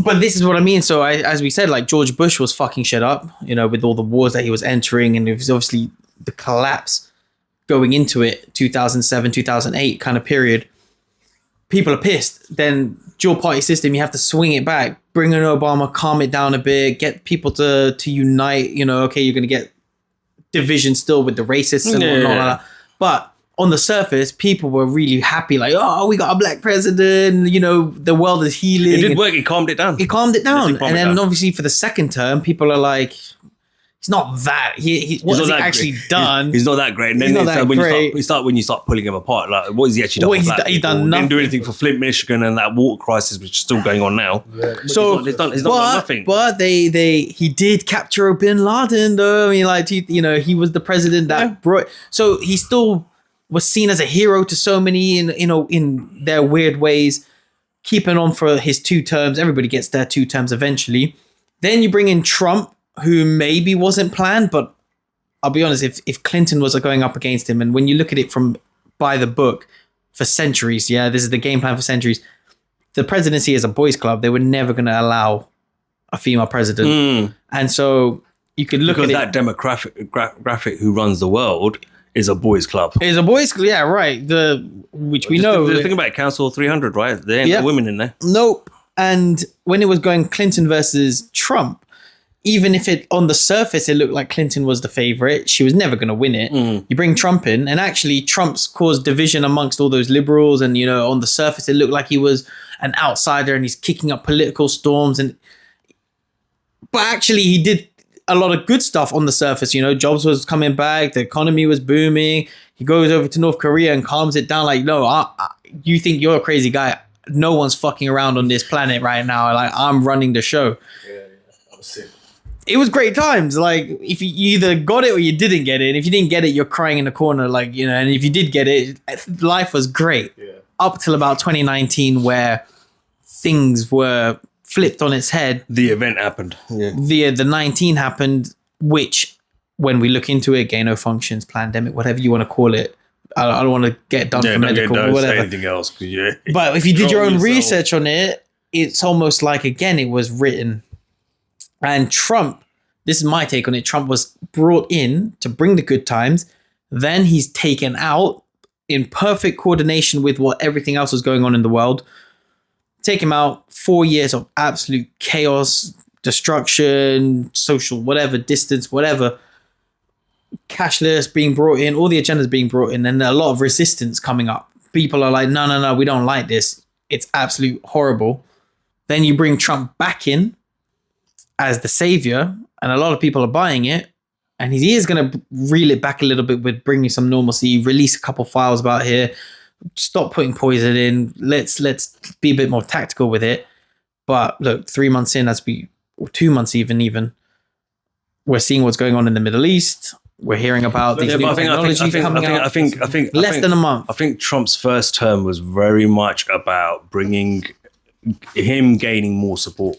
But this is what I mean. So, as we said, like George Bush was fucking shit up, you know, with all the wars that he was entering, and it was obviously the collapse going into it, 2007, 2008 kind of period. People are pissed. Then dual party system, you have to swing it back, bring in Obama, calm it down a bit, get people to unite. You know, okay, you're going to get division still with the racists and whatnot. But on the surface, people were really happy. Like, oh, we got a black president. You know, the world is healing. It did work. He calmed it down. And then obviously for the second term, people are like, he's not that. What has he actually done? He's not that great. And then when you start pulling him apart, like what has he actually done? He's done nothing. Didn't do anything for Flint, Michigan, and that water crisis, which is still going on now. Yeah. So he's done nothing. But he did capture Bin Laden, though. I mean, like, you know, he was the president that brought. So he still was seen as a hero to so many, in their weird ways, keeping on for his 2 terms. Everybody gets their 2 terms eventually. Then you bring in Trump, who maybe wasn't planned, but I'll be honest, if Clinton was going up against him, and when you look at it from by the book for centuries, this is the game plan for centuries, the presidency is a boys' club. They were never going to allow a female president. And so you could look at that demographic who runs the world is a boys' club. It's a boys' club, yeah, right. Which we know. The thing about Council 300, right? There ain't women in there. Nope. And when it was going Clinton versus Trump, even if it on the surface it looked like Clinton was the favorite, she was never going to win it. You bring Trump in, and actually Trump's caused division amongst all those liberals, and on the surface it looked like he was an outsider and he's kicking up political storms, but actually he did a lot of good stuff on the surface. Jobs was coming back, the economy was booming. He goes over to North Korea and calms it down, like, no, you think you're a crazy guy. No one's fucking around on this planet right now. Like, I'm running the show. It was great times. Like, if you either got it or you didn't get it. And if you didn't get it, you're crying in the corner. Like, and if you did get it, life was great. Up till about 2019, where things were flipped on its head. The event happened. The 19 happened, which, when we look into it, gain of functions, pandemic, whatever you want to call it, I don't want to get done for don't medical or say whatever. anything else. But if you did your own Control yourself. research on it, it's almost like, again, it was written. And Trump, this is my take on it, Trump was brought in to bring the good times. Then he's taken out in perfect coordination with what everything else was going on in the world. Take him out, 4 years of absolute chaos, destruction, social, whatever, distance, whatever. Cashless being brought in, all the agendas being brought in, and a lot of resistance coming up. People are like, no, we don't like this. It's absolute horrible. Then you bring Trump back in as the savior, and a lot of people are buying it. And he is going to reel it back a little bit with bringing some normalcy, release a couple files about here, stop putting poison in. Let's be a bit more tactical with it. But look, 3 months in, or 2 months even, we're seeing what's going on in the Middle East. We're hearing about these new technology coming out. I think less than a month. I think Trump's first term was very much about bringing him gaining more support.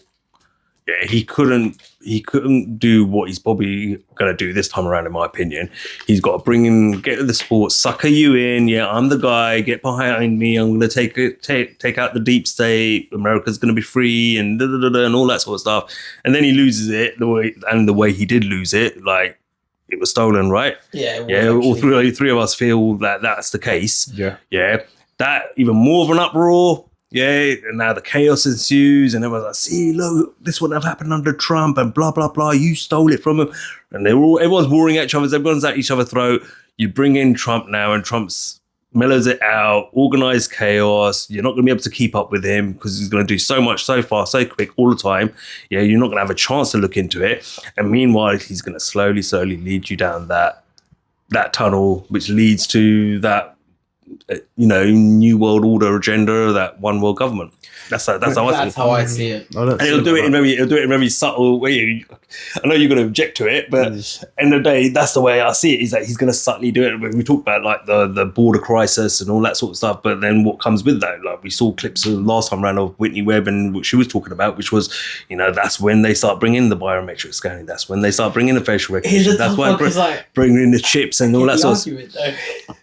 Yeah, he couldn't do what he's probably going to do this time around, in my opinion. He's got to get the support, sucker you in. Yeah, I'm the guy. Get behind me. I'm going to take out the deep state. America's going to be free and and all that sort of stuff. And then he loses it the way he did lose it, like it was stolen, right? Yeah. All three of us feel that that's the case. Yeah. That even more of an uproar. Yeah, and now the chaos ensues, and everyone's like, "See, look, this wouldn't have happened under Trump," and blah blah blah. You stole it from him, and everyone's warring at each other. Everyone's at each other's throat. You bring in Trump now, and Trump's mellows it out, organized chaos. You're not going to be able to keep up with him because he's going to do so much, so fast, so quick, all the time. Yeah, you're not going to have a chance to look into it. And meanwhile, he's going to slowly lead you down that tunnel, which leads to that. New world order agenda, that one world government. That's how I see it. And he'll do it in very subtle way. I know you're going to object to it, but end of the day, that's the way I see it. Is that he's going to subtly do it. When we talk about like the border crisis and all that sort of stuff, but then what comes with that? Like we saw clips of last time around of Whitney Webb and what she was talking about, which was, that's when they start bringing the biometric scanning. That's when they start bringing the facial recognition. That's why bringing in the chips and all that sort of.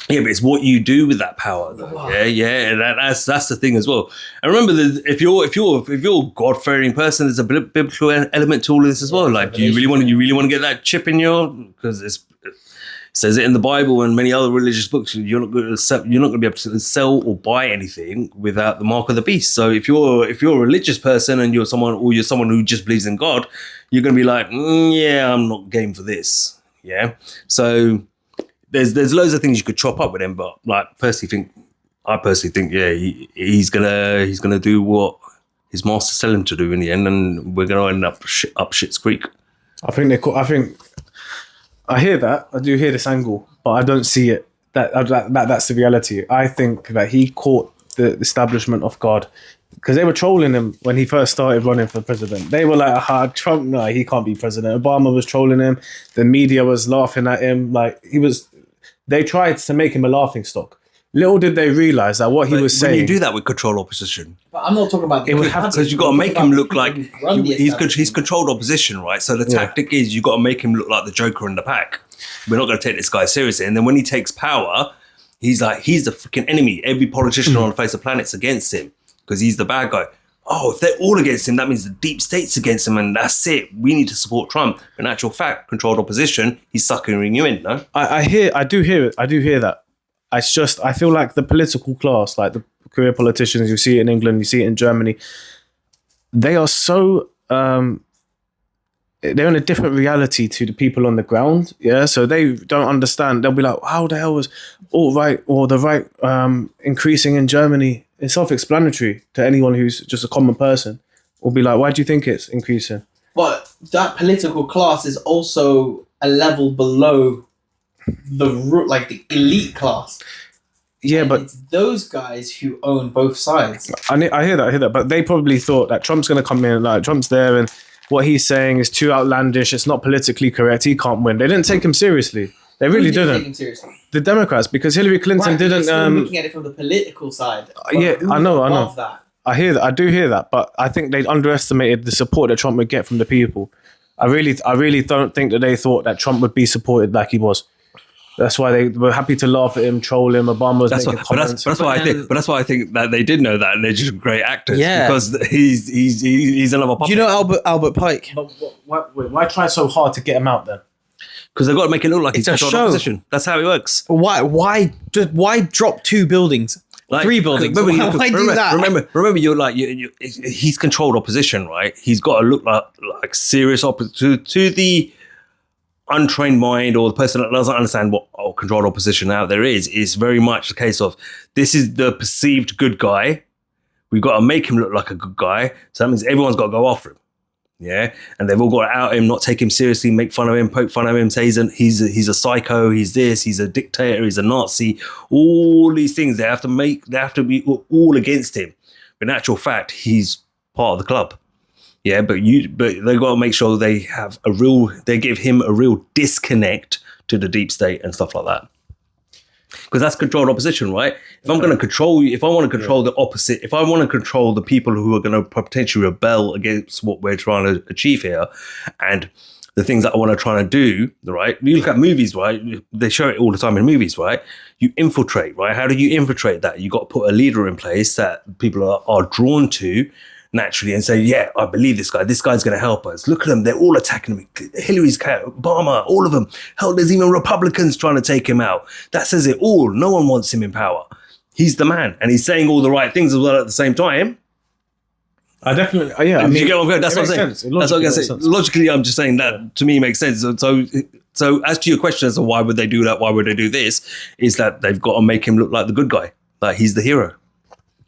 Yeah, but it's what you do with that power, though. Wow. Yeah, and that's the thing as well. And remember, if you're a God-fearing person, there's a biblical element to all of this as well. Like, do you really want to get that chip in your? Because it says it in the Bible and many other religious books. You're not going to be able to sell or buy anything without the mark of the beast. So if you're a religious person and you're someone who just believes in God, you're going to be like, yeah, I'm not game for this. Yeah, so. There's loads of things you could chop up with him, but like I personally think, yeah, he's gonna do what his master's telling him to do in the end, and we're gonna end up shit's creek. I hear that. I do hear this angle, but I don't see it. That's the reality. I think that he caught the establishment off guard because they were trolling him when he first started running for president. They were like, Trump, no, he can't be president. Obama was trolling him. The media was laughing at him. Like they tried to make him a laughing stock. Little did they realize that what he was saying. When you do that with control opposition, but I'm not talking about it would have because you got to make him look like he's controlled opposition, right? So the tactic is you got to make him look like the Joker in the pack. We're not going to take this guy seriously. And then when he takes power, he's the freaking enemy. Every politician on the face of the planet's against him because he's the bad guy. Oh, if they're all against him, that means the deep state's against him, and that's it. We need to support Trump. In actual fact, controlled opposition, he's suckering you in, no? I do hear that. It's just, I feel like the political class, like the career politicians, you see it in England, you see it in Germany, they are so, they're in a different reality to the people on the ground, yeah? So they don't understand. They'll be like, how the hell was alt-right or the right increasing in Germany? It's self-explanatory to anyone who's just a common person. Will be like, why do you think it's increasing? But that political class is also a level below the elite class. Yeah, and but it's those guys who own both sides. I hear that. But they probably thought that Trump's going to come in, like Trump's there, and what he's saying is too outlandish. It's not politically correct. He can't win. They didn't take him seriously. They really didn't. Take him seriously? The Democrats, because Hillary Clinton didn't. Looking at it from the political side. Yeah, I know. That? I hear that. I do hear that, but I think they underestimated the support that Trump would get from the people. I really don't think that they thought that Trump would be supported like he was. That's why they were happy to laugh at him, troll him. Obama was making comments. That's why I think that they did know that, and they're just great actors. Yeah. Because he's another puppet. Do you know Albert Pike? But why try so hard to get him out then? Because they've got to make it look like It's he's a controlled show. opposition. That's how it works. Why drop 2 buildings? Like, 3 buildings. Why do that? Remember, you're like he's controlled opposition, right? He's got to look like serious opposition to the untrained mind or the person that doesn't understand what controlled opposition out there is. It's very much the case of this is the perceived good guy. We've got to make him look like a good guy. So that means everyone's got to go after him. Yeah, and they've all got to out him, not take him seriously, make fun of him, poke fun of him, say he's a psycho, he's this, he's a dictator, he's a Nazi. All these things they have to be all against him. But in actual fact, he's part of the club. Yeah, but they've got to make sure they give him a real disconnect to the deep state and stuff like that. Because that's controlled opposition, right? If I'm going to control you, if I want to control the opposite, if I want to control the people who are going to potentially rebel against what we're trying to achieve here, and the things that I want to try to do, right? You look at movies, right? They show it all the time in movies, right? You infiltrate, right? How do you infiltrate that? You got to put a leader in place that people are drawn to naturally and say, yeah, I believe this guy. This guy's going to help us. Look at them. They're all attacking him. Hillary's cat, Obama, all of them. Hell, there's even Republicans trying to take him out. That says it all. No one wants him in power. He's the man. And he's saying all the right things as well at the same time. I definitely, yeah. I mean, you get what I'm going? That's what I'm saying. That's what I'm going to say. Logically, I'm just saying that to me makes sense. So as to your question as to why would they do that, why would they do this, is that they've got to make him look like the good guy. Like he's the hero.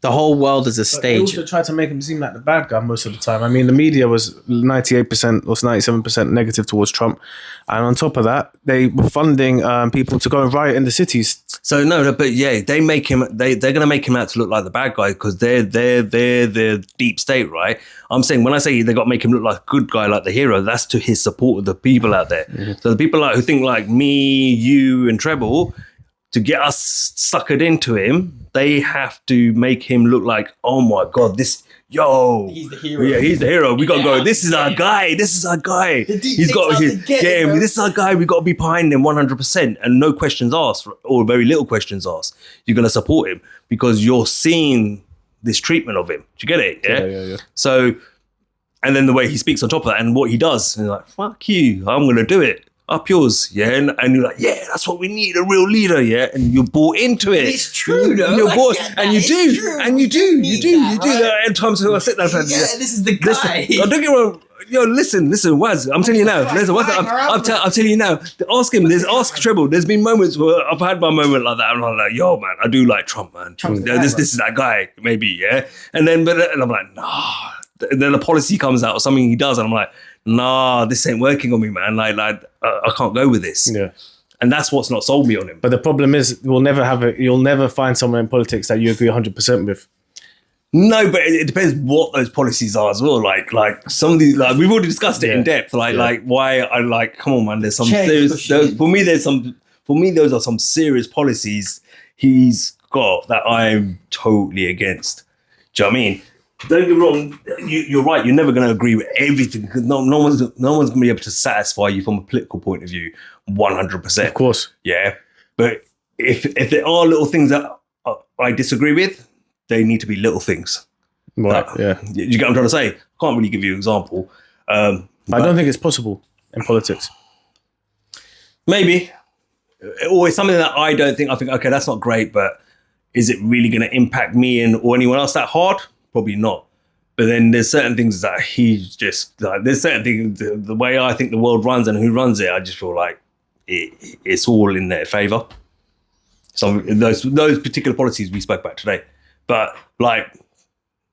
The whole world is a stage. They also tried to make him seem like the bad guy most of the time. I mean, the media was 98% or 97% negative towards Trump. And on top of that, they were funding people to go and riot in the cities. So no, but yeah, they're going to make him out to look like the bad guy because they're the deep state, right? I'm saying when I say they got to make him look like a good guy, like the hero, that's to his support of the people out there. Mm-hmm. So the people who think like me, you, and Treble, to get us suckered into him, they have to make him look like, oh my God, he's the hero. Yeah, he's the hero. We got to go, this is our guy. This is our guy. He's got this is our guy. We got to be behind him 100% and no questions asked or very little questions asked. You're going to support him because you're seeing this treatment of him. Do you get it? Yeah. So, and then the way he speaks on top of that and what he does, and like, fuck you, I'm going to do it. Up yours, yeah, and you're like, yeah, that's what we need, a real leader, yeah, and you're bought into it. It's true, though. You're bought, and you do. At times I sit there, this is the guy. Don't get me wrong. Yo, listen, Waz. I'm telling you now. Listen, Waz, I'm telling you now. Ask Treble. There's been moments where I've had my moment like that, and I'm like, yo, man, I do like Trump, man. This is that guy, maybe, yeah. And I'm like, nah. And then a policy comes out or something he does, and I'm like, nah, this ain't working on me, man. Like I can't go with this. Yeah. And that's what's not sold me on him. But the problem is you'll never find someone in politics that you agree 100% with. No, but it depends what those policies are as well. Like some of these, like we've already discussed it in depth. Like why I like, come on, man. There's some for me those are some serious policies he's got that I'm totally against. Do you know what I mean? Don't get me wrong, you're right. You're never going to agree with everything because no one's going to be able to satisfy you from a political point of view 100%. Of course. Yeah. But if there are little things that I disagree with, they need to be little things. Right, yeah. You get what I'm trying to say? I can't really give you an example. I don't think it's possible in politics. Maybe. Or it's something that I think, okay, that's not great, but is it really going to impact me or anyone else that hard? Probably not. But then there's certain things that he's just like, there's certain things, the way I think the world runs and who runs it, I just feel like it's all in their favor. So those particular policies we spoke about today. But like,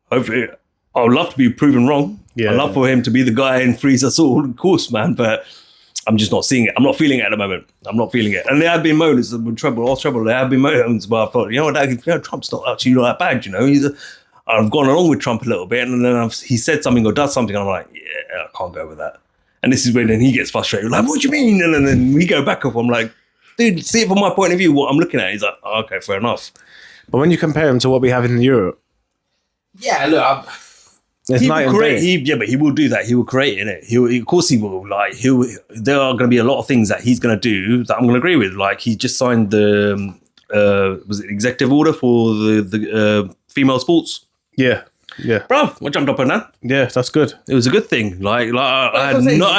hopefully, I would love to be proven wrong. Yeah. I'd love for him to be the guy and freeze us all, of course, man. But I'm just not seeing it. I'm not feeling it at the moment. I'm not feeling it. And there have been moments with Treble. There have been moments where I thought, Trump's not actually that bad, you know. I've gone along with Trump a little bit, and then he said something or does something, and I'm like, yeah, I can't go with that. And this is when then he gets frustrated, like, what do you mean? And then we go back up. I'm like, dude, see it from my point of view, what I'm looking at. He's like, oh, okay, fair enough. But when you compare him to what we have in Europe, yeah, look, It's He night will and create. day. But he will do that. He will create in it. Of course, he will. Like, there are going to be a lot of things that he's going to do that I'm going to agree with. Like, he just signed the was it executive order for the female sports? Yeah. Bruv, I jumped up on that. Yeah, that's good. It was a good thing. I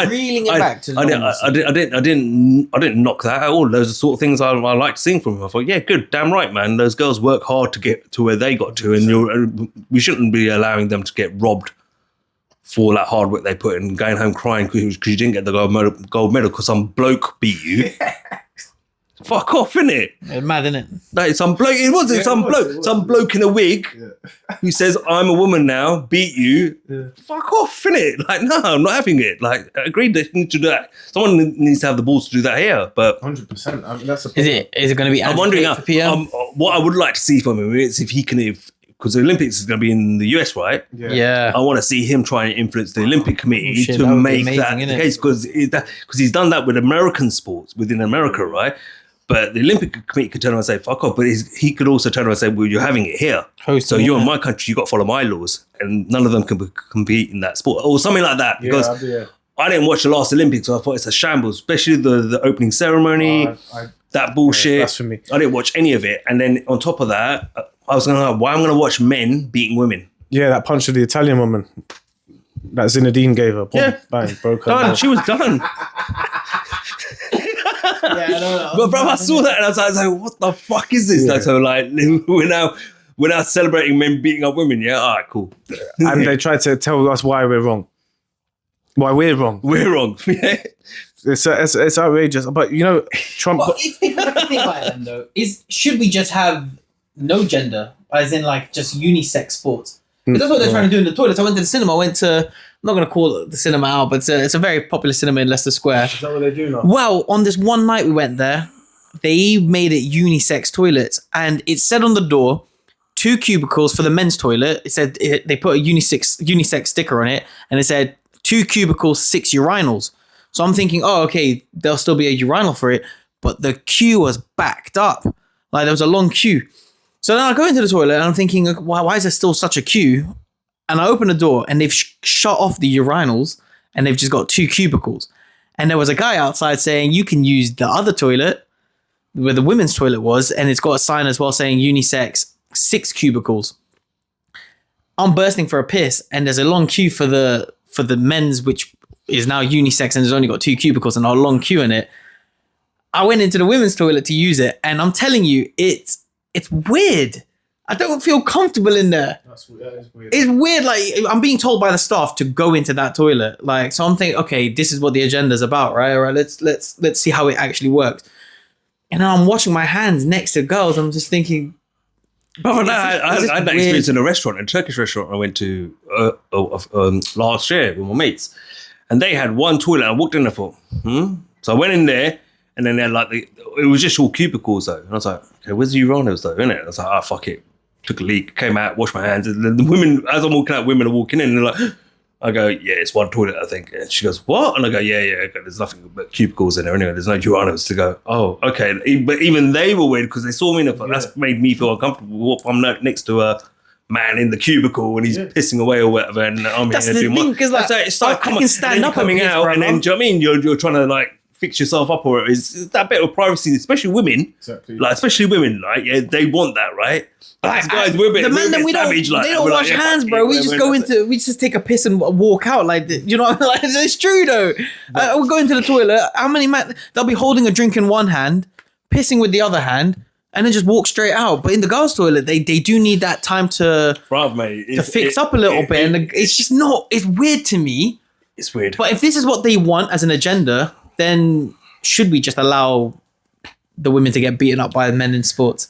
reeling it back to normalcy. I didn't knock that at all. Those are the sort of things I like seeing from him. I thought, yeah, good, damn right, man. Those girls work hard to get to where they got to, and we shouldn't be allowing them to get robbed for that hard work they put in, going home crying because you didn't get the gold medal because some bloke beat you. Fuck off, innit? Mad, innit? Like some bloke. It wasn't some bloke in a wig who says, "I'm a woman now." Beat you. Fuck off, innit? Like, no, I'm not having it. Like, I agreed they need to do that. Someone needs to have the balls to do that here. But 100%. I mean, that's Is it going to be? I'm wondering for PM? what I would like to see from him is if he can, because the Olympics is going to be in the US, right? Yeah. I want to see him try and influence the Olympic Committee Shit, to that would be make amazing, that the innit? case, because he's done that with American sports within America, right? But the Olympic Committee could turn around and say, fuck off. But he could also turn around and say, well, you're having it here. So you're in my country, you got to follow my laws. And none of them can compete in that sport. Or something like that. Because I didn't watch the last Olympics, so I thought it's a shambles. Especially the opening ceremony, that bullshit. Yeah, that's for me. I didn't watch any of it. And then on top of that, I was going to why I'm going to watch men beating women. Yeah, that punch of the Italian woman that Zinedine gave her. Yeah. Bang, broke her. Done. She was done. But bro, I saw that and I was like, what the fuck is this? Like, so like we're now celebrating men beating up women. Yeah, all right, cool. And they tried to tell us why we're wrong. Why we're wrong. We're wrong. Yeah. It's outrageous. But you know, Trump. Well, if you think about it, then, though, should we just have no gender, as in like just unisex sports? Because that's what they're trying to do in the toilets. I went to the cinema. I'm not going to call it the cinema out, but it's a very popular cinema in Leicester Square. Is that what they do now? Well, on this one night we went there, they made it unisex toilets, and it said on the door, 2 cubicles for the men's toilet. It said they put a unisex sticker on it, and it said 2 cubicles, 6 urinals. So I'm thinking, oh, okay, there'll still be a urinal for it, but the queue was backed up. Like there was a long queue. So then I go into the toilet and I'm thinking, why is there still such a queue? And I open the door and they've shut off the urinals and they've just got 2 cubicles. And there was a guy outside saying you can use the other toilet where the women's toilet was, and it's got a sign as well saying unisex, 6 cubicles. I'm bursting for a piss and there's a long queue for the men's, which is now unisex, and there's only got 2 cubicles and a long queue in it. I went into the women's toilet to use it, and I'm telling you, it's weird. I don't feel comfortable in there. That is weird. It's weird. Like I'm being told by the staff to go into that toilet. Like, so I'm thinking, okay, this is what the agenda's about, right? All right, let's see how it actually works. And then I'm washing my hands next to girls. I'm just thinking. But I had that experience in a restaurant, a Turkish restaurant I went to last year with my mates. And they had one toilet. I walked in there for, So I went in there, and then they had like it was just all cubicles though. And I was like, okay, where's the urinals though, innit? I was like, fuck it. Took a leak, came out, washed my hands. And then the women, as I'm walking out, women are walking in, and they're like, I go, yeah, it's one toilet, I think. And she goes, what? And I go, yeah, okay, there's nothing but cubicles in there anyway. There's no urinals to go, oh, okay. But even they were weird because they saw me and that's made me feel uncomfortable. I'm next to a man in the cubicle and he's pissing away or whatever, and I'm That's here the doing thing, my... because like, it's like, I can stand up coming at out, this, and then, do you know what I mean? You're trying to like fix yourself up, or it's that bit of privacy, especially women. Exactly. Like, especially women, like, yeah, they want that, right? Like, guys, we're a bit, the man that we don't, savage, like, they don't wash hands, bro. We just go into, we just take a piss and walk out, like, you know, like, it's true though. We'll go into the toilet. How many men? They'll be holding a drink in one hand, pissing with the other hand, and then just walk straight out. But in the girls' toilet, they do need that time to fix up a little bit, and it's just not. It's weird to me. It's weird. But if this is what they want as an agenda, then should we just allow the women to get beaten up by men in sports?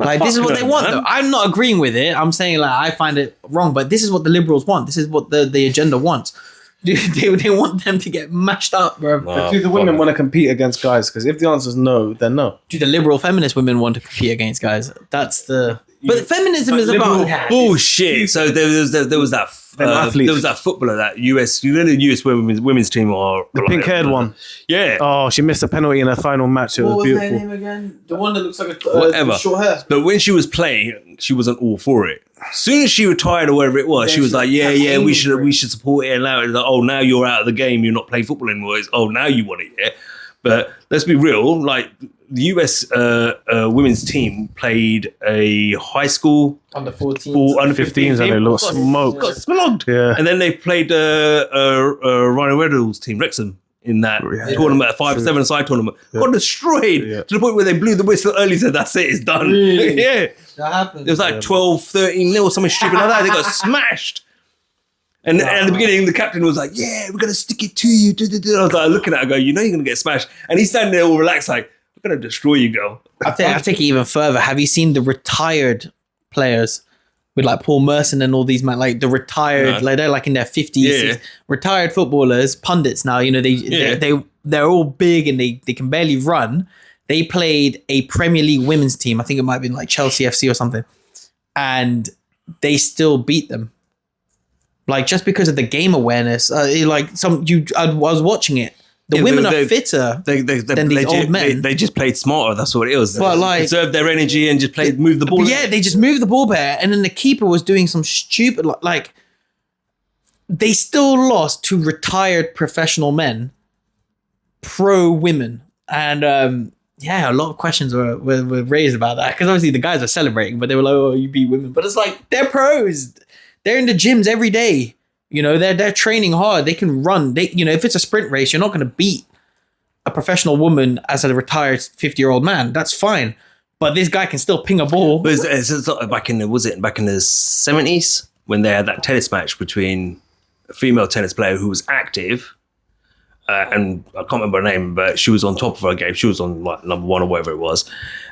Like, this is what they want, though. I'm not agreeing with it. I'm saying, like, I find it wrong, but this is what the liberals want. This is what the agenda wants. They want them to get mashed up, bro. But do the women want to compete against guys? Because if the answer is no, then no. Do the liberal feminist women want to compete against guys? That's the... But feminism is about bullshit. So there was that there was that footballer, that US, you know, the US women's team, or the pink-haired one. Yeah. Oh, she missed a penalty in her final match. It was beautiful. What was her name again? The one that looks like whatever. short hair. But when she was playing, she wasn't all for it. as soon as she retired or whatever it was, she was like, yeah, we should support it and allow it. Like, oh, now you're out of the game, you're not playing football anymore. It's, oh, now you want it, yeah. But let's be real, like the US women's team played a high school under 14s, under 15s, and they got smoked. Got smoked. Yeah. And then they played Ryan Reynolds' team, Wrexham, in that tournament, a 5-7 side tournament. Got destroyed to the point where they blew the whistle early, said that's it, it's done. Really? Yeah. That happened. It was like 12-13 or something stupid like that. They got smashed. And at the beginning, the captain was like, yeah, we're going to stick it to you. I was like, looking at her, I go, you know you're going to get smashed. And he's standing there all relaxed, like, we're going to destroy you, girl. I'll take it even further. Have you seen the retired players with like Paul Merson and all these men, like the retired, like they're like in their 50s, 60s, retired footballers, pundits now, you know, they're all big and they can barely run. They played a Premier League women's team. I think it might have been like Chelsea FC or something. And they still beat them. Like just because of the game awareness, I was watching it. The women are fitter than these old men. They just played smarter. That's what it was. But like, conserved their energy and just move the ball. Yeah, they just moved the ball better. And then the keeper was doing some stupid, like they still lost to retired professional men, pro women. And a lot of questions were raised about that. Because obviously the guys are celebrating, but they were like, oh, you beat women. But it's like, they're pros. They're in the gyms every day. You know, they're training hard. They can run. If it's a sprint race, you're not going to beat a professional woman as a retired 50-year-old man. That's fine. But this guy can still ping a ball. But it's back in the 70s when they had that tennis match between a female tennis player who was active, and I can't remember her name, but she was on top of her game. She was on like number 1 or whatever it was,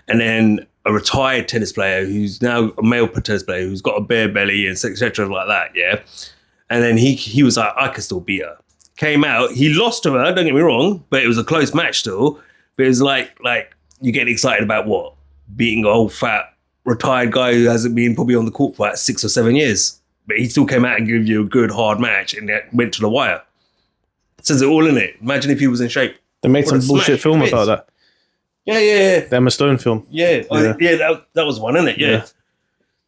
and then a retired tennis player who's now a male tennis player who's got a bare belly and etc. like that, yeah. And then he was like, I can still beat her. Came out, he lost to her, don't get me wrong, but it was a close match still. But it was like you get excited about what? Beating an old fat retired guy who hasn't been probably on the court for like 6 or 7 years. But he still came out and gave you a good hard match and it went to the wire. It says it all in it. Imagine if he was in shape. They made some bullshit film about that. Yeah. The Emma Stone film. Yeah, that was one, isn't it? Yeah,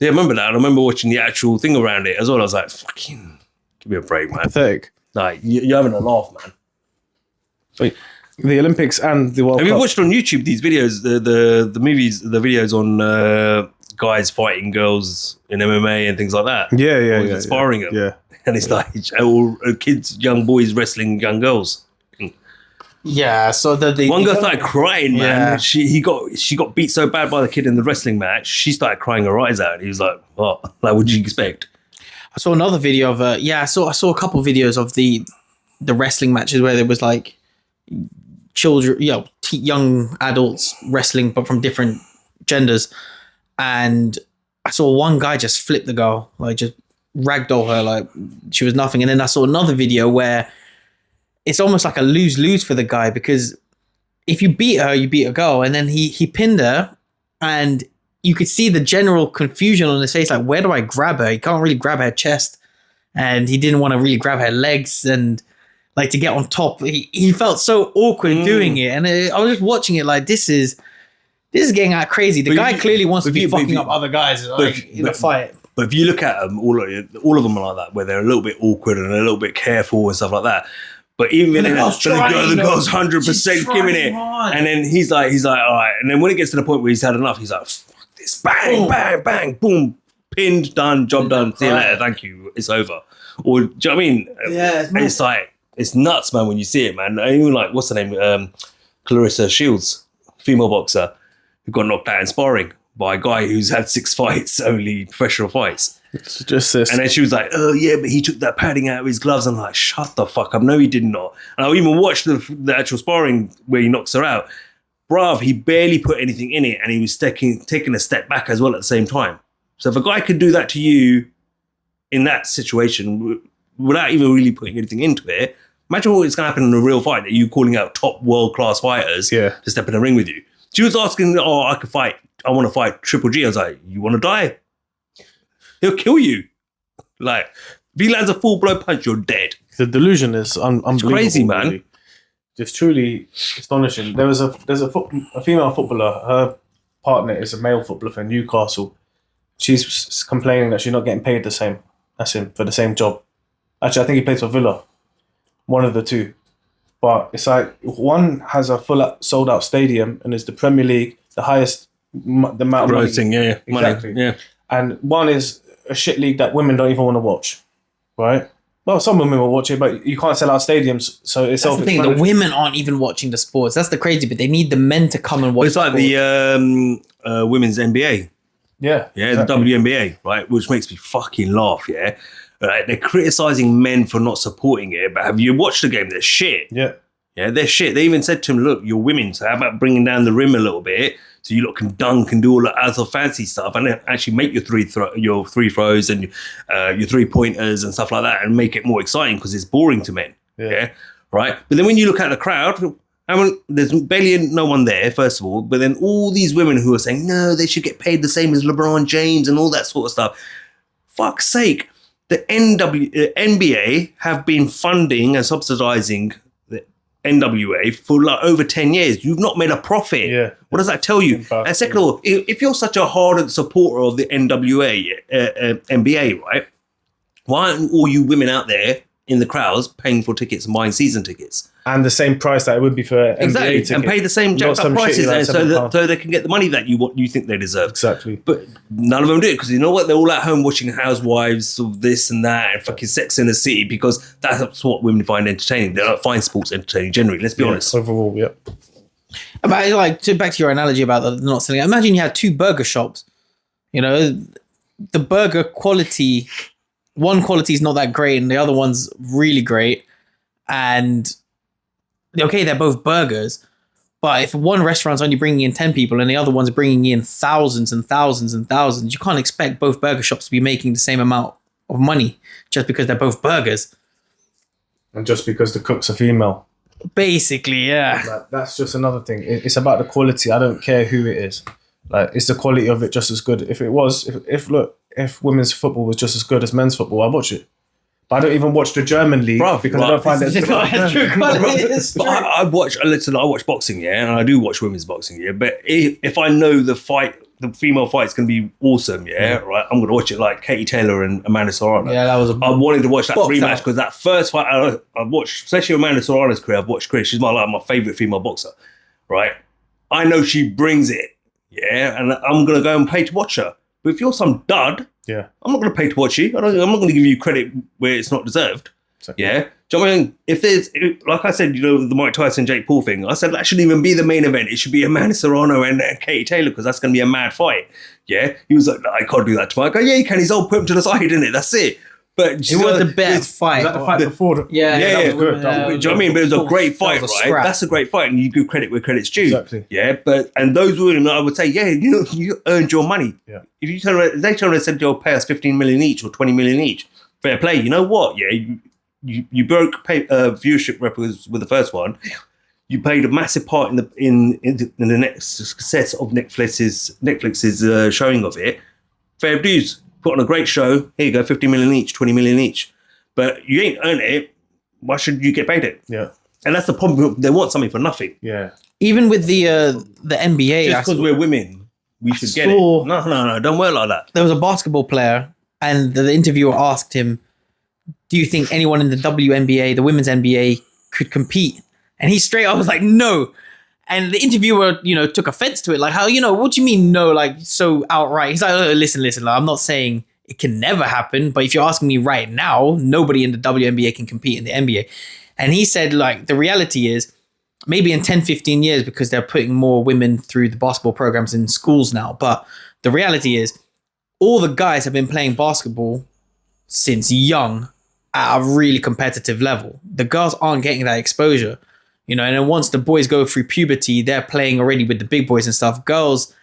I remember that. And I remember watching the actual thing around it as well. I was like, fucking, give me a break, man. Pathetic. Like, you're having a laugh, man. Wait, the Olympics and the World Cup. Have you watched on YouTube these videos, the movies, the videos on guys fighting girls in MMA and things like that? Yeah. Sparring them. Yeah. And it's like all kids, young boys wrestling young girls. Yeah, so one girl started crying, man. Yeah. She got beat so bad by the kid in the wrestling match. She started crying her eyes out. And he was like, "What? Like, what did you expect?" I saw another video of I saw a couple videos of the wrestling matches where there was like children, young adults wrestling, but from different genders. And I saw one guy just flip the girl, like just ragdoll her like she was nothing. And then I saw another video where it's almost like a lose-lose for the guy, because if you beat her, you beat a girl. And then he pinned her, and you could see the general confusion on his face. Like, where do I grab her? He can't really grab her chest, and he didn't want to really grab her legs and like to get on top. He felt so awkward doing it. And I was just watching it like, this is getting out crazy. The guy clearly wants to be fucking up other guys in a fight. But if you look at them, all of them are like that, where they're a little bit awkward and a little bit careful and stuff like that. But even the girl's 100% giving it, and then he's like, all right. And then when it gets to the point where he's had enough, he's like, fuck this, bang, bang, bang, boom, pinned, done, job done. See you later, thank you, it's over. Or do you know what I mean? Yeah, it's like it's nuts, man, when you see it, man. Even like what's her name, Clarissa Shields, female boxer, who got knocked out in sparring by a guy who's had 6 fights, only professional fights. It's just this. And then she was like, oh yeah, but he took that padding out of his gloves. I'm like, shut the fuck up. No, he did not. And I even watched the actual sparring where he knocks her out. Bruv, he barely put anything in it, and he was taking a step back as well at the same time. So if a guy could do that to you in that situation without even really putting anything into it, imagine what's going to happen in a real fight, that you calling out top world-class fighters to step in the ring with you. She was asking, I could fight. I want to fight Triple G. I was like, you want to die? He'll kill you. Like, if he lands a full blow punch, you're dead. The delusion is unbelievable. It's crazy, man. Really. It's truly astonishing. There's a female footballer. Her partner is a male footballer for Newcastle. she's complaining that she's not getting paid the same as him for the same job. Actually, I think he plays for Villa. One of the two. But it's like one has a full sold out stadium and is the Premier League, the highest the amount of grossing, money. yeah, Exactly. money, yeah. And one is a shit league that women don't even want to watch, right? Well, some women will watch it, but you can't sell out stadiums, so it's That's the thing. The women aren't even watching the sports. That's the crazy bit. They need the men to come and watch. It's like the women's NBA. Yeah, exactly. The WNBA, right? Which makes me fucking laugh, yeah? Right? They're criticising men for not supporting it, but have you watched the game? They're shit. Yeah. Yeah, they're shit. They even said to him, look, you're women, so how about bringing down the rim a little bit so you lot can dunk and do all that other fancy stuff and then actually make your three throws and your 3-pointers and stuff like that and make it more exciting because it's boring to men. Yeah. Right? But then when you look at the crowd, there's barely no one there, first of all, but then all these women who are saying, no, they should get paid the same as LeBron James and all that sort of stuff. Fuck's sake. The NBA have been funding and subsidizing the NWA for like over 10 years. You've not made a profit. Yeah. What does that tell you? And second of all, if you're such a ardent supporter of the NBA, right? Why aren't all you women out there in the crowds paying for tickets and buying season tickets? And the same price that it would be for NBA tickets. And pay the same jacked up prices like so they can get the money that you think they deserve. Exactly. But none of them do it because you know what? They're all at home watching Housewives of this and that and fucking Sex in the City because that's what women find entertaining. They don't find sports entertaining generally. Let's be honest. Overall, yeah. But back to your analogy about the not selling. Imagine you had two burger shops. You know, the burger quality, one quality is not that great and the other one's really great. And okay, they're both burgers, but if one restaurant's only bringing in 10 people and the other one's bringing in thousands and thousands and thousands, you can't expect both burger shops to be making the same amount of money just because they're both burgers. And just because the cook's a female. Basically, yeah. Like, that's just another thing. It's about the quality. I don't care who it is. Like, is the quality of it just as good? If it was, if women's football was just as good as men's football, I'd watch it. But I don't even watch the German league because I don't find it. I watch boxing, yeah, and I do watch women's boxing, yeah. But if I know the female fight's going to be awesome, yeah, right, I'm going to watch it like Katie Taylor and Amanda Serrano. Yeah, that was. I wanted to watch that rematch because that first fight I've watched, especially Amanda Serrano's career. I've watched Chris. She's my favorite female boxer, right? I know she brings it, yeah, and I'm going to go and pay to watch her. But if you're some dud. Yeah, I'm not going to pay to watch you. I'm not going to give you credit where it's not deserved. Exactly. Yeah, do you know what I mean? If like I said, you know, the Mike Tyson Jake Paul thing, I said that shouldn't even be the main event. It should be Amanda Serrano and Katie Taylor because that's going to be a mad fight. Yeah, he was like, no, I can't do that to Mike. I go, yeah, you can. He's all put him to the side, isn't it? That's it. But it was the best fight. Was that the fight before? Yeah. Do you know what I mean? But it was a great fight, right? That's a great fight, and you give credit where credit's due. Exactly. Yeah, and those women, I would say, yeah, you earned your money. Yeah. If they turn around and said you'll pay us 15 million each or 20 million each, fair play. You know what? Yeah, you broke viewership records with the first one. You played a massive part in the next success of Netflix's showing of it. Fair dues. Put on a great show. Here you go, 50 million each, 20 million each. But you ain't earned it. Why should you get paid it? Yeah. And that's the problem. They want something for nothing. Yeah. Even with the NBA. Just because we're women, we should get it. No. Don't work like that. There was a basketball player and the interviewer asked him, do you think anyone in the WNBA, the women's NBA, could compete? And he straight up was like, no. And the interviewer, took offense to it. Like, how, what do you mean no? Like, so outright. He's like, oh, listen. Like, I'm not saying it can never happen, but if you're asking me right now, nobody in the WNBA can compete in the NBA. And he said, like, the reality is maybe in 10, 15 years, because they're putting more women through the basketball programs in schools now. But the reality is all the guys have been playing basketball since young at a really competitive level. The girls aren't getting that exposure. And then once the boys go through puberty, they're playing already with the big boys and stuff. Girls,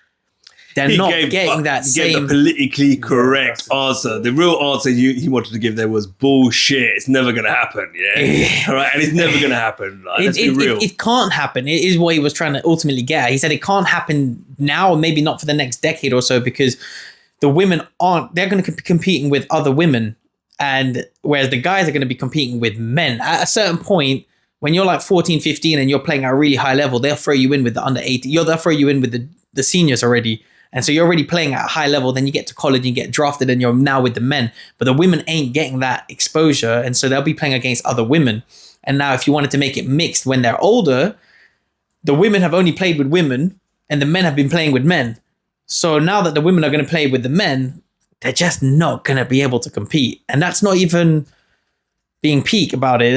they're not getting that same... He gave the politically correct answer. The real answer he wanted to give there was bullshit. It's never going to happen, yeah? All right, and it's never going to happen. Like, let's be real. It can't happen. It is what he was trying to ultimately get at. He said it can't happen now, or maybe not for the next decade or so, because the women they're going to be competing with other women, and whereas the guys are going to be competing with men. At a certain point, when you're like 14, 15 and you're playing at a really high level, they'll throw you in with the under 18. They'll throw you in with the seniors already. And so you're already playing at a high level, then you get to college, and you get drafted, and you're now with the men. But the women ain't getting that exposure, and so they'll be playing against other women. And now if you wanted to make it mixed when they're older, the women have only played with women, and the men have been playing with men. So now that the women are going to play with the men, they're just not going to be able to compete. And that's not even being peak about it.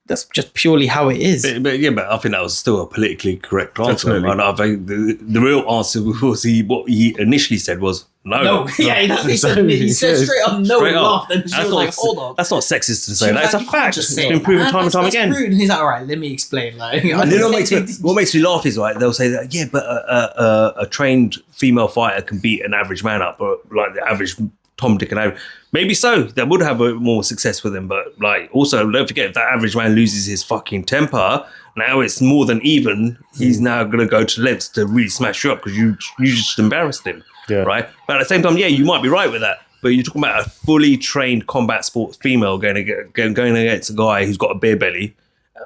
That's just purely how it is. But I think that was still a politically correct answer. Definitely. And I think the real answer was what he initially said was no. Yeah, he said straight up no Straight and up. laughed. And she was like, hold on. That's not sexist to She say. was That's like, a "You fact. can't just It's say been it, proven man. time and time That's again. rude." And he's like, all right, let me explain. Like, What makes me laugh is like they'll say that a trained female fighter can beat an average man up, or like the average Tom, Dick, and Harry. Maybe so. That would have more success with him. But like, also, don't forget, if that average man loses his fucking temper, now it's more than even. He's now going to go to lengths to really smash you up because you just embarrassed him, right? But at the same time, yeah, you might be right with that. But you're talking about a fully trained combat sports female going against a guy who's got a beer belly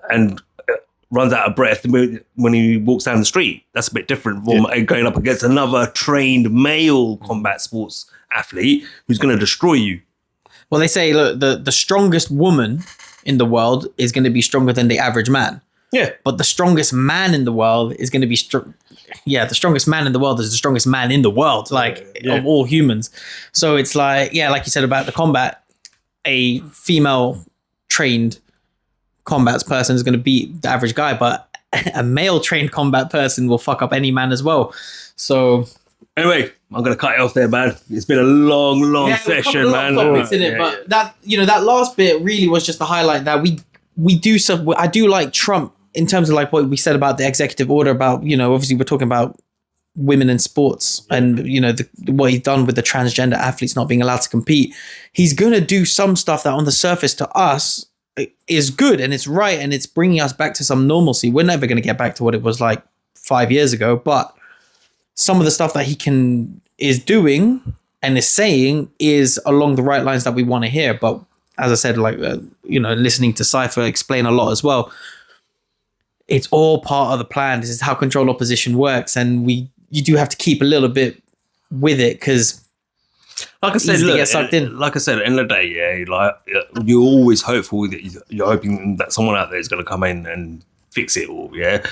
and runs out of breath when he walks down the street. That's a bit different from going up against another trained male combat sports athlete who's going to destroy you. Well, they say, look, the strongest woman in the world is going to be stronger than the average man. Yeah. But the strongest man in the world is going to be the strongest man in the world is the strongest man in the world, of all humans. So it's like, like you said about the combat, a female trained combat person is going to beat the average guy, but a male trained combat person will fuck up any man as well. So anyway, I'm going to cut it off there, man. It's been a long session, man. Topics in it, but that last bit really was just to highlight that we do some. I do like Trump in terms of like what we said about the executive order about, obviously we're talking about women in sports and, what he's done with the transgender athletes not being allowed to compete. He's going to do some stuff that on the surface to us is good and it's right and it's bringing us back to some normalcy. We're never going to get back to what it was like 5 years ago, but some of the stuff that he is doing and is saying is along the right lines that we want to hear. But as I said, listening to Cypher explain a lot as well, it's all part of the plan. This is how controlled opposition works. And you do have to keep a little bit with it because like I said, get sucked in. Like I said, at the end of the day, you're always hopeful that you're hoping that someone out there is going to come in and fix it all. Yeah.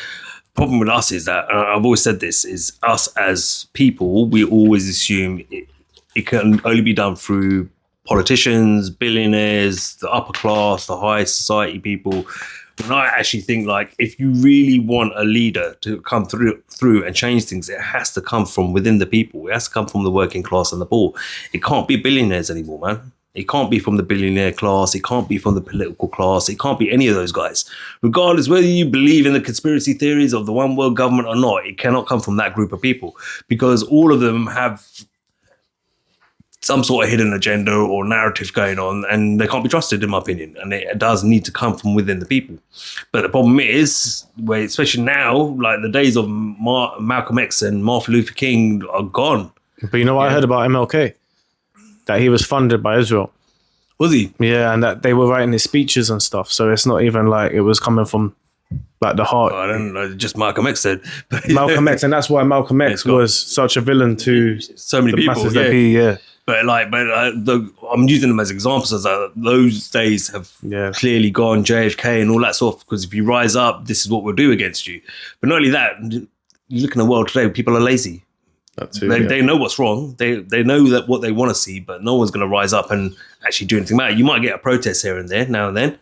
Problem with us is that, and I've always said this, is us as people, we always assume it can only be done through politicians, billionaires, the upper class, the high society people. And I actually think, like, if you really want a leader to come through and change things, it has to come from within the people. It has to come from the working class and the poor. It can't be billionaires anymore, man. It can't be from the billionaire class. It can't be from the political class. It can't be any of those guys. Regardless whether you believe in the conspiracy theories of the one world government or not, it cannot come from that group of people because all of them have some sort of hidden agenda or narrative going on and they can't be trusted, in my opinion. And it does need to come from within the people. But the problem is, especially now, like the days of Malcolm X and Martin Luther King are gone. But you know what I heard about MLK? That he was funded by Israel. Was he? Yeah, and that they were writing his speeches and stuff. So it's not even like it was coming from like the heart. I don't know, just Malcolm X said. Malcolm X, and that's why Malcolm X was such a villain to so many people. Masses that be, But I'm using them as examples as those days have clearly gone, JFK and all that sort of, because if you rise up, this is what we'll do against you. But not only that, you look in the world today, people are lazy. They know what's wrong. They know that what they want to see, but no one's going to rise up and actually do anything about it. You might get a protest here and there now and then,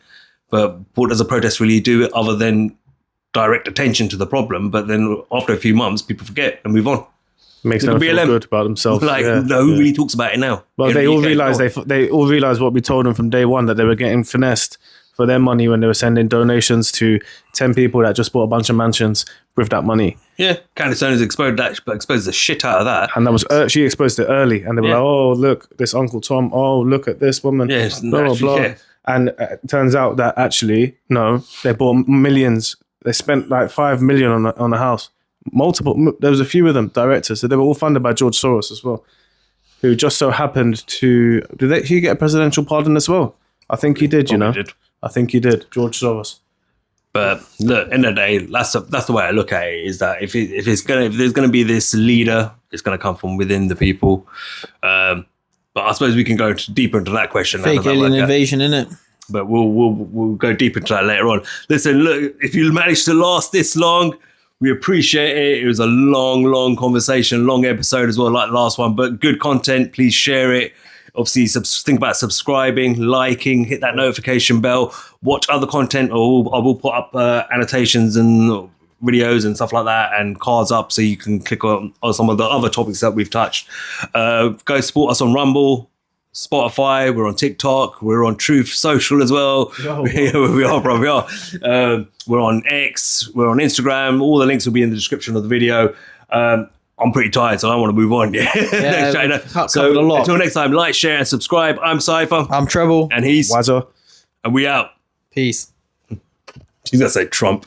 but what does a protest really do other than direct attention to the problem? But then after a few months, people forget and move on. Makes them feel good about themselves. Who really talks about it now? Well, they all realize they all realize what we told them from day one, that they were getting finessed for their money when they were sending donations to 10 people that just bought a bunch of mansions with that money. Yeah, Candace Owens exposed the shit out of that. And that was she exposed it early, and they were like, "Oh, look, this Uncle Tom. Oh, look at this woman." Yeah, blah blah. Yeah. And it turns out that actually, no, they bought millions. They spent like $5 million on a house. Multiple. There was a few of them directors, so they were all funded by George Soros as well, who just so happened to. Did he get a presidential pardon as well? I think he did. Probably did. I think he did. George Soros. But look, end of the day, that's the way I look at it. Is that if there's gonna be this leader, it's gonna come from within the people. But I suppose we can go deeper into that question. Fake alien invasion, innit? But we'll go deeper into that later on. Listen, look, if you managed to last this long, we appreciate it. It was a long conversation, long episode as well, like the last one. But good content. Please share it. Obviously, think about subscribing, liking, hit that notification bell, watch other content. I will put up annotations and videos and stuff like that and cards up so you can click on some of the other topics that we've touched. Go support us on Rumble, Spotify, we're on TikTok, we're on Truth Social as well. We are, bro, we are. We're on X, we're on Instagram. All the links will be in the description of the video. I'm pretty tired, so I want to move on. So until next time, like, share, and subscribe. I'm Cypher. I'm Treble. And he's Waza. And we out. Peace. She's gonna say Trump.